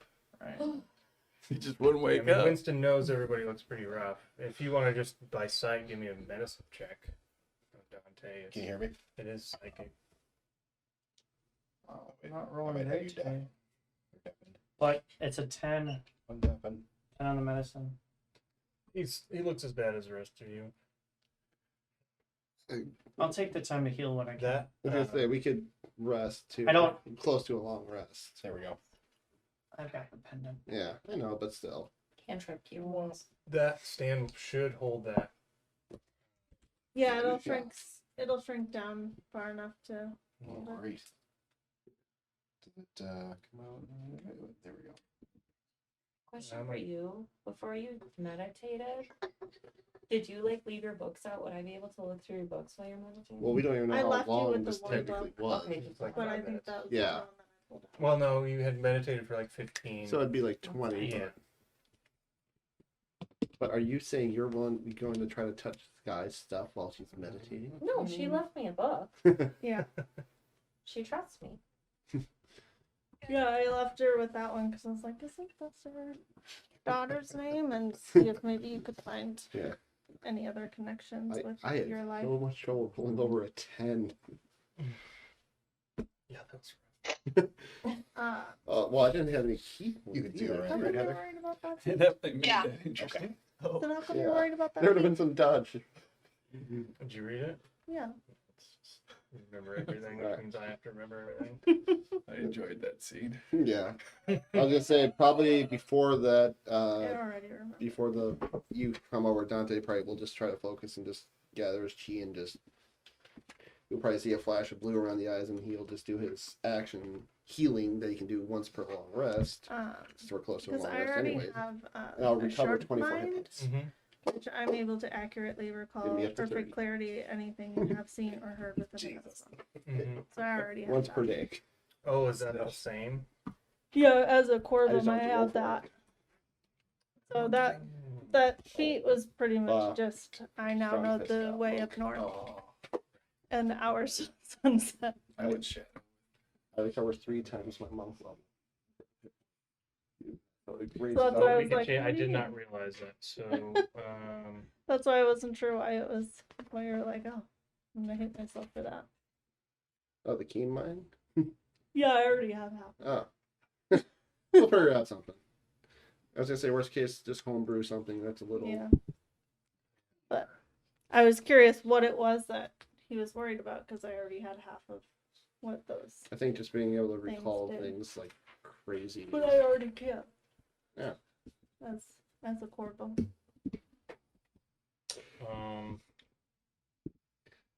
Speaker 6: Right.
Speaker 10: You just wouldn't
Speaker 9: I
Speaker 10: wake
Speaker 9: mean,
Speaker 10: up.
Speaker 9: Winston knows everybody looks pretty rough. If you want to just by sight give me a medicine check, Dante,
Speaker 5: Can you hear me?
Speaker 9: it is psychic.
Speaker 6: Oh,
Speaker 5: Wait,
Speaker 6: not
Speaker 5: I
Speaker 6: rolling
Speaker 5: might have
Speaker 6: great
Speaker 5: you
Speaker 6: today.
Speaker 5: down. You're deafened.
Speaker 6: But it's a 10,
Speaker 5: I'm deafened.
Speaker 6: 10 on the medicine.
Speaker 9: He looks as bad as the rest of you.
Speaker 6: I'll take the time to heal what I can.
Speaker 9: That
Speaker 4: I was gonna say we could rest too.
Speaker 6: I don't-
Speaker 4: Close to a long rest.
Speaker 5: There we go.
Speaker 6: I've got the pendant.
Speaker 4: Yeah, I know, but still.
Speaker 2: Cantrip cure wounds.
Speaker 9: that stand should hold that.
Speaker 8: Yeah, it'll shrink down far enough to.
Speaker 5: Oh, great. Did it come out? There we go.
Speaker 2: Question for you: before you meditated, did you like leave your books out? Would I be able to look through your books while you're meditating?
Speaker 4: Well, we don't even know
Speaker 8: I
Speaker 4: how
Speaker 8: left you
Speaker 4: long
Speaker 8: with the
Speaker 4: this
Speaker 8: one
Speaker 4: technically
Speaker 8: book.
Speaker 4: was.
Speaker 2: Okay,
Speaker 9: It's like
Speaker 8: But I
Speaker 9: 5
Speaker 8: think
Speaker 9: minutes.
Speaker 8: that was
Speaker 4: Yeah.
Speaker 8: the one that I pulled out.
Speaker 9: Well, no, you had meditated for like 15.
Speaker 4: So it'd be like 20.
Speaker 9: yeah.
Speaker 4: But are you saying you're going to try to touch Sky's stuff while she's meditating?
Speaker 2: No, she left me a book.
Speaker 8: Yeah.
Speaker 2: She trusts me.
Speaker 8: Yeah, I left her with that one because I was like, isn't that her daughter's name? And see if maybe you could find
Speaker 4: Yeah.
Speaker 8: any other connections with
Speaker 4: I had
Speaker 8: your life.
Speaker 4: so much trouble pulling over a 10.
Speaker 9: Yeah, that's
Speaker 8: Uh,
Speaker 4: Well, I didn't have any key
Speaker 5: You
Speaker 4: points
Speaker 5: could do
Speaker 4: either.
Speaker 5: it
Speaker 8: how
Speaker 5: right,
Speaker 8: come you're
Speaker 5: Heather?
Speaker 8: worried about that?
Speaker 10: Yeah,
Speaker 8: Pete?
Speaker 10: that made
Speaker 7: Yeah.
Speaker 10: that interesting. Oh.
Speaker 8: Then how come
Speaker 4: Yeah.
Speaker 8: you're worried about that?
Speaker 4: There would have
Speaker 8: Pete?
Speaker 4: been some dodge.
Speaker 9: Did you read it?
Speaker 8: Yeah.
Speaker 9: You remember everything, which
Speaker 4: Right.
Speaker 9: means I have to remember everything.
Speaker 10: I enjoyed that scene.
Speaker 4: Yeah. I was gonna say probably before that,
Speaker 8: I already remember.
Speaker 4: before you come over, Dante probably will just try to focus and just gather his chi and just. You'll probably see a flash of blue around the eyes, and he'll just do his action healing that he can do once per long rest. Since we're close to a
Speaker 8: Because
Speaker 4: long
Speaker 8: I
Speaker 4: rest
Speaker 8: already
Speaker 4: anyway.
Speaker 8: have
Speaker 4: And I'll
Speaker 8: a
Speaker 4: recover
Speaker 8: sharp
Speaker 4: 24 hit
Speaker 8: mind,
Speaker 4: points.
Speaker 9: Mm-hmm.
Speaker 8: which I'm able to accurately recall
Speaker 4: me up to
Speaker 8: perfect
Speaker 4: 30.
Speaker 8: clarity anything you have seen or heard within the past month.
Speaker 9: Mm-hmm.
Speaker 8: So I already have
Speaker 4: Once
Speaker 8: that.
Speaker 4: per day.
Speaker 9: Oh, is that the same?
Speaker 8: Yeah, as a
Speaker 4: I
Speaker 8: core
Speaker 4: just
Speaker 8: boom, I
Speaker 4: don't have to roll
Speaker 8: have
Speaker 4: for
Speaker 8: that.
Speaker 4: it.
Speaker 8: So that feat was pretty
Speaker 4: Wow.
Speaker 8: much just I now
Speaker 4: Strong
Speaker 8: know
Speaker 4: fist
Speaker 8: the
Speaker 4: out.
Speaker 8: way up north
Speaker 5: Oh,
Speaker 8: and the hours of sunset.
Speaker 5: I would shit.
Speaker 4: I recover 3 times my month level. So it raises
Speaker 8: that's
Speaker 4: out.
Speaker 8: why I
Speaker 9: We
Speaker 8: was
Speaker 9: can
Speaker 8: like,
Speaker 9: change-
Speaker 8: what
Speaker 9: I
Speaker 8: do you
Speaker 9: did not
Speaker 8: mean?
Speaker 9: realize that. So,
Speaker 8: That's why I wasn't sure why it was why you were like, oh, I'm gonna hit myself for that.
Speaker 4: Oh, the keen mine?
Speaker 8: Yeah, I already have half.
Speaker 4: Oh. We'll figure out something. I was gonna say, worst case, just homebrew something that's a little.
Speaker 8: Yeah. But I was curious what it was that he was worried about because I already had half of what those.
Speaker 4: I think just being able to
Speaker 8: Things
Speaker 4: recall
Speaker 8: do.
Speaker 4: things like crazy.
Speaker 8: But I already can.
Speaker 4: Yeah.
Speaker 8: As a core bone.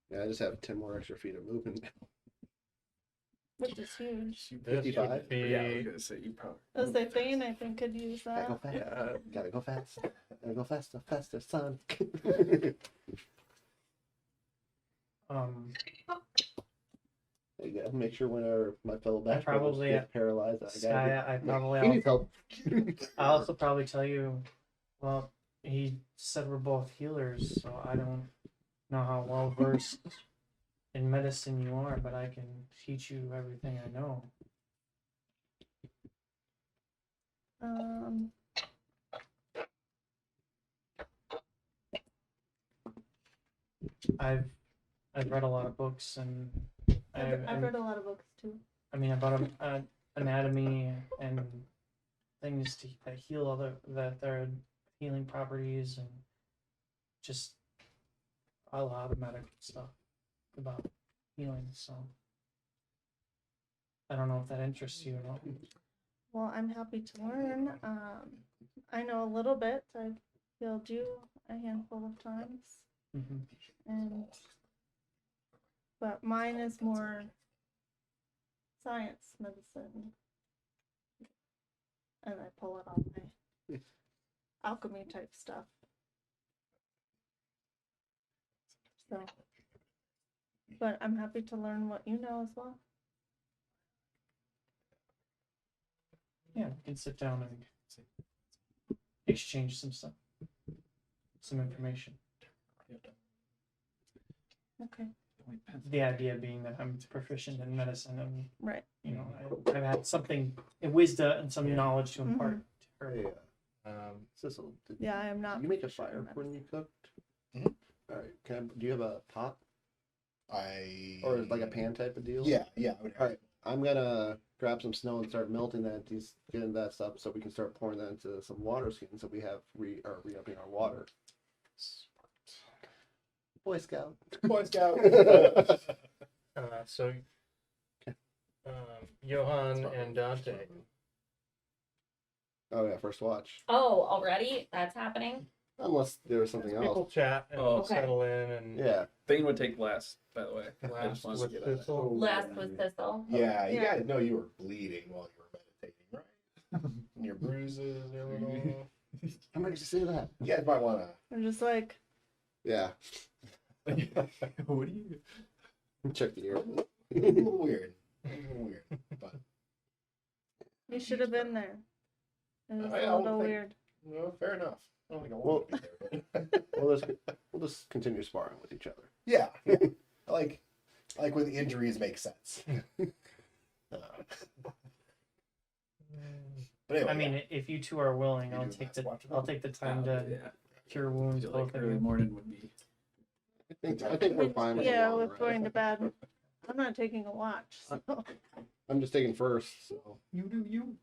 Speaker 4: Yeah, I just have 10 more extra feet of movement.
Speaker 8: Which is huge.
Speaker 9: this
Speaker 4: 55?
Speaker 9: would be
Speaker 10: Yeah, I was gonna say you probably.
Speaker 8: As they Thane, I think could use
Speaker 4: Gotta go
Speaker 8: that.
Speaker 4: fast.
Speaker 10: Yeah.
Speaker 4: Gotta go fast. Gotta go faster, faster, son. There you go. Make sure when my fellow back
Speaker 6: probably,
Speaker 4: get paralyzed, I
Speaker 6: Sky,
Speaker 4: gotta.
Speaker 6: I probably
Speaker 4: He needs
Speaker 6: also,
Speaker 4: help.
Speaker 6: I also probably tell you, well, he said we're both healers, so I don't know how well versed in medicine you are, but I can teach you everything I know. I've read a lot of books and
Speaker 8: I've read a lot of books too.
Speaker 6: I mean about anatomy and things that heal that their healing properties and just a lot of medical stuff about healing. So I don't know if that interests you or not.
Speaker 8: Well, I'm happy to learn. I know a little bit. I've healed you a handful of times,
Speaker 6: Mm-hmm.
Speaker 8: but mine is more science medicine, and I pull it off my alchemy type stuff. So, but I'm happy to learn what you know as well.
Speaker 6: Yeah, we can sit down and exchange some information.
Speaker 8: Okay.
Speaker 6: The idea being that I'm proficient in medicine and
Speaker 8: Right.
Speaker 6: you know I've had something in wisdom and some knowledge to impart to her.
Speaker 4: Hey, Sissel,
Speaker 8: Yeah, I am not.
Speaker 4: did you make a
Speaker 8: proficient in
Speaker 4: fire when you cooked?
Speaker 5: Mhm.
Speaker 4: All right. Do you have a pot or like a pan type of deal?
Speaker 5: Yeah, I would have.
Speaker 4: All right. I'm gonna grab some snow and start melting that, getting that stuff, so we can start pouring that into some water skins, so we have re-upping our water. Boy Scout.
Speaker 5: Boy Scout.
Speaker 9: So, Johann and Dante.
Speaker 4: Oh yeah, first watch.
Speaker 2: Oh, already? That's happening?
Speaker 4: Unless there was something
Speaker 9: People
Speaker 4: else.
Speaker 9: chat and
Speaker 10: Oh,
Speaker 2: okay.
Speaker 9: settle in and
Speaker 4: Yeah.
Speaker 10: Thane would take last, by the way. I
Speaker 9: last
Speaker 10: just wanted to
Speaker 9: with
Speaker 10: get that.
Speaker 9: Thistle.
Speaker 2: Last was Thistle.
Speaker 5: Yeah, you
Speaker 8: Yeah.
Speaker 5: guys know you were bleeding while you were meditating, right? And your bruises, your little.
Speaker 4: How much did you say that?
Speaker 5: You guys might want
Speaker 8: I'm just like,
Speaker 4: Yeah.
Speaker 5: to. What do you?
Speaker 4: Check the ear.
Speaker 5: A little weird. But
Speaker 8: you should have been there. It was
Speaker 5: I
Speaker 8: a
Speaker 5: don't
Speaker 8: little
Speaker 5: think-
Speaker 8: weird.
Speaker 5: well, fair enough. I don't think I want to be there. But...
Speaker 4: We'll just continue sparring with each other.
Speaker 5: yeah, I like when the injuries make sense. But anyway,
Speaker 6: I mean, if you two are willing,
Speaker 5: You
Speaker 6: I'll
Speaker 5: do
Speaker 6: take
Speaker 5: last
Speaker 6: the
Speaker 5: watch of
Speaker 6: I'll
Speaker 5: it?
Speaker 6: take the time to
Speaker 10: Yeah.
Speaker 6: cure
Speaker 10: I
Speaker 6: wounds.
Speaker 10: feel
Speaker 6: Both
Speaker 10: like
Speaker 6: of
Speaker 10: early
Speaker 6: you.
Speaker 10: morning would be.
Speaker 4: I think we're fine with the
Speaker 8: Yeah,
Speaker 4: long
Speaker 8: with
Speaker 4: rest.
Speaker 8: going to bed. I'm not taking a watch. So.
Speaker 4: I'm just taking first, so
Speaker 5: you do you.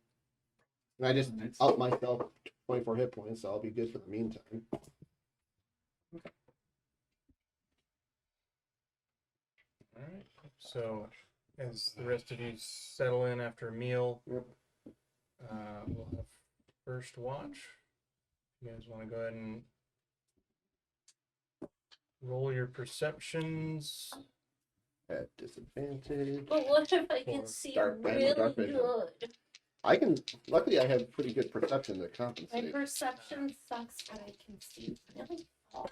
Speaker 4: and I just up myself 24 hit points, so I'll be good for the meantime.
Speaker 9: All right. So, as the rest of you settle in after a meal, we'll have first watch. You guys want to go ahead and roll your perceptions?
Speaker 4: At disadvantage.
Speaker 2: But what if I can
Speaker 9: Or
Speaker 2: see
Speaker 4: dark vision,
Speaker 2: really
Speaker 4: dark vision.
Speaker 2: good?
Speaker 4: I can. Luckily, I have pretty good perception to
Speaker 2: My
Speaker 4: compensate.
Speaker 2: perception sucks, but I can see really far.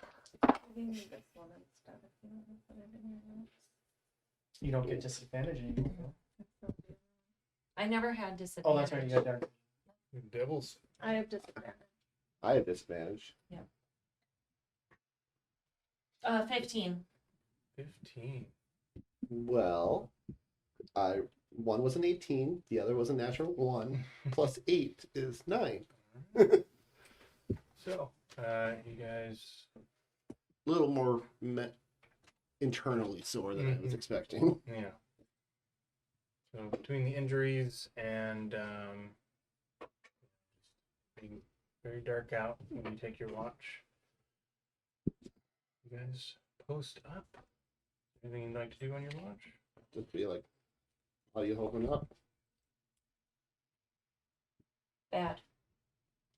Speaker 8: Maybe this one instead if you want to put it in your notes.
Speaker 6: You don't get disadvantage anymore. though.
Speaker 2: I never had disadvantage.
Speaker 6: Oh, that's right. You got dark.
Speaker 9: Devils.
Speaker 8: I have disadvantage.
Speaker 4: I have disadvantage.
Speaker 2: 15.
Speaker 9: 15.
Speaker 4: Well, one was an 18, the other was a natural 1, plus 8 is 9.
Speaker 9: So, you guys.
Speaker 4: A little more internally sore than I was expecting.
Speaker 9: Yeah. So between the injuries and being very dark out when you take your watch, you guys post up. Anything you'd like to do on your watch?
Speaker 4: Just be like, how you holding up?
Speaker 2: Bad.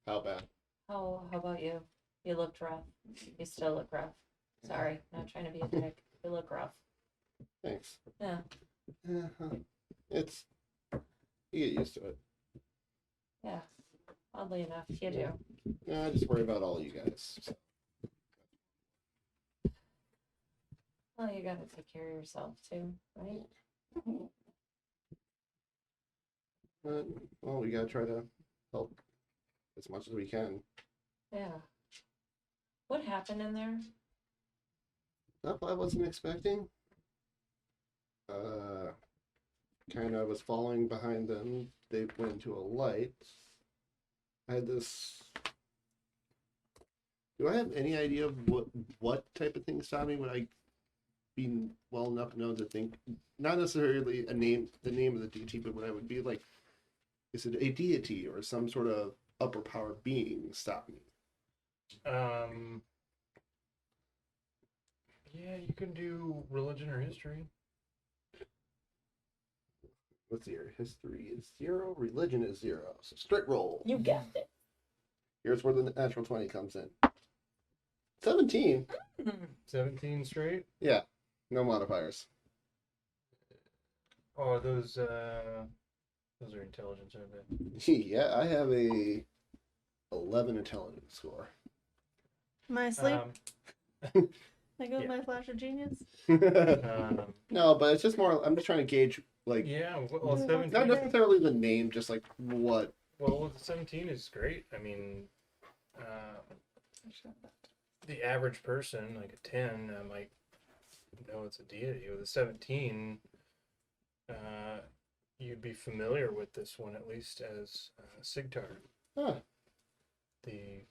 Speaker 4: How bad?
Speaker 2: How about you? You looked rough. You still look rough. Sorry, not trying to be a dick. You look rough.
Speaker 4: Thanks.
Speaker 2: Yeah.
Speaker 4: It's, you get used to it.
Speaker 2: Yeah. Oddly enough, you do.
Speaker 4: Yeah, I just worry about all you guys. So.
Speaker 2: Well, you gotta take care of yourself too, right?
Speaker 4: But, well, we gotta try to help as much as we can.
Speaker 2: Yeah. What happened in there?
Speaker 4: Stuff I wasn't expecting. Kind of was following behind them. They went into a light. I had this. Do I have any idea of what type of thing stopped me? Would I be well enough to know to think, not necessarily the name of the deity, but what I would be like, is it a deity or some sort of upper power being stop me?
Speaker 9: Yeah, you can do religion or history.
Speaker 4: Let's see here. History is 0. Religion is 0. So straight roll.
Speaker 2: You got it.
Speaker 4: Here's where the natural 20 comes in. 17.
Speaker 9: 17 straight.
Speaker 4: Yeah. No modifiers.
Speaker 9: Oh, those are intelligence, aren't they?
Speaker 4: Yeah, I have a 11 intelligence score.
Speaker 8: Am I asleep? I go with
Speaker 9: yeah.
Speaker 8: my flash of genius.
Speaker 4: No, but it's just more. I'm just trying to gauge, like,
Speaker 9: Yeah, well,
Speaker 8: Mm,
Speaker 9: 17.
Speaker 4: not necessarily the name, just like what
Speaker 9: Well, the 17 is great. I mean, the average person, like a 10, might know it's a deity. With a 17, you'd be familiar with this one at least as Sigtar,
Speaker 4: Huh.
Speaker 9: the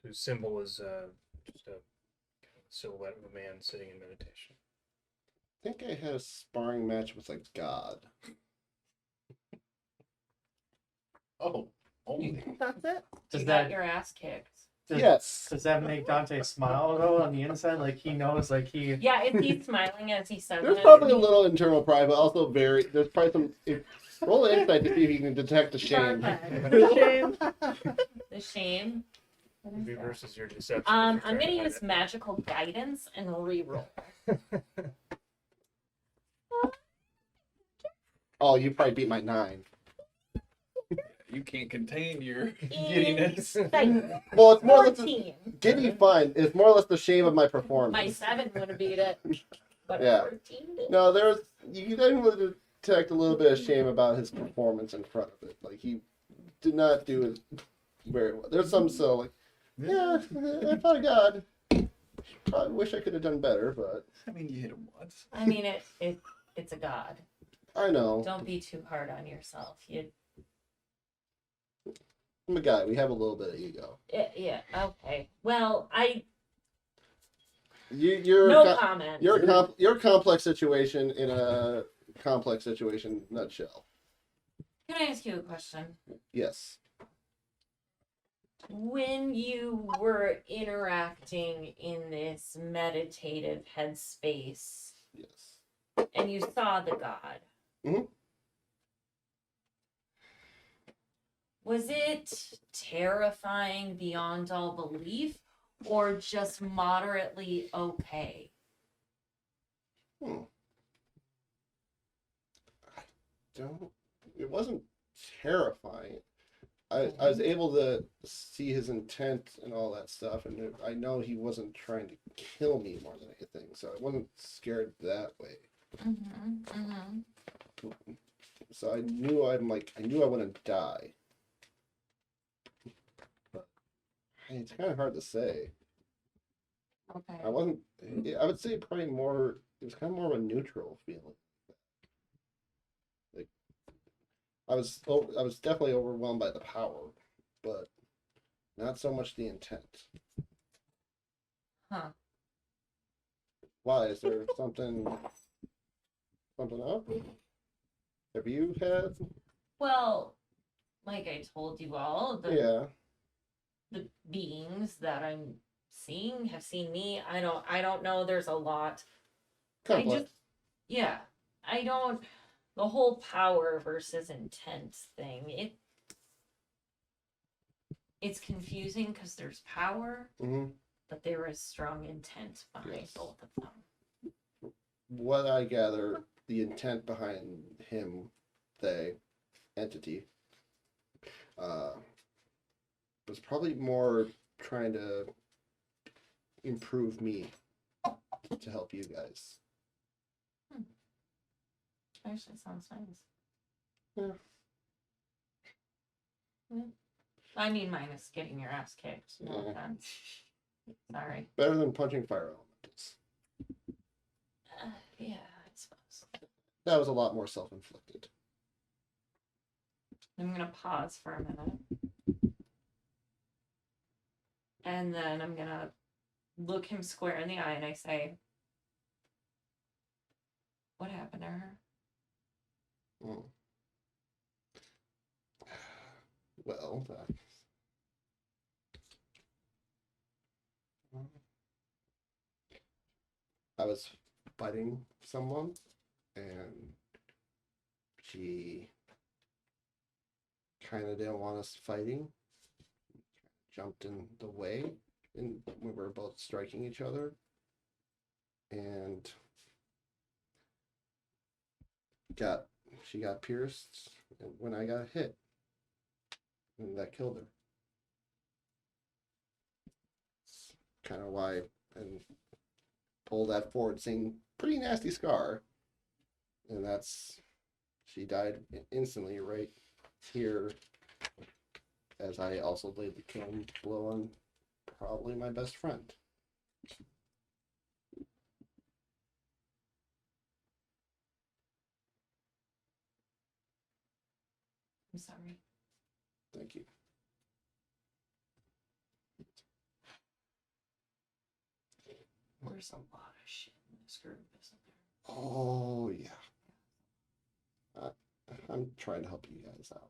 Speaker 9: whose symbol is just a kind of silhouette of a man sitting in meditation.
Speaker 4: I think I had a sparring match with a god.
Speaker 5: Oh, only.
Speaker 8: That's it.
Speaker 6: Does
Speaker 2: You
Speaker 6: that
Speaker 2: got your ass kicked.
Speaker 4: Yes.
Speaker 6: does that make Dante smile though on the inside? Like he knows, like he.
Speaker 2: Yeah, is he smiling as he says
Speaker 4: There's
Speaker 2: it?
Speaker 4: probably a little internal pride, but also there's probably some. Roll an insight to see if you can detect the shame.
Speaker 2: Perfect. The shame. What is
Speaker 9: Would be
Speaker 2: that?
Speaker 9: versus your deception. if
Speaker 2: I'm
Speaker 9: you're trying
Speaker 2: gonna
Speaker 9: to hide
Speaker 2: use
Speaker 9: it.
Speaker 2: magical guidance and reroll.
Speaker 4: Oh, you probably beat my 9.
Speaker 3: You can't contain your giddiness.
Speaker 2: Insight.
Speaker 4: Well, it's more or less
Speaker 2: 14.
Speaker 4: giddy fine. It's more or less the shame of my performance.
Speaker 2: My 7 would have beat it. But
Speaker 4: Yeah.
Speaker 2: 14 did.
Speaker 4: No, you definitely detect a little bit of shame about his performance in front of it. Like he did not do it very well. There's some like, yeah, I fought a god. Probably wish I could have done better, but
Speaker 3: I mean, you hit him once.
Speaker 2: I mean, it's a god.
Speaker 4: I know.
Speaker 2: Don't be too hard on yourself.
Speaker 4: I'm a guy. We have a little bit of ego.
Speaker 2: Yeah. Okay. Well,
Speaker 4: You're
Speaker 2: no comment.
Speaker 4: you're a complex situation in a complex situation nutshell.
Speaker 2: Can I ask you a question?
Speaker 4: Yes.
Speaker 2: When you were interacting in this meditative headspace
Speaker 4: Yes.
Speaker 2: and you saw the god,
Speaker 4: Mhm.
Speaker 2: was it terrifying beyond all belief or just moderately okay?
Speaker 4: It wasn't terrifying. I was able to see his intent and all that stuff, and I know he wasn't trying to kill me more than anything, so I wasn't scared that way. So I knew I wouldn't die. But it's kind of hard to say.
Speaker 2: Okay.
Speaker 4: I wasn't. I would say probably more. It was kind of more of a neutral feeling. Like I was definitely overwhelmed by the power, but not so much the intent.
Speaker 2: Huh.
Speaker 4: Why? Is there something up? Have you had?
Speaker 2: Well, like I told you all,
Speaker 4: Yeah.
Speaker 2: the beings that I'm seeing have seen me. I don't know. There's a lot.
Speaker 4: Complex.
Speaker 2: The whole power versus intent thing. It's confusing because there's power,
Speaker 4: Mm-hmm.
Speaker 2: but there is strong intent behind
Speaker 4: Yes.
Speaker 2: both of them.
Speaker 4: What I gather, the intent behind him, the entity, was probably more trying to improve me to help you guys.
Speaker 2: Actually, sounds nice.
Speaker 4: Yeah.
Speaker 2: I mean, minus getting your ass kicked. No
Speaker 4: Yeah.
Speaker 2: offense. Sorry.
Speaker 4: Better than punching fire elementals.
Speaker 2: Yeah, I suppose.
Speaker 4: That was a lot more self-inflicted.
Speaker 2: I'm gonna pause for a minute. And then I'm gonna look him square in the eye and I say, what happened to her?
Speaker 4: Mm. Well, I was fighting someone, and she kind of didn't want us fighting. Jumped in the way, and we were both striking each other, and she got pierced when I got hit, and that killed her. That's kind of why, and pull that forward, seeing pretty nasty scar, and She died instantly right here, as I also laid the killing blow on probably my best friend.
Speaker 2: I'm sorry.
Speaker 4: Thank you.
Speaker 2: There's a lot of shit in this group, isn't there?
Speaker 4: Oh, yeah. I'm trying to help you guys out.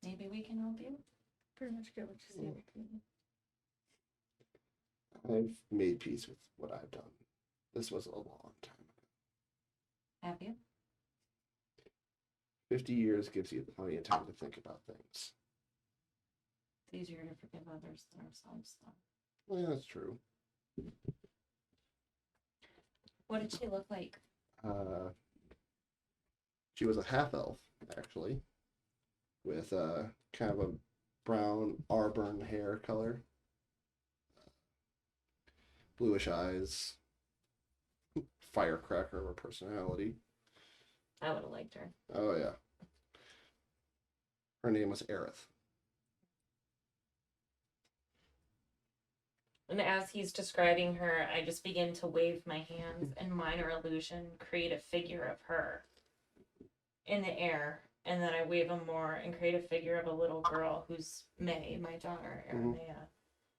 Speaker 2: Maybe we can help you.
Speaker 8: Pretty much get what you see.
Speaker 4: I've made peace with what I've done. This was a long time ago.
Speaker 2: Have you?
Speaker 4: 50 years gives you plenty of time to think about things.
Speaker 2: It's easier to forgive others than ourselves, though.
Speaker 4: Well, yeah, that's true.
Speaker 2: What did she look like?
Speaker 4: She was a half-elf, actually, with kind of a brown auburn hair color, bluish eyes, firecracker of a personality.
Speaker 2: I would have liked her.
Speaker 4: Oh, yeah. Her name was Aerith.
Speaker 2: And as he's describing her, I just begin to wave my hands and minor illusion, create a figure of her in the air. And then I wave them more and create a figure of a little girl who's May, my daughter, Aramea.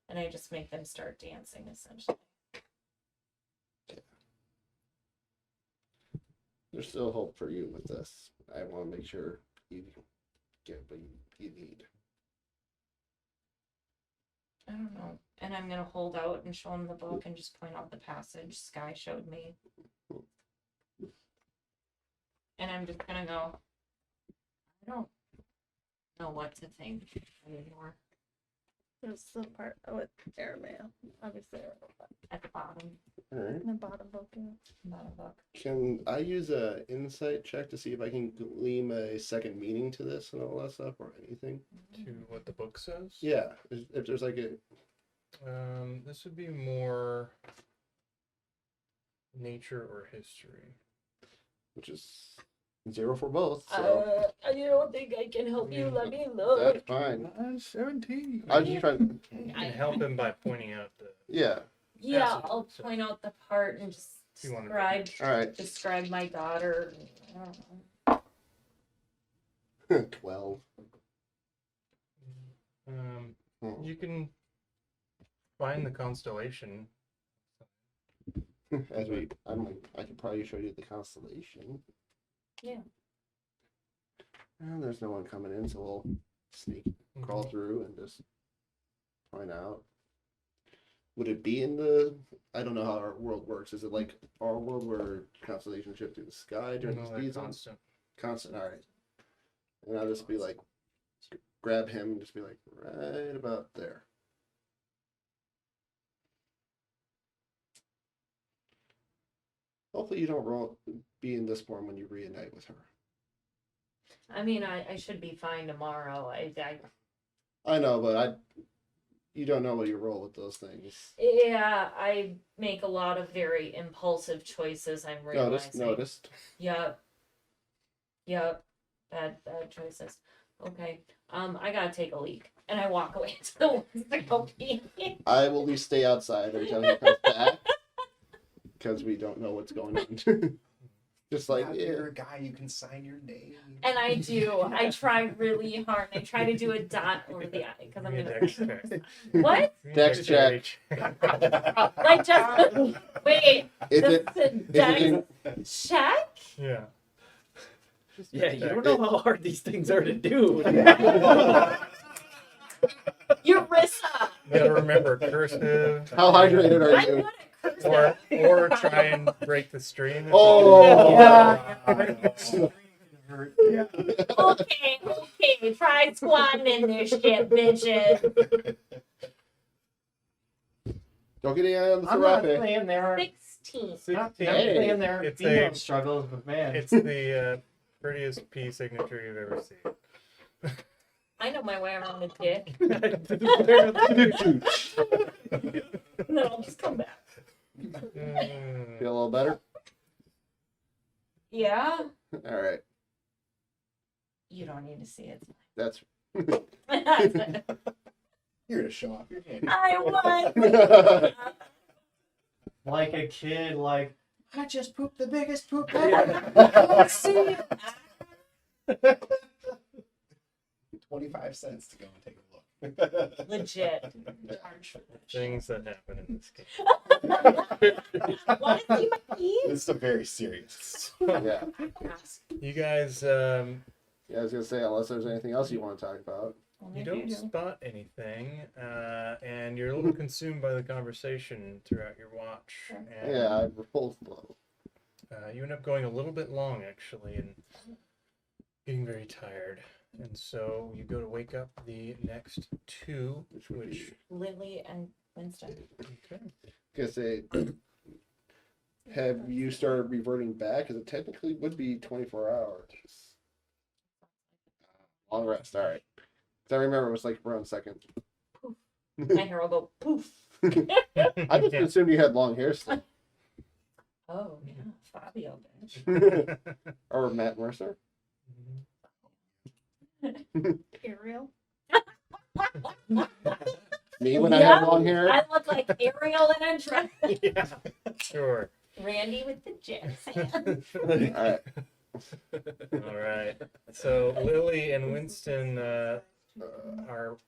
Speaker 2: And I just make them start dancing, essentially.
Speaker 4: There's still hope for you with this. I want to make sure you get what you need.
Speaker 2: I don't know. And I'm going to hold out and show him the book and just point out the passage Sky showed me. And I'm just going to go, I don't know what to think anymore.
Speaker 8: There's the part with airmail, obviously,
Speaker 2: At the bottom.
Speaker 4: All right.
Speaker 8: in the bottom book. Yeah.
Speaker 2: Bottom book.
Speaker 4: Can I use a insight check to see if I can glean a second meaning to this and all that stuff, or anything?
Speaker 9: To what the book says?
Speaker 4: Yeah, if there's like a
Speaker 9: This would be more nature or history.
Speaker 4: which is 0 for both. So
Speaker 2: I don't think I can help you. Let me look.
Speaker 4: that's fine.
Speaker 3: 17.
Speaker 4: I was just trying.
Speaker 9: You can help him by pointing out the.
Speaker 4: Yeah.
Speaker 2: Yeah,
Speaker 9: Passage,
Speaker 2: I'll
Speaker 9: so-
Speaker 2: point out the part and just
Speaker 9: You wanna-
Speaker 2: describe
Speaker 4: All right.
Speaker 2: describe my daughter. I don't know.
Speaker 4: 12. Oh.
Speaker 9: You can find the constellation.
Speaker 4: I could probably show you the constellation.
Speaker 2: Yeah.
Speaker 4: And there's no one coming in, so we'll sneak, crawl through, and just find out. Would it be in the? I don't know how our world works. Is it like our world where constellations shift through the sky during the
Speaker 9: No, they're
Speaker 4: seasons?
Speaker 9: constant.
Speaker 4: Constant. All right. And I'll just be like, grab him, and just be like, right about there. Hopefully, you don't be in this form when you reunite with her.
Speaker 2: I mean, I should be fine tomorrow.
Speaker 4: I know, but you don't know what you roll with those things.
Speaker 2: Yeah, I make a lot of very impulsive choices. I'm realizing.
Speaker 4: Noticed.
Speaker 2: Yep. Bad choices. Okay. I gotta take a leak, and I walk away to the woods to go pee.
Speaker 4: I will at least stay outside until he comes back, because we don't know what's going on. Just like,
Speaker 5: If
Speaker 4: yeah.
Speaker 5: you're a guy, you can sign your name.
Speaker 2: And I do. I try really hard. I try to do a dot over the I because I'm
Speaker 9: Give me a
Speaker 2: gonna.
Speaker 9: dex check.
Speaker 2: What?
Speaker 9: Give me a
Speaker 4: Dex check.
Speaker 2: Like just wait.
Speaker 4: If
Speaker 2: Just
Speaker 4: it,
Speaker 2: a
Speaker 4: if you
Speaker 2: dex
Speaker 4: can,
Speaker 2: check.
Speaker 9: Yeah.
Speaker 10: Yeah, you don't know how hard these things are to do.
Speaker 2: Eurissa.
Speaker 9: You gotta remember cursive.
Speaker 4: how hydrated are
Speaker 2: I'm
Speaker 4: you?
Speaker 2: good at cursive.
Speaker 9: Or try and break the stream.
Speaker 4: Oh.
Speaker 2: Yeah. Okay. Try squatting in this shit, bitches.
Speaker 4: Don't get any on the
Speaker 6: I'm not
Speaker 4: serape.
Speaker 6: playing there.
Speaker 2: 16.
Speaker 6: Not
Speaker 9: 16.
Speaker 6: I'm
Speaker 4: Hey.
Speaker 6: playing there.
Speaker 9: It's
Speaker 6: Female
Speaker 9: a-
Speaker 6: struggles, but man.
Speaker 9: It's the prettiest P signature you've ever seen.
Speaker 2: I know my way around a dick. And then I'll just come back.
Speaker 4: Feel a little better?
Speaker 2: Yeah.
Speaker 4: All right.
Speaker 2: You don't need to see it.
Speaker 4: That's.
Speaker 5: You're gonna show off your hand.
Speaker 2: I was.
Speaker 6: Like a kid, like, I just pooped the biggest poop
Speaker 5: Yeah.
Speaker 6: ever. See?
Speaker 5: 25 cents to go and take a look.
Speaker 2: Legit.
Speaker 9: Things that happen in this game.
Speaker 2: Want to see my keys?
Speaker 5: This is a very serious.
Speaker 4: Yeah.
Speaker 9: You guys,
Speaker 4: Yeah, I was gonna say, unless there's anything else you want to talk about.
Speaker 9: you don't spot anything, and you're a little consumed by the conversation throughout your watch. And,
Speaker 4: Yeah, I rolled low.
Speaker 9: you end up going a little bit long, actually, and getting very tired. And so you go to wake up the next two, which
Speaker 2: Lily and Winston.
Speaker 9: okay.
Speaker 4: Gonna say, have you started reverting back? Because it technically would be 24 hours. Long rest, all right. 'Cause I remember it was like around second.
Speaker 2: My hair will go poof.
Speaker 4: I just assumed you had long hair still.
Speaker 2: Oh, yeah. Fabio, bitch.
Speaker 4: Or Matt Mercer.
Speaker 8: Ariel.
Speaker 4: Me when I have long hair.
Speaker 2: I look like Ariel in a dress.
Speaker 9: Yeah, sure.
Speaker 2: Randy with the jazz hands.
Speaker 4: All right.
Speaker 9: All right. So Lily and Winston are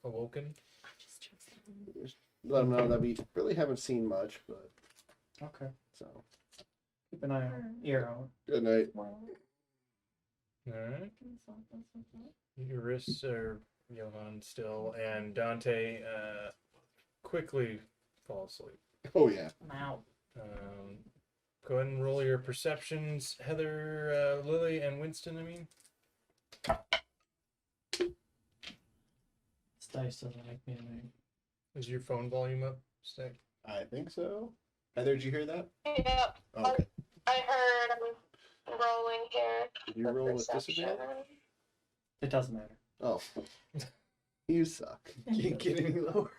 Speaker 9: awoken.
Speaker 4: Let them know that we really haven't seen much, but
Speaker 6: Okay.
Speaker 4: so
Speaker 6: Keep an eye out. Ear out.
Speaker 4: good night.
Speaker 9: All right. Your wrists are Johan still, and Dante quickly falls asleep.
Speaker 4: Oh yeah.
Speaker 2: I'm out.
Speaker 9: Go ahead and roll your perceptions, Heather, Lily, and Winston. I mean,
Speaker 6: This dice doesn't make me annoying.
Speaker 9: is your phone volume up, Stick?
Speaker 5: I think so. Heather, did you hear that?
Speaker 7: Yep.
Speaker 5: Oh, okay.
Speaker 7: I heard I'm rolling here.
Speaker 4: Did you roll with disadvantage?
Speaker 6: It doesn't matter.
Speaker 4: Oh. You suck.
Speaker 5: Can't get any lower.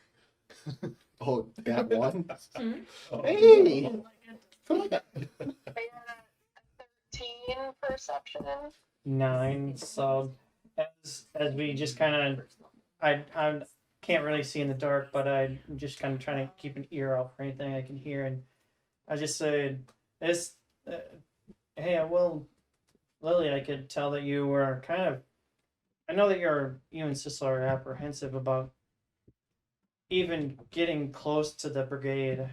Speaker 4: Oh, that one?
Speaker 5: Oh,
Speaker 4: Hey!
Speaker 5: no.
Speaker 4: Come on.
Speaker 7: I had a 13 perception.
Speaker 6: 9. So as we just kind of, I can't really see in the dark, but I'm just kind of trying to keep an ear out for anything I can hear, and I just said, "This, hey, well, Lily, I could tell that you were kind of. I know that you and Sissel are apprehensive about even getting close to the brigade.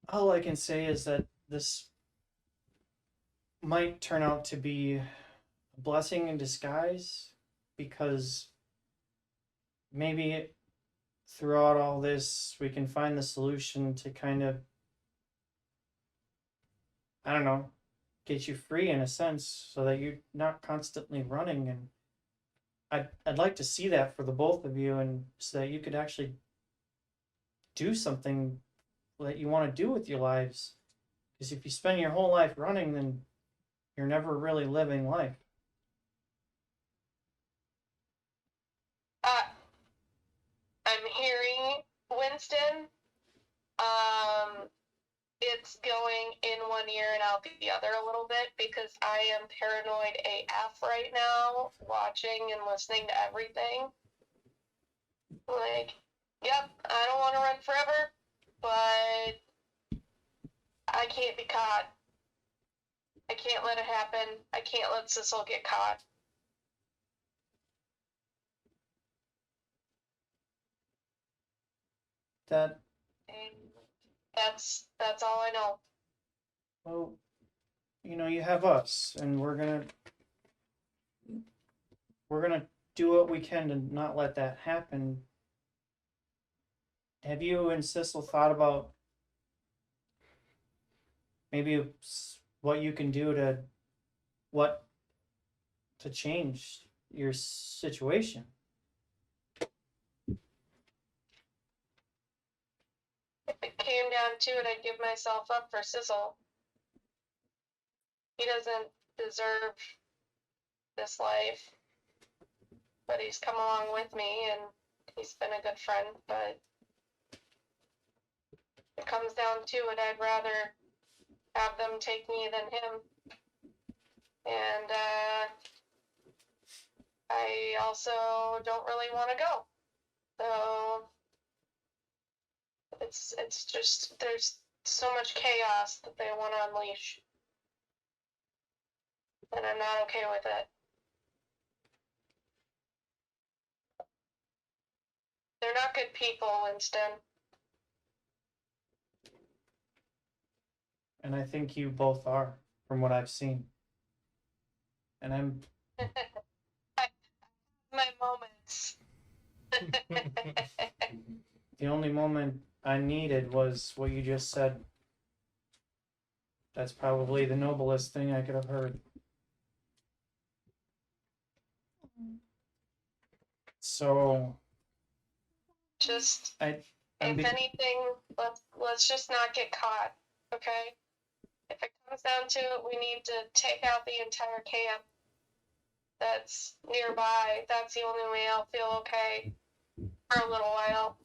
Speaker 6: All I can say is that this might turn out to be a blessing in disguise, because maybe throughout all this we can find the solution to kind of, I don't know, get you free in a sense, so that you're not constantly running. And I'd like to see that for the both of you, and so that you could actually do something that you want to do with your lives. Because if you spend your whole life running, then you're never really living life.
Speaker 7: I'm hearing Winston. It's going in one ear and out the other a little bit, because I am paranoid AF right now, watching and listening to everything. Like, yep, I don't want to run forever, but I can't be caught. I can't let it happen. I can't let Sissel get caught.
Speaker 6: That,
Speaker 7: And that's all I know.
Speaker 6: well, you have us, and we're gonna do what we can to not let that happen. Have you and Sissel thought about maybe what you can do to change your situation?
Speaker 7: If it came down to it, I'd give myself up for Sissel. He doesn't deserve this life, but he's come along with me, and he's been a good friend. But it comes down to it, I'd rather have them take me than him. And I also don't really want to go. So it's just there's so much chaos that they want to unleash. And I'm not okay with it. They're not good people, Winston.
Speaker 6: And I think you both are, from what I've seen. And I'm
Speaker 7: My moments.
Speaker 6: the only moment I needed was what you just said. That's probably the noblest thing I could have heard. So
Speaker 7: Just
Speaker 6: I'm
Speaker 7: if anything, let's just not get caught, okay? If it comes down to it, we need to take out the entire camp that's nearby. That's the only way I'll feel okay for a little while.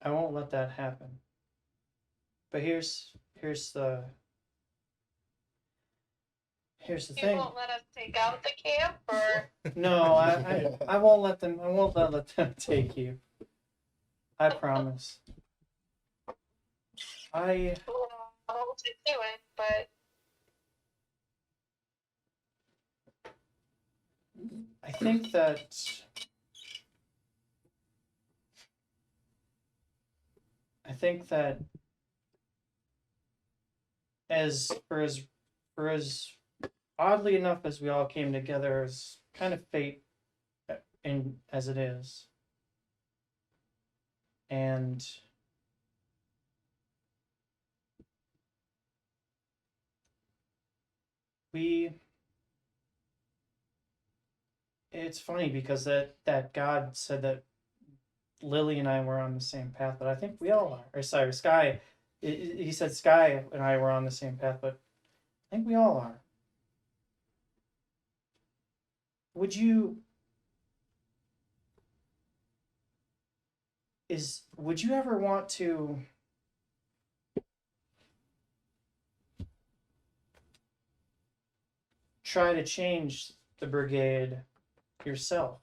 Speaker 6: I won't let that happen. But here's the
Speaker 7: You
Speaker 6: thing.
Speaker 7: won't let us take out the camp, or
Speaker 6: No, I won't let them. I won't let them take you. I promise.
Speaker 7: I'll hold to it, but
Speaker 6: I think that as for as oddly enough as we all came together as kind of fate in as it is, and it's funny because that God said that Lily and I were on the same path, but I think we all are. Or sorry, Sky. He said Sky and I were on the same path, but I think we all are. Would you ever want to try to change the brigade yourself?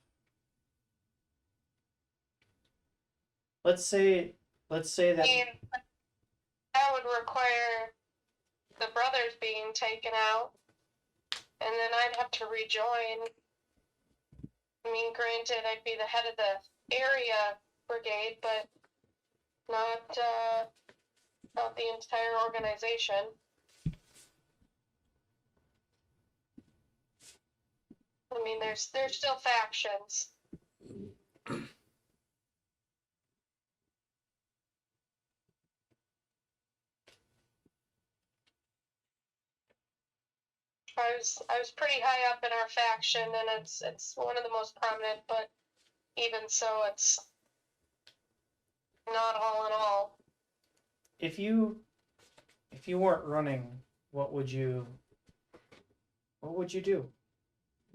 Speaker 6: Let's say
Speaker 7: I
Speaker 6: that
Speaker 7: mean, that would require the brothers being taken out, and then I'd have to rejoin. I mean, granted, I'd be the head of the area brigade, but not the entire organization. I mean, there's still factions. I was pretty high up in our faction, and it's one of the most prominent, but even so, it's not all in all.
Speaker 6: if you weren't running, what would you do?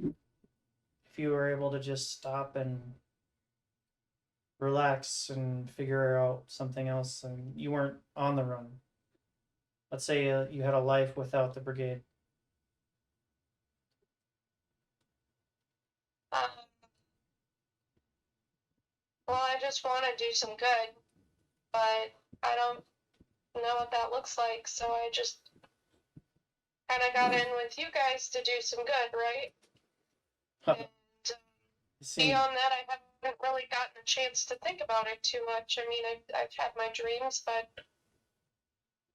Speaker 6: If you were able to just stop and relax and figure out something else and you weren't on the run. Let's say you had a life without the brigade.
Speaker 7: Well, I just want to do some good, but I don't know what that looks like, so I just kind of got in with you guys to do some good, right? And beyond that, I haven't really gotten a chance to think about it too much. I mean, I've had my dreams, but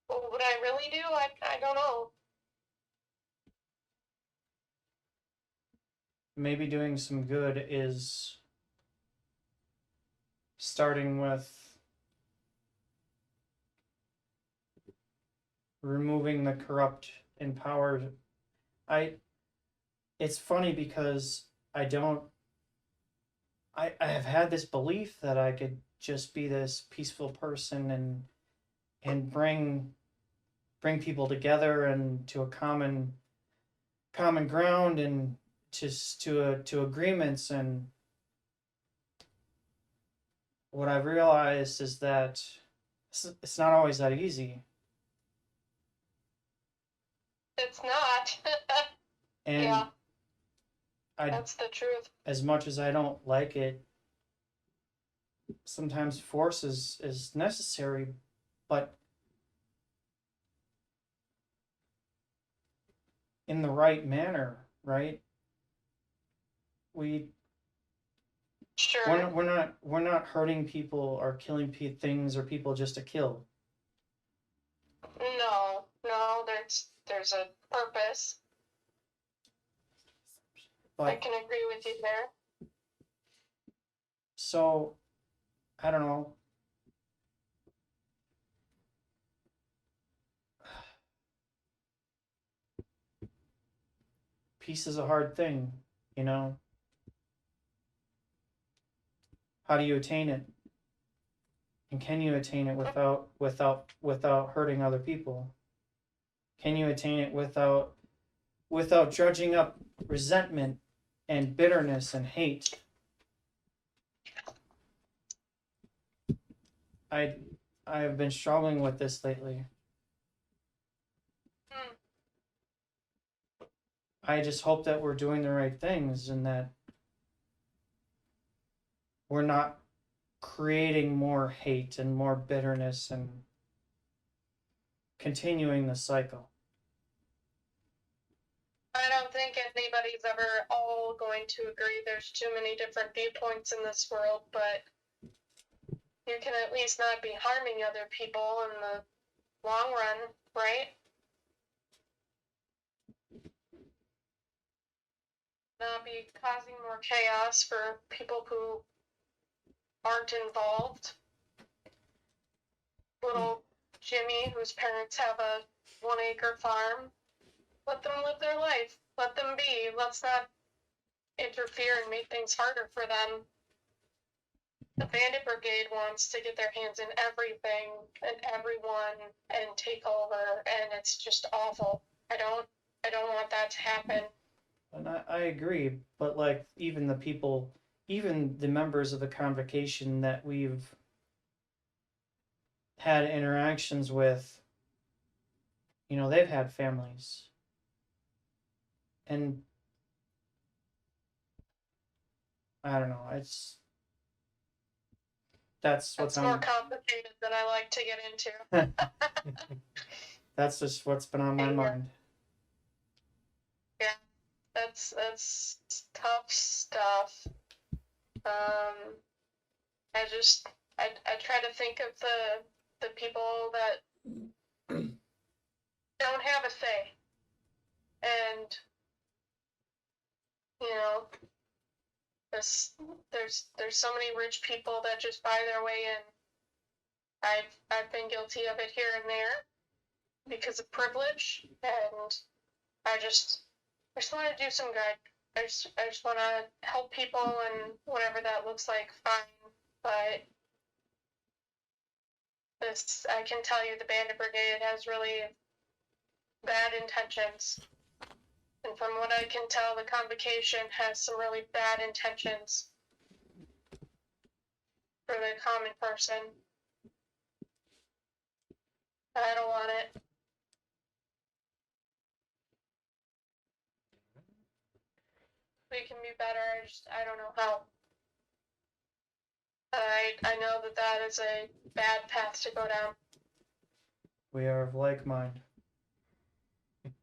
Speaker 7: what would I really do? I don't know.
Speaker 6: Maybe doing some good is starting with removing the corrupt in power. It's funny because I have had this belief that I could just be this peaceful person and bring people together and to a common ground and to agreements, and what I've realized is that it's not always that easy.
Speaker 7: It's not.
Speaker 6: And
Speaker 7: Yeah,
Speaker 6: I,
Speaker 7: that's the truth.
Speaker 6: as much as I don't like it, sometimes force is necessary, but in the right manner, right? We're
Speaker 7: Sure.
Speaker 6: not, we're not hurting people or killing things or people just to kill.
Speaker 7: No, there's a purpose. I
Speaker 6: But
Speaker 7: can agree with you there.
Speaker 6: so I don't know. Peace is a hard thing, you know. How do you attain it? And can you attain it without hurting other people? Can you attain it without dredging up resentment and bitterness and hate? I have been struggling with this lately.
Speaker 7: Hmm.
Speaker 6: I just hope that we're doing the right things and that we're not creating more hate and more bitterness and continuing the cycle.
Speaker 7: I don't think anybody's ever all going to agree. There's too many different viewpoints in this world, but you can at least not be harming other people in the long run, right? Not be causing more chaos for people who aren't involved. Little Jimmy, whose parents have a 1-acre farm, let them live their life. Let them be. Let's not interfere and make things harder for them. The Bandit Brigade wants to get their hands in everything and everyone and take over, and it's just awful. I don't want that to happen.
Speaker 6: And I agree, but like even the people, even the members of the convocation that we've had interactions with, you know, they've had families. And I don't know, that's what's
Speaker 7: That's more complicated than I like to get into.
Speaker 6: that's just what's been on my
Speaker 7: Yeah.
Speaker 6: mind.
Speaker 7: That's tough stuff. I try to think of the people that don't have a say, and you know, there's so many rich people that just buy their way in. I've been guilty of it here and there because of privilege, and I just want to do some good. I just want to help people, and whatever that looks like, fine. But this, I can tell you, the Bandit Brigade has really bad intentions. And from what I can tell, the convocation has some really bad intentions for the common person. I don't want it. We can be better. I don't know how. I know that is a bad path to go down.
Speaker 6: We are of like mind.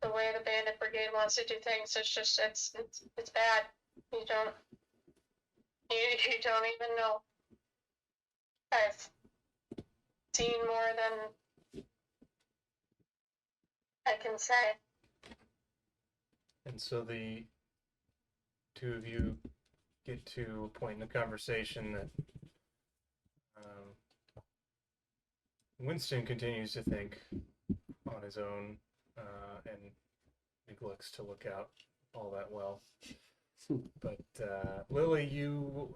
Speaker 7: The way the Bandit Brigade wants to do things, it's bad. You don't even know. I've seen more than I can say.
Speaker 9: And so the two of you get to a point in the conversation that Winston continues to think on his own and neglects to look out all that well. But Lily, you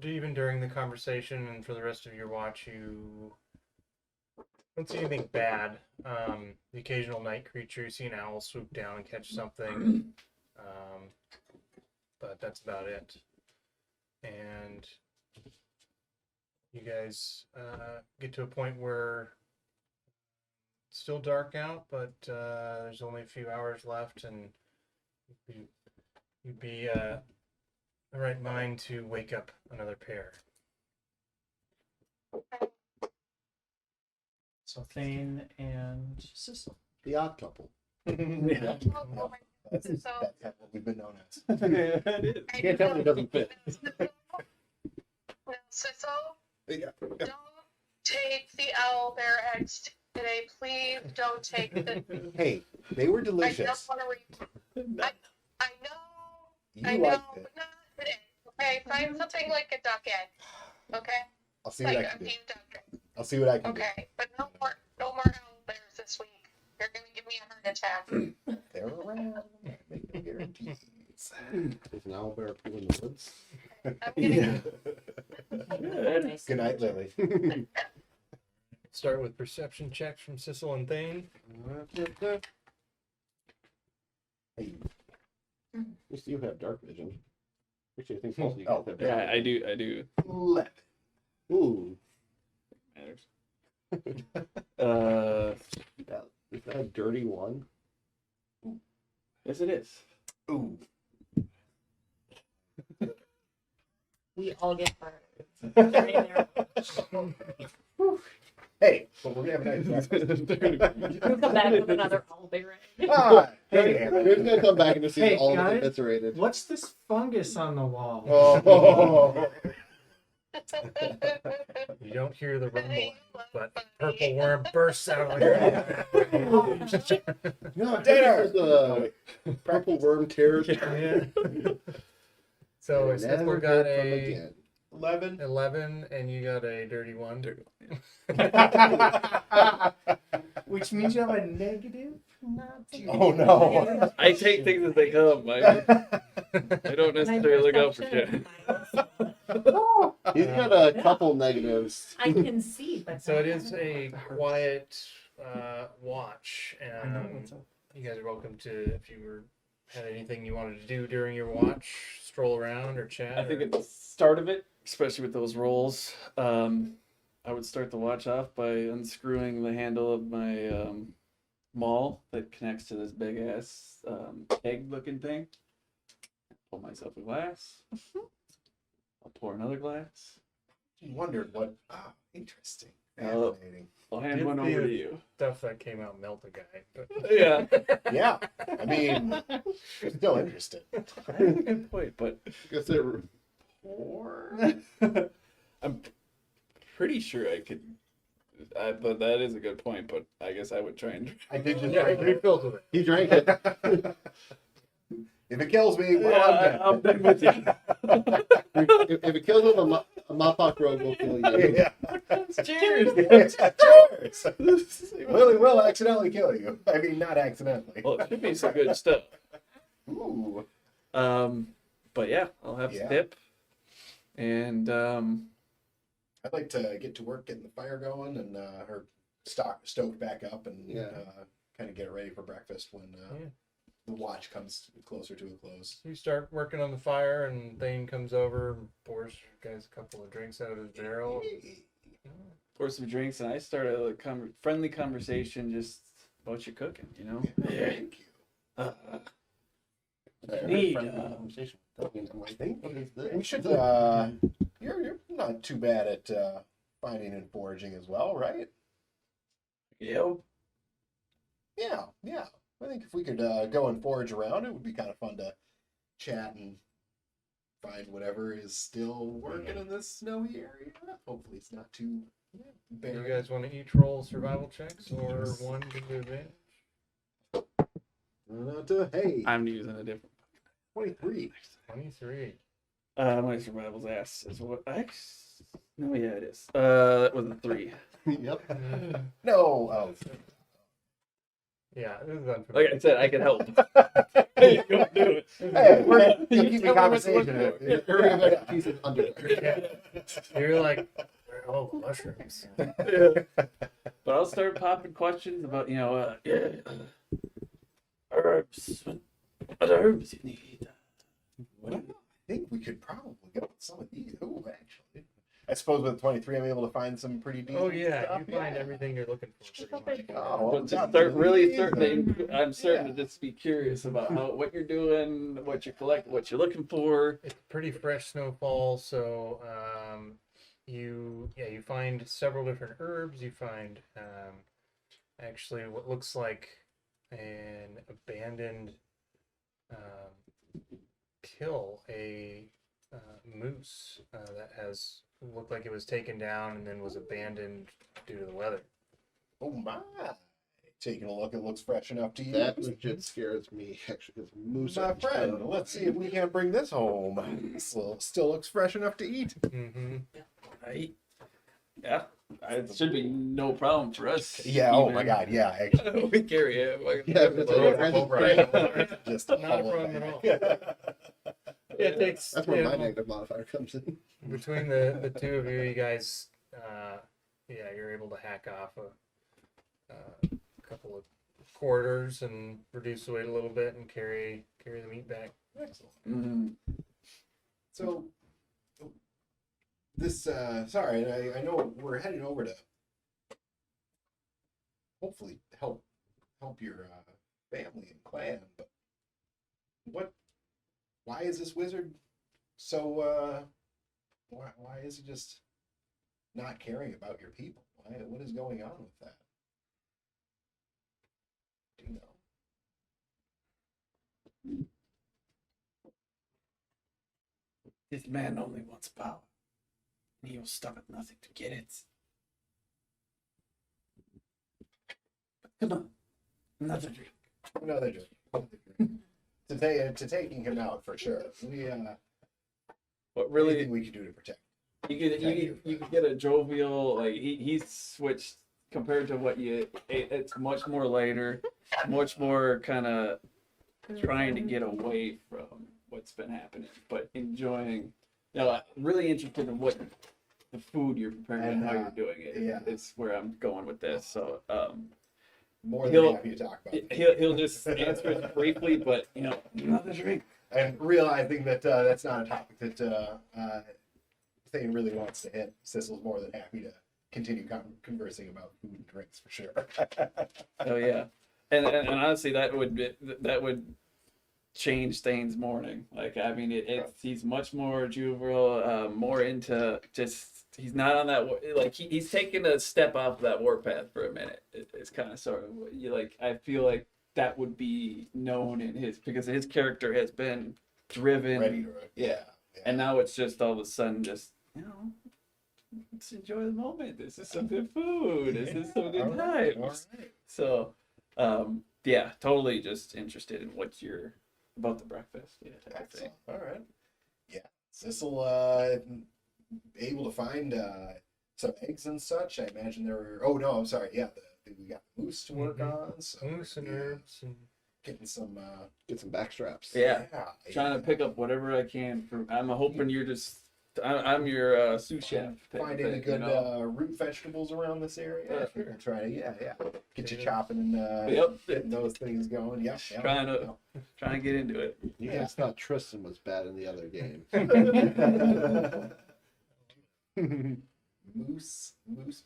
Speaker 9: even during the conversation and for the rest of your watch, you don't see anything bad. The occasional night creature, you see an owl swoop down and catch something, but that's about it. And you guys get to a point where it's still dark out, but there's only a few hours left, and you'd be the right mind to wake up another pair.
Speaker 6: So Thane and Sissel.
Speaker 4: The odd couple.
Speaker 5: Yeah.
Speaker 7: Oh,
Speaker 5: That's
Speaker 7: So-
Speaker 5: what we've been known as.
Speaker 10: It is.
Speaker 7: I
Speaker 4: Can't tell me it doesn't fit.
Speaker 7: Now, Sissel,
Speaker 5: Yeah.
Speaker 7: don't take the owl bear eggs today. Please don't take the.
Speaker 5: Hey, they were
Speaker 7: I don't
Speaker 5: delicious.
Speaker 7: want to read. I know.
Speaker 5: You
Speaker 7: I know,
Speaker 5: liked it.
Speaker 7: but not today. Okay, find something like a duck egg. Okay,
Speaker 5: I'll see what
Speaker 7: like
Speaker 5: I
Speaker 7: a
Speaker 5: can do.
Speaker 7: few duck eggs.
Speaker 5: I'll see what I can
Speaker 7: Okay, but no more owl bears this week. You're gonna give me a heart attack.
Speaker 5: do. They're around. Make no guarantees.
Speaker 4: Is an owl bear in the woods?
Speaker 7: I'm gonna
Speaker 5: Good night, Lily.
Speaker 9: Start with perception checks from Sissel and Thane.
Speaker 5: Hey,
Speaker 4: At least you have dark vision. Actually, I think most of you
Speaker 5: Oh,
Speaker 4: guys have dark
Speaker 10: Yeah, I do. I do.
Speaker 5: 11.
Speaker 4: Ooh.
Speaker 10: Matters.
Speaker 4: Is that a dirty one?
Speaker 10: Yes, it is.
Speaker 5: Ooh.
Speaker 2: We all get burned.
Speaker 5: Hey, but we're gonna have a nice breakfast.
Speaker 2: We'll come back with another owlbear egg.
Speaker 5: Ah,
Speaker 4: Hey,
Speaker 5: hey,
Speaker 4: who's gonna come back and just see
Speaker 6: Hey,
Speaker 4: all of
Speaker 6: guys.
Speaker 4: them eviscerated?
Speaker 6: What's this fungus on the wall?
Speaker 5: Oh.
Speaker 9: You don't hear the rumble,
Speaker 7: Hey,
Speaker 9: but
Speaker 7: buddy.
Speaker 9: purple worm bursts out of your
Speaker 4: No,
Speaker 5: Dinner!
Speaker 4: there's a purple worm terror.
Speaker 9: Yeah. So it's
Speaker 4: Never
Speaker 9: Sissel got
Speaker 4: heard from
Speaker 9: a
Speaker 4: again.
Speaker 5: 11.
Speaker 9: 11, and you got a dirty 1.
Speaker 6: Which means you have a negative?
Speaker 5: Oh no.
Speaker 10: I take things as they come. I don't necessarily look out for shit.
Speaker 4: He's got a couple negatives.
Speaker 2: I can see, but
Speaker 9: So it is a quiet watch,
Speaker 6: I know
Speaker 9: and
Speaker 6: what's up.
Speaker 9: you guys are welcome to, if you had anything you wanted to do during your watch, stroll around or chat.
Speaker 10: I think
Speaker 9: or-
Speaker 10: at the start of it, especially with those rolls, I would start the watch off by unscrewing the handle of my maul that connects to this big ass keg looking thing. Pour myself a glass. I'll pour another glass.
Speaker 5: Wondered what. Ah, interesting.
Speaker 10: Oh.
Speaker 5: Fascinating.
Speaker 10: I'll hand
Speaker 9: Did
Speaker 10: one
Speaker 9: the-
Speaker 10: over to you.
Speaker 9: stuff that came out melt a guy. But
Speaker 10: Yeah,
Speaker 5: Yeah. I mean, still interested.
Speaker 10: that's a good point, but
Speaker 4: I guess they were
Speaker 10: I'm pretty sure I could. But that is a good point. But I guess I would try and.
Speaker 5: I did just
Speaker 9: yeah,
Speaker 5: drink it.
Speaker 9: refills with it.
Speaker 4: He drank it.
Speaker 5: If it kills me, well,
Speaker 10: Yeah, I'm done with you.
Speaker 4: If it kills him, a Mopok Rogue will kill you.
Speaker 5: Yeah.
Speaker 9: Cheers!
Speaker 5: Cheers! Lily will accidentally kill you. I mean, not accidentally.
Speaker 10: Well, it should be some good stuff.
Speaker 5: Ooh.
Speaker 10: But yeah, I'll have
Speaker 5: Yeah.
Speaker 10: some dip, and
Speaker 5: I'd like to get to work getting the fire going and her stoked back up and
Speaker 4: Yeah.
Speaker 5: kind of get it ready for breakfast when
Speaker 9: Yeah.
Speaker 5: the watch comes closer to a close.
Speaker 9: You start working on the fire, and Thane comes over and pours you guys a couple of drinks out of his barrel.
Speaker 10: pour some drinks, and I start a friendly conversation just about your cooking. You know.
Speaker 5: Thank you.
Speaker 10: Uh,
Speaker 4: Need,
Speaker 10: Need,
Speaker 4: conversation. I mean, I'm like, what is this?
Speaker 5: We should. You're not too bad at finding and foraging as well, right?
Speaker 10: yeah.
Speaker 5: Yeah, yeah. I think if we could go and forage around, it would be kind of fun to chat and find whatever is still working in this snowy area. Hopefully, it's not too
Speaker 9: You
Speaker 5: barren.
Speaker 9: guys want to each roll survival checks, or
Speaker 5: Yes.
Speaker 9: one give you advantage?
Speaker 5: Hey,
Speaker 10: I'm using a different.
Speaker 5: 23.
Speaker 9: 23.
Speaker 10: My survival's ass is what I. No, yeah, it is. That was a 3.
Speaker 4: Yep.
Speaker 5: No. Oh.
Speaker 9: Yeah, this is unfamiliar.
Speaker 10: Like I said, I can help. Hey, go do it.
Speaker 5: Hey, you're keeping
Speaker 10: Tell me what to look
Speaker 5: conversation.
Speaker 10: for.
Speaker 4: Hurry up, pieces under.
Speaker 9: You're like, oh, mushrooms.
Speaker 10: Yeah. But I'll start popping questions about, herbs. What herbs you need?
Speaker 5: I think we could probably go with some of these. Oh, actually. I suppose with 23, I'm able to find some pretty decent
Speaker 9: Oh yeah,
Speaker 5: stuff.
Speaker 9: you find everything you're looking for pretty much.
Speaker 5: Oh, well,
Speaker 10: But just
Speaker 5: that's
Speaker 10: start really
Speaker 5: amazing.
Speaker 10: starting. I'm starting
Speaker 5: Yeah.
Speaker 10: to just be curious about what you're doing, what you're collecting, what you're looking for.
Speaker 9: It's pretty fresh snowfall, so you find several different herbs. You find actually what looks like an abandoned kill, a moose that has looked like it was taken down and then was abandoned due to the weather.
Speaker 5: Oh my! Taking a look, it looks fresh enough to eat.
Speaker 4: That legit scares me, actually, because moose
Speaker 5: My
Speaker 4: are
Speaker 5: friend,
Speaker 4: terrible.
Speaker 5: let's see if we can't bring this home. Still looks fresh enough to eat.
Speaker 9: Mm-hmm.
Speaker 10: Right? Yeah, it should be no problem for us.
Speaker 5: Yeah. Oh
Speaker 10: even.
Speaker 5: my God. Yeah. Actually,
Speaker 10: We carry it.
Speaker 4: Yeah, if it's
Speaker 9: Right.
Speaker 5: just
Speaker 9: Not a
Speaker 5: haul it
Speaker 9: problem
Speaker 5: back.
Speaker 9: at all. It takes
Speaker 4: That's where
Speaker 9: you
Speaker 4: my
Speaker 9: know,
Speaker 4: negative modifier comes in.
Speaker 9: between the two of you, you guys, you're able to hack off a couple of quarters and reduce the weight a little bit and carry the meat back.
Speaker 5: Excellent.
Speaker 10: Mhm.
Speaker 5: So, this, sorry, I know we're heading over to hopefully help your family and clan, but why is this wizard so, why is he just not caring about your people? What is going on with that? Do you know?
Speaker 10: This man only wants power. And he'll stop at nothing to get it. Come on. Another drink.
Speaker 5: Another drink. To taking him out for sure.
Speaker 10: What
Speaker 5: Really,
Speaker 10: really
Speaker 5: anything we can do to protect.
Speaker 10: you could get a jovial, like he's switched compared to what you ate. It's much more lighter, much more kind of trying to get away from what's been happening, but enjoying. Really interested in what the food you're preparing and how you're doing it.
Speaker 5: Yeah.
Speaker 10: It's where I'm going with this. So
Speaker 5: More than
Speaker 10: He'll-
Speaker 5: happy to talk about it.
Speaker 10: he'll just answer it briefly, but another drink.
Speaker 5: And realizing that that's not a topic that Thane really wants to hit, Sissel's more than happy to continue conversing about food and drinks for sure.
Speaker 10: Oh yeah, and honestly, that would change Thane's morning. Like I mean, he's much more juvenile, more into just. He's not on that like he's taken a step off that warpath for a minute. It's kind of sort of I feel like that would be known in because his character has been driven.
Speaker 5: Ready to
Speaker 10: Yeah. And now it's just all of a sudden just let's enjoy the moment. This is some good food. This is some good times.
Speaker 5: All right.
Speaker 10: So, totally just interested in what you're about the breakfast. Yeah, type of thing.
Speaker 5: Excellent. All right. Yeah. Sissel able to find some eggs and such. I imagine there were. Oh no, I'm sorry. Yeah, we got the moose to work on. So
Speaker 9: Moose and herbs and
Speaker 5: getting some.
Speaker 4: Get some backstraps.
Speaker 10: Yeah. Trying to pick up whatever I can from. I'm hoping you're just. I'm your sous chef. type of
Speaker 5: Find any
Speaker 10: thing,
Speaker 5: good
Speaker 10: you know?
Speaker 5: root vegetables around this area.
Speaker 10: Yeah,
Speaker 5: We're gonna try to get you chopping and
Speaker 10: Yep.
Speaker 5: getting those things going. Yep.
Speaker 10: Trying to get into it.
Speaker 4: You guys thought Tristan was bad in the other game.
Speaker 5: moose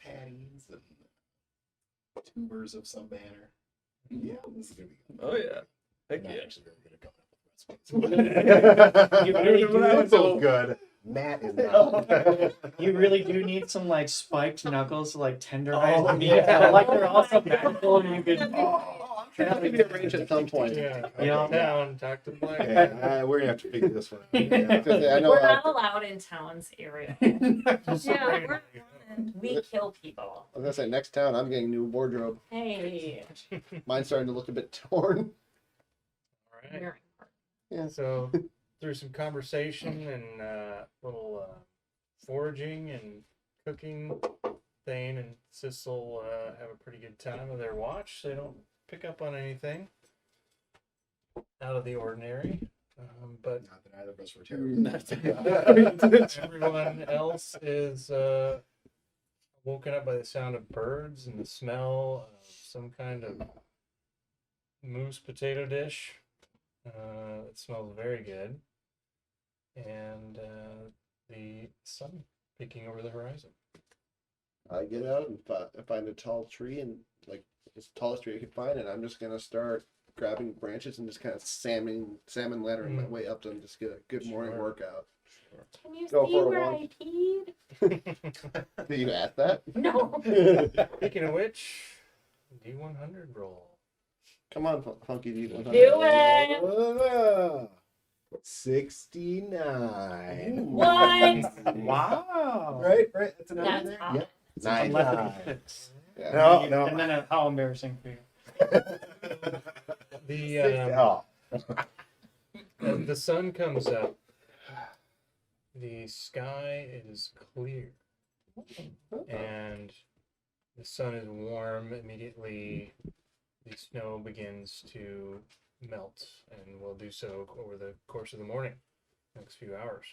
Speaker 5: patties and tubers of some manner. Yeah, this is gonna be good.
Speaker 10: Oh yeah.
Speaker 5: I'm
Speaker 10: Heck
Speaker 5: not
Speaker 10: yeah.
Speaker 5: actually very good at coming up with recipes.
Speaker 6: You really do.
Speaker 5: That feels good. Matt is not.
Speaker 6: You really do need some like spiked knuckles to like tenderize
Speaker 5: Oh,
Speaker 6: the meat.
Speaker 5: yeah.
Speaker 6: Like they're also magical and you could.
Speaker 4: I'm sure that'll be arranged at some point.
Speaker 9: yeah,
Speaker 6: You know?
Speaker 9: come down, talk to Black.
Speaker 5: Yeah, we're gonna have to figure this one out.
Speaker 4: I know
Speaker 2: We're not allowed in Town's area.
Speaker 8: Yeah, we're wanted.
Speaker 2: We kill people.
Speaker 4: I was gonna say next town I'm getting new wardrobe.
Speaker 2: Hey.
Speaker 4: Mine's starting to look a bit torn.
Speaker 9: All right.
Speaker 2: We're-
Speaker 4: Yeah.
Speaker 9: So through some conversation and little foraging and cooking, Thane and Sissel have a pretty good time of their watch. They don't pick up on anything out of the ordinary, but
Speaker 5: Not that either of us were terrible.
Speaker 9: everyone else is woken up by the sound of birds and the smell of some kind of moose potato dish. It smells very good. And the sun peeking over the horizon.
Speaker 4: I get out and find a tall tree, and like it's the tallest tree I can find, and I'm just gonna start grabbing branches and just kind of salmon laddering my way up to them, just get a good morning workout.
Speaker 2: Can you
Speaker 4: Go
Speaker 2: see
Speaker 4: for a
Speaker 2: where
Speaker 4: walk.
Speaker 2: I peed?
Speaker 4: Did you ask that?
Speaker 2: No.
Speaker 9: Speaking of which, D100 roll.
Speaker 4: Come on, Funky D.
Speaker 2: Do it.
Speaker 5: 69.
Speaker 2: What?
Speaker 6: Wow.
Speaker 5: Right. That's an
Speaker 2: That's
Speaker 5: there.
Speaker 2: hot.
Speaker 5: Yep.
Speaker 6: Unless it
Speaker 5: 9.
Speaker 6: fits.
Speaker 4: Yeah.
Speaker 5: No.
Speaker 6: And then how embarrassing for you.
Speaker 9: As the sun comes up, the sky is clear, and the sun is warm. Immediately, the snow begins to melt, and will do so over the course of the morning, next few hours.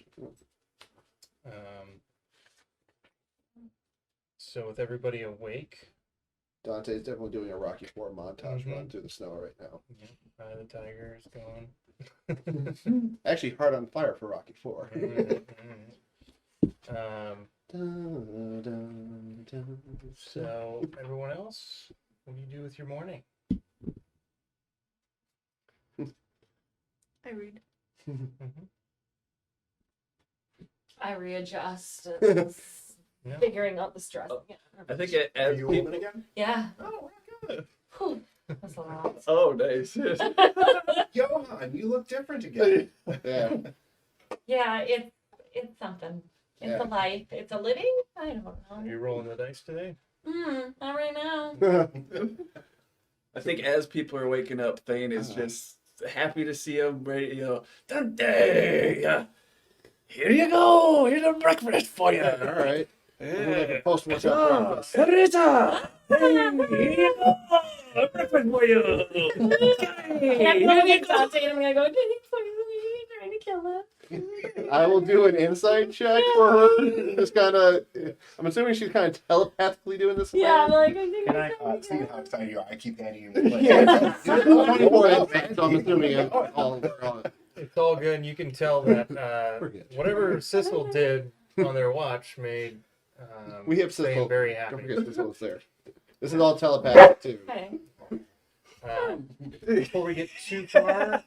Speaker 9: So with everybody awake,
Speaker 4: Dante's definitely doing a Rocky IV montage run through the snow right now.
Speaker 9: Eye of the Tiger is going.
Speaker 4: Actually, Heart on Fire for Rocky IV.
Speaker 9: So everyone else, what do you do with your morning?
Speaker 8: I read.
Speaker 2: I readjust.
Speaker 9: Yeah.
Speaker 2: Figuring out the stress.
Speaker 10: Oh.
Speaker 2: Yeah.
Speaker 10: I think
Speaker 5: Are
Speaker 10: as
Speaker 5: you
Speaker 10: people.
Speaker 5: open again?
Speaker 2: Yeah.
Speaker 5: Oh, we're good.
Speaker 2: Whew. That's a lot.
Speaker 10: Oh, nice.
Speaker 5: Johan, you look different again.
Speaker 4: Yeah.
Speaker 2: Yeah, it's something. It's
Speaker 4: Yeah.
Speaker 2: a life. It's a living. I don't
Speaker 9: Are
Speaker 2: know.
Speaker 9: you rolling the dice today?
Speaker 2: Not right now.
Speaker 10: I think as people are waking up, Thane is just happy to see him. Ready, Dante, here you go. Here's a breakfast for you.
Speaker 4: All right.
Speaker 10: Yeah.
Speaker 4: Post-workout breakfast.
Speaker 10: Rita, here you go. A breakfast for you.
Speaker 2: And I'm gonna get Dante and I'm gonna go, please, trying to kill him.
Speaker 4: I will do an insight check for her. Just kind of. I'm assuming she's kind of telepathically doing this.
Speaker 2: Yeah, I'm like, I think
Speaker 6: Can I-
Speaker 5: Seeing how excited you are, I keep handing you the plate.
Speaker 4: Yeah. 24 insight, so I'm assuming it's all on.
Speaker 9: It's all good. And you can tell that
Speaker 4: We're good.
Speaker 9: whatever Sissel did on their watch made
Speaker 4: We have
Speaker 9: Thane
Speaker 4: Sissel.
Speaker 9: very
Speaker 4: Don't
Speaker 9: happy.
Speaker 4: forget Sissel's there. This is all telepathic too.
Speaker 2: Okay.
Speaker 9: Before we get too far,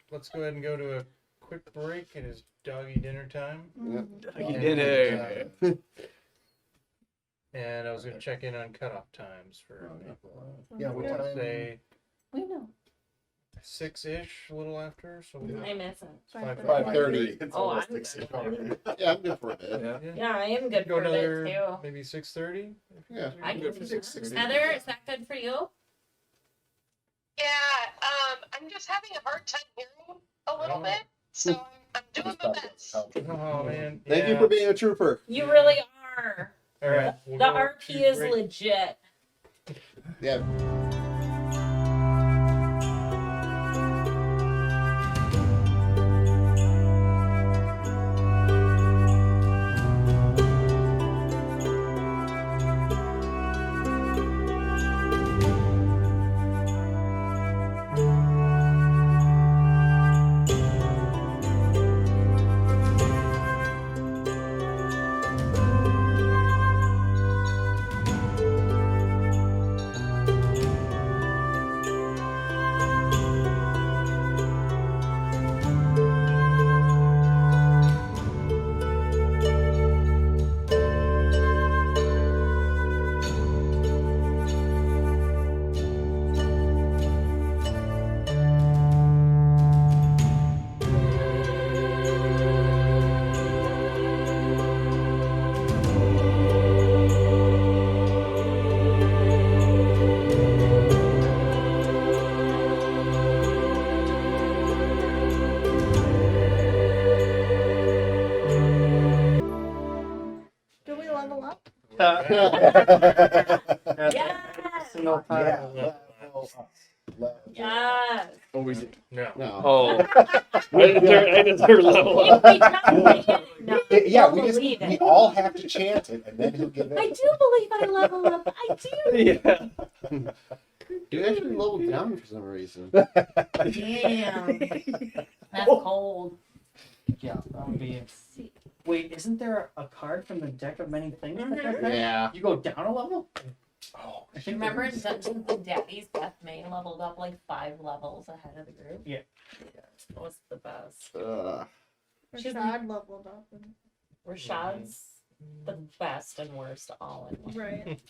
Speaker 9: let's go ahead and go to a quick break. It is doggy dinner time.
Speaker 10: Doggy dinner.
Speaker 9: And I was going to check in on cutoff times for people.
Speaker 5: Yeah, what
Speaker 9: We'll
Speaker 5: time?
Speaker 9: say
Speaker 2: We know.
Speaker 9: 6-ish, a little after. So we'll
Speaker 2: I miss it.
Speaker 4: 5:30.
Speaker 5: It's
Speaker 2: Oh,
Speaker 5: almost
Speaker 2: I'm
Speaker 5: 6.
Speaker 2: good.
Speaker 4: Yeah, I'm good for a bit.
Speaker 10: Yeah.
Speaker 2: Yeah, I am good
Speaker 9: Go
Speaker 2: for a
Speaker 9: another
Speaker 2: bit too.
Speaker 9: maybe 6:30.
Speaker 4: Yeah.
Speaker 2: I can
Speaker 10: Good
Speaker 2: do
Speaker 10: for
Speaker 2: that.
Speaker 10: 6:30.
Speaker 2: Heather, is that good for you?
Speaker 7: Yeah, I'm just having a hard time hearing a little bit, so I'm doing my best.
Speaker 9: Oh man!
Speaker 4: Thank you
Speaker 9: yeah.
Speaker 4: for being a trooper.
Speaker 2: You really are.
Speaker 9: All right. we'll
Speaker 2: The
Speaker 9: go
Speaker 2: RP
Speaker 9: to
Speaker 2: is
Speaker 9: break.
Speaker 2: legit.
Speaker 4: Yeah.
Speaker 8: Do we level up?
Speaker 2: Yes.
Speaker 6: Single time.
Speaker 5: Yeah. Level up.
Speaker 2: Yes.
Speaker 10: Oh, we did.
Speaker 9: No.
Speaker 4: No.
Speaker 10: Oh. I deserve level
Speaker 2: If
Speaker 10: up.
Speaker 2: we don't say it, no,
Speaker 5: Yeah,
Speaker 2: we'll believe
Speaker 5: we
Speaker 2: it.
Speaker 5: all have to chant it, and then he'll give it.
Speaker 2: I do believe I level up. I do.
Speaker 10: Yeah.
Speaker 4: You actually leveled down for some reason.
Speaker 2: Damn. That's cold.
Speaker 6: Yeah, that would be
Speaker 2: See.
Speaker 6: Wait, isn't there a card from the deck of many things? That does that?
Speaker 4: Yeah.
Speaker 6: You go down a level?
Speaker 5: Oh,
Speaker 6: I think
Speaker 2: Remember
Speaker 6: there
Speaker 2: in
Speaker 6: is.
Speaker 2: Dungeons and Daddies, Beth May leveled up like 5 levels ahead of the group?
Speaker 6: Yeah.
Speaker 2: It was the best. She's-
Speaker 8: Rashad leveled up. And,
Speaker 2: Rashad's the best and worst all in one.
Speaker 8: right.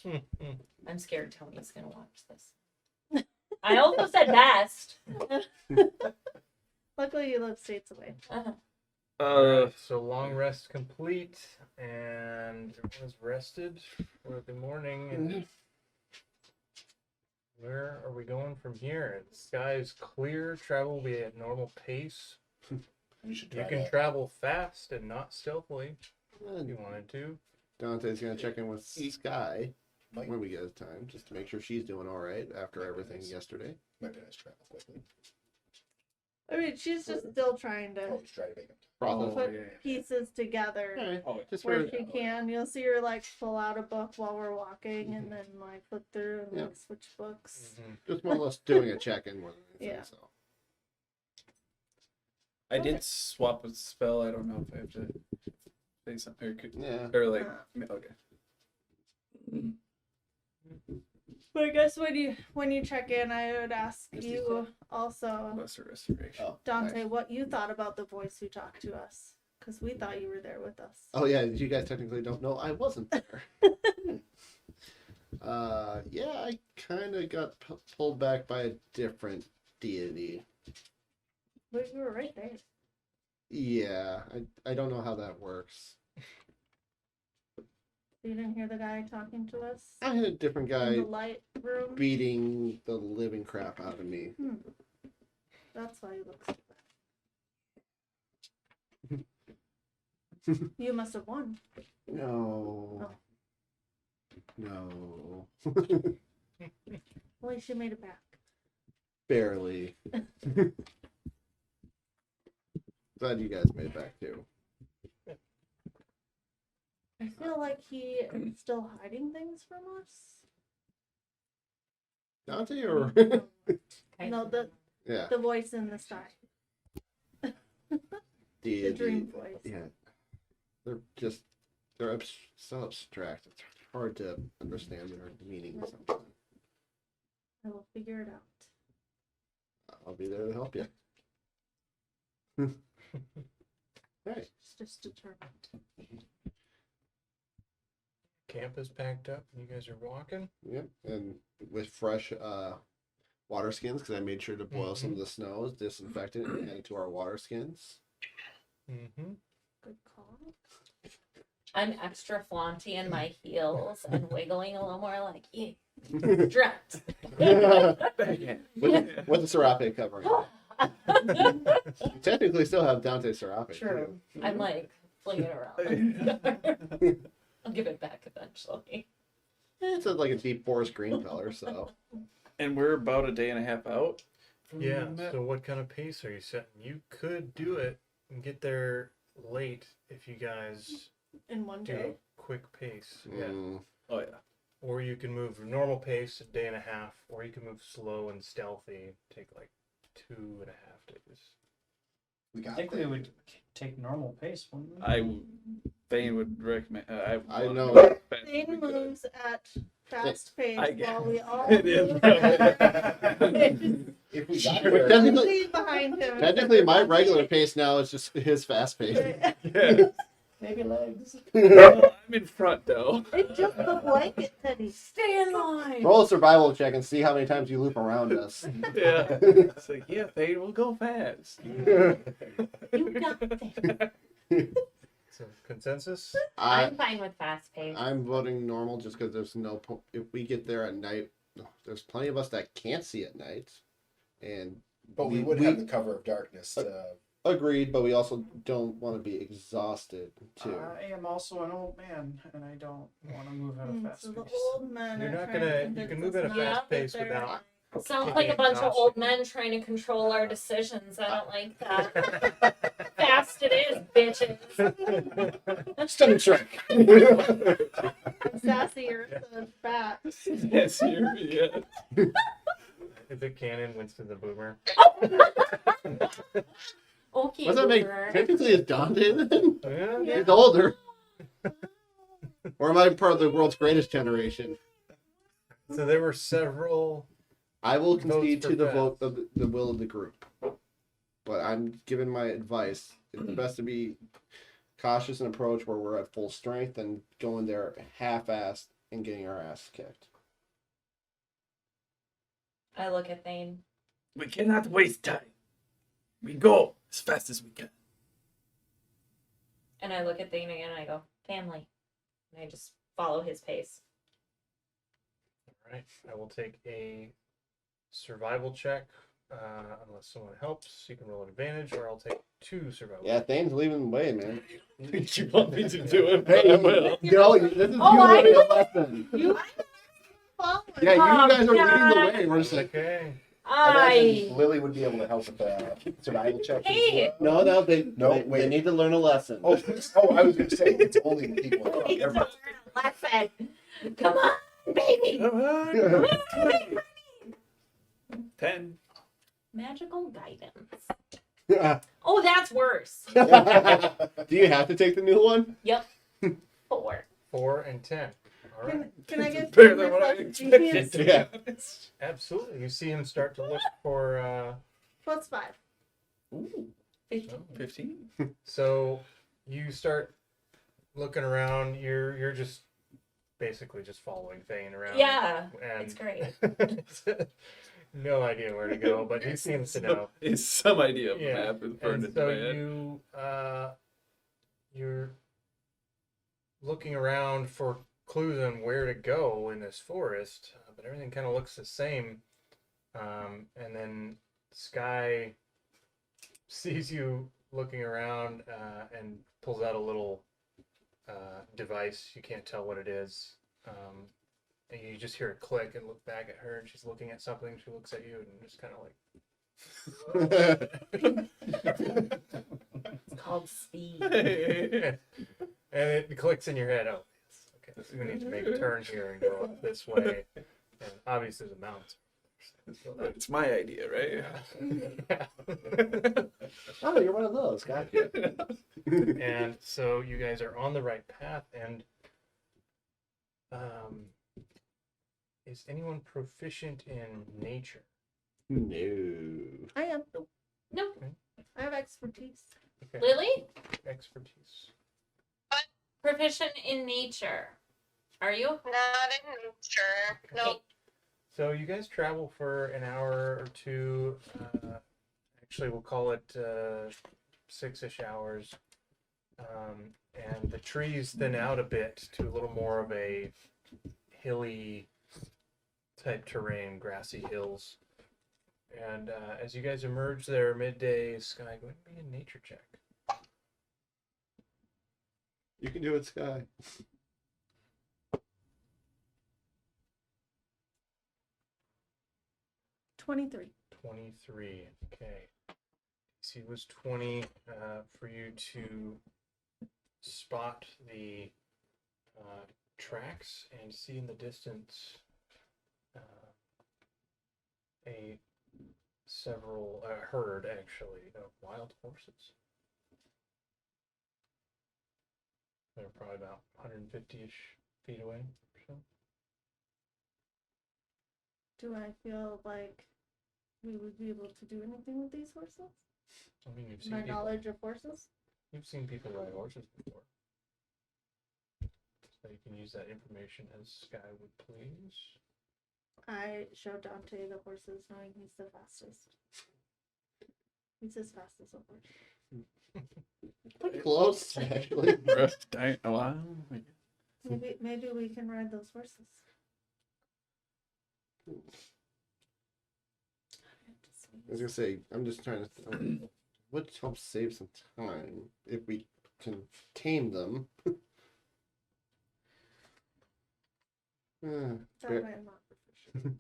Speaker 2: I'm scared Tony's gonna watch this. I also said best.
Speaker 8: Luckily, you live states away.
Speaker 9: Alright, so long rest complete, and everyone's rested for the morning. And where are we going from here? The sky is clear. Travel will be at normal pace.
Speaker 5: we should
Speaker 9: You
Speaker 5: try
Speaker 9: can
Speaker 5: that.
Speaker 9: travel fast and not stealthily if you wanted to.
Speaker 4: Dante's gonna check in with Sky
Speaker 5: Might,
Speaker 4: when we get time, just to make sure she's doing all right after everything yesterday.
Speaker 5: might be nice to travel quickly.
Speaker 8: I mean, she's just still trying to
Speaker 5: Always try to make them.
Speaker 4: Process.
Speaker 8: put pieces together
Speaker 4: Okay.
Speaker 10: Oh,
Speaker 4: Just
Speaker 8: where
Speaker 4: for
Speaker 8: she can. You'll see her like pull out a book while we're walking, and then like flip through and
Speaker 4: Yeah.
Speaker 8: like switch books.
Speaker 4: just more or less doing a check in more than anything.
Speaker 8: Yeah.
Speaker 4: So
Speaker 10: I did swap a spell. I don't know if I have to say something or,
Speaker 4: yeah.
Speaker 10: or like
Speaker 8: Uh.
Speaker 10: okay.
Speaker 8: But I guess when you check in, I would ask
Speaker 10: Just
Speaker 8: you also,
Speaker 10: Lesser restoration.
Speaker 4: Oh,
Speaker 8: Dante,
Speaker 4: nice.
Speaker 8: what you thought about the voice who talked to us, because we thought you were there with us.
Speaker 4: Oh yeah, you guys technically don't know I wasn't there. Yeah, I kind of got pulled back by a different deity.
Speaker 8: But you were right there.
Speaker 4: Yeah, I don't know how that works.
Speaker 8: You didn't hear the guy talking to us
Speaker 4: I had a different
Speaker 8: in
Speaker 4: guy
Speaker 8: the light room.
Speaker 4: beating the living crap out of me.
Speaker 8: That's why you look so bad. You must have won.
Speaker 4: No.
Speaker 8: Oh.
Speaker 4: No.
Speaker 8: At least you made it back.
Speaker 4: Barely. Glad you guys made it back too.
Speaker 8: I feel like he is still hiding things from us.
Speaker 4: Dante or
Speaker 8: No, the
Speaker 4: yeah,
Speaker 8: voice in the sky. The
Speaker 4: deity.
Speaker 8: dream voice.
Speaker 4: Yeah, they're so abstract. It's hard to understand their meaning sometimes.
Speaker 8: I will figure it out.
Speaker 4: I'll be there to help you. Right.
Speaker 8: Just determined.
Speaker 9: Camp is packed up and you guys are walking.
Speaker 4: Yep. And with fresh water skins, because I made sure to boil some of the snows, disinfect it, and add it to our water skins.
Speaker 9: Mm-hmm.
Speaker 8: Good call.
Speaker 2: I'm extra flaunty in my heels and wiggling a little more like, yeah, strapped.
Speaker 4: with the serape covering. You technically still have Dante Serape.
Speaker 2: True. I'm like flinging it around. I'll give it back eventually.
Speaker 4: It's like a deep forest green color, so.
Speaker 10: And we're about a day and a half out. from
Speaker 9: Yeah,
Speaker 10: that.
Speaker 9: so what kind of pace are you setting? You could do it and get there late if you guys
Speaker 8: In one
Speaker 9: do
Speaker 8: day.
Speaker 9: a quick pace. Yeah.
Speaker 4: Mm,
Speaker 10: Oh yeah.
Speaker 9: Or you can move normal pace, a day and a half, or you can move slow and stealthy, take like 2.5 days.
Speaker 5: We
Speaker 6: I
Speaker 5: got
Speaker 6: think
Speaker 5: there.
Speaker 6: we would take normal pace, wouldn't we?
Speaker 10: Thane would recommend.
Speaker 4: I
Speaker 10: want
Speaker 4: know.
Speaker 10: to as fast as
Speaker 8: Thane
Speaker 10: we could.
Speaker 8: moves at fast pace
Speaker 10: I get-
Speaker 8: while we all
Speaker 10: It is.
Speaker 8: move
Speaker 5: If we got
Speaker 4: But
Speaker 5: there,
Speaker 4: technically,
Speaker 8: behind him.
Speaker 4: technically, my regular pace now is just his fast pace.
Speaker 10: Yeah.
Speaker 6: Maybe legs.
Speaker 10: Well, I'm in front though.
Speaker 8: It's just the blanket, Teddy.
Speaker 2: Stay in line.
Speaker 4: Roll a survival check and see how many times you loop around us.
Speaker 10: Yeah. It's like, yeah, Thane, we'll go fast.
Speaker 2: You got this.
Speaker 9: So consensus?
Speaker 2: I'm fine with fast pace.
Speaker 4: I'm voting normal just because there's no point. If we get there at night, there's plenty of us that can't see at night. And
Speaker 5: but we would have the cover of darkness.
Speaker 4: agreed, but we also don't want to be exhausted too.
Speaker 6: I am also an old man, and I don't want to move at a fast
Speaker 8: So the
Speaker 6: pace.
Speaker 8: old men
Speaker 9: You're
Speaker 8: are
Speaker 9: not
Speaker 8: trying
Speaker 9: gonna-
Speaker 8: to
Speaker 9: you
Speaker 8: convince
Speaker 9: can move
Speaker 8: us
Speaker 9: at a
Speaker 8: not
Speaker 9: fast
Speaker 8: to
Speaker 9: pace
Speaker 8: get there.
Speaker 9: without-
Speaker 2: Sounds like a bunch of old men trying to control our decisions. I don't like that. Fast it is, bitches.
Speaker 4: Stunning strike.
Speaker 8: Sassy or the bat.
Speaker 10: Yes,
Speaker 9: Is it canon Winston the Boomer?
Speaker 2: Okay,
Speaker 4: What does that make?
Speaker 2: boomer.
Speaker 4: Technically, it's Dante then?
Speaker 9: Yeah.
Speaker 4: He's older. Or am I part of the world's greatest generation?
Speaker 9: So there were several.
Speaker 4: I will
Speaker 9: Votes
Speaker 4: concede
Speaker 9: for
Speaker 4: to the
Speaker 9: Beth.
Speaker 4: vote of the will of the group. But I'm giving my advice. It's best to be cautious and approach where we're at full strength than going there half-assed and getting our ass kicked.
Speaker 2: I look at Thane.
Speaker 10: We cannot waste time. We go as fast as we can.
Speaker 2: And I look at Thane again and I go, family. And I just follow his pace.
Speaker 9: All right. I will take a survival check. Unless someone helps, you can roll an advantage, or I'll take 2 survival.
Speaker 4: Yeah, Thane's leaving the way, man.
Speaker 10: You want me to do it?
Speaker 4: Hey,
Speaker 10: I will.
Speaker 4: no, this is
Speaker 2: Oh,
Speaker 4: you
Speaker 2: I
Speaker 4: learning
Speaker 2: know.
Speaker 4: a lesson.
Speaker 2: You
Speaker 4: Yeah, you guys are leading the
Speaker 2: God.
Speaker 4: way. We're just like,
Speaker 9: Okay.
Speaker 5: I
Speaker 2: I
Speaker 5: imagine Lily would be able to help with the survival check. as
Speaker 2: Hey.
Speaker 5: well.
Speaker 4: no, they
Speaker 5: wait.
Speaker 4: they need to learn a lesson.
Speaker 5: Oh, I was going to say, it's only the people in front.
Speaker 2: need to learn
Speaker 5: Everybody.
Speaker 2: a lesson. Come on, baby.
Speaker 10: Come on. 10.
Speaker 2: Magical guidance. Oh, that's worse.
Speaker 4: Do you have to take the new one?
Speaker 2: Yep. 4.
Speaker 9: 4 and 10. All right.
Speaker 8: Can I get
Speaker 10: Better than what I
Speaker 8: reflection
Speaker 10: expected,
Speaker 8: to
Speaker 10: to
Speaker 4: Yeah.
Speaker 10: be honest.
Speaker 9: Absolutely. You see him start to look for.
Speaker 8: Plus 5.
Speaker 10: Ooh,
Speaker 2: 15.
Speaker 10: 15?
Speaker 9: So you start looking around. You're just basically just following Thane around.
Speaker 2: Yeah,
Speaker 9: And
Speaker 2: it's great.
Speaker 9: no idea where to go, but he seems to know.
Speaker 10: It's some idea of the
Speaker 9: Yeah.
Speaker 10: map is burned
Speaker 9: And
Speaker 10: into
Speaker 9: so
Speaker 10: my head.
Speaker 9: you're looking around for clues on where to go in this forest, but everything kind of looks the same. And then Sky sees you looking around and pulls out a little device. You can't tell what it is. And you just hear a click and look back at her, and she's looking at something. She looks at you and just kind of like.
Speaker 2: It's called speed.
Speaker 9: And it clicks in your head. Oh, yes. Okay, so we need to make a turn here and go up this way. And obviously the mountains.
Speaker 10: It's my idea, right?
Speaker 9: Yeah.
Speaker 4: Oh, you're one of those. Gotcha.
Speaker 9: And so you guys are on the right path. And is anyone proficient in nature?
Speaker 4: No.
Speaker 8: I am.
Speaker 2: Nope.
Speaker 8: I have expertise.
Speaker 9: Okay.
Speaker 2: Lily?
Speaker 9: Expertise.
Speaker 2: Proficient in nature. Are you?
Speaker 7: Not in nature. Nope.
Speaker 9: So you guys travel for an hour or two. Actually, we'll call it 6-ish hours. And the trees thin out a bit to a little more of a hilly type terrain, grassy hills. And as you guys emerge there midday, Sky, go ahead and make a nature check.
Speaker 4: You can do it, Sky.
Speaker 8: $23.
Speaker 9: 23. Okay. DC was 20 for you to spot the tracks and see in the distance a herd actually of wild horses. They're probably about 150-ish feet away. So.
Speaker 8: Do I feel like we would be able to do anything with these horses?
Speaker 9: I mean, you've seen
Speaker 8: My
Speaker 9: people.
Speaker 8: knowledge of horses?
Speaker 9: You've seen people ride horses before. So you can use that information as Sky would please.
Speaker 8: I show Dante the horses knowing he's the fastest. He's as fast as a horse.
Speaker 4: Pretty close, actually.
Speaker 10: Wow.
Speaker 8: Maybe we can ride those horses.
Speaker 4: I was gonna say, I'm just trying to. What helps save some time if we can tame them?
Speaker 8: That way I'm not proficient.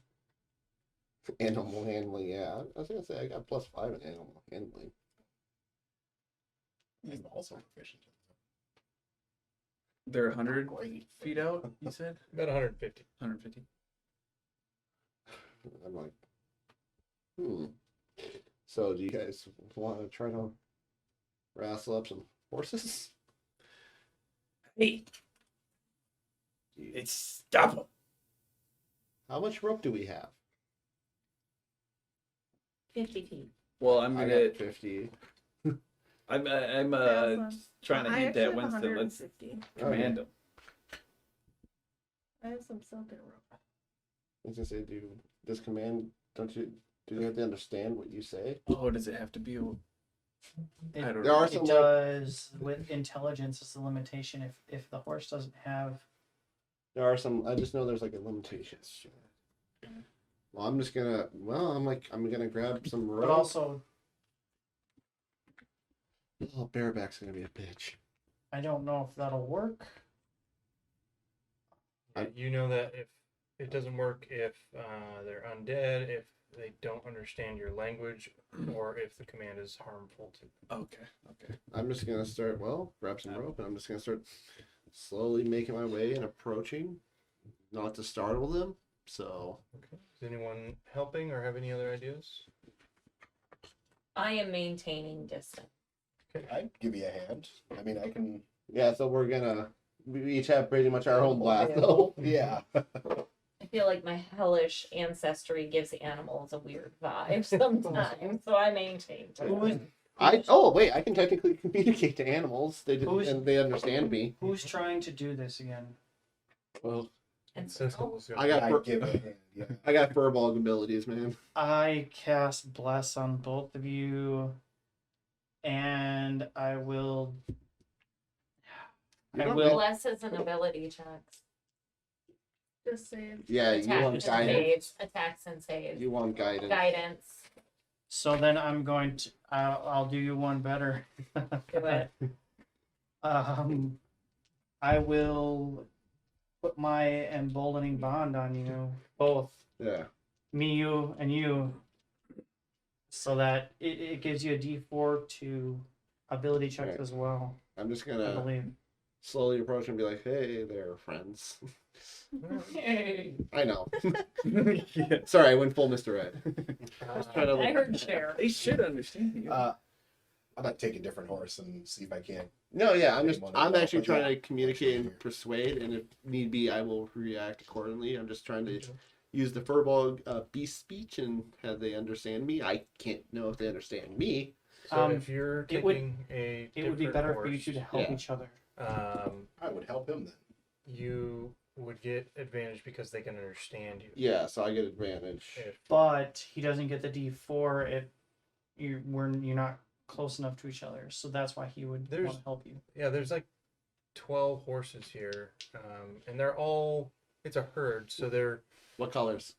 Speaker 4: Animal handling, yeah. I was gonna say I got +5 in animal handling.
Speaker 5: He's also proficient.
Speaker 10: They're 100 feet out, you said?
Speaker 9: About 150.
Speaker 10: 150.
Speaker 4: I'm like, So do you guys want to try to Wrestle up some horses.
Speaker 10: Hey, it's stop 'em.
Speaker 4: How much rope do we have?
Speaker 2: 50 feet.
Speaker 10: Well, I'm
Speaker 4: I
Speaker 10: gonna.
Speaker 4: got 50.
Speaker 10: I'm trying to
Speaker 8: I
Speaker 10: hint
Speaker 8: actually
Speaker 10: at
Speaker 8: have
Speaker 10: Winston. Let's
Speaker 8: 150.
Speaker 10: command him.
Speaker 8: I have some silken rope.
Speaker 4: I was gonna say, do they have to understand what you say?
Speaker 10: Oh, does it have to be? I don't
Speaker 4: There
Speaker 10: know.
Speaker 4: are
Speaker 6: It
Speaker 4: some
Speaker 6: does with intelligence is the limitation. If the horse doesn't have,
Speaker 4: I just know there's like a limitation. Well, I'm gonna grab some rope.
Speaker 6: but also
Speaker 4: Oh, bareback's gonna be a bitch.
Speaker 6: I don't know if that'll work.
Speaker 9: You know that if it doesn't work, if they're undead, if they don't understand your language, or if the command is harmful to them.
Speaker 10: Okay.
Speaker 4: I'm just gonna grab some rope, and I'm just gonna start slowly making my way and approaching, not to startle them. So
Speaker 9: Okay. Is anyone helping or have any other ideas?
Speaker 2: I am maintaining distance.
Speaker 5: I'd give you a hand. I mean, I can.
Speaker 4: yeah, so we each have pretty much our own blast though.
Speaker 5: Yeah.
Speaker 2: I feel like my hellish ancestry gives animals a weird vibe sometimes, so I maintain.
Speaker 4: I can technically communicate to animals. And they understand me.
Speaker 6: Who's trying to do this again?
Speaker 4: Well,
Speaker 2: And
Speaker 9: Siskel's
Speaker 4: I got
Speaker 5: I'd give it a hand. Yeah.
Speaker 4: I got furball abilities, man.
Speaker 6: I cast bless on both of you, and I will.
Speaker 4: You
Speaker 6: I
Speaker 4: don't
Speaker 6: will.
Speaker 2: bless is an ability checks.
Speaker 8: Just save.
Speaker 4: Yeah, you want
Speaker 2: Attacks and
Speaker 4: guidance.
Speaker 2: saves. Attacks and saves.
Speaker 4: You want guidance.
Speaker 2: Guidance.
Speaker 6: So then I'm going to. I'll do you one better.
Speaker 2: Do it.
Speaker 6: I will put my emboldening bond on you both,
Speaker 4: Yeah.
Speaker 6: me, you, and you, so that it gives you a D4 to ability checks
Speaker 4: Right.
Speaker 6: as well.
Speaker 4: I'm just
Speaker 6: I
Speaker 4: gonna
Speaker 6: believe.
Speaker 4: slowly approach and be like, "Hey there, friends."
Speaker 2: Hey.
Speaker 4: I know.
Speaker 10: Yeah.
Speaker 4: Sorry, I went full Mr. Ed. I was trying to
Speaker 2: I heard share.
Speaker 10: They should understand you.
Speaker 5: I'm gonna take a different horse and see if I can.
Speaker 4: No, yeah, I'm
Speaker 5: But
Speaker 4: actually
Speaker 5: yeah.
Speaker 4: trying to communicate and persuade, and if need be, I will react accordingly. I'm just trying to use the furball beast speech and have they understand me. I can't know if they understand me.
Speaker 9: So if you're
Speaker 6: it would-
Speaker 9: taking a
Speaker 6: It would be
Speaker 9: different
Speaker 6: better
Speaker 9: horse,
Speaker 6: for you two to help
Speaker 4: Yeah.
Speaker 6: each other.
Speaker 5: I would help him then.
Speaker 9: you would get advantage because they can understand you.
Speaker 4: Yeah, so I get advantage.
Speaker 9: If
Speaker 6: But he doesn't get the D4 if you're not close enough to each other. So that's why he would
Speaker 9: There's-
Speaker 6: want to help you.
Speaker 9: yeah, there's like 12 horses here, and they're all. It's a herd, so they're.
Speaker 4: What colors?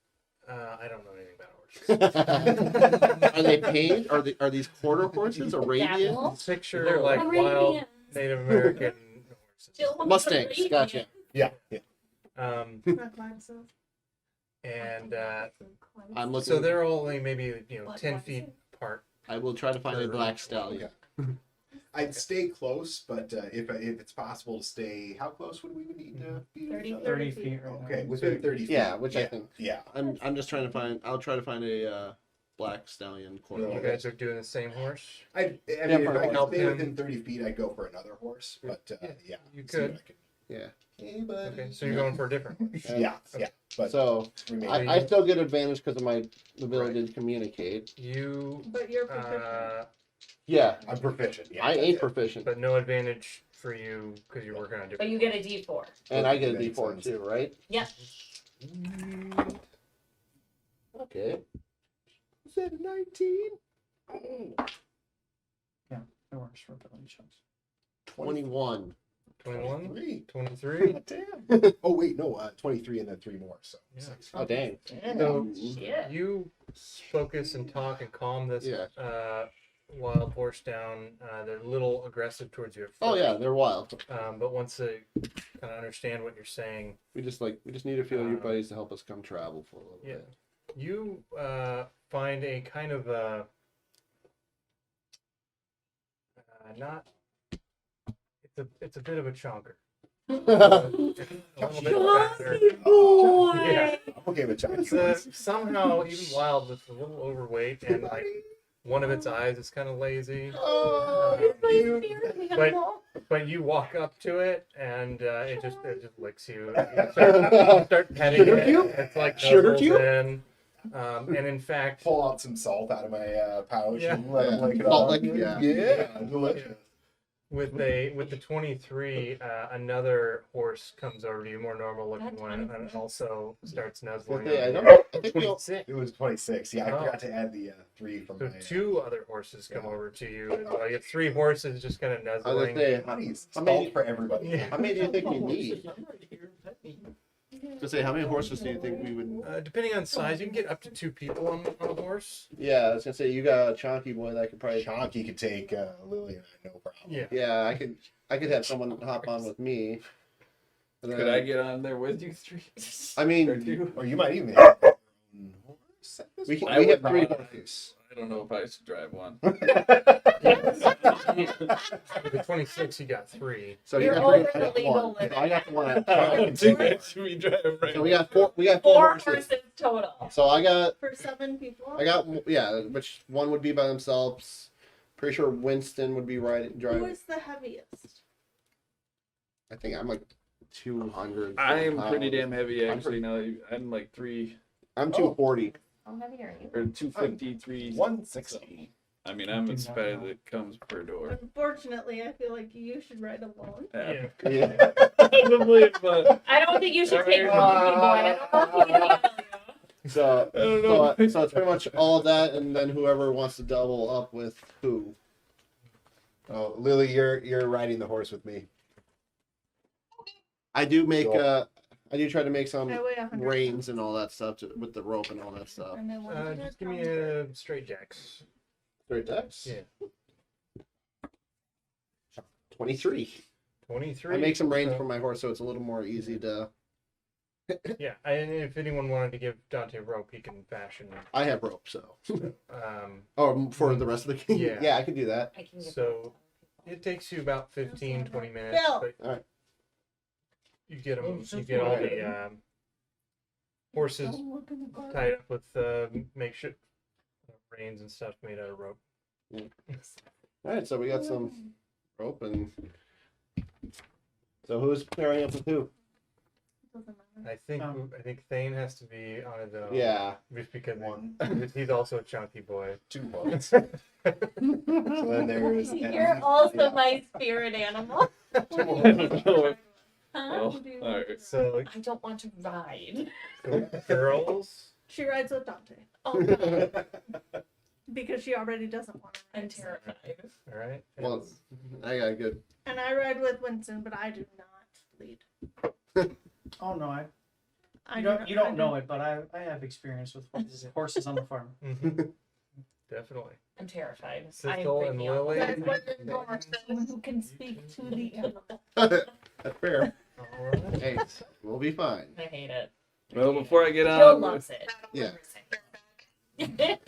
Speaker 9: I don't know anything about horses.
Speaker 4: Are they painted? Are these quarter horses or radiant?
Speaker 2: Dapple?
Speaker 9: Picture like
Speaker 2: Arabians.
Speaker 9: wild Native American horses.
Speaker 2: Still
Speaker 4: Mustangs,
Speaker 2: Arabians.
Speaker 4: gotcha.
Speaker 5: Yeah.
Speaker 9: And
Speaker 4: I'm looking.
Speaker 9: so they're all like maybe 10 feet apart.
Speaker 4: I will try to find a black stallion.
Speaker 5: I'd stay close, but if it's possible to stay, how close would we need to be? to each other?
Speaker 6: 30 feet right now.
Speaker 5: Okay, within 30 feet.
Speaker 4: Yeah, which I think.
Speaker 5: Yeah.
Speaker 4: I'm just trying to find. I'll try to find a black stallion quarter.
Speaker 9: You guys are doing the same horse.
Speaker 5: I mean,
Speaker 4: Yeah,
Speaker 5: if
Speaker 4: for
Speaker 5: I could
Speaker 9: help
Speaker 5: stay
Speaker 9: him.
Speaker 5: within 30 feet, I'd go for another horse. But yeah,
Speaker 9: You
Speaker 5: see what
Speaker 9: could.
Speaker 5: I can-
Speaker 4: Yeah.
Speaker 5: Hey, buddy.
Speaker 9: Okay, so you're going for a different horse.
Speaker 5: Yeah, yeah. But
Speaker 4: So
Speaker 5: remain-
Speaker 4: I still get advantage because of my ability to communicate.
Speaker 9: You,
Speaker 8: But you're proficient.
Speaker 4: Yeah,
Speaker 5: I'm proficient. Yeah,
Speaker 4: I ain't
Speaker 5: yeah.
Speaker 4: proficient,
Speaker 9: but no advantage for you because you're working on different.
Speaker 2: But you get a D4.
Speaker 4: and I get a
Speaker 5: That makes
Speaker 4: D4
Speaker 5: sense.
Speaker 4: too, right?
Speaker 2: Yeah.
Speaker 4: Okay. Is that a 19?
Speaker 6: It works for ability checks.
Speaker 4: 21.
Speaker 9: 21,
Speaker 5: 23.
Speaker 9: 23.
Speaker 5: Damn. Oh wait, no, 23 and then 3 more. So
Speaker 9: Yeah.
Speaker 4: Oh dang.
Speaker 9: So
Speaker 2: Shit.
Speaker 9: you focus and talk and calm this
Speaker 4: Yeah.
Speaker 9: wild horse down. They're a little aggressive towards you at first.
Speaker 4: Oh yeah, they're wild.
Speaker 9: But once they kind of understand what you're saying,
Speaker 4: We just need a few of your buddies to help us come travel for a little
Speaker 9: yeah,
Speaker 4: bit.
Speaker 9: you find a kind of not. It's a bit of a chonker. A little bit fatter.
Speaker 2: boy.
Speaker 9: Yeah.
Speaker 5: I'm okay with Chinese.
Speaker 9: It's somehow even wild, but a little overweight and like One of its eyes is kind of lazy.
Speaker 4: Oh,
Speaker 9: But you walk up to it and it just licks you. You start petting
Speaker 5: Sugar
Speaker 9: it.
Speaker 5: cube?
Speaker 9: It's like
Speaker 5: Sugar
Speaker 9: nuzzles
Speaker 5: cube?
Speaker 9: in. And in fact,
Speaker 5: Pull out some salt out of my pouch
Speaker 9: Yeah.
Speaker 5: and let him lick it
Speaker 4: Salt
Speaker 5: off.
Speaker 4: lick, yeah.
Speaker 5: Yeah, delicious.
Speaker 9: with the 23, another horse comes over to you, more normal looking
Speaker 2: That's
Speaker 9: one, and
Speaker 2: nice.
Speaker 9: also starts nuzzling.
Speaker 4: Okay, I
Speaker 9: on
Speaker 4: don't
Speaker 9: you.
Speaker 4: know. I think we all,
Speaker 9: 26.
Speaker 5: It was 26. Yeah, I
Speaker 9: Oh.
Speaker 5: forgot to add the 3 from
Speaker 9: So
Speaker 5: my.
Speaker 9: 2 other horses come
Speaker 5: Yeah.
Speaker 9: over to you. And, you have 3 horses just kind of
Speaker 4: I was
Speaker 9: nuzzling.
Speaker 4: gonna say,
Speaker 5: Buddies,
Speaker 4: how
Speaker 5: salt
Speaker 4: many,
Speaker 5: for everybody.
Speaker 9: Yeah.
Speaker 4: how many do you think we need? To say, how many horses do you think we would?
Speaker 9: Depending on size, you can get up to 2 people on a horse.
Speaker 4: Yeah, I was gonna say you got a chonky boy that could probably.
Speaker 5: Chonky could take Lily and I, no problem.
Speaker 9: Yeah.
Speaker 4: Yeah, I could have someone hop on with me. And
Speaker 10: Could
Speaker 4: then-
Speaker 10: I get on there with you 3?
Speaker 4: I
Speaker 10: Or
Speaker 4: mean,
Speaker 10: 2?
Speaker 5: Or you might even have your own horse at this
Speaker 4: we
Speaker 5: point.
Speaker 10: I
Speaker 4: we have
Speaker 10: would
Speaker 4: 3
Speaker 10: not.
Speaker 4: horses.
Speaker 10: I don't know if I should drive one.
Speaker 9: With the 26, you got 3.
Speaker 4: So you
Speaker 2: You're
Speaker 4: got
Speaker 2: over
Speaker 4: 3. I
Speaker 2: the
Speaker 4: got
Speaker 2: legal
Speaker 4: 1.
Speaker 2: limit.
Speaker 4: So I got the one. At,
Speaker 10: Should we drive right?
Speaker 4: so we got 4. We got
Speaker 2: 4
Speaker 4: 4
Speaker 2: horses total.
Speaker 4: So I got
Speaker 8: For 7 people.
Speaker 4: which one would be by themselves. Pretty sure Winston would be
Speaker 8: Who
Speaker 4: driving.
Speaker 8: is the heaviest?
Speaker 4: I think I'm like 200.
Speaker 10: I'm pretty
Speaker 4: pounds.
Speaker 10: damn heavy actually. Now I'm like 3
Speaker 4: I'm 240.
Speaker 2: How heavy are you?
Speaker 10: or 250, 3.
Speaker 5: 160.
Speaker 10: I mean, I'm as fat as it comes per door.
Speaker 8: Unfortunately, I feel like you should ride alone.
Speaker 10: Yeah.
Speaker 4: Yeah.
Speaker 10: Probably, but
Speaker 2: I don't think you should take
Speaker 10: Alright.
Speaker 2: Monkey Boy. I don't know if he can handle you.
Speaker 4: So
Speaker 10: I don't know.
Speaker 4: so it's pretty much all of that, and then whoever wants to double up with who.
Speaker 5: Oh, Lily, you're riding the horse with me.
Speaker 4: I do make
Speaker 5: Cool.
Speaker 4: I do try to make some
Speaker 8: I weigh 100
Speaker 4: reins and all that stuff with the rope and all that stuff.
Speaker 8: And I wanted to
Speaker 9: Just give me
Speaker 8: come-
Speaker 9: a straight jacks.
Speaker 4: Straight decks.
Speaker 9: Yeah.
Speaker 4: 23.
Speaker 9: 23.
Speaker 4: I make some reins
Speaker 9: So-
Speaker 4: for my horse, so it's a little more easy to.
Speaker 9: Yeah, and if anyone wanted to give Dante a rope, he can fashion.
Speaker 4: I have rope, so.
Speaker 9: Um,
Speaker 4: Oh, for the rest of the game.
Speaker 9: Yeah.
Speaker 4: Yeah, I can do that.
Speaker 2: I can get
Speaker 9: So it takes you about 15, 20 minutes.
Speaker 8: Bill.
Speaker 9: But
Speaker 4: Alright.
Speaker 9: you get them.
Speaker 11: Oh,
Speaker 9: You
Speaker 11: so
Speaker 9: get all
Speaker 11: far.
Speaker 9: the horses
Speaker 8: Don't look in the car.
Speaker 9: tied up with makeshift reins and stuff made out of rope.
Speaker 4: All right, so we got some rope, and so who's pairing up with who?
Speaker 8: Doesn't matter.
Speaker 9: I think Thane has to be on his own.
Speaker 4: Yeah.
Speaker 9: Just because
Speaker 5: One.
Speaker 9: he's also a chunky boy.
Speaker 5: 2 ones. So then there's.
Speaker 2: You're also my spirit animal.
Speaker 10: I don't know if-
Speaker 2: Huh?
Speaker 10: well, all right.
Speaker 9: So,
Speaker 2: I don't want to ride.
Speaker 9: so girls.
Speaker 8: She rides with Dante
Speaker 2: Oh, no.
Speaker 8: because she already doesn't want to
Speaker 2: I'm
Speaker 8: ride.
Speaker 2: terrified.
Speaker 9: All right.
Speaker 4: Well, I got good.
Speaker 8: And I ride with Winston, but I do not lead.
Speaker 6: Oh no,
Speaker 8: I
Speaker 6: you
Speaker 8: do
Speaker 6: don't
Speaker 8: not-
Speaker 6: you
Speaker 8: I
Speaker 6: don't
Speaker 8: do-
Speaker 6: know it, but I have experience with horses on the farm.
Speaker 9: Mhm. Definitely.
Speaker 2: I'm terrified.
Speaker 9: Sissel and Lily.
Speaker 8: That's what you're going for, someone who can speak to the animal.
Speaker 4: That's fair.
Speaker 9: All right.
Speaker 4: Hey, we'll be fine.
Speaker 2: I hate it.
Speaker 10: Well, before I get
Speaker 2: Jill
Speaker 10: on,
Speaker 2: loves it.
Speaker 4: Yeah.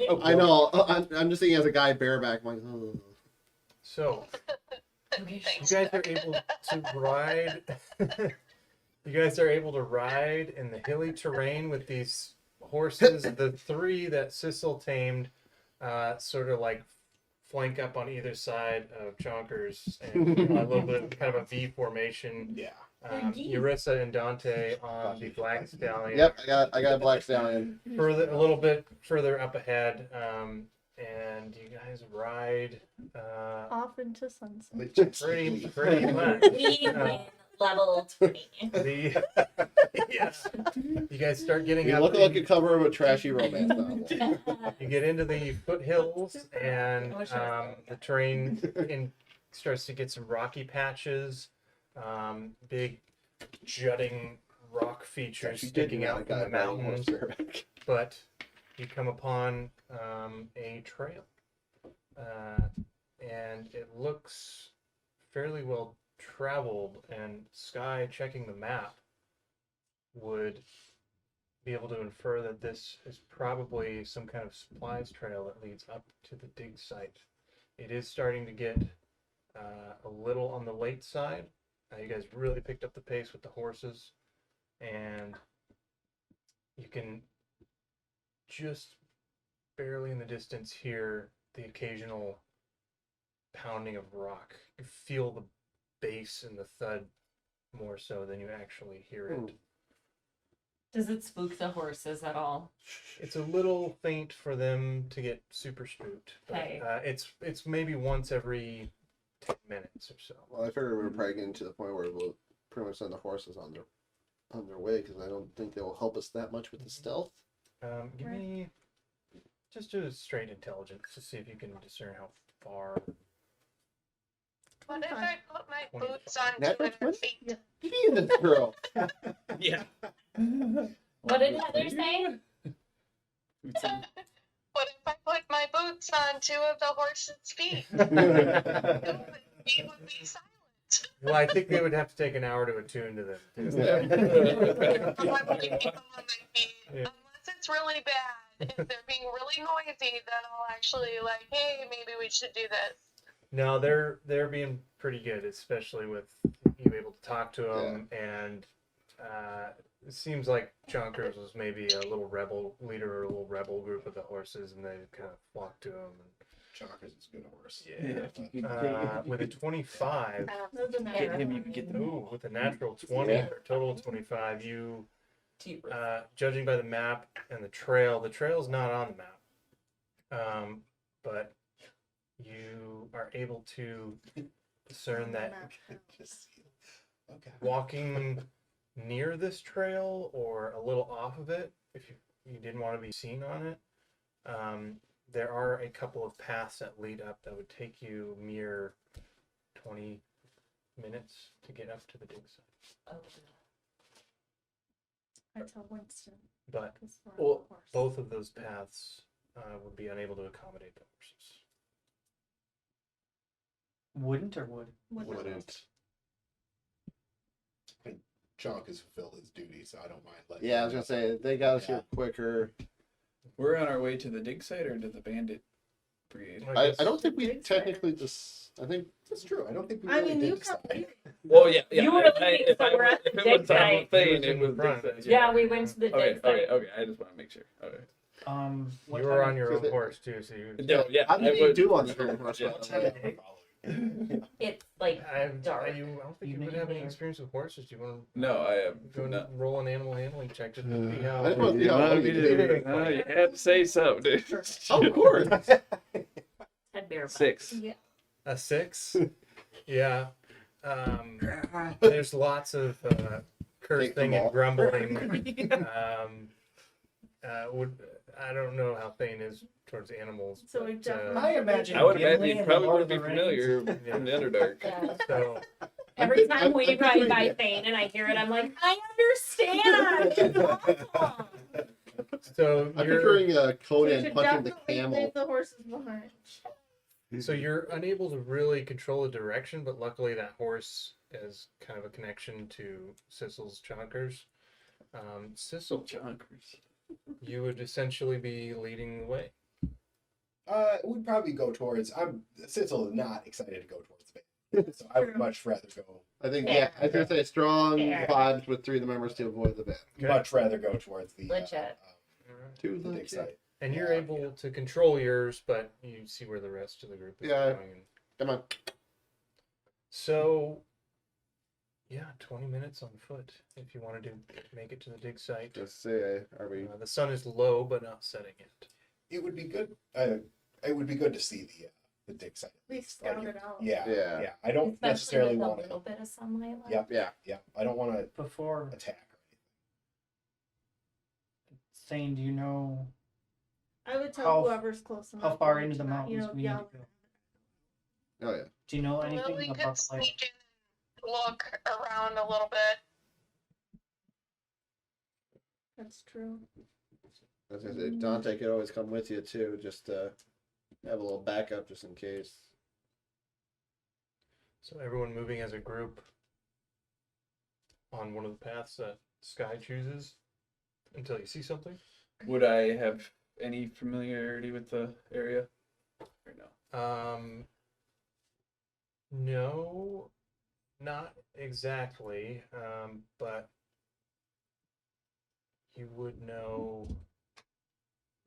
Speaker 10: Oh,
Speaker 4: I know. I'm just thinking as a guy bareback. I'm like, oh.
Speaker 9: So
Speaker 2: Okay,
Speaker 9: you guys are able to ride. You guys are able to ride in the hilly terrain with these horses. The 3 that Sissel tamed, sort of like flank up on either side of Chonkers, and a little bit of kind of a V formation.
Speaker 5: Yeah.
Speaker 9: Eurissa and Dante on the Black Stallion.
Speaker 4: Yep, I got a black stallion.
Speaker 9: Further, a little bit further up ahead, and you guys ride
Speaker 8: Off into sunset.
Speaker 9: pretty much.
Speaker 2: We win level 20.
Speaker 9: The yes, you guys start getting
Speaker 4: You
Speaker 9: up.
Speaker 4: look like a cover of a trashy romance novel.
Speaker 9: You get into the foothills, and the terrain starts to get some rocky patches, big jutting rock features sticking out from the mountains. But you come upon a trail, and it looks fairly well traveled, and Sky, checking the map, would be able to infer that this is probably some kind of supplies trail that leads up to the dig site. It is starting to get a little on the late side. You guys really picked up the pace with the horses, and you can just barely in the distance hear the occasional pounding of rock. You feel the bass and the thud more so than you actually hear it.
Speaker 2: Does it spook the horses at all?
Speaker 9: It's a little faint for them to get super spooked, but
Speaker 2: Okay.
Speaker 9: it's maybe once every 10 minutes or so.
Speaker 4: Well, I figured we were probably getting to the point where we'll pretty much send the horses on their way because I don't think they will help us that much with the stealth.
Speaker 9: Give
Speaker 8: Right.
Speaker 9: me just do a straight intelligence to see if you can discern how far.
Speaker 7: What if I put my
Speaker 9: 25.
Speaker 7: boots on
Speaker 4: Natural
Speaker 7: 200 feet?
Speaker 4: Jesus, girl.
Speaker 10: Yeah.
Speaker 2: What did Heather say?
Speaker 7: What if I put my boots on 2 of the horse's feet? He would be silent.
Speaker 9: Well, I think they would have to take an hour to attune to them.
Speaker 7: I wouldn't keep them on my feet
Speaker 9: Yeah.
Speaker 7: unless it's really bad. If they're being really noisy, then I'll actually like, hey, maybe we should do this.
Speaker 9: No, they're being pretty good, especially with you able to talk to them, and it seems like Chonkers was maybe a little rebel leader or a little rebel group of the horses, and they kind of flocked to him.
Speaker 5: Chonkers is a good horse.
Speaker 9: With a 25,
Speaker 8: Doesn't
Speaker 10: Get
Speaker 8: matter.
Speaker 10: him, you can get the
Speaker 9: ooh, with a natural 20, or total of 25, you, judging by the map and the trail's not on the map, but you are able to discern that
Speaker 5: Okay.
Speaker 9: walking near this trail or a little off of it, if you didn't want to be seen on it, there are a couple of paths that lead up that would take you mere 20 minutes to get up to the dig site.
Speaker 8: I tell Winston.
Speaker 9: But
Speaker 8: 'cause we're on
Speaker 10: Well,
Speaker 8: the horse.
Speaker 9: both of those paths would be unable to accommodate the horses.
Speaker 6: Wouldn't or would?
Speaker 4: Wouldn't.
Speaker 5: Chonk has fulfilled his duty, so I don't mind letting
Speaker 4: Yeah, I
Speaker 5: him
Speaker 4: was gonna
Speaker 5: know.
Speaker 4: say they got us here quicker.
Speaker 10: We're on our way to the dig site or to the bandit brigade.
Speaker 4: I
Speaker 9: guess-
Speaker 4: don't think we
Speaker 8: Big
Speaker 4: technically just. I think
Speaker 5: That's true. I don't think we
Speaker 8: I
Speaker 5: really
Speaker 8: mean,
Speaker 5: did
Speaker 8: you
Speaker 5: decide.
Speaker 8: come.
Speaker 10: Well, yeah, yeah.
Speaker 2: You were leaving,
Speaker 10: if
Speaker 2: so we're at
Speaker 10: if
Speaker 2: the
Speaker 10: it
Speaker 2: dig
Speaker 10: was on
Speaker 2: site.
Speaker 10: the thing,
Speaker 9: It was
Speaker 10: it
Speaker 9: in
Speaker 10: was dig
Speaker 9: front.
Speaker 10: site.
Speaker 2: Yeah, we went to the
Speaker 10: Okay,
Speaker 2: dig site.
Speaker 10: okay. I just want to make sure. Okay.
Speaker 6: What
Speaker 9: You
Speaker 6: time
Speaker 9: were
Speaker 6: of-
Speaker 9: on your own
Speaker 4: So
Speaker 9: horse too, so you.
Speaker 10: No, yeah.
Speaker 4: how did
Speaker 10: I
Speaker 4: you
Speaker 10: would-
Speaker 4: do on the current horse?
Speaker 10: Yeah.
Speaker 5: What time did we follow you?
Speaker 2: It's like
Speaker 9: I
Speaker 2: dark.
Speaker 9: don't think you would have any experience with horses. Do you want
Speaker 10: No, I am.
Speaker 9: to
Speaker 10: No.
Speaker 9: roll an animal handling check to see how?
Speaker 4: I just want to see
Speaker 10: You
Speaker 4: how
Speaker 10: wanted
Speaker 4: well
Speaker 10: me
Speaker 4: you
Speaker 10: to
Speaker 4: do.
Speaker 10: do it. You had to say something, dude.
Speaker 4: Of course.
Speaker 2: had bear bites.
Speaker 10: 6.
Speaker 8: Yeah.
Speaker 9: A 6? Yeah. There's lots of cursing
Speaker 4: them
Speaker 9: and
Speaker 4: all.
Speaker 9: grumbling. I don't know how Thane is towards animals.
Speaker 8: So we
Speaker 9: but,
Speaker 8: definitely-
Speaker 6: I imagine.
Speaker 10: I would
Speaker 6: Gimli
Speaker 10: imagine
Speaker 6: in
Speaker 10: you
Speaker 6: the
Speaker 10: probably
Speaker 6: Lord
Speaker 10: wouldn't
Speaker 6: of
Speaker 10: be
Speaker 6: the
Speaker 10: familiar
Speaker 6: Rings.
Speaker 10: from the Underdark.
Speaker 2: Yeah.
Speaker 9: so
Speaker 2: Every time we
Speaker 4: I'm
Speaker 2: ride by
Speaker 4: picturing
Speaker 2: Thane and I hear it, I'm like, I understand. It's awful.
Speaker 9: so
Speaker 4: I'm
Speaker 9: you're
Speaker 4: picturing
Speaker 8: We
Speaker 4: Conan
Speaker 8: should
Speaker 4: punching the
Speaker 8: definitely
Speaker 4: camel.
Speaker 8: leave the horses behind.
Speaker 9: so you're unable to really control the direction, but luckily that horse has kind of a connection to Sissel's chonkers. Sissel,
Speaker 10: Chonkers.
Speaker 9: you would essentially be leading the way.
Speaker 5: We'd probably go towards. Sitzel is not excited to go towards the band, so I would
Speaker 8: True.
Speaker 5: much rather go.
Speaker 4: I think
Speaker 2: Fair.
Speaker 4: yeah, I was gonna say strong
Speaker 2: Fair.
Speaker 4: vibes with 3 of the members to avoid the band.
Speaker 9: Okay.
Speaker 5: Much rather go towards the
Speaker 2: Legit.
Speaker 4: Too
Speaker 5: the dig
Speaker 4: legit.
Speaker 5: site.
Speaker 9: And you're
Speaker 5: Yeah,
Speaker 9: able
Speaker 5: yeah.
Speaker 9: to control yours, but you see where the rest of the group is
Speaker 4: Yeah.
Speaker 9: going.
Speaker 4: Come on.
Speaker 9: So, yeah, 20 minutes on foot if you wanted to make it to the dig site.
Speaker 4: Just say, are we?
Speaker 9: The sun is low, but not setting yet.
Speaker 5: It would be good. It would be good to see the dig site.
Speaker 8: At least scout it out.
Speaker 5: Yeah,
Speaker 4: Yeah.
Speaker 5: yeah. I don't
Speaker 2: Especially
Speaker 5: necessarily
Speaker 2: with a
Speaker 5: want
Speaker 2: little
Speaker 5: to.
Speaker 2: bit of sunlight left.
Speaker 5: Yep,
Speaker 4: Yeah.
Speaker 5: yeah. I don't want to
Speaker 6: Before
Speaker 5: attack or
Speaker 6: Thane, do you know
Speaker 8: I would tell
Speaker 6: How-
Speaker 8: whoever's close enough.
Speaker 6: how far
Speaker 8: to
Speaker 6: into the
Speaker 8: not,
Speaker 6: mountains we need
Speaker 8: yell
Speaker 6: to go?
Speaker 4: Oh yeah.
Speaker 6: Do you know
Speaker 7: Lily
Speaker 6: anything
Speaker 7: could
Speaker 6: about the like?
Speaker 7: sneak in and look around a little bit.
Speaker 8: That's true.
Speaker 4: I was gonna say Dante could always come with you too, just to have a little backup just in case.
Speaker 9: So everyone moving as a group on one of the paths that Sky chooses until you see something.
Speaker 10: Would I have any familiarity with the area? Or no?
Speaker 9: No, not exactly, but you would know.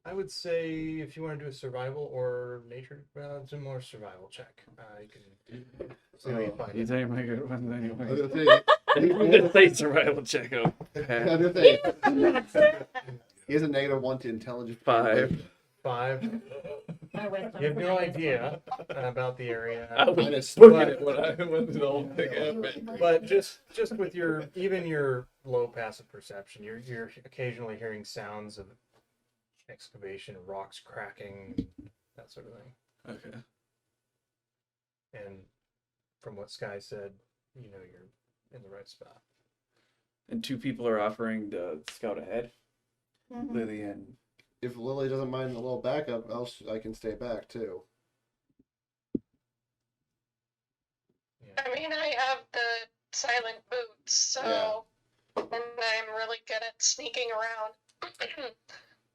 Speaker 9: I would say if you want to do a survival or nature, it's a more survival check. You can see how you find
Speaker 10: You
Speaker 9: it.
Speaker 10: take my good ones
Speaker 4: I
Speaker 10: anyway.
Speaker 4: was gonna
Speaker 10: Just say survival check out.
Speaker 4: say, I was gonna say, he has a -1 to intelligence.
Speaker 10: 5.
Speaker 9: 5.
Speaker 2: My wisdom.
Speaker 9: You have no idea about the area.
Speaker 10: I was
Speaker 4: Minus
Speaker 10: looking
Speaker 9: but-
Speaker 10: at when the whole thing happened.
Speaker 9: But just with your low passive perception, you're occasionally hearing sounds of excavation, rocks cracking, that sort of thing.
Speaker 10: Okay.
Speaker 9: And from what Sky said, you know you're in the right spot.
Speaker 10: And 2 people are offering to scout ahead.
Speaker 8: Mhm.
Speaker 10: Lily and
Speaker 4: If Lily doesn't mind the little backup, else I can stay back too.
Speaker 7: I mean, I have the silent boots, so and I'm really good at sneaking around.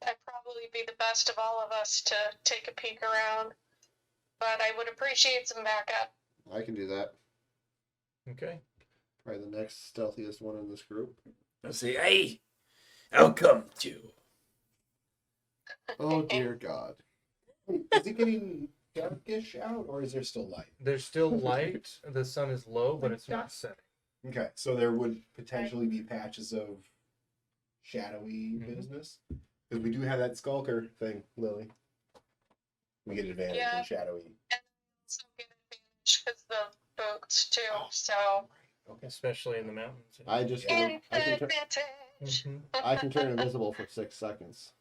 Speaker 7: I'd probably be the best of all of us to take a peek around, but I would appreciate some backup.
Speaker 4: I can do that.
Speaker 9: Okay.
Speaker 4: Probably the next stealthiest one in this group.
Speaker 10: I'll say, hey, I'll come too.
Speaker 4: Oh dear God.
Speaker 5: Is it getting darkish out, or is there still light?
Speaker 9: There's still light. The sun is low, but it's not setting.
Speaker 5: Okay, so there would potentially be patches of shadowy
Speaker 9: Mhm.
Speaker 5: business. Because we do have that skulker thing, Lily. We get advantage
Speaker 7: Yeah.
Speaker 5: on shadowy.
Speaker 7: So get advantage because the boots too. So
Speaker 5: Okay.
Speaker 9: Especially in the mountains.
Speaker 4: I just get I can
Speaker 7: advantage.
Speaker 9: Mhm.
Speaker 4: I can turn invisible for 6 seconds.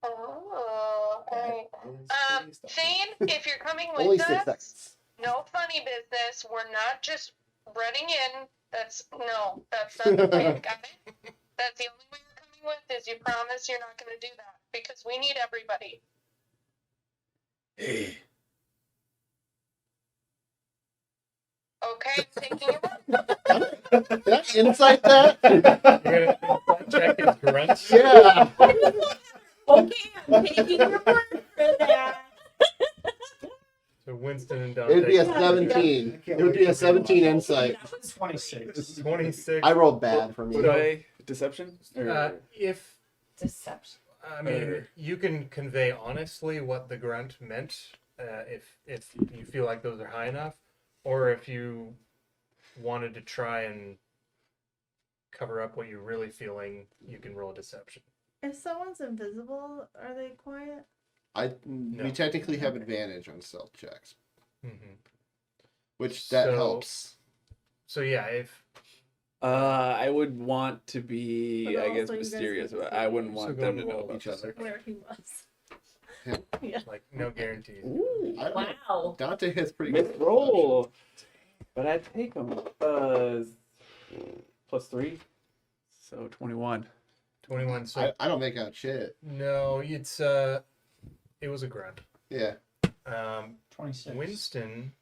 Speaker 7: Oh, alright.
Speaker 5: That is based on-
Speaker 7: Thane, if you're coming with
Speaker 4: Only
Speaker 7: us,
Speaker 4: 6 seconds.
Speaker 7: no funny business. We're not just running in. That's not the plan. Got it? That's the only way you're coming with is you promise you're not going to do that because we need everybody.
Speaker 10: Hey,
Speaker 7: Okay, taking it right.
Speaker 4: Did I insight that?
Speaker 9: You're gonna check his grunts.
Speaker 4: Yeah.
Speaker 2: Okay, I'm taking your word for that.
Speaker 9: So Winston and Dante.
Speaker 4: It'd be a 17. It would be a 17 insight.
Speaker 6: That was 26.
Speaker 9: 26.
Speaker 4: I rolled bad for me.
Speaker 10: would I deception? Or,
Speaker 9: If
Speaker 2: Deception.
Speaker 9: I mean, you can convey honestly what the grunt meant, if you feel like those are high enough, or if you wanted to try and cover up what you're really feeling, you can roll a deception.
Speaker 8: If someone's invisible, are they quiet?
Speaker 4: We technically have advantage on stealth checks,
Speaker 9: Mm-hmm.
Speaker 4: which that
Speaker 9: So-
Speaker 4: helps.
Speaker 9: So yeah, if
Speaker 10: I would want to be,
Speaker 8: But
Speaker 10: I guess,
Speaker 8: also you guys
Speaker 10: mysterious.
Speaker 8: get to
Speaker 10: But I wouldn't
Speaker 9: So
Speaker 10: want
Speaker 9: go
Speaker 10: them to
Speaker 9: roll
Speaker 10: know about
Speaker 4: each other.
Speaker 8: Where he was.
Speaker 9: like no guarantees.
Speaker 10: Ooh,
Speaker 4: I don't know.
Speaker 2: Wow.
Speaker 4: Dante has pretty
Speaker 10: miss
Speaker 4: good
Speaker 10: roll. But I take them. +3, so 21.
Speaker 9: 21. So
Speaker 4: perception. I don't make out shit.
Speaker 9: no, it was a grunt.
Speaker 4: Yeah.
Speaker 6: 26.
Speaker 9: Winston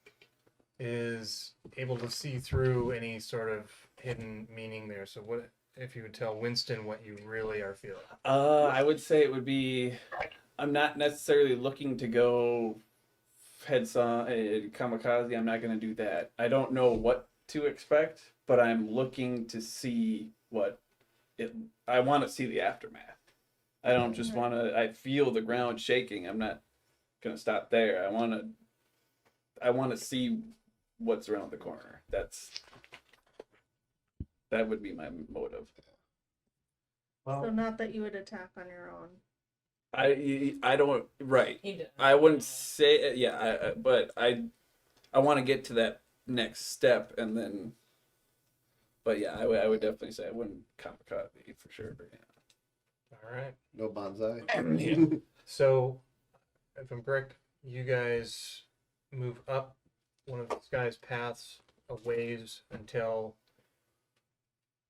Speaker 9: is able to see through any sort of hidden meaning there. So what if you would tell Winston what you really are feeling?
Speaker 10: I would say it would be. I'm not necessarily looking to go heads on kamikaze. I'm not going to do that. I don't know what to expect, but I'm looking to see what it. I want to see the aftermath. I don't just want to. I feel the ground shaking. I'm not going to stop there. I want to see what's around the corner. That would be my motive.
Speaker 6: Well,
Speaker 8: So not that you would attack on your own.
Speaker 10: I don't right.
Speaker 2: You do.
Speaker 10: I wouldn't say yeah, but I want to get to that next step and then. But yeah, I would definitely say I wouldn't kamikaze for sure. But yeah.
Speaker 9: All right.
Speaker 4: No bonsai.
Speaker 10: Yeah.
Speaker 9: So, if I'm correct, you guys move up one of this guy's paths a ways until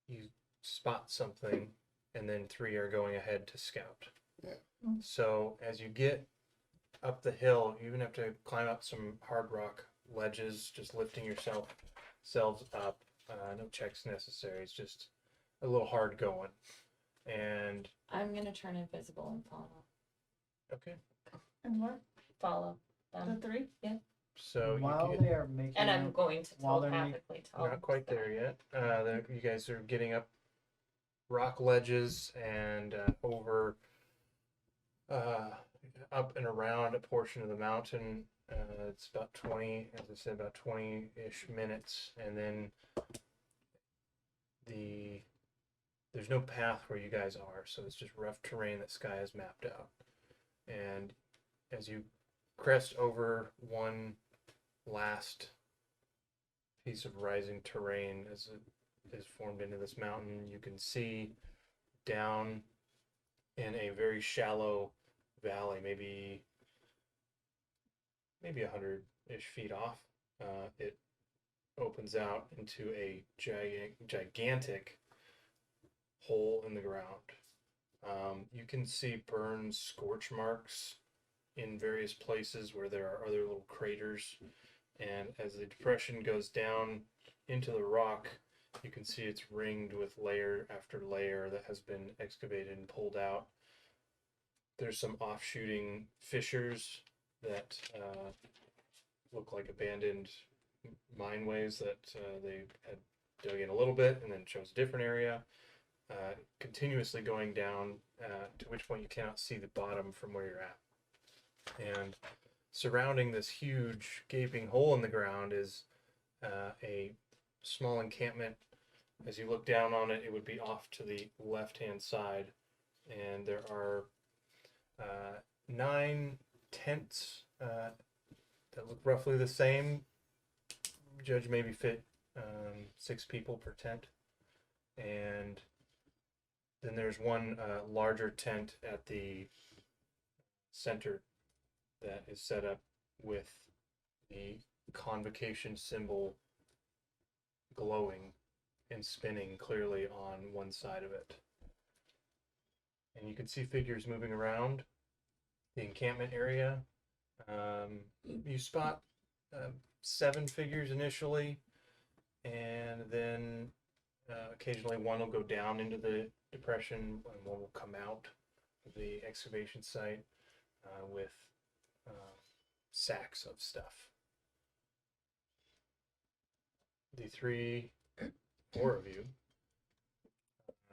Speaker 9: you spot something, and then 3 are going ahead to scout.
Speaker 4: Yeah.
Speaker 9: So, as you get up the hill, you even have to climb up some hard rock ledges, just lifting yourselves up. No checks necessary. It's just a little hard going. And
Speaker 2: I'm gonna turn invisible and follow.
Speaker 9: okay,
Speaker 8: And what?
Speaker 2: Follow
Speaker 8: The
Speaker 2: them.
Speaker 8: 3?
Speaker 9: so you
Speaker 6: while
Speaker 9: get.
Speaker 6: they are making
Speaker 2: And I'm going to
Speaker 6: While they're
Speaker 2: telepathically tell
Speaker 9: Not quite there yet. You guys are getting up rock ledges and over up and around a portion of the mountain. It's about 20, as I said, about 20-ish minutes, and then there's no path where you guys are, so it's just rough terrain that Sky has mapped out. And as you crest over one last piece of rising terrain as it is formed into this mountain, you can see down in a very shallow valley, maybe 100-ish feet off. It opens out into a gigantic hole in the ground. You can see burn scorch marks in various places where there are other little craters. And as the depression goes down into the rock, you can see it's ringed with layer after layer that has been excavated and pulled out. There's some offshooting fissures that look like abandoned mineways that they had dug in a little bit and then chose a different area, continuously going down, to which point you cannot see the bottom from where you're at. And surrounding this huge gaping hole in the ground is a small encampment. As you look down on it, it would be off to the left-hand side, and there are 9 tents that look roughly the same. Judge maybe fit 6 people per tent, and then there's one larger tent at the center that is set up with the convocation symbol glowing and spinning clearly on one side of it. And you can see figures moving around the encampment area. You spot 7 figures initially, and then occasionally one will go down into the depression and one will come out of the excavation site with sacks of stuff. The 4 of you,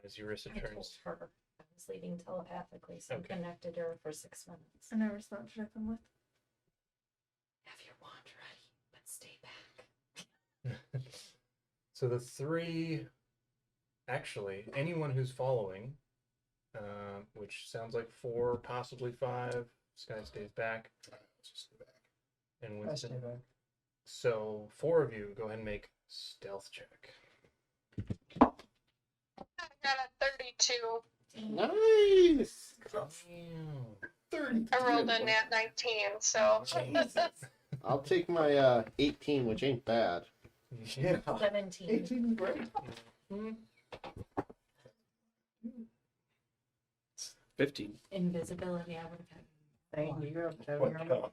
Speaker 9: as Eurissa
Speaker 2: I told
Speaker 9: turns.
Speaker 2: her I was leaving telepathically, so
Speaker 9: Okay.
Speaker 2: I connected to her for 6 minutes.
Speaker 8: I never stopped checking with.
Speaker 2: Have your wand ready, but stay back.
Speaker 9: So the 3, actually, anyone who's following, which sounds like 4, possibly 5, Sky stays back.
Speaker 5: Let's just go back.
Speaker 9: And
Speaker 6: I stay
Speaker 9: Winston.
Speaker 6: back.
Speaker 9: So 4 of you, go ahead and make stealth check.
Speaker 7: I got a 32.
Speaker 4: Nice.
Speaker 9: Damn.
Speaker 4: 30.
Speaker 7: I rolled a nat 19, so.
Speaker 4: I'll take my 18, which ain't bad.
Speaker 9: Yeah.
Speaker 2: 17.
Speaker 5: 18 is great.
Speaker 10: 15.
Speaker 2: Invisibility, I would have had.
Speaker 6: Thank you. You're up,
Speaker 5: What
Speaker 6: Kevin.
Speaker 5: the-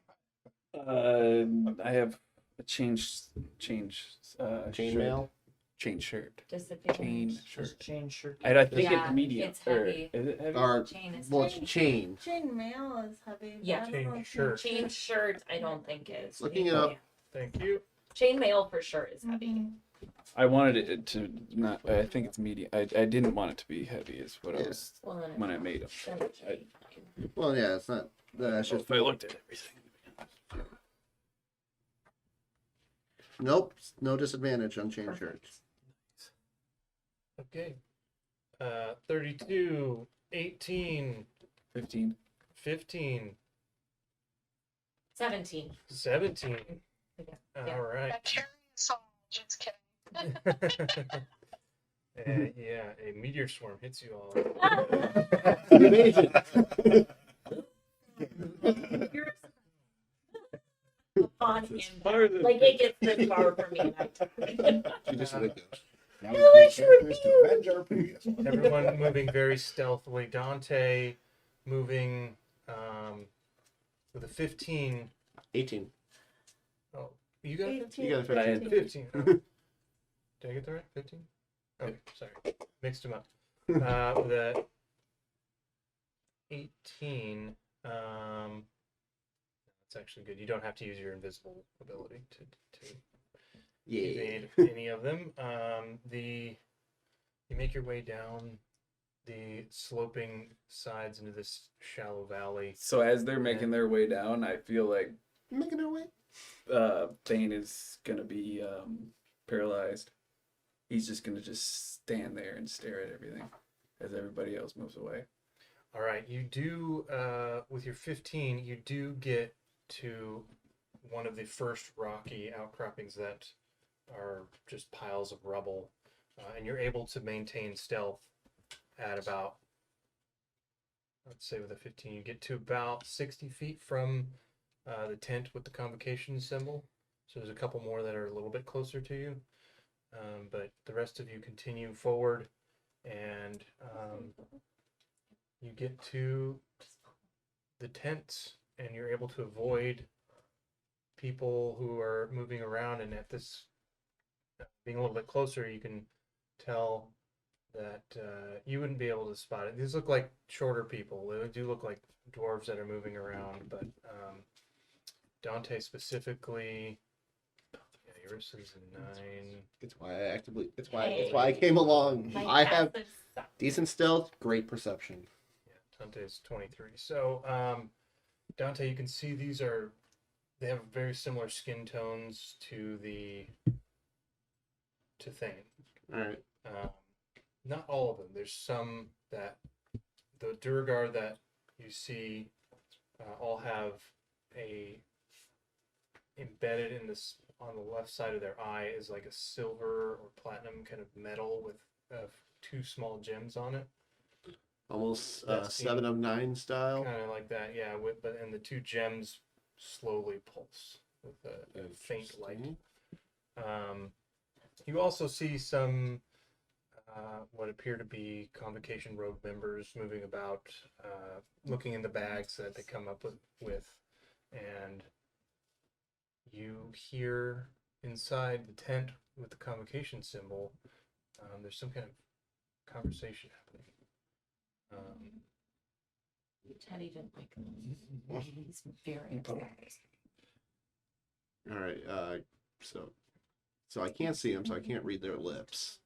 Speaker 10: I have a change
Speaker 4: Chainmail.
Speaker 10: Change shirt.
Speaker 2: Disadvantage.
Speaker 10: Chain shirt.
Speaker 6: Just change shirt.
Speaker 10: I think
Speaker 2: Yeah,
Speaker 10: it's medium.
Speaker 2: it's heavy.
Speaker 10: Is it heavy?
Speaker 4: Or
Speaker 2: Chain is
Speaker 4: well,
Speaker 2: heavy.
Speaker 4: it's chain.
Speaker 8: Chain mail is heavy. but
Speaker 2: Yeah.
Speaker 8: I don't know
Speaker 9: Chain
Speaker 8: if
Speaker 9: shirt.
Speaker 2: Chain shirt, I don't think is.
Speaker 4: Looking it up.
Speaker 9: Thank you.
Speaker 2: Chain mail for sure is heavy.
Speaker 8: Mhm.
Speaker 10: I wanted it to not. I think it's medium. I didn't want it to be heavy. Is what I
Speaker 4: Yeah.
Speaker 10: was
Speaker 2: Well, then
Speaker 10: when I made them.
Speaker 2: then it should be fine.
Speaker 4: Well, yeah, it's not. That's just.
Speaker 10: If I looked at everything.
Speaker 4: Nope. No disadvantage on chain shirts.
Speaker 9: Okay. 32, 18,
Speaker 10: 15.
Speaker 9: 15,
Speaker 2: 17.
Speaker 9: 17.
Speaker 2: Yeah.
Speaker 9: All right.
Speaker 7: A cherry soul. Just kidding.
Speaker 9: Yeah, a meteor swarm hits you all.
Speaker 4: Amazing.
Speaker 2: On
Speaker 10: It's
Speaker 2: impact.
Speaker 10: part of the-
Speaker 2: Like it gets this far for me. And
Speaker 5: She just like goes. Now
Speaker 2: No,
Speaker 5: we
Speaker 2: I
Speaker 5: need
Speaker 2: should
Speaker 5: characters to
Speaker 2: do.
Speaker 5: avenge our previous one.
Speaker 9: Everyone moving very stealthily. Dante moving with a 15.
Speaker 4: 18.
Speaker 9: Oh, you got a 15?
Speaker 4: You got a
Speaker 10: But I had
Speaker 4: 15.
Speaker 9: 15. Oh. Did I get that right? 15? Okay, sorry. Mixed them up. With a 18, that's actually good. You don't have to use your invisible ability to
Speaker 4: Yeah.
Speaker 9: evade any of them. You make your way down the sloping sides into this shallow valley.
Speaker 10: So as they're making their way down, I feel like
Speaker 4: Making our way.
Speaker 10: Thane is gonna be paralyzed. He's just gonna stand there and stare at everything as everybody else moves away.
Speaker 9: All right, you do, with your 15, you do get to one of the first rocky outcroppings that are just piles of rubble, and you're able to maintain stealth at about, let's say with a 15, you get to about 60 feet from the tent with the convocation symbol. So there's a couple more that are a little bit closer to you, but the rest of you continue forward, and you get to the tent, and you're able to avoid people who are moving around. And at this, being a little bit closer, you can tell that you wouldn't be able to spot it. These look like shorter people. They do look like dwarves that are moving around, but Dante specifically. Yeah, yours is a 9.
Speaker 4: It's why I actively. It's why I came along.
Speaker 2: My
Speaker 4: I have
Speaker 2: passive sucks.
Speaker 4: decent stealth, great perception.
Speaker 9: Dante's 23. So, Dante, you can see they have very similar skin tones to Thane.
Speaker 4: All right.
Speaker 9: Not all of them. There's some that the Durgar that you see all have a embedded in this on the left side of their eye is like a silver or platinum kind of metal with 2 small gems on it.
Speaker 4: Almost
Speaker 9: That
Speaker 4: 7 of 9 style.
Speaker 9: Kind of like that, yeah. And the 2 gems slowly pulse with a faint light. You also see some what appear to be Convocation Rogue members moving about, looking in the bags that they come up with, and you hear inside the tent with the Convocation symbol. There's some kind of conversation happening.
Speaker 2: Teddy didn't like him. He's very upset.
Speaker 4: All right. So I can't see them, so I can't read their lips.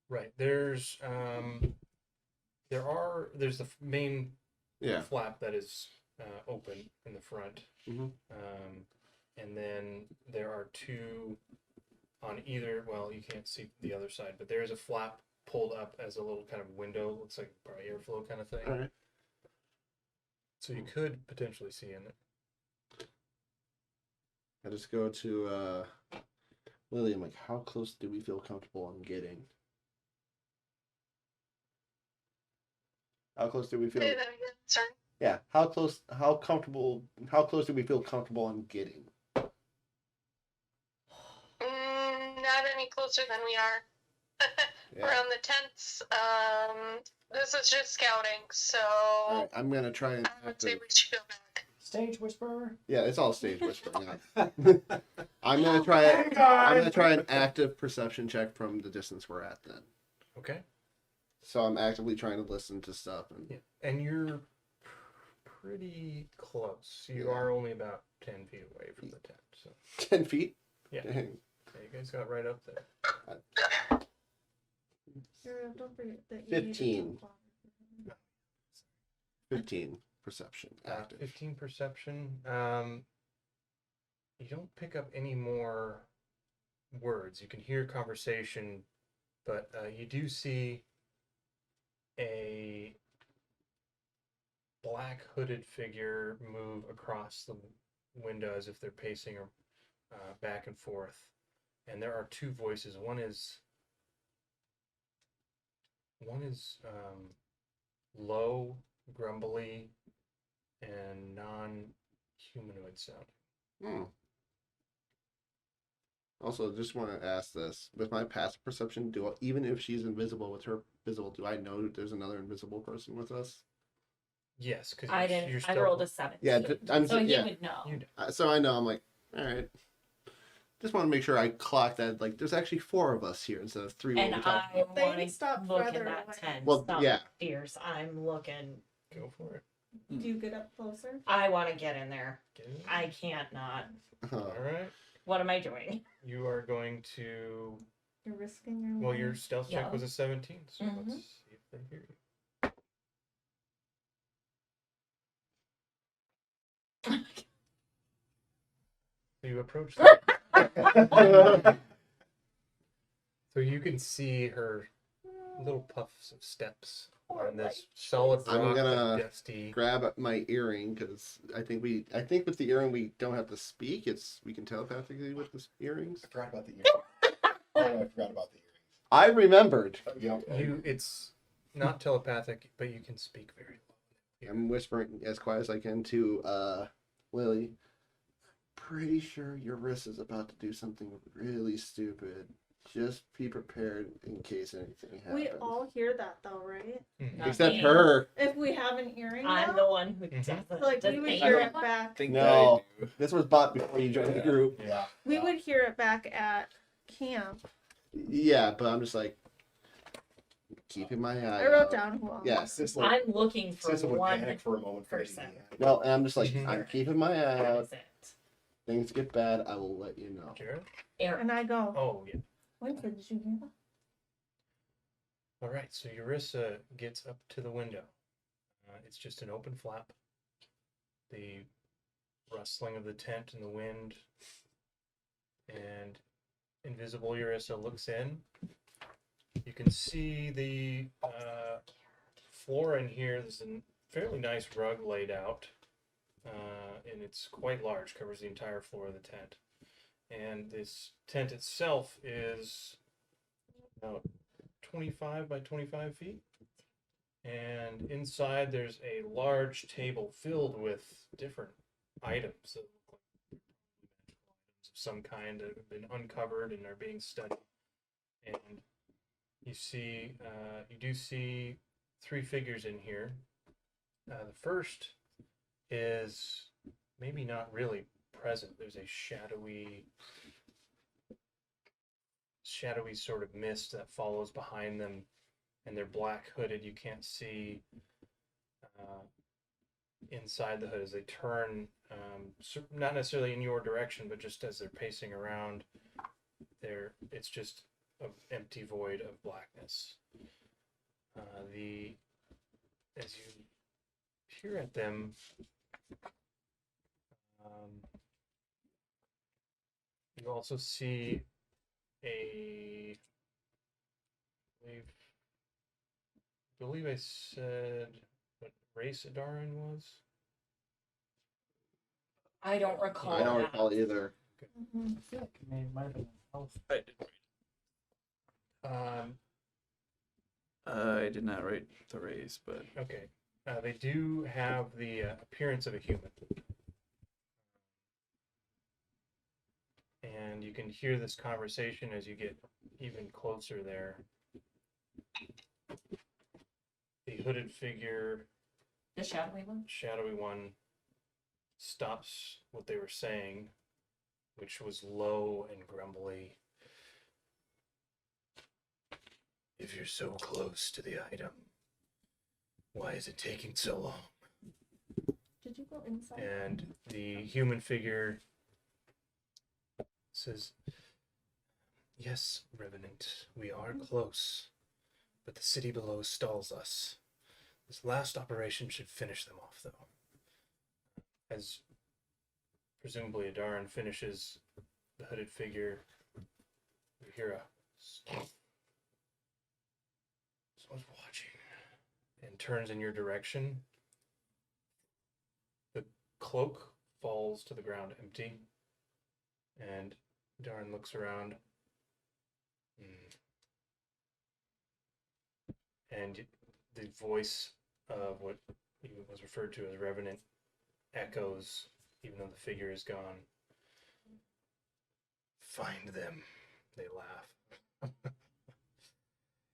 Speaker 9: Right. There's the main flap that is open in the front, and then there are 2 on either. Well, you can't see the other side, but there is a flap pulled up as a little kind of window. Looks like probably airflow kind of thing.
Speaker 4: All right.
Speaker 9: So you could potentially see in it.
Speaker 4: I just go to Lily. I'm like, how close do we feel comfortable on getting? How close do we feel?
Speaker 7: Say that again, sorry.
Speaker 4: Yeah. How close do we feel comfortable on getting?
Speaker 7: Not any closer than we are. Around the tents. This is just scouting, so
Speaker 4: All right, I'm gonna try and.
Speaker 7: I would say we should go back.
Speaker 6: Stage whisperer.
Speaker 4: Yeah, it's all stage whispering. I'm gonna try an active perception check from the distance we're at then.
Speaker 9: Okay.
Speaker 4: So I'm actively trying to listen to stuff and.
Speaker 9: Yeah. And you're pretty close. You are only about 10 feet away from the tent. So
Speaker 4: 10 feet.
Speaker 9: yeah.
Speaker 4: Dang.
Speaker 9: Yeah, you guys got right up there.
Speaker 8: Don't forget that you
Speaker 4: 15.
Speaker 8: need to talk louder.
Speaker 4: 15 perception active.
Speaker 9: 15 perception. You don't pick up any more words. You can hear conversation, but you do see a black hooded figure move across the window as if they're pacing back and forth. And there are 2 voices. One is low, grumbly, and non-humanoid sounding.
Speaker 4: Also, just want to ask this: with my passive perception, even if she's invisible, with her visible, do I know that there's another invisible person with us?
Speaker 9: Yes, because
Speaker 2: I didn't. I rolled a 7.
Speaker 4: Yeah,
Speaker 2: so he would know.
Speaker 4: So I know. I'm like, all right. Just want to make sure I clock that. Like, there's actually 4 of us here instead of 3.
Speaker 2: And I
Speaker 8: They
Speaker 2: want to
Speaker 8: stop
Speaker 2: look
Speaker 8: further
Speaker 2: at that
Speaker 8: away.
Speaker 2: tent.
Speaker 4: Well,
Speaker 2: Stop
Speaker 4: yeah.
Speaker 2: fierce. I'm looking.
Speaker 9: Go for it.
Speaker 8: Do you get up closer?
Speaker 2: I want to get in there.
Speaker 9: Get in.
Speaker 2: I can't not.
Speaker 9: All right.
Speaker 2: What am I doing?
Speaker 9: You are going to.
Speaker 8: You're risking your
Speaker 9: Well,
Speaker 8: life.
Speaker 9: your stealth check
Speaker 2: Yeah.
Speaker 9: was a 17, so
Speaker 2: Mhm.
Speaker 9: let's see if They hear you. So you approach them. So you can see her little puffs of steps on this solid rock,
Speaker 4: I'm gonna
Speaker 9: like dusty.
Speaker 4: grab my earring because I think with the earring we don't have to speak. We can telepathically with the earrings.
Speaker 5: I forgot about the earrings. Oh, I forgot about the earrings.
Speaker 4: I remembered.
Speaker 5: Yep.
Speaker 9: It's not telepathic, but you can speak very low.
Speaker 4: I'm whispering as quiet as I can to Lily. Pretty sure your wrist is about to do something really stupid. Just be prepared in case anything happens.
Speaker 8: We all hear that though, right?
Speaker 9: Mhm.
Speaker 4: Except her.
Speaker 8: If we have an earring
Speaker 2: I'm
Speaker 8: now,
Speaker 2: the one who
Speaker 9: Mhm.
Speaker 2: doesn't.
Speaker 8: like we
Speaker 2: does
Speaker 8: would
Speaker 2: hate
Speaker 8: hear
Speaker 2: it.
Speaker 8: it back.
Speaker 10: think
Speaker 4: No,
Speaker 10: I do.
Speaker 4: this was bought before you joined the group.
Speaker 5: Yeah.
Speaker 8: We would hear it back at camp.
Speaker 4: Yeah, but I'm just like keeping my eye.
Speaker 8: I wrote
Speaker 4: out.
Speaker 8: down who all.
Speaker 4: Yes.
Speaker 5: Sissel,
Speaker 2: I'm looking for
Speaker 5: Sissel would
Speaker 2: one
Speaker 5: panic for a moment.
Speaker 2: person.
Speaker 4: Well, and I'm just like
Speaker 9: Mhm.
Speaker 4: I'm keeping my eye
Speaker 2: That
Speaker 4: out.
Speaker 2: is it.
Speaker 4: Things get bad, I will let you know.
Speaker 9: Jared?
Speaker 2: Aaron.
Speaker 8: And I go,
Speaker 9: Oh, yeah.
Speaker 8: Winter, did you hear that?
Speaker 9: All right, so Eurissa gets up to the window. It's just an open flap. The rustling of the tent in the wind. And invisible Eurissa looks in. You can see the floor in here. There's a fairly nice rug laid out. And it's quite large, covers the entire floor of the tent. And this tent itself is about 25 by 25 feet. And inside there's a large table filled with different items that look like items of some kind that have been uncovered and are being studied. And you do see three figures in here. The first is maybe not really present. There's a shadowy sort of mist that follows behind them, and they're black hooded. You can't see inside the hood as they turn, not necessarily in your direction, but just as they're pacing around. It's just an empty void of blackness. As you peer at them, you also see I believe I said what race Adarin was.
Speaker 2: I don't recall.
Speaker 4: I don't
Speaker 2: that.
Speaker 4: recall either.
Speaker 8: Mm-hmm.
Speaker 6: I feel like it might have been health.
Speaker 10: I did. I did not write the race, but
Speaker 9: Okay. They do have the appearance of a human. And you can hear this conversation as you get even closer there. The hooded figure,
Speaker 2: The shadowy one.
Speaker 9: shadowy one, stops what they were saying, which was low and grumbly. If you're so close to the item, why is it taking so long?
Speaker 8: Did you go inside?
Speaker 9: And the human figure says, "Yes, Revenant, we are close, but the city below stalls us. This last operation should finish them off, though." As presumably Adarin finishes the hooded figure, you hear a someone's watching, and turns in your direction. The cloak falls to the ground empty, and Darn looks around. And the voice of what was referred to as Revenant echoes, even though the figure is gone. "Find them," they laugh.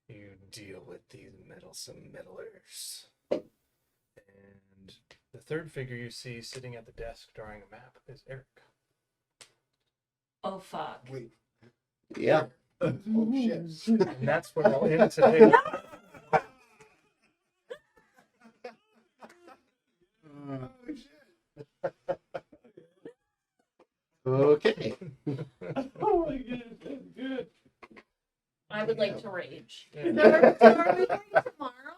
Speaker 9: "You deal with these meddlesome meddlers." And the third figure you see sitting at the desk drawing a map is Eric.
Speaker 2: Oh fuck.
Speaker 5: Wait.
Speaker 4: Yeah.
Speaker 5: Oh shit.
Speaker 9: And that's what I'll end today.
Speaker 4: Okay.
Speaker 10: oh my goodness, that's good.
Speaker 2: I would like to rage.
Speaker 8: So are we going tomorrow?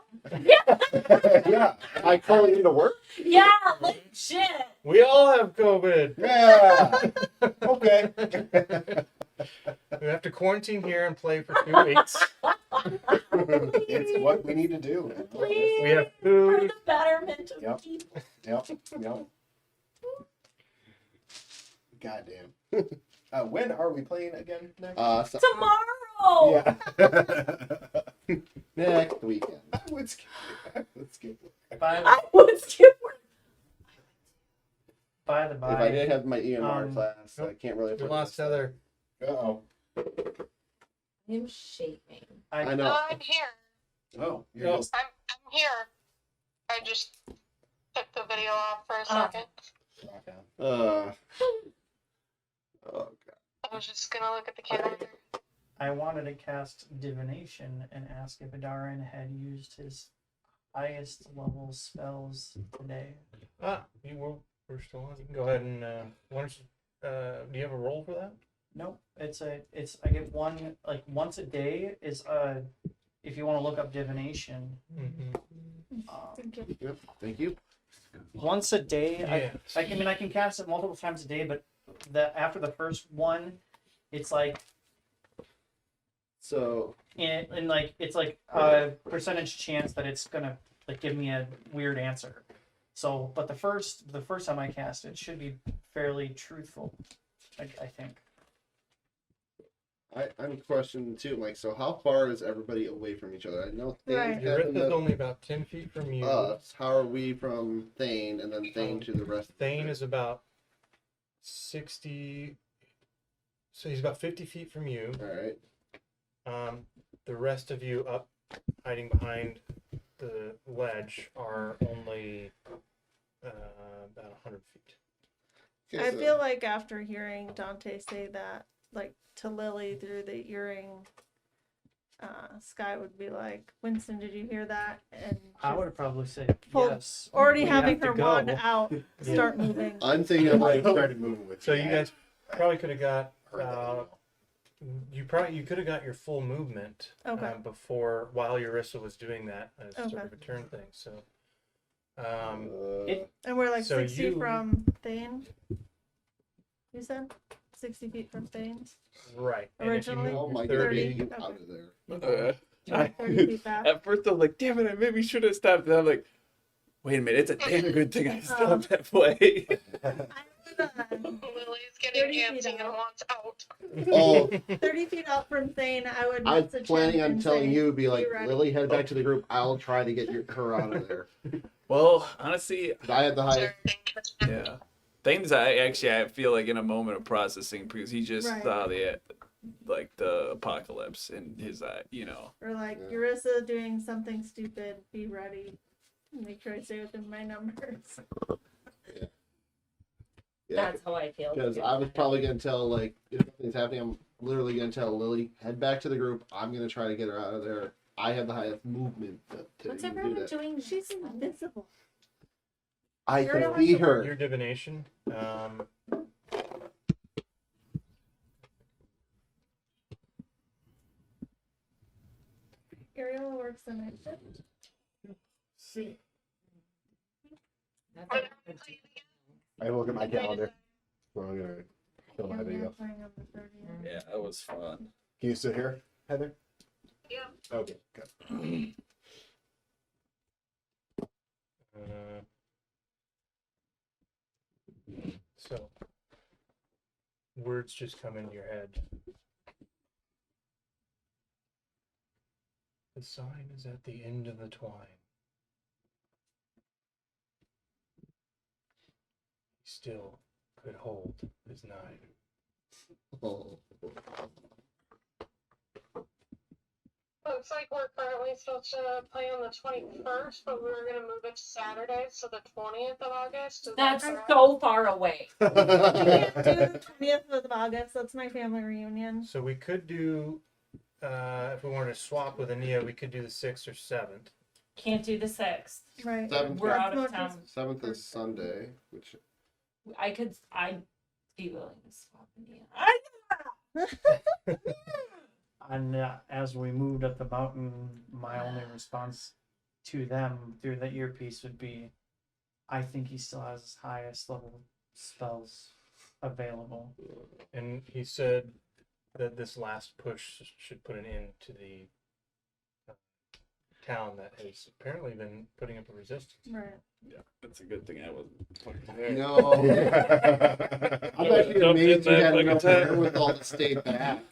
Speaker 5: Yeah, I call it into work.
Speaker 2: Yeah, legit.
Speaker 9: We all have COVID.
Speaker 5: Yeah. Okay.
Speaker 9: We have to quarantine here and play for 2 weeks.
Speaker 5: It's what we need to do.
Speaker 2: Please.
Speaker 9: We have
Speaker 2: For
Speaker 9: food.
Speaker 2: the betterment of
Speaker 5: Yep.
Speaker 2: people.
Speaker 5: Yep. Goddamn. When are we playing again next?
Speaker 2: Tomorrow.
Speaker 5: Yeah.
Speaker 4: Next weekend.
Speaker 5: I would skip
Speaker 2: I would skip work.
Speaker 6: By the
Speaker 4: If
Speaker 6: by,
Speaker 4: I did have my EMR class, I
Speaker 9: nope.
Speaker 4: can't really.
Speaker 9: We lost Heather.
Speaker 5: Uh-oh.
Speaker 2: I'm shaving.
Speaker 4: I know.
Speaker 7: I'm here.
Speaker 5: Oh, you're
Speaker 9: No.
Speaker 5: just...
Speaker 7: I'm here. I just took the video off for a second.
Speaker 4: Oh god.
Speaker 7: I was just gonna look at the calendar.
Speaker 6: I wanted to cast divination and ask if Adarin had used his highest level spells today.
Speaker 9: We're still on. You can go ahead and why don't you, do you have a roll for that?
Speaker 6: Nope. I get one, like, once a day is if you want to look up divination.
Speaker 4: Yep. Thank you.
Speaker 6: Once a day.
Speaker 9: Yeah.
Speaker 6: I can cast it multiple times a day, but after the first one, it's like
Speaker 4: So
Speaker 6: it's like a percentage chance that it's gonna like give me a weird answer. So, but the first time I cast it should be fairly truthful, I think.
Speaker 4: I'm questioning too, like, so how far is everybody away from each other? I know Thane
Speaker 9: Yuritha's only about 10 feet from you.
Speaker 4: us. How are we from Thane and then Thane to the rest?
Speaker 9: Thane is about 60. So he's about 50 feet from you.
Speaker 4: All right.
Speaker 9: The rest of you up, hiding behind the ledge, are only about 100 feet.
Speaker 4: Okay,
Speaker 8: I
Speaker 4: so-
Speaker 8: feel like after hearing Dante say that, like, to Lily through the earring, Sky would be like, Winston, did you hear that? And
Speaker 6: I
Speaker 8: just
Speaker 6: would probably say
Speaker 8: Full-
Speaker 6: yes.
Speaker 8: already
Speaker 6: We
Speaker 8: having
Speaker 6: have to
Speaker 8: her
Speaker 6: go.
Speaker 8: wand out,
Speaker 9: Yeah.
Speaker 8: start moving.
Speaker 4: I'm thinking of like
Speaker 5: started moving with
Speaker 9: So
Speaker 5: me.
Speaker 9: you guys probably could have got
Speaker 5: Heard that email.
Speaker 9: you could have got your full movement
Speaker 8: Okay.
Speaker 9: before while Eurissa was doing that as sort
Speaker 8: Okay.
Speaker 9: of a turn thing. So
Speaker 8: And we're like
Speaker 9: So
Speaker 8: 60
Speaker 9: you-
Speaker 8: from Thane. You said 60 feet from Thane.
Speaker 9: right. And if you
Speaker 8: Originally?
Speaker 9: move
Speaker 4: oh my
Speaker 9: 30,
Speaker 4: god, you
Speaker 8: Okay.
Speaker 4: out of there.
Speaker 10: I-
Speaker 8: 30 feet back.
Speaker 10: At first, I'm like, damn it, I maybe should have stopped. And I'm like, wait a minute, it's a damn good thing I stopped that way.
Speaker 7: Lily's getting
Speaker 8: 30 feet
Speaker 7: antsy and
Speaker 8: out.
Speaker 7: wants out.
Speaker 4: Oh,
Speaker 8: 30 feet out from Thane, I would
Speaker 4: I'm
Speaker 8: message
Speaker 4: planning
Speaker 8: him
Speaker 4: on
Speaker 8: and
Speaker 4: telling
Speaker 8: say,
Speaker 4: you, be like,
Speaker 8: ready?"
Speaker 4: Lily, head back to the group. I'll try to get her out of there.
Speaker 10: Well, honestly,
Speaker 4: I have the highest.
Speaker 10: yeah. Things I feel like in a moment of processing because he just
Speaker 8: Right.
Speaker 10: saw the apocalypse in his eye, you know.
Speaker 8: Or like,
Speaker 4: Yeah.
Speaker 8: Eurissa doing something stupid, be ready. Make sure I stay within my numbers.
Speaker 4: Yeah,
Speaker 2: That's how I feel.
Speaker 4: because I was probably gonna tell, like, if something's happening, I'm literally gonna tell Lily, head back to the group. I'm gonna try to get her out of there. I have the highest movement to
Speaker 2: What's
Speaker 4: even do
Speaker 2: everyone
Speaker 4: that.
Speaker 2: doing?
Speaker 8: She's invisible.
Speaker 4: I
Speaker 8: You're
Speaker 4: can
Speaker 8: not
Speaker 4: see
Speaker 8: the-
Speaker 4: her.
Speaker 9: your divination.
Speaker 8: Ariel works the night shift.
Speaker 5: I look at my calendar. So I'm gonna kill my
Speaker 8: Yeah,
Speaker 5: video.
Speaker 8: we're playing on the 30th.
Speaker 10: Yeah, that was fun.
Speaker 5: Can you still hear, Heather?
Speaker 7: Yeah.
Speaker 5: Okay, good.
Speaker 9: So words just come into your head. The sign is at the end of the twine. He still could hold his knife.
Speaker 4: Oh.
Speaker 7: Looks like we're currently supposed to play on the 21st, but we were going to move it to Saturday, so the 20th of August. Is that
Speaker 2: That's
Speaker 7: correct?
Speaker 2: so far away.
Speaker 8: We can't do the 20th of August. That's my family reunion.
Speaker 9: So we could do, if we wanted to swap with Ania, we could do the 6th or 7th.
Speaker 2: Can't do the 6th.
Speaker 8: Right.
Speaker 4: Seventh.
Speaker 2: We're out of
Speaker 8: That's
Speaker 2: town.
Speaker 4: 7th is Sunday, which
Speaker 2: I'd be willing to swap India.
Speaker 6: And as we moved up the mountain, my only response to them through the earpiece would be, I think he still has his highest level spells available.
Speaker 9: And he said that this last push should put an end to the town that has apparently been putting up a resistance.
Speaker 8: Right.
Speaker 10: Yeah, that's a good thing I wasn't fucking
Speaker 4: No.
Speaker 10: there.
Speaker 4: I'm actually
Speaker 10: Jumped
Speaker 4: amazed
Speaker 10: in
Speaker 4: you
Speaker 10: that
Speaker 4: had
Speaker 10: fucking
Speaker 4: enough
Speaker 10: time.
Speaker 4: wherewithal to stay back.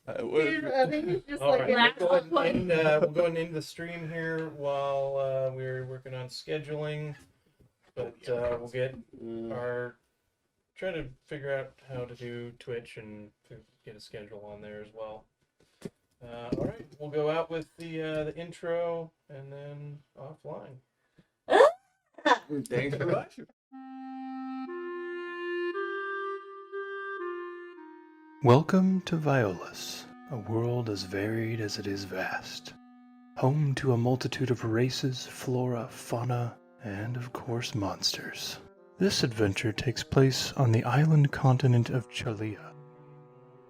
Speaker 10: I would.
Speaker 8: Dude, I think he's just
Speaker 9: All
Speaker 8: like
Speaker 9: right,
Speaker 2: last
Speaker 9: we'll go ahead
Speaker 2: one.
Speaker 9: and we'll go ahead and end the stream here while we're working on scheduling. But we'll get our try to figure out how to do Twitch and to get a schedule on there as well. All right, we'll go out with the intro and then offline.
Speaker 10: Thanks for watching.
Speaker 1: Welcome to Violas, a world as varied as it is vast. Home to a multitude of races, flora, fauna, and of course monsters. This adventure takes place on the island continent of Chalia.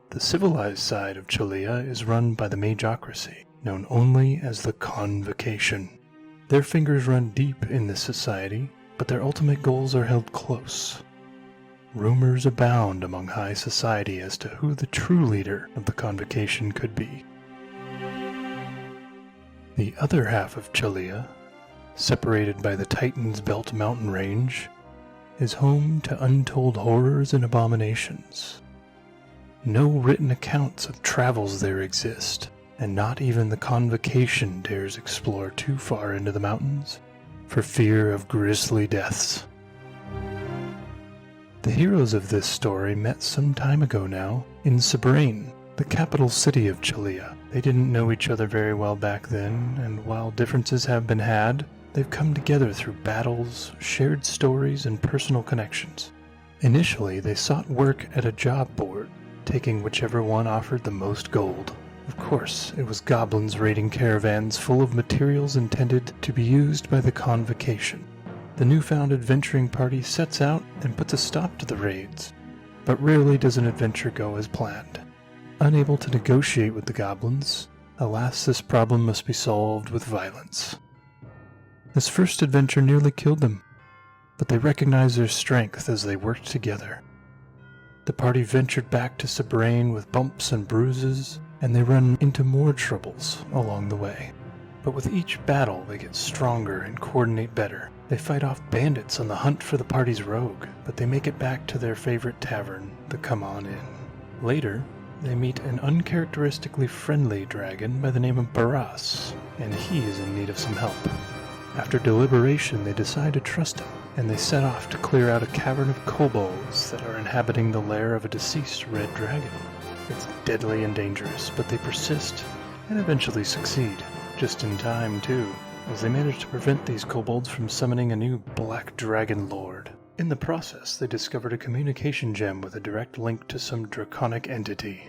Speaker 1: The civilized side of Chalia is run by the Magocracy, known only as the Convocation. Their fingers run deep in this society, but their ultimate goals are held close. Rumors abound among high society as to who the true leader of the Convocation could be. The other half of Chalia, separated by the Titan's Belt mountain range, is home to untold horrors and abominations. No written accounts of travels there exist, and not even the Convocation dares explore too far into the mountains for fear of grisly deaths. The heroes of this story met some time ago now in Sabrain, the capital city of Chalia. They didn't know each other very well back then, and while differences have been had, they've come together through battles, shared stories, and personal connections. Initially, they sought work at a job board, taking whichever one offered the most gold. Of course, it was goblins raiding caravans full of materials intended to be used by the Convocation. The newfound adventuring party sets out and puts a stop to the raids, but rarely does an adventure go as planned. Unable to negotiate with the goblins, alas, this problem must be solved with violence. This first adventure nearly killed them, but they recognized their strength as they worked together. The party ventured back to Sabrain with bumps and bruises, and they run into more troubles along the way. But with each battle, they get stronger and coordinate better. They fight off bandits on the hunt for the party's rogue, but they make it back to their favorite tavern, the Come On Inn. Later, they meet an uncharacteristically friendly dragon by the name of Barras, and he is in need of some help. After deliberation, they decide to trust him, and they set off to clear out a cavern of kobolds that are inhabiting the lair of a deceased red dragon. It's deadly and dangerous, but they persist and eventually succeed. Just in time, too, as they manage to prevent these kobolds from summoning a new Black Dragon Lord. In the process, they discovered a communication gem with a direct link to some draconic entity.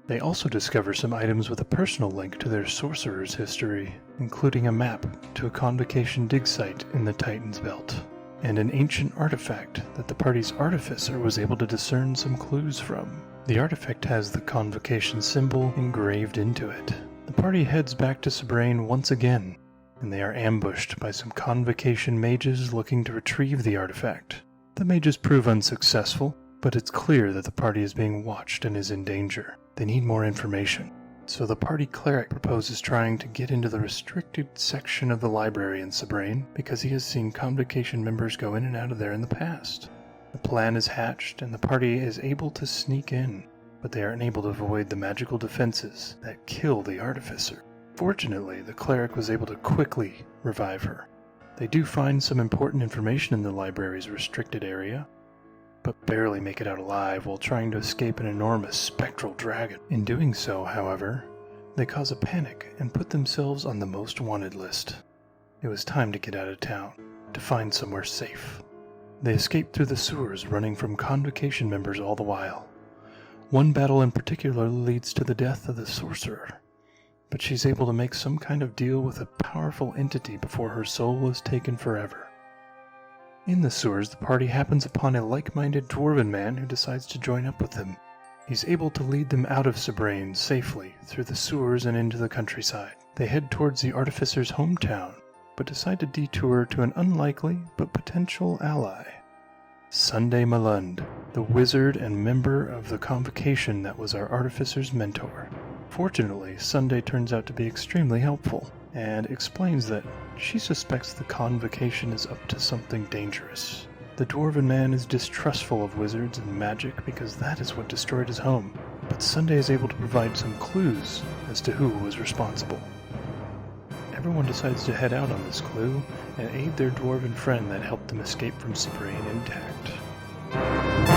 Speaker 1: They also discover some items with a personal link to their sorcerer's history, including a map to a Convocation dig site in the Titan's Belt, and an ancient artifact that the party's artificer was able to discern some clues from. The artifact has the Convocation symbol engraved into it. The party heads back to Sabrain once again, and they are ambushed by some Convocation mages looking to retrieve the artifact. The mages prove unsuccessful, but it's clear that the party is being watched and is in danger. They need more information, so the party cleric proposes trying to get into the restricted section of the library in Sabrain because he has seen Convocation members go in and out of there in the past. The plan is hatched, and the party is able to sneak in, but they are unable to avoid the magical defenses that kill the artificer. Fortunately, the cleric was able to quickly revive her. They do find some important information in the library's restricted area, but barely make it out alive while trying to escape an enormous spectral dragon. In doing so, however, they cause a panic and put themselves on the most wanted list. It was time to get out of town, to find somewhere safe. They escape through the sewers, running from Convocation members all the while. One battle in particular leads to the death of the sorcerer, but she's able to make some kind of deal with a powerful entity before her soul is taken forever. In the sewers, the party happens upon a like-minded dwarven man who decides to join up with them. He's able to lead them out of Sabrain safely through the sewers and into the countryside. They head towards the artificer's hometown, but decide to detour to an unlikely but potential ally. Sunday Malund, the wizard and member of the convocation that was our artificer's mentor. Fortunately, Sunday turns out to be extremely helpful, and explains that she suspects the convocation is up to something dangerous. The dwarven man is distrustful of wizards and magic because that is what destroyed his home, but Sunday is able to provide some clues as to who was responsible. Everyone decides to head out on this clue and aid their dwarven friend that helped them escape from Sabrine intact.